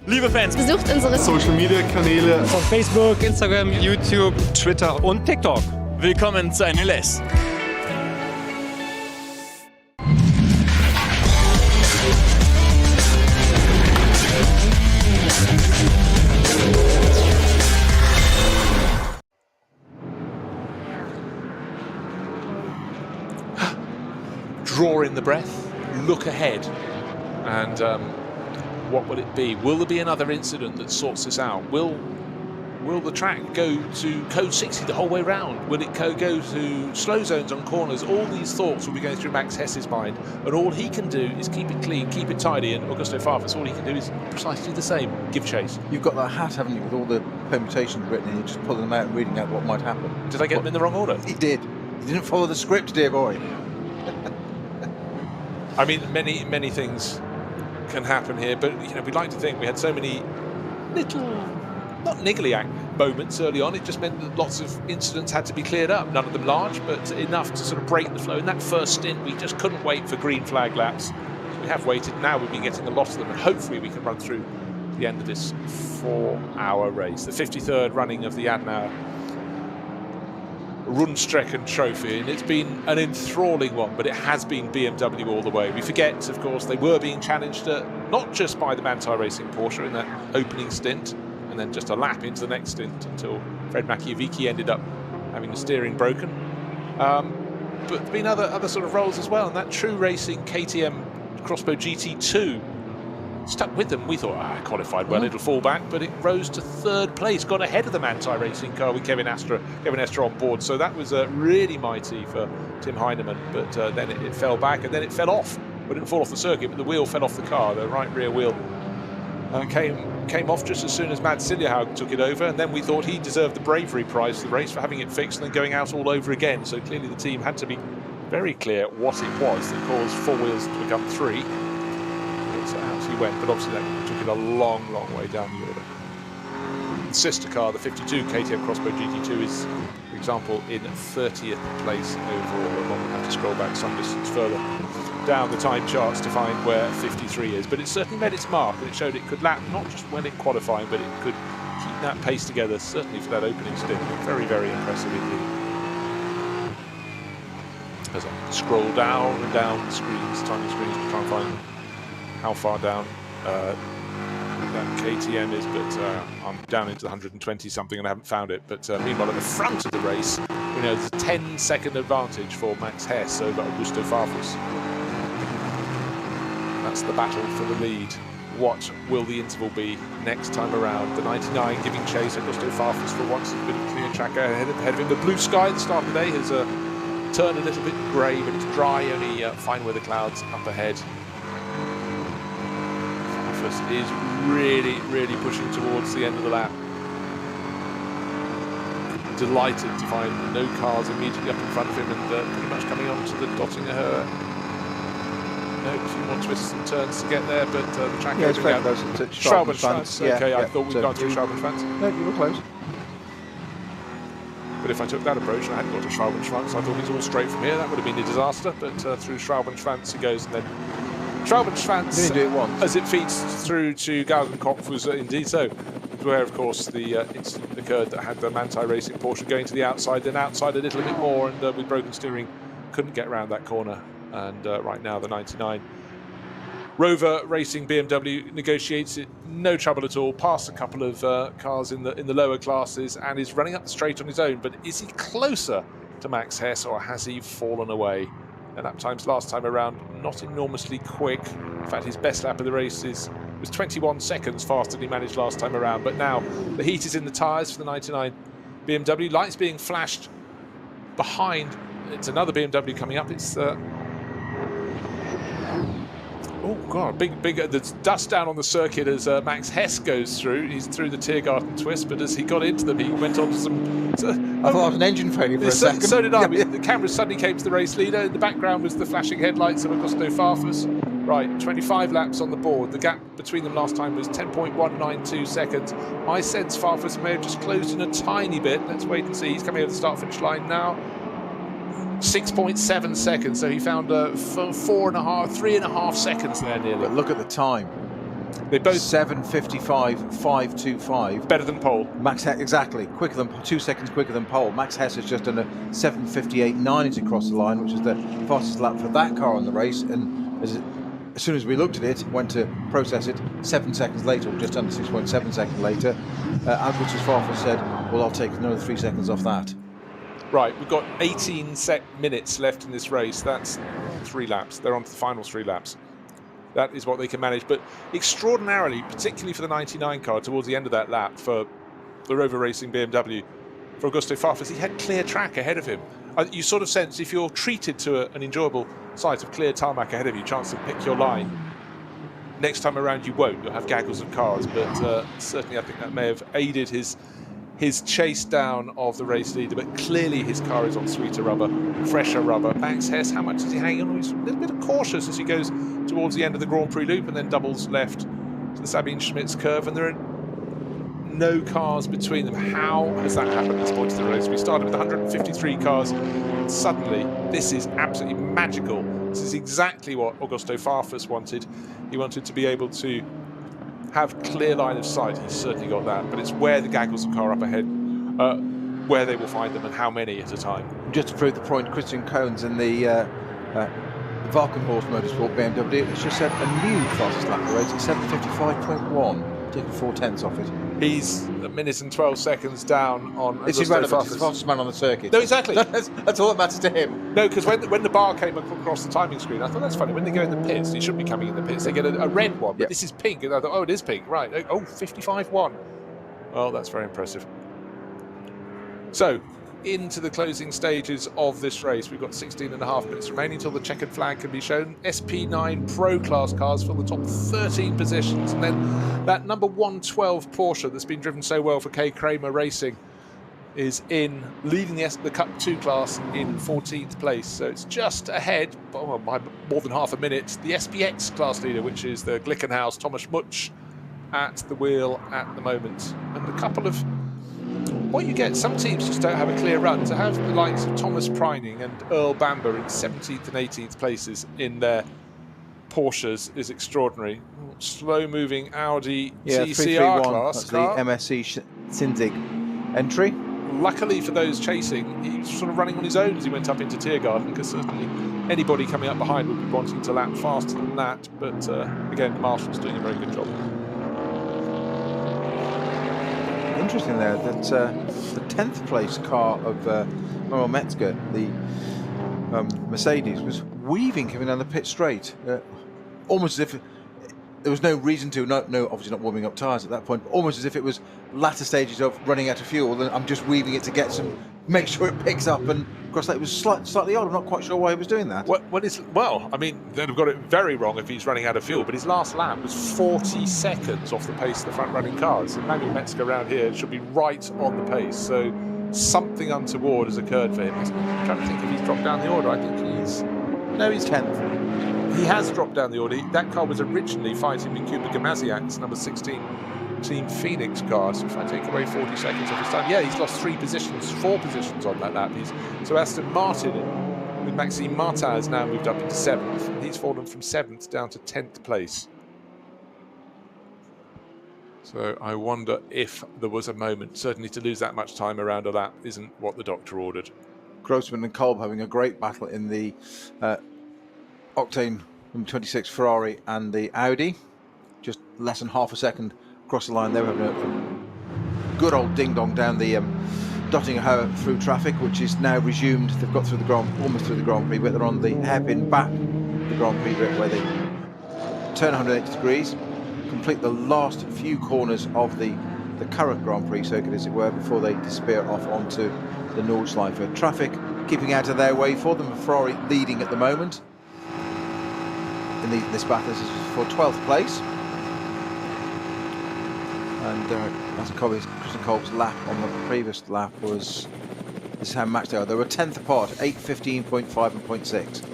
Liebe Fans, besucht unsere Social Media Kanäle Von Facebook, Instagram, YouTube, Twitter und TikTok. Willkommen zu NLS. Draw in the breath, look ahead, and what will it be? Will there be another incident that sorts this out? Will the track go to code 60 the whole way round? Will it go to slow zones on corners? All these thoughts will be going through Max Hess's mind, and all he can do is keep it clean, keep it tidy, and Augusto Farfus, all he can do is precisely the same, give chase. You've got that hat, haven't you, with all the permutations written in, you're just pulling them out and reading out what might happen. Did I get them in the wrong order? He did. He didn't follow the script, dear boy. I mean, many things can happen here, but you know, we'd like to think we had so many little, not niggly moments early on. It just meant that lots of incidents had to be cleared up. None of them large, but enough to sort of break the flow. In that first stint, we just couldn't wait for green flag laps. So we have waited. Now we've been getting a lot of them, and hopefully we can run through the end of this 4-hour race. The 53rd running of the Adenauer Rundstrecken-Trophy, and it's been an enthralling one, but it has been BMW all the way. We forget, of course, they were being challenged not just by the Manthey Racing Porsche in that opening stint, and then just a lap into the next stint until Fred Machiavicki ended up having the steering broken. but there's been other sort of roles as well. And that True Racing KTM Crossbow GT2 stuck with them. We thought, qualified well, it'll fall back, but it rose to 3rd place, got ahead of the Manthey Racing car with Kevin Estre on board. So that was really mighty for Tim Heinemann, but then it fell back, and then it fell off. Well, it didn't fall off the circuit, but the wheel fell off the car, the right rear wheel. Came off just as soon as Mads Siljehaug took it over, and then we thought he deserved the bravery prize of the race for having it fixed and then going out all over again. So clearly the team had to be very clear what it was that caused 4 wheels to become 3. So out he went, but obviously that took it a long way down the order. The sister car, the 52 KTM Crossbow GT2, is, for example, in 30th place overall. And one would have to scroll back some distance further down the time charts to find where 53 is, but it certainly made its mark, and it showed it could lap not just when it qualified, but it could keep that pace together, certainly for that opening stint. Very impressive indeed. As I scroll down and down the screens, tiny screens, to try and find how far down that KTM is, but I'm down into the 120 something and I haven't found it. But meanwhile, at the front of the race, we know there's a 10-second advantage for Max Hess over Augusto Farfus. That's the battle for the lead. What will the interval be next time around? The 99 giving chase. Augusto Farfus for once has been a clear track ahead of him. The blue sky at the start of the day has turned a little bit grey, but it's dry, only fine weather clouds up ahead. Farfus is really pushing towards the end of the lap. Delighted to find no cars immediately up in front of him, and pretty much coming on to the Dottinger. No, a few more twists and turns to get there, but the track opening out. Schwalbenschwanz. Okay, I thought we'd gone through Schwalbenschwanz. No, you were close. But if I took that approach and I hadn't got to Schwalbenschwanz, I thought it was all straight from here. That would have been a disaster, but through Schwalbenschwanz it goes, and then Schwalbenschwanz, do it once. as it feeds through to Galgenkopf, was indeed so. Where, of course, the incident occurred that had the Manthey Racing Porsche going to the outside, then outside a little bit more, and with broken steering, couldn't get around that corner. And right now, the 99 Rover Racing BMW negotiates it, no trouble at all, past a couple of cars in the lower classes, and is running up the straight on his own. But is he closer to Max Hess, or has he fallen away? And lap times last time around, not enormously quick. In fact, his best lap of the race was 21 seconds faster than he managed last time around. But now the heat is in the tyres for the 99 BMW. Lights being flashed behind. It's another BMW coming up. It's oh God, big. There's dust down on the circuit as Max Hess goes through. He's through the Tiergarten twist, but as he got into them, he went on to some. I thought it was an engine failure for a second. So did I. The camera suddenly came to the race leader. In the background was the flashing headlights of Augusto Farfus. Right, 25 laps on the board. The gap between them last time was 10.192 seconds. I sense Farfus may have just closed in a tiny bit. Let's wait and see. He's coming over the start-finish line now. 6.7 seconds, so he found 3.5 seconds there nearly. But look at the time. They both 7:55.525. better than pole. Max Hess, exactly, 2 seconds quicker than pole. Max Hess has just done a 7:58.9 to cross the line, which is the fastest lap for that car on the race. And as soon as we looked at it, went to process it 7 seconds later, or just under 6.7 seconds later, Albert Farfus said, well, I'll take another 3 seconds off that. Right, we've got 18 minutes left in this race. That's 3 laps. They're on to the final 3 laps. That is what they can manage. But extraordinarily, particularly for the 99 car, towards the end of that lap, for the Rover Racing BMW, for Augusto Farfus, he had clear track ahead of him. You sort of sense if you're treated to an enjoyable sight of clear tarmac ahead of you, chance to pick your line, next time around you won't. You'll have gaggles of cars. But certainly I think that may have aided his chase down of the race leader, but clearly his car is on sweeter rubber, fresher rubber. Max Hess, how much is he hanging on? He's a little bit cautious as he goes towards the end of the Grand Prix loop and then doubles left to the Sabine Schmitz curve, and there are no cars between them. How has that happened at this point of the race? We started with 153 cars, and suddenly this is absolutely magical. This is exactly what Augusto Farfus wanted. He wanted to be able to have clear line of sight. He's certainly got that, but it's where the gaggles of car up ahead, where they will find them and how many at a time. Just to prove the point, Christian Cohns in the Valkenhorst Motorsport BMW, it's just set a new fastest lap of the race at 7:55.1, taking 4/10 off it. He's a minute and 12 seconds down on. It's irrelevant. He's the fastest man on the circuit. No, exactly. That's all that matters to him. No, because when the bar came across the timing screen, I thought that's funny. When they go in the pits, he shouldn't be coming in the pits. They get a red one, but this is pink. And I thought, oh, it is pink, right? Oh, 55.1. Well, that's very impressive. So, into the closing stages of this race. We've got 16.5 minutes remaining until the checkered flag can be shown. SP9 Pro Class cars fill the top 13 positions. And then that number 112 Porsche that's been driven so well for Kay Kramer Racing is in, leading the Cup 2 class in 14th place. So it's just ahead, by more than half a minute, the SPX class leader, which is the Glickenhaus Thomas Mutsch at the wheel at the moment. And a couple of what you get, some teams just don't have a clear run. To have the likes of Thomas Preining and Earl Bamber in 17th and 18th places in their Porsches is extraordinary. Slow-moving Audi TCR class. That's the MSC Sinzig entry. Luckily for those chasing, he was sort of running on his own as he went up into Tiergarten, because certainly anybody coming up behind would be wanting to lap faster than that. But again, the Marshal's doing a very good job. Interesting there that the 10th place car of Manuel Metzger, the Mercedes, was weaving coming down the pit straight, almost as if there was no reason to, no, obviously not warming up tyres at that point, but almost as if it was latter stages of running out of fuel, then I'm just weaving it to get some, make sure it picks up, and of course that was slightly odd. I'm not quite sure why he was doing that. Well, I mean, they'd have got it very wrong if he's running out of fuel, but his last lap was 40 seconds off the pace of the front-running cars. So Manuel Metzger around here should be right on the pace, so something untoward has occurred for him. I'm trying to think if he's dropped down the order. I think he's 10th. He has dropped down the order. That car was originally fighting with Kuba Gamaziak's number 16 Team Phoenix car. So if I take away 40 seconds of his time, he's lost 4 positions on that lap. So Aston Martin with Maxime Martin has now moved up into 7th. And he's fallen from 7th down to 10th place. So I wonder if there was a moment. Certainly to lose that much time around a lap isn't what the doctor ordered. Grossman and Kolb having a great battle in the Octane number 26 Ferrari and the Audi. Just less than half a second across the line. They were having a good old ding-dong down the Dottingham through traffic, which is now resumed. They've got through almost through the Grand Prix, but they're on the hairpin back of the Grand Prix bit where they turn 180 degrees, complete the last few corners of the current Grand Prix circuit, as it were, before they disappear off onto the Nordschleife. Traffic keeping out of their way for them. Ferrari leading at the moment in this battle. This is for 12th place. And Christian Kolb's lap on the previous lap was, this is how matched they are. They were 10th apart, 8, 15.5 and 0.6.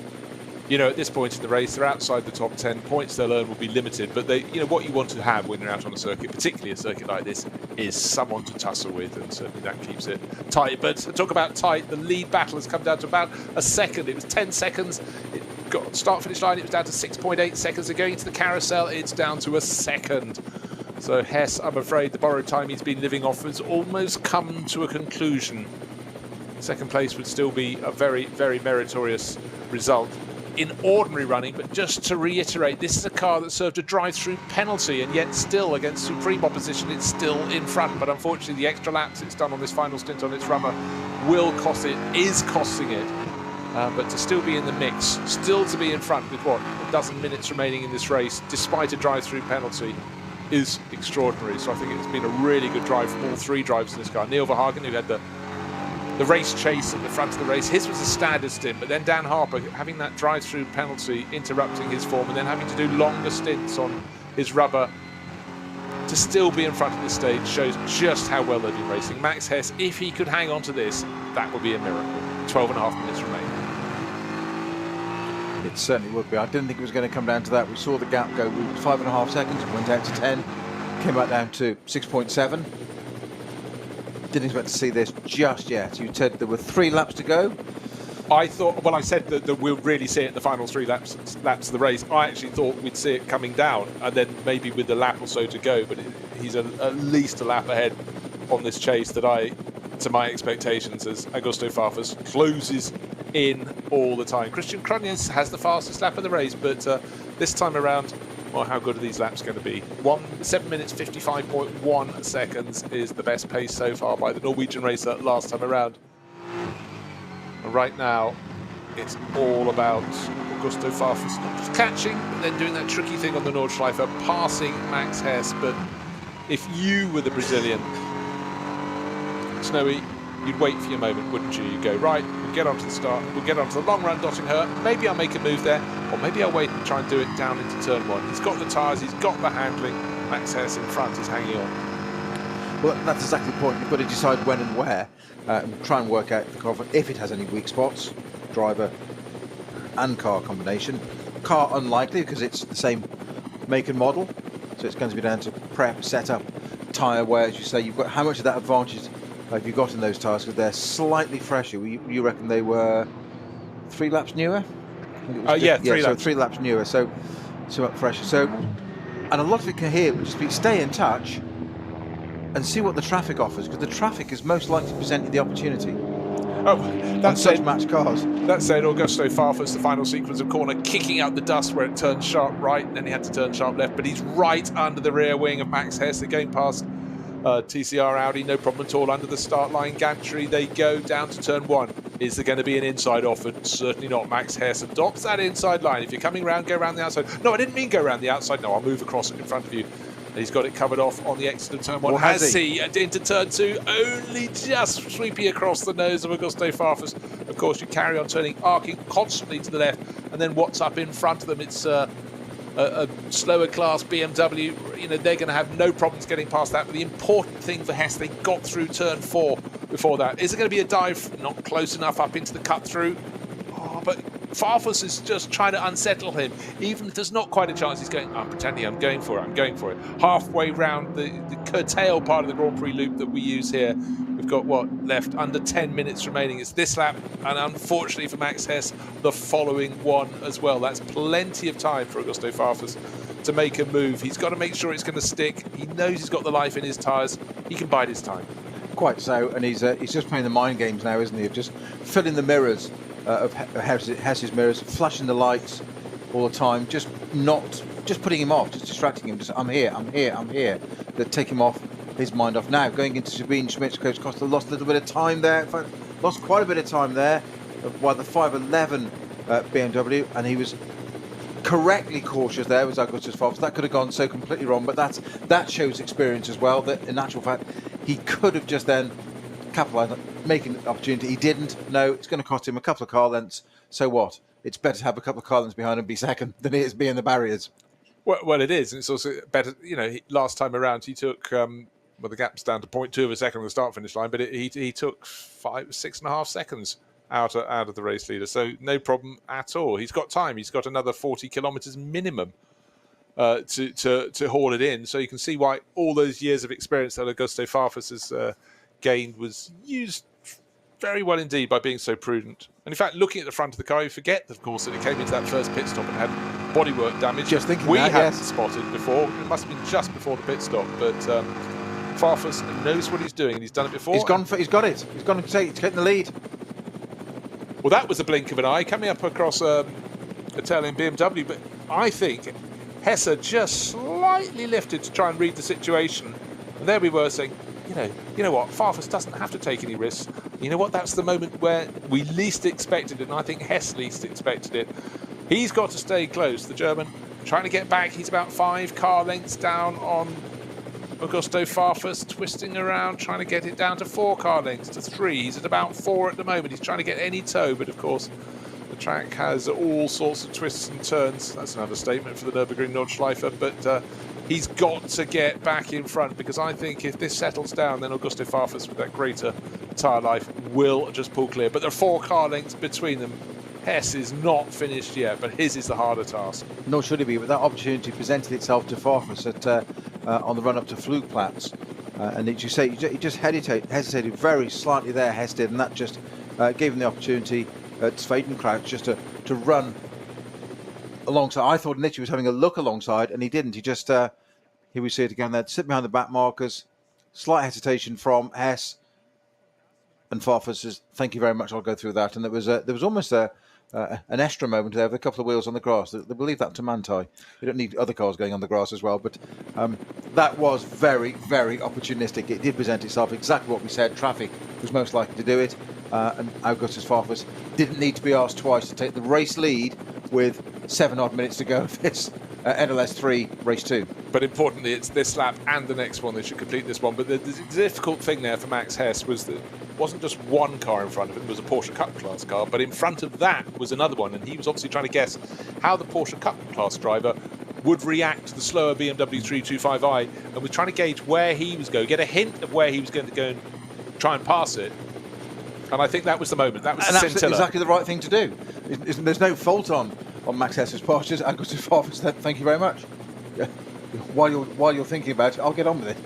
You know, at this point in the race, they're outside the top 10. Points they'll earn will be limited, but what you want to have when you're out on a circuit, particularly a circuit like this, is someone to tussle with, and certainly that keeps it tight. But talk about tight, the lead battle has come down to about a second. It was 10 seconds. It got start-finish line, it was down to 6.8 seconds. They're going to the carousel, it's down to a second. So Hess, I'm afraid the borrowed time he's been living off has almost come to a conclusion. Second place would still be a very, very meritorious result in ordinary running, but just to reiterate, this is a car that served a drive-through penalty, and yet still, against supreme opposition, it's still in front. But unfortunately, the extra laps it's done on this final stint on its rubber will cost it, is costing it. But to still be in the mix, still to be in front with, a dozen minutes remaining in this race, despite a drive-through penalty, is extraordinary. So I think it's been a really good drive from all 3 drivers in this car. Neil Verhagen, who had the race chase at the front of the race, his was a standard stint, but then Dan Harper having that drive-through penalty interrupting his form, and then having to do longer stints on his rubber to still be in front of this stage shows just how well they've been racing. Max Hess, if he could hang on to this, that would be a miracle. 12.5 minutes remaining. It certainly would be. I didn't think it was going to come down to that. We saw the gap go 5.5 seconds, it went out to 10, came back down to 6.7. Didn't expect to see this just yet. You said there were 3 laps to go. I thought, I said that we'll really see it in the final 3 laps of the race. I actually thought we'd see it coming down, and then maybe with a lap or so to go, but he's at least a lap ahead on this chase to my expectations, as Augusto Farfus closes in all the time. Christian Cronjes has the fastest lap of the race, but this time around Well, how good are these laps going to be? 7 minutes 55.1 seconds is the best pace so far by the Norwegian racer last time around. And right now, it's all about Augusto Farfus not just catching, but then doing that tricky thing on the Nordschleife, passing Max Hess. But if you were the Brazilian, Snowy, you'd wait for your moment, wouldn't you? You'd go, right, we'll get onto the start, we'll get onto the long run, dotting her. Maybe I'll make a move there, or maybe I'll wait and try and do it down into turn 1. He's got the tyres, he's got the handling. Max Hess in front is hanging on. Well, that's exactly the point. You've got to decide when and where, and try and work out the car if it has any weak spots, driver and car combination. Car unlikely because it's the same make and model, so it's going to be down to prep, setup, tyre wear. As you say, you've got how much of that advantage have you got in those tyres because they're slightly fresher. You reckon they were 3 laps newer? Yeah, 3 laps. So 3 laps newer, so much fresher. So, and a lot of it can here would just be stay in touch and see what the traffic offers, because the traffic is most likely to present you the opportunity. Oh, that's such matched cars. That said, Augusto Farfus, the final sequence of corner, kicking out the dust where it turns sharp right, and then he had to turn sharp left, but he's right under the rear wing of Max Hess. They're going past TCR Audi, no problem at all, under the start line gantry. They go down to turn 1. Is there going to be an inside offered? Certainly not. Max Hess adopts that inside line. If you're coming round, go round the outside. No, I didn't mean go round the outside. No, I'll move across it in front of you. And he's got it covered off on the exit of turn 1. Well, has he? Into turn 2, only just sweeping across the nose of Augusto Farfus. Of course, you carry on turning, arcing constantly to the left, and then what's up in front of them? It's a slower class BMW. You know, they're going to have no problems getting past that. But the important thing for Hess, they got through turn 4 before that. Is it going to be a dive? Not close enough up into the cut through. Oh, but Farfus is just trying to unsettle him. Even if there's not quite a chance, he's going, I'm pretending I'm going for it. Halfway round the curtail part of the Grand Prix loop that we use here, we've got what left? Under 10 minutes remaining. It's this lap, and unfortunately for Max Hess, the following one as well. That's plenty of time for Augusto Farfus to make a move. He's got to make sure it's going to stick. He knows he's got the life in his tyres. He can bide his time. Quite so, and he's just playing the mind games now, isn't he? Of just filling the mirrors of Hess's mirrors, flashing the lights all the time, just putting him off, just distracting him. Just I'm here. That take him off his mind off. Now going into Sabine Schmidt's coach, Costa lost a little bit of time there. In fact, lost quite a bit of time there by the 511 BMW, and he was correctly cautious there. Was Augustus Farfus. That could have gone so completely wrong, but that shows experience as well. That in actual fact, he could have just then capitalised on making the opportunity. He didn't. No, it's going to cost him a couple of car lengths. So what? It's better to have a couple of car lengths behind and be second than it is being the barriers. Well, it is. And it's also better, last time around he took, the gap's down to 0.2 of a second on the start-finish line, but he took 6.5 seconds out of the race leader. So no problem at all. He's got time. He's got another 40 kilometres minimum to haul it in. So you can see why all those years of experience that Augusto Farfus has gained was used very well indeed by being so prudent. And in fact, looking at the front of the car, you forget, of course, that it came into that first pit stop and had bodywork damage. Just thinking we hadn't spotted before. It must have been just before the pit stop. But Farfus knows what he's doing, and he's done it before. He's got it. He's gone to take the lead. Well, that was a blink of an eye coming up across a Italian BMW. But I think Hesse just slightly lifted to try and read the situation. And there we were saying, you know what, Farfus doesn't have to take any risks. You know what, that's the moment where we least expected it, and I think Hess least expected it. He's got to stay close, the German, trying to get back. He's about 5 car lengths down on Augusto Farfus, twisting around, trying to get it down to 4 car lengths to 3. He's at about 4 at the moment. He's trying to get any toe, but of course, the track has all sorts of twists and turns. That's an understatement for the Nürburgring Nordschleife, but he's got to get back in front, because I think if this settles down, then Augusto Farfus, with that greater tyre life, will just pull clear. But there are 4 car lengths between them. Hess is not finished yet, but his is the harder task. Nor should it be, but that opportunity presented itself to Farfus on the run-up to Flugplatz. And as you say, he just hesitated very slightly there, Hess did, and that just gave him the opportunity at Sveidenkreuz just to run alongside. I thought Nietzsche was having a look alongside, and he didn't. He just, here we see it again there, sit behind the back markers, slight hesitation from Hess, and Farfus says, thank you very much, I'll go through that. And there was almost a an extra moment there with a couple of wheels on the grass. They believe that to Manthey. They don't need other cars going on the grass as well, but that was very, very opportunistic. It did present itself exactly what we said. Traffic was most likely to do it, and Augustus Farfus didn't need to be asked twice to take the race lead with 7 odd minutes to go of this NLS 3 race 2. But importantly, it's this lap and the next one. They should complete this one. But the difficult thing there for Max Hess was that it wasn't just one car in front of him. It was a Porsche Cup class car. But in front of that was another one. And he was obviously trying to guess how the Porsche Cup class driver would react to the slower BMW 325i. And was trying to gauge where he was going, get a hint of where he was going to go and try and pass it. And I think that was the moment. That was the scintilla. Exactly the right thing to do. There's no fault on Max Hess's Porsches. Augustus Farfus said, thank you very much. Yeah. While you're thinking about it, I'll get on with it.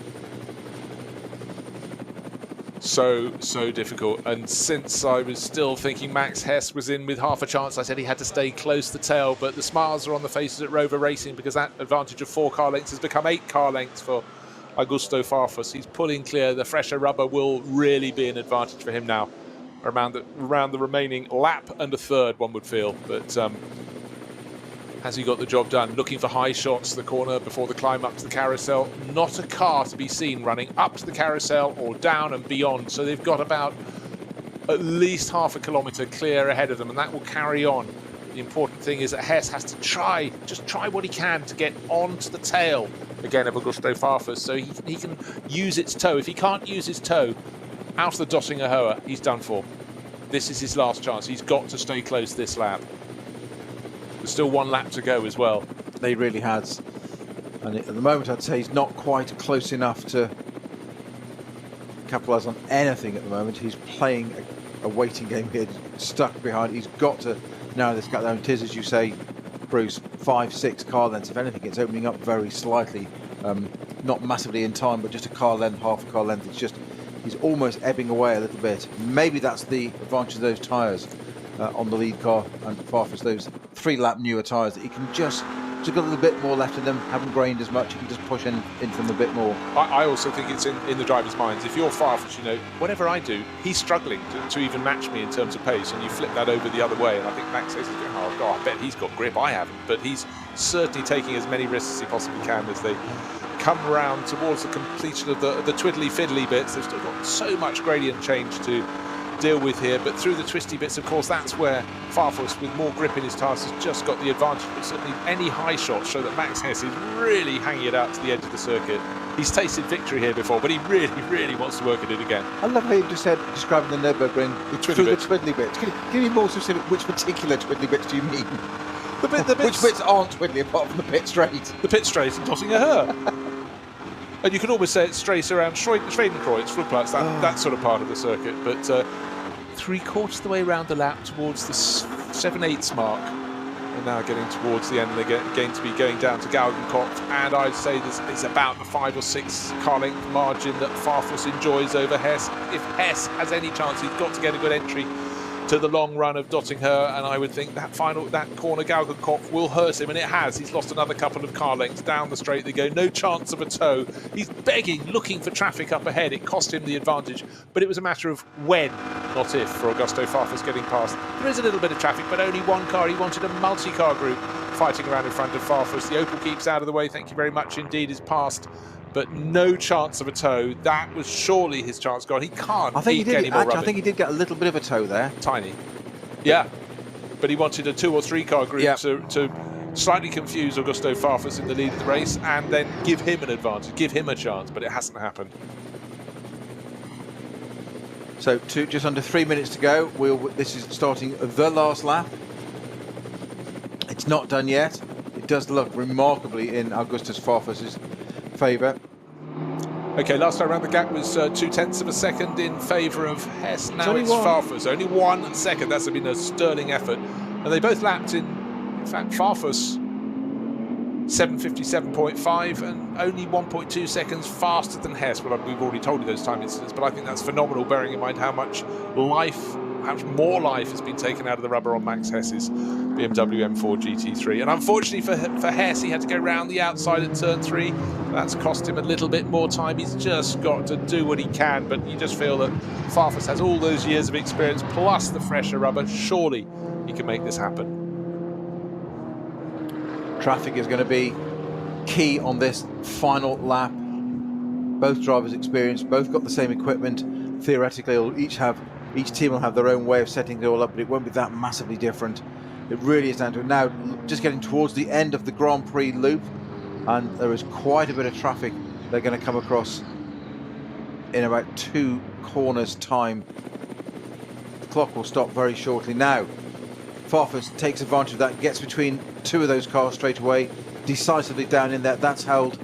So difficult. And since I was still thinking Max Hess was in with half a chance, I said he had to stay close to tail. But the smiles are on the faces at Rover Racing, because that advantage of 4 car lengths has become 8 car lengths for Augusto Farfus. He's pulling clear. The fresher rubber will really be an advantage for him now. Around the remaining lap and a third, one would feel. But has he got the job done? Looking for high shots, the corner before the climb up to the carousel. Not a car to be seen running up to the carousel or down and beyond. So they've got about at least half a kilometre clear ahead of them, and that will carry on. The important thing is that Hess has to just try what he can to get onto the tail again of Augusto Farfus, so he can use its toe. If he can't use his toe out of the Dottinger Hoa, he's done for. This is his last chance. He's got to stay close this lap. There's still 1 lap to go as well. He really has. And at the moment, I'd say he's not quite close enough to capitalise on anything at the moment. He's playing a waiting game here, stuck behind. He's got to narrow this gap down. It is, as you say, Bruce, 5-6 car lengths. If anything, it's opening up very slightly. Not massively in time, but just a car length, half a car length. It's just, he's almost ebbing away a little bit. Maybe that's the advantage of those tyres on the lead car and Farfus, those 3-lap newer tyres, that he can just got a little bit more left in them, haven't grained as much, he can just push in them a bit more. I also think it's in the driver's minds. If you're Farfus, you know, whatever I do, he's struggling to even match me in terms of pace, and you flip that over the other way, and I think Max Hess is going, oh God, I bet he's got grip, I haven't. But he's certainly taking as many risks as he possibly can as they come around towards the completion of the twiddly fiddly bits. They've still got so much gradient change to deal with here, but through the twisty bits, of course, that's where Farfus, with more grip in his tyres, has just got the advantage. But certainly any high shots show that Max Hess is really hanging it out to the edge of the circuit. He's tasted victory here before, but he really wants to work at it again. I love how you just said, describing the Nürburgring through the twiddly bits. Can you give me more specific, which particular twiddly bits do you mean? The bits, which bits aren't twiddly apart from the pit straight? The pit straight and Dottinger Hoa. And you can almost say it's straight around Schwedenkreuz, Flugplatz, that sort of part of the circuit. But 3/4 of the way around the lap towards the 7/8 mark. And now getting towards the end, they're going to be going down to Galgenkopf. And I'd say this is about the 5 or 6 car length margin that Farfus enjoys over Hess. If Hess has any chance, he's got to get a good entry to the long run of Dottinger Hoa, and I would think that corner Galgenkopf will hurt him, and it has. He's lost another couple of car lengths down the straight they go. No chance of a tow. He's begging, looking for traffic up ahead. It cost him the advantage, but it was a matter of when, not if, for Augusto Farfus getting past. There is a little bit of traffic, but only 1 car. He wanted a multi-car group fighting around in front of Farfus. The Opel keeps out of the way. Thank you very much indeed. Is past, but no chance of a tow. That was surely his chance gone. He can't get any more rubbing. I think he did get a little bit of a tow there. Tiny. Yeah. But he wanted a 2 or 3 car group to slightly confuse Augusto Farfus in the lead of the race and then give him an advantage, give him a chance, but it hasn't happened. So just under 3 minutes to go. This is starting the last lap. It's not done yet. It does look remarkably in Augustus Farfus's favour. Okay, last time around the gap was 0.2 of a second in favour of Hess. Now it's Farfus. Only 1 second. That's been a sterling effort. And they both lapped in fact, Farfus 7:57.5 and only 1.2 seconds faster than Hess. Well, we've already told you those time incidents, but I think that's phenomenal, bearing in mind how much more life has been taken out of the rubber on Max Hess's BMW M4 GT3. And unfortunately for Hess, he had to go round the outside at turn 3. That's cost him a little bit more time. He's just got to do what he can, but you just feel that Farfus has all those years of experience plus the fresher rubber. Surely he can make this happen. Traffic is going to be key on this final lap. Both drivers experienced, both got the same equipment. Theoretically, each team will have their own way of setting it all up, but it won't be that massively different. It really is down to it. Now, just getting towards the end of the Grand Prix loop, and there is quite a bit of traffic they're going to come across in about 2 corners time. The clock will stop very shortly. Now, Farfus takes advantage of that, gets between 2 of those cars straight away, decisively down in there. That's held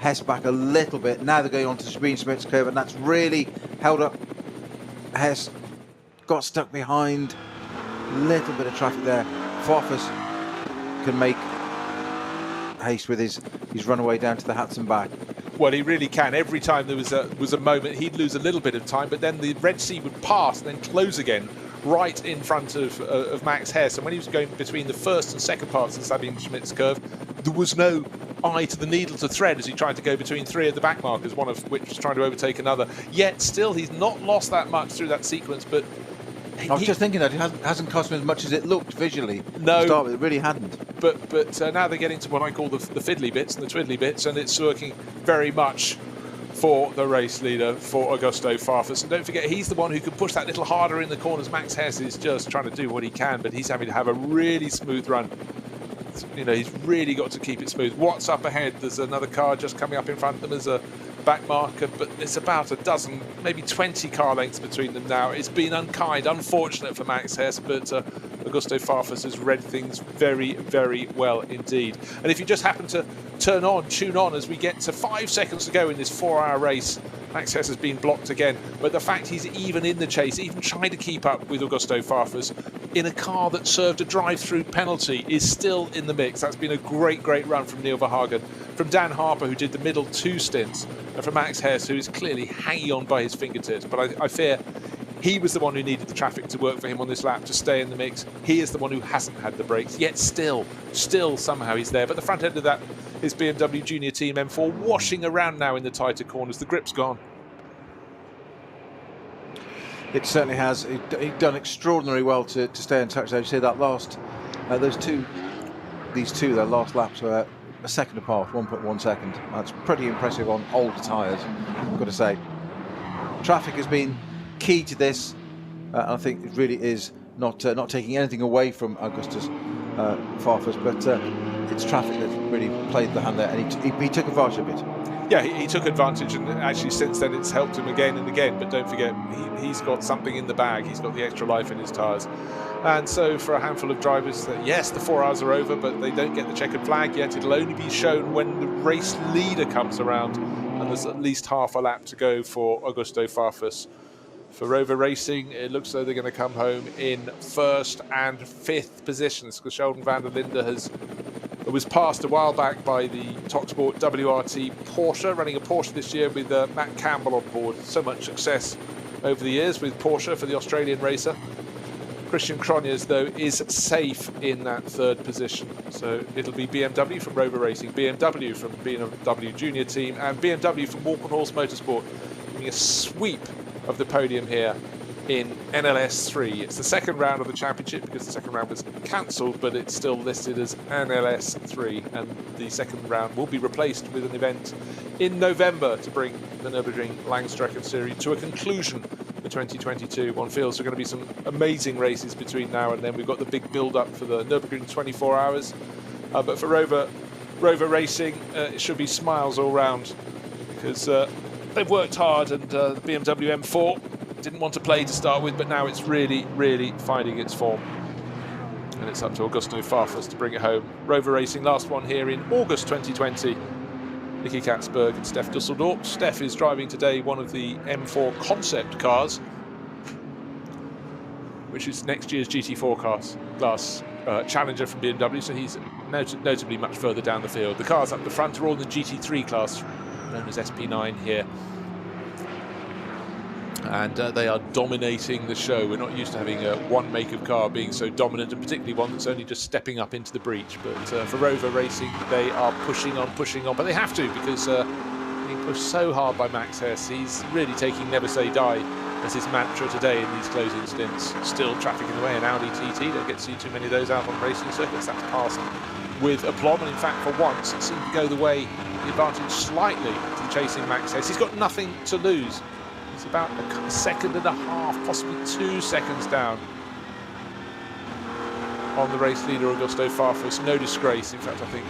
Hess back a little bit. Now they're going on to the Schmitz curve, and that's really held up Hess. Got stuck behind. Little bit of traffic there. Farfus can make haste with his runaway down to the Hudson back. Well, he really can. Every time there was a moment, he'd lose a little bit of time, but then the Red Sea would pass and then close again, right in front of Max Hess. And when he was going between the first and second parts of the Sabine Schmitz curve, there was no eye to the needle to thread as he tried to go between 3 of the back markers, one of which was trying to overtake another. Yet still, he's not lost that much through that sequence, but I was just thinking that it hasn't cost him as much as it looked visually. No, to start with. It really hadn't. But now they're getting to what I call the fiddly bits and the twiddly bits, and it's working very much for the race leader, for Augusto Farfus. And don't forget, he's the one who can push that little harder in the corners. Max Hess is just trying to do what he can, but he's having to have a really smooth run. You know, he's really got to keep it smooth. What's up ahead? There's another car just coming up in front of them as a back marker, but it's about a dozen, maybe 20 car lengths between them now. It's been unkind, unfortunate for Max Hess, but Augusto Farfus has read things very, very well indeed. And if you just happen to tune on as we get to 5 seconds to go in this 4-hour race, Max Hess has been blocked again, but the fact he's even in the chase, even trying to keep up with Augusto Farfus in a car that served a drive-through penalty, is still in the mix. That's been a great, great run from Neil Verhagen, from Dan Harper, who did the middle 2 stints, and from Max Hess, who is clearly hanging on by his fingertips. But I fear he was the one who needed the traffic to work for him on this lap to stay in the mix. He is the one who hasn't had the brakes, yet still somehow he's there. But the front end of that is BMW Junior Team M4 washing around now in the tighter corners. The grip's gone. It certainly has. He's done extraordinarily well to stay in touch. As you say, that last, these two, their last laps were a second apart, 1.1 second. That's pretty impressive on old tyres, I've got to say. Traffic has been key to this. I think it really is not taking anything away from Augustus Farfus, but it's traffic that really played the hand there, and he took advantage of it. Yeah, he took advantage, and actually since then it's helped him again and again. But don't forget, he's got something in the bag. He's got the extra life in his tyres. And so for a handful of drivers, yes, the 4 hours are over, but they don't get the checkered flag yet. It'll only be shown when the race leader comes around, and there's at least half a lap to go for Augusto Farfus. For Rover Racing, it looks like they're going to come home in 1st and 5th positions, because Sheldon van der Linde was passed a while back by the TalkSport WRT Porsche, running a Porsche this year with Matt Campbell on board. So much success over the years with Porsche for the Australian racer. Christian Cronjes, though, is safe in that 3rd position. So it'll be BMW from Rover Racing, BMW from BMW Junior Team, and BMW from Walkenhorst Motorsport, giving a sweep of the podium here in NLS 3. It's the 2nd round of the championship because the 2nd round was cancelled, but it's still listed as NLS 3, and the 2nd round will be replaced with an event in November to bring the Nürburgring Langstrecken Series to a conclusion for 2022. One feels there are going to be some amazing races between now and then. We've got the big build-up for the Nürburgring 24 hours, but for Rover Racing, it should be smiles all round, because they've worked hard, and the BMW M4 didn't want to play to start with, but now it's really, really finding its form. And it's up to Augusto Farfus to bring it home. Rover Racing, last one here in August 2020. Nicky Katzberg and Steph Dusseldorp. Steph is driving today one of the M4 concept cars, which is next year's GT4 class Challenger from BMW, so he's notably much further down the field. The cars up the front are all in the GT3 class, known as SP9 here. And they are dominating the show. We're not used to having one make of car being so dominant, and particularly one that's only just stepping up into the breach. But for Rover Racing, they are pushing on, but they have to, because being pushed so hard by Max Hess, he's really taking never say die as his mantra today in these closing stints. Still traffic in the way, an Audi TT. Don't get to see too many of those out on racing circuits. That's passed with aplomb, and in fact for once it seemed to go the way, the advantage slightly to the chasing Max Hess. He's got nothing to lose. He's about a second and a half, possibly 2 seconds down on the race leader Augusto Farfus. No disgrace, in fact I think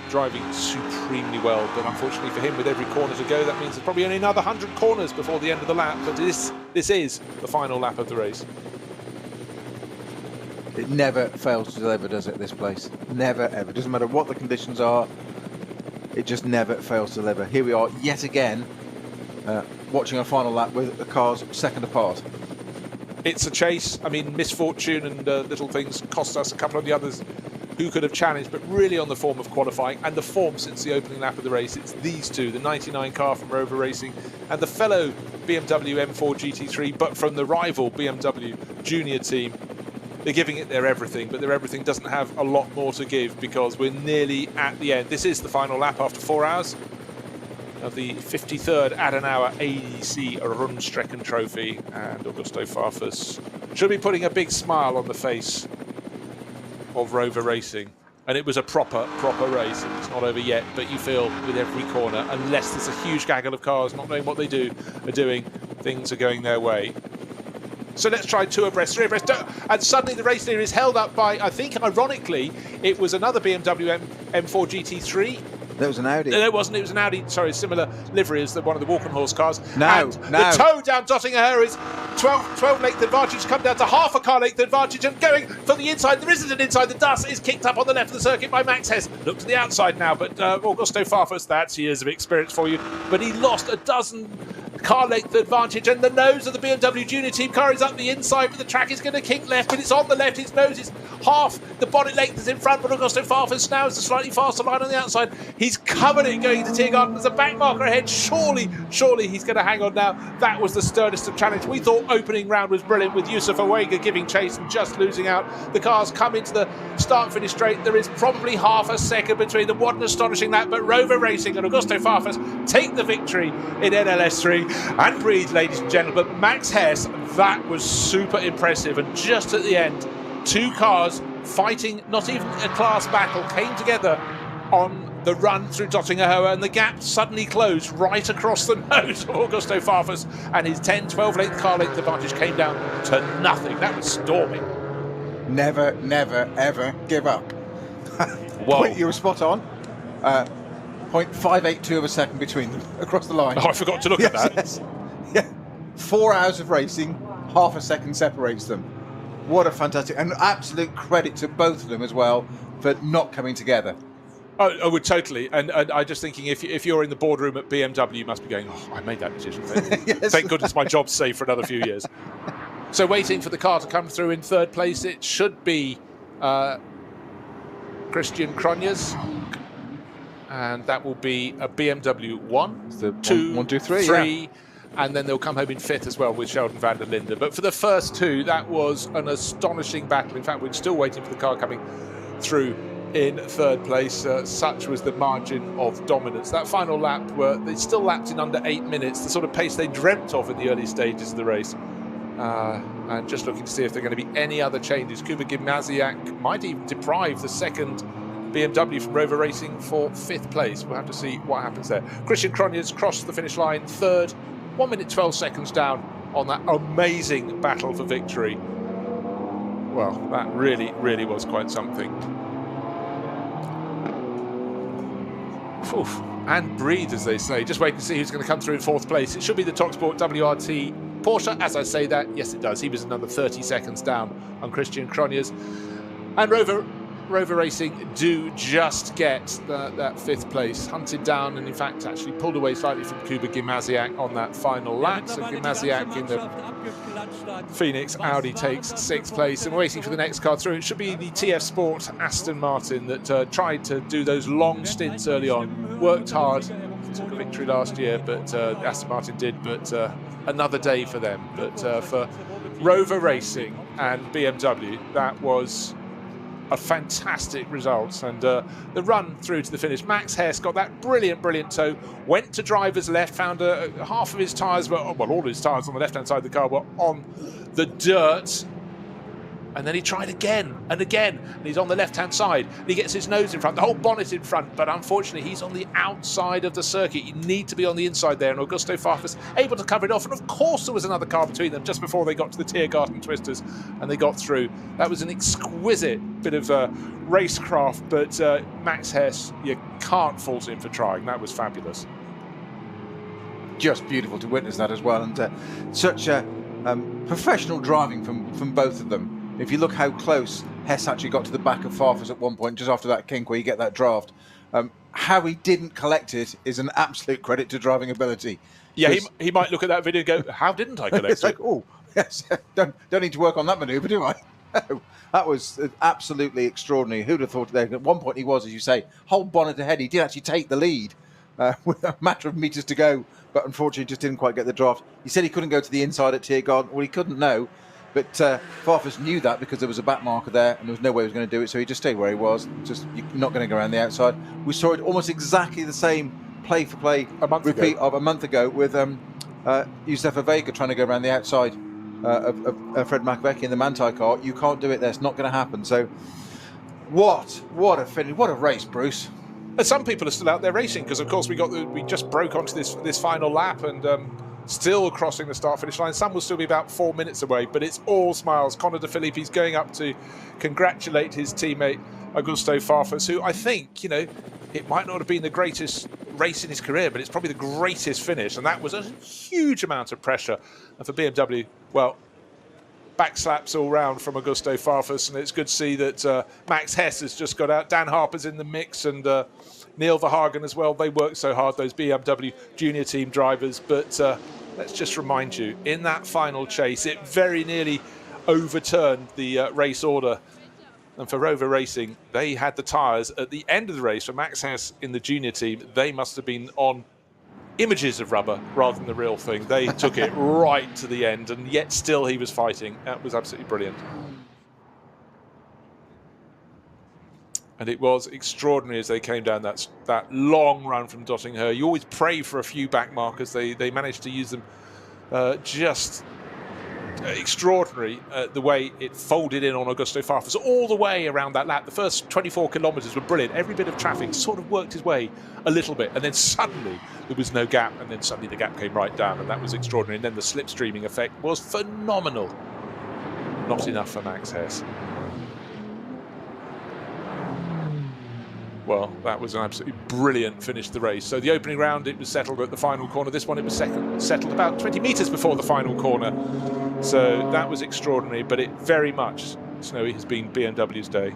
driving supremely well, but unfortunately for him, with every corner to go, that means there's probably only another 100 corners before the end of the lap. But this is the final lap of the race. It never fails to deliver, does it, this place? Never, ever. Doesn't matter what the conditions are, it just never fails to deliver. Here we are, yet again, watching a final lap with the cars second apart. It's a chase. I mean, misfortune and little things cost us a couple of the others who could have challenged, but really on the form of qualifying and the form since the opening lap of the race. It's these two, the 99 car from Rover Racing and the fellow BMW M4 GT3, but from the rival BMW junior team. They're giving it their everything, but their everything doesn't have a lot more to give because we're nearly at the end. This is the final lap after 4 hours of the 53rd Adenauer ADAC Rundstrecken-Trophy, and Augusto Farfus should be putting a big smile on the face of Rover Racing. And it was a proper race, and it's not over yet, but you feel with every corner, unless there's a huge gaggle of cars not knowing what they are doing, things are going their way. So let's try 2 abreast, 3 abreast, and suddenly the race leader is held up by, I think, ironically, it was another BMW M4 GT3. That was an Audi. No, it wasn't. It was an Audi. Sorry, similar livery as one of the Walkenhorst cars. No. The tow down Dottingham is 12 length advantage, come down to half a car length advantage, and going for the inside. There isn't an inside. The dust is kicked up on the left of the circuit by Max Hess. Look to the outside now, but Augusto Farfus, that's years of experience for you. But he lost a dozen car length advantage, and the nose of the BMW junior team car is up the inside, but the track is going to kick left, but it's on the left. His nose is half the bonnet length is in front, but Augusto Farfus now is a slightly faster line on the outside. He's covered it going into Tiergarten. There's a back marker ahead. Surely he's going to hang on now. That was the sternest of challenge. We thought opening round was brilliant with Yusuf Awega giving chase and just losing out. The cars come into the start-finish straight. There is probably half a second between them. What an astonishing lap. But Rover Racing and Augusto Farfus take the victory in NLS 3 and breathe, ladies and gentlemen. But Max Hess, that was super impressive. And just at the end, 2 cars fighting not even a class battle came together on the run through Dottingham, and the gap suddenly closed right across the nose of Augusto Farfus, and his 10-12 length car length advantage came down to nothing. That was storming. Never, ever give up. Whoa. You were spot on. 0.582 of a second between them across the line. Oh, I forgot to look at that. Yes. Yeah. 4 hours of racing, half a second separates them. What a fantastic, and absolute credit to both of them as well for not coming together. Oh, I would totally. And I'm just thinking, if you're in the boardroom at BMW, you must be going, oh, I made that decision. Yes. Thank goodness my job's safe for another few years. So waiting for the car to come through in 3rd place, it should be Christian Cronjes. And that will be a BMW 1, 2, 3. Yeah. And then they'll come home in 5th as well with Sheldon van der Linde. But for the first 2, that was an astonishing battle. In fact, we're still waiting for the car coming through in 3rd place. Such was the margin of dominance. That final lap, they still lapped in under 8 minutes, the sort of pace they dreamt of in the early stages of the race. And just looking to see if there are going to be any other changes. Kuba Gimnaziak might even deprive the second BMW from Rover Racing for 5th place. We'll have to see what happens there. Christian Cronjes crossed the finish line 3rd, 1 minute 12 seconds down on that amazing battle for victory. Well, that really was quite something. Oof. And breathe, as they say. Just waiting to see who's going to come through in 4th place. It should be the TalkSport WRT Porsche. As I say that, yes it does. He was another 30 seconds down on Christian Cronjes. And Rover Racing do just get that 5th place, hunted down, and in fact actually pulled away slightly from Kuba Gimnaziak on that final lap. So Gimnaziak in the Phoenix Audi takes 6th place, and waiting for the next car through. It should be the TF Sport Aston Martin that tried to do those long stints early on, worked hard, took a victory last year, but Aston Martin did, but another day for them. But for Rover Racing and BMW, that was a fantastic result. And the run through to the finish, Max Hess got that brilliant toe, went to driver's left, found half of his tyres were, well, all his tyres on the left-hand side of the car were on the dirt. And then he tried again and again, and he's on the left-hand side, and he gets his nose in front, the whole bonnet in front, but unfortunately he's on the outside of the circuit. You need to be on the inside there, and Augusto Farfus able to cover it off, and of course there was another car between them just before they got to the Tiergarten Twisters, and they got through. That was an exquisite bit of racecraft, but Max Hess, you can't fault him for trying. That was fabulous. Just beautiful to witness that as well, and such a professional driving from both of them. If you look how close Hess actually got to the back of Farfus at one point, just after that kink where you get that draft, how he didn't collect it is an absolute credit to driving ability. Yeah, he might look at that video and go, how didn't I collect it? Like, oh, yes, don't need to work on that manoeuvre, do I? No, that was absolutely extraordinary. Who'd have thought there? At one point he was, as you say, whole bonnet ahead. He did actually take the lead with a matter of meters to go, but unfortunately just didn't quite get the draft. He said he couldn't go to the inside at Tiergarten. Well, he couldn't know. But Farfus knew that because there was a back marker there and there was no way he was going to do it, so he just stayed where he was. Just, you're not going to go around the outside. We saw it almost exactly the same play-for-play repeat of a month ago with Josefa Vega trying to go around the outside of Fred McVecky in the Manthey car. You can't do it there. It's not going to happen. So what a finish. What a race, Bruce. And some people are still out there racing because, of course, we just broke onto this final lap and still crossing the start-finish line. Some will still be about 4 minutes away, but it's all smiles. Conor De Phillippi's going up to congratulate his teammate Augusto Farfus, who I think, it might not have been the greatest race in his career, but it's probably the greatest finish, and that was a huge amount of pressure. And for BMW, well, backslaps all round from Augusto Farfus, and it's good to see that Max Hess has just got out. Dan Harper's in the mix, and Neil Verhagen as well. They work so hard, those BMW junior team drivers, but let's just remind you, in that final chase, it very nearly overturned the race order. And for Rover Racing, they had the tyres at the end of the race. For Max Hess in the junior team, they must have been on images of rubber rather than the real thing. They took it right to the end, and yet still he was fighting. That was absolutely brilliant. And it was extraordinary as they came down that long run from Dottinghur. You always pray for a few back markers. They managed to use them just extraordinary, the way it folded in on Augusto Farfus all the way around that lap. The first 24 kilometres were brilliant. Every bit of traffic sort of worked his way a little bit, and then suddenly there was no gap, and then suddenly the gap came right down, and that was extraordinary. And then the slipstreaming effect was phenomenal. Not enough for Max Hess. Well, that was an absolutely brilliant finish to the race. So the opening round, it was settled at the final corner. This one, it was settled about 20 metres before the final corner. So that was extraordinary, but it very much, Snowy, has been BMW's day.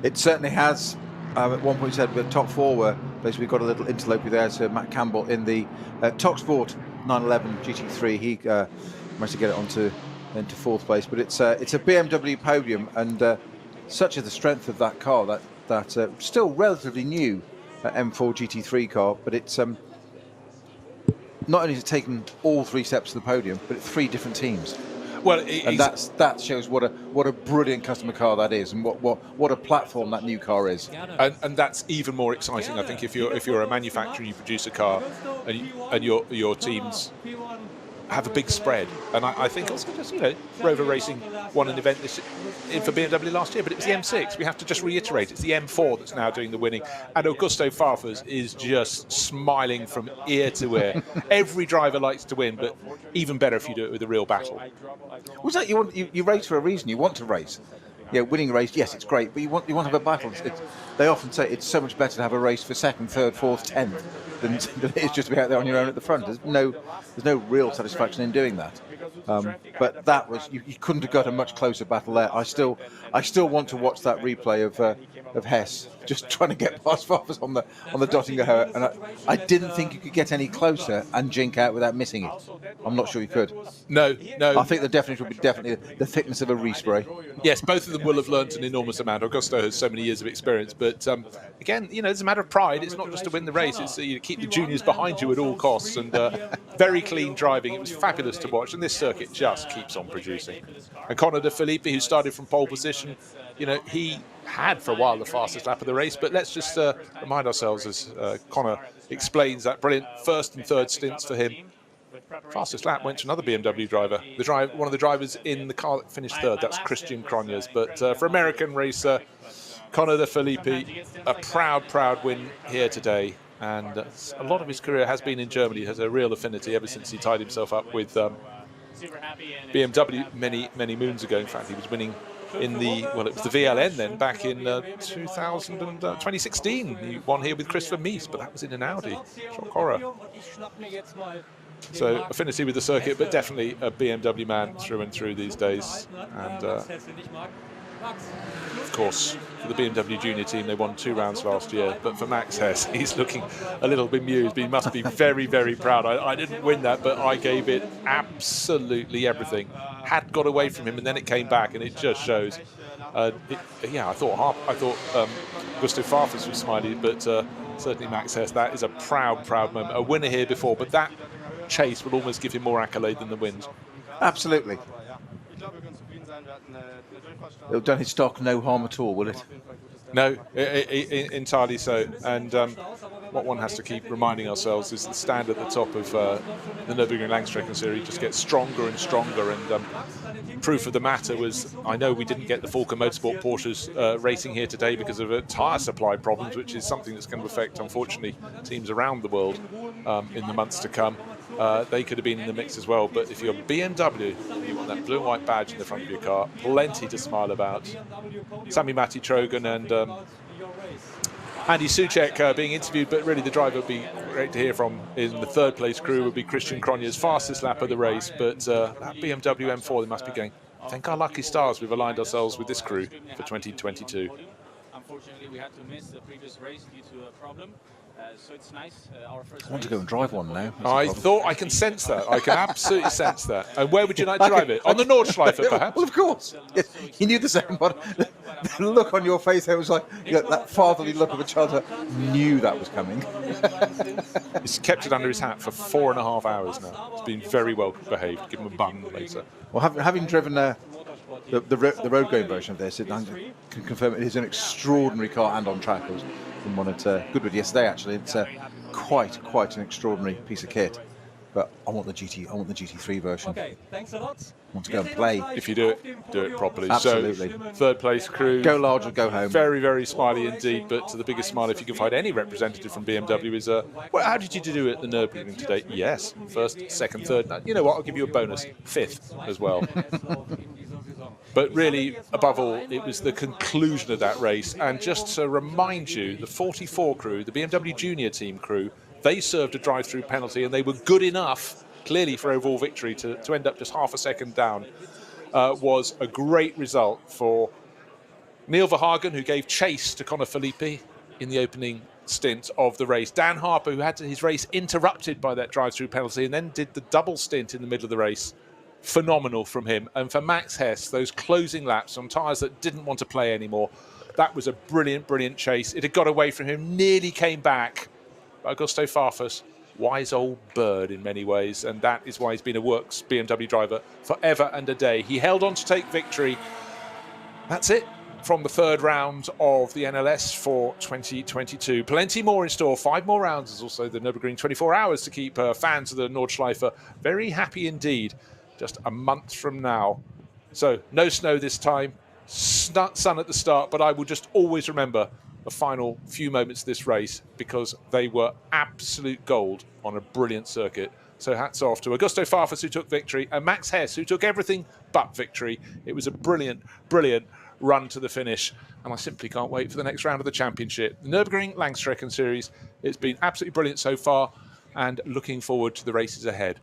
It certainly has. At one point, you said the top four were basically got a little interloper there. So Matt Campbell in the Talksport 911 GT3, he managed to get it into fourth place. But it's a BMW podium, and such is the strength of that car, that still relatively new M4 GT3 car, but it's not only has it taken all three steps to the podium, but it's three different teams. Well, and that shows what a brilliant customer car that is, and what a platform that new car is. And that's even more exciting, I think, if you're a manufacturer, you produce a car, and your teams have a big spread. And I think also just, Rover Racing won an event for BMW last year, but it was the M6. We have to just reiterate, it's the M4 that's now doing the winning. And Augusto Farfus is just smiling from ear to ear. Every driver likes to win, but even better if you do it with a real battle. Was that you race for a reason? You want to race. Yeah, winning a race, yes, it's great, but you want to have a battle. They often say it's so much better to have a race for second, third, fourth, 10th than it is just to be out there on your own at the front. There's no real satisfaction in doing that. But that was you couldn't have got a much closer battle there. I still want to watch that replay of Hess just trying to get past Farfus on the Dottinghur, and I didn't think you could get any closer and jink out without missing it. I'm not sure you could. No. I think the definition would be definitely the thickness of a respray. Yes, both of them will have learnt an enormous amount. Augusto has so many years of experience, but again, it's a matter of pride. It's not just to win the race; it's you keep the juniors behind you at all costs. And very clean driving. It was fabulous to watch, and this circuit just keeps on producing. And Conor De Phillippi, who started from pole position, he had for a while the fastest lap of the race, but let's just remind ourselves as Connor explains that brilliant first and third stints for him. Fastest lap went to another BMW driver, one of the drivers in the car that finished third. That's Christian Cronjes. But for American racer Connor de Filippi, a proud win here today. And a lot of his career has been in Germany. He has a real affinity ever since he tied himself up with BMW many moons ago. In fact, he was winning in the, well, it was the VLN then, back in 2016. He won here with Christopher Mies, but that was in an Audi. Shock horror. So affinity with the circuit, but definitely a BMW man through and through these days. And of course, for the BMW Junior team, they won 2 rounds last year. But for Max Hess, he's looking a little bemused. But he must be very proud. I didn't win that, but I gave it absolutely everything. Had got away from him, and then it came back, and it just shows. Yeah, I thought Gustav Farfus was smiley, but certainly Max Hess. That is a proud moment. A winner here before, but that chase will almost give him more accolade than the wins. Absolutely. It'll done his stock no harm at all, will it? No, entirely so. And what one has to keep reminding ourselves is the stand at the top of the Nürburgring Langstrecken Series just gets stronger and stronger. And proof of the matter was, I know we didn't get the Falcon Motorsport Porsches racing here today because of tyre supply problems, which is something that's going to affect, unfortunately, teams around the world in the months to come. They could have been in the mix as well, but if you're BMW, you want that blue and white badge in the front of your car, plenty to smile about. Sami Matti Trojan and Andy Soucek being interviewed, but really the driver would be great to hear from in the third place crew would be Christian Cronjes, fastest lap of the race, but that BMW M4, they must be going, thank our lucky stars we've aligned ourselves with this crew for 2022. Unfortunately, we had to miss the previous race due to a problem. So it's nice. Our first I want to go and drive one now. I thought I can sense that. I can absolutely sense that. And where would you like to drive it? On the Nordschleife, perhaps? Well, of course. Yes, you knew the same, but the look on your face there was like, you know, that fatherly look of a child that knew that was coming. He's kept it under his hat for 4.5 hours now. It's been very well behaved. Give him a bun later. Well, having driven the road going version of this, I can confirm it is an extraordinary car and on track. I was in one at Goodwood yesterday. Actually, it's quite an extraordinary piece of kit. But I want the GT3 version. Okay, thanks a lot. I want to go and play. If you do it properly. Absolutely. So, third place crew. Go large or go home. Very smiley indeed. But the biggest smile, if you can find any representative from BMW, is well, how did you do it at the Nürburgring today? Yes, first, second, third. You know what? I'll give you a bonus, 5th as well. But really, above all, it was the conclusion of that race. And just to remind you, the 44 crew, the BMW Junior team crew, they served a drive-through penalty, and they were good enough, clearly, for overall victory to end up just half a second down. Was a great result for Neil Verhagen, who gave chase to Connor Filippi in the opening stint of the race. Dan Harper, who had his race interrupted by that drive-through penalty and then did the double stint in the middle of the race. Phenomenal from him. And for Max Hess, those closing laps on tyres that didn't want to play anymore, that was a brilliant chase. It had got away from him, nearly came back. Augusto Farfus, wise old bird in many ways, and that is why he's been a works BMW driver forever and a day. He held on to take victory. That's it from the third round of the NLS for 2022. Plenty more in store. 5 more rounds. There's also the Nürburgring 24 hours to keep fans of the Nordschleife very happy indeed. Just a month from now. So no snow this time. Sun at the start, but I will just always remember the final few moments of this race because they were absolute gold on a brilliant circuit. So hats off to Augusto Farfus, who took victory, and Max Hess, who took everything but victory. It was a brilliant run to the finish, and I simply can't wait for the next round of the championship. The Nürburgring Langstrecken Series, it's been absolutely brilliant so far, and looking forward to the races ahead.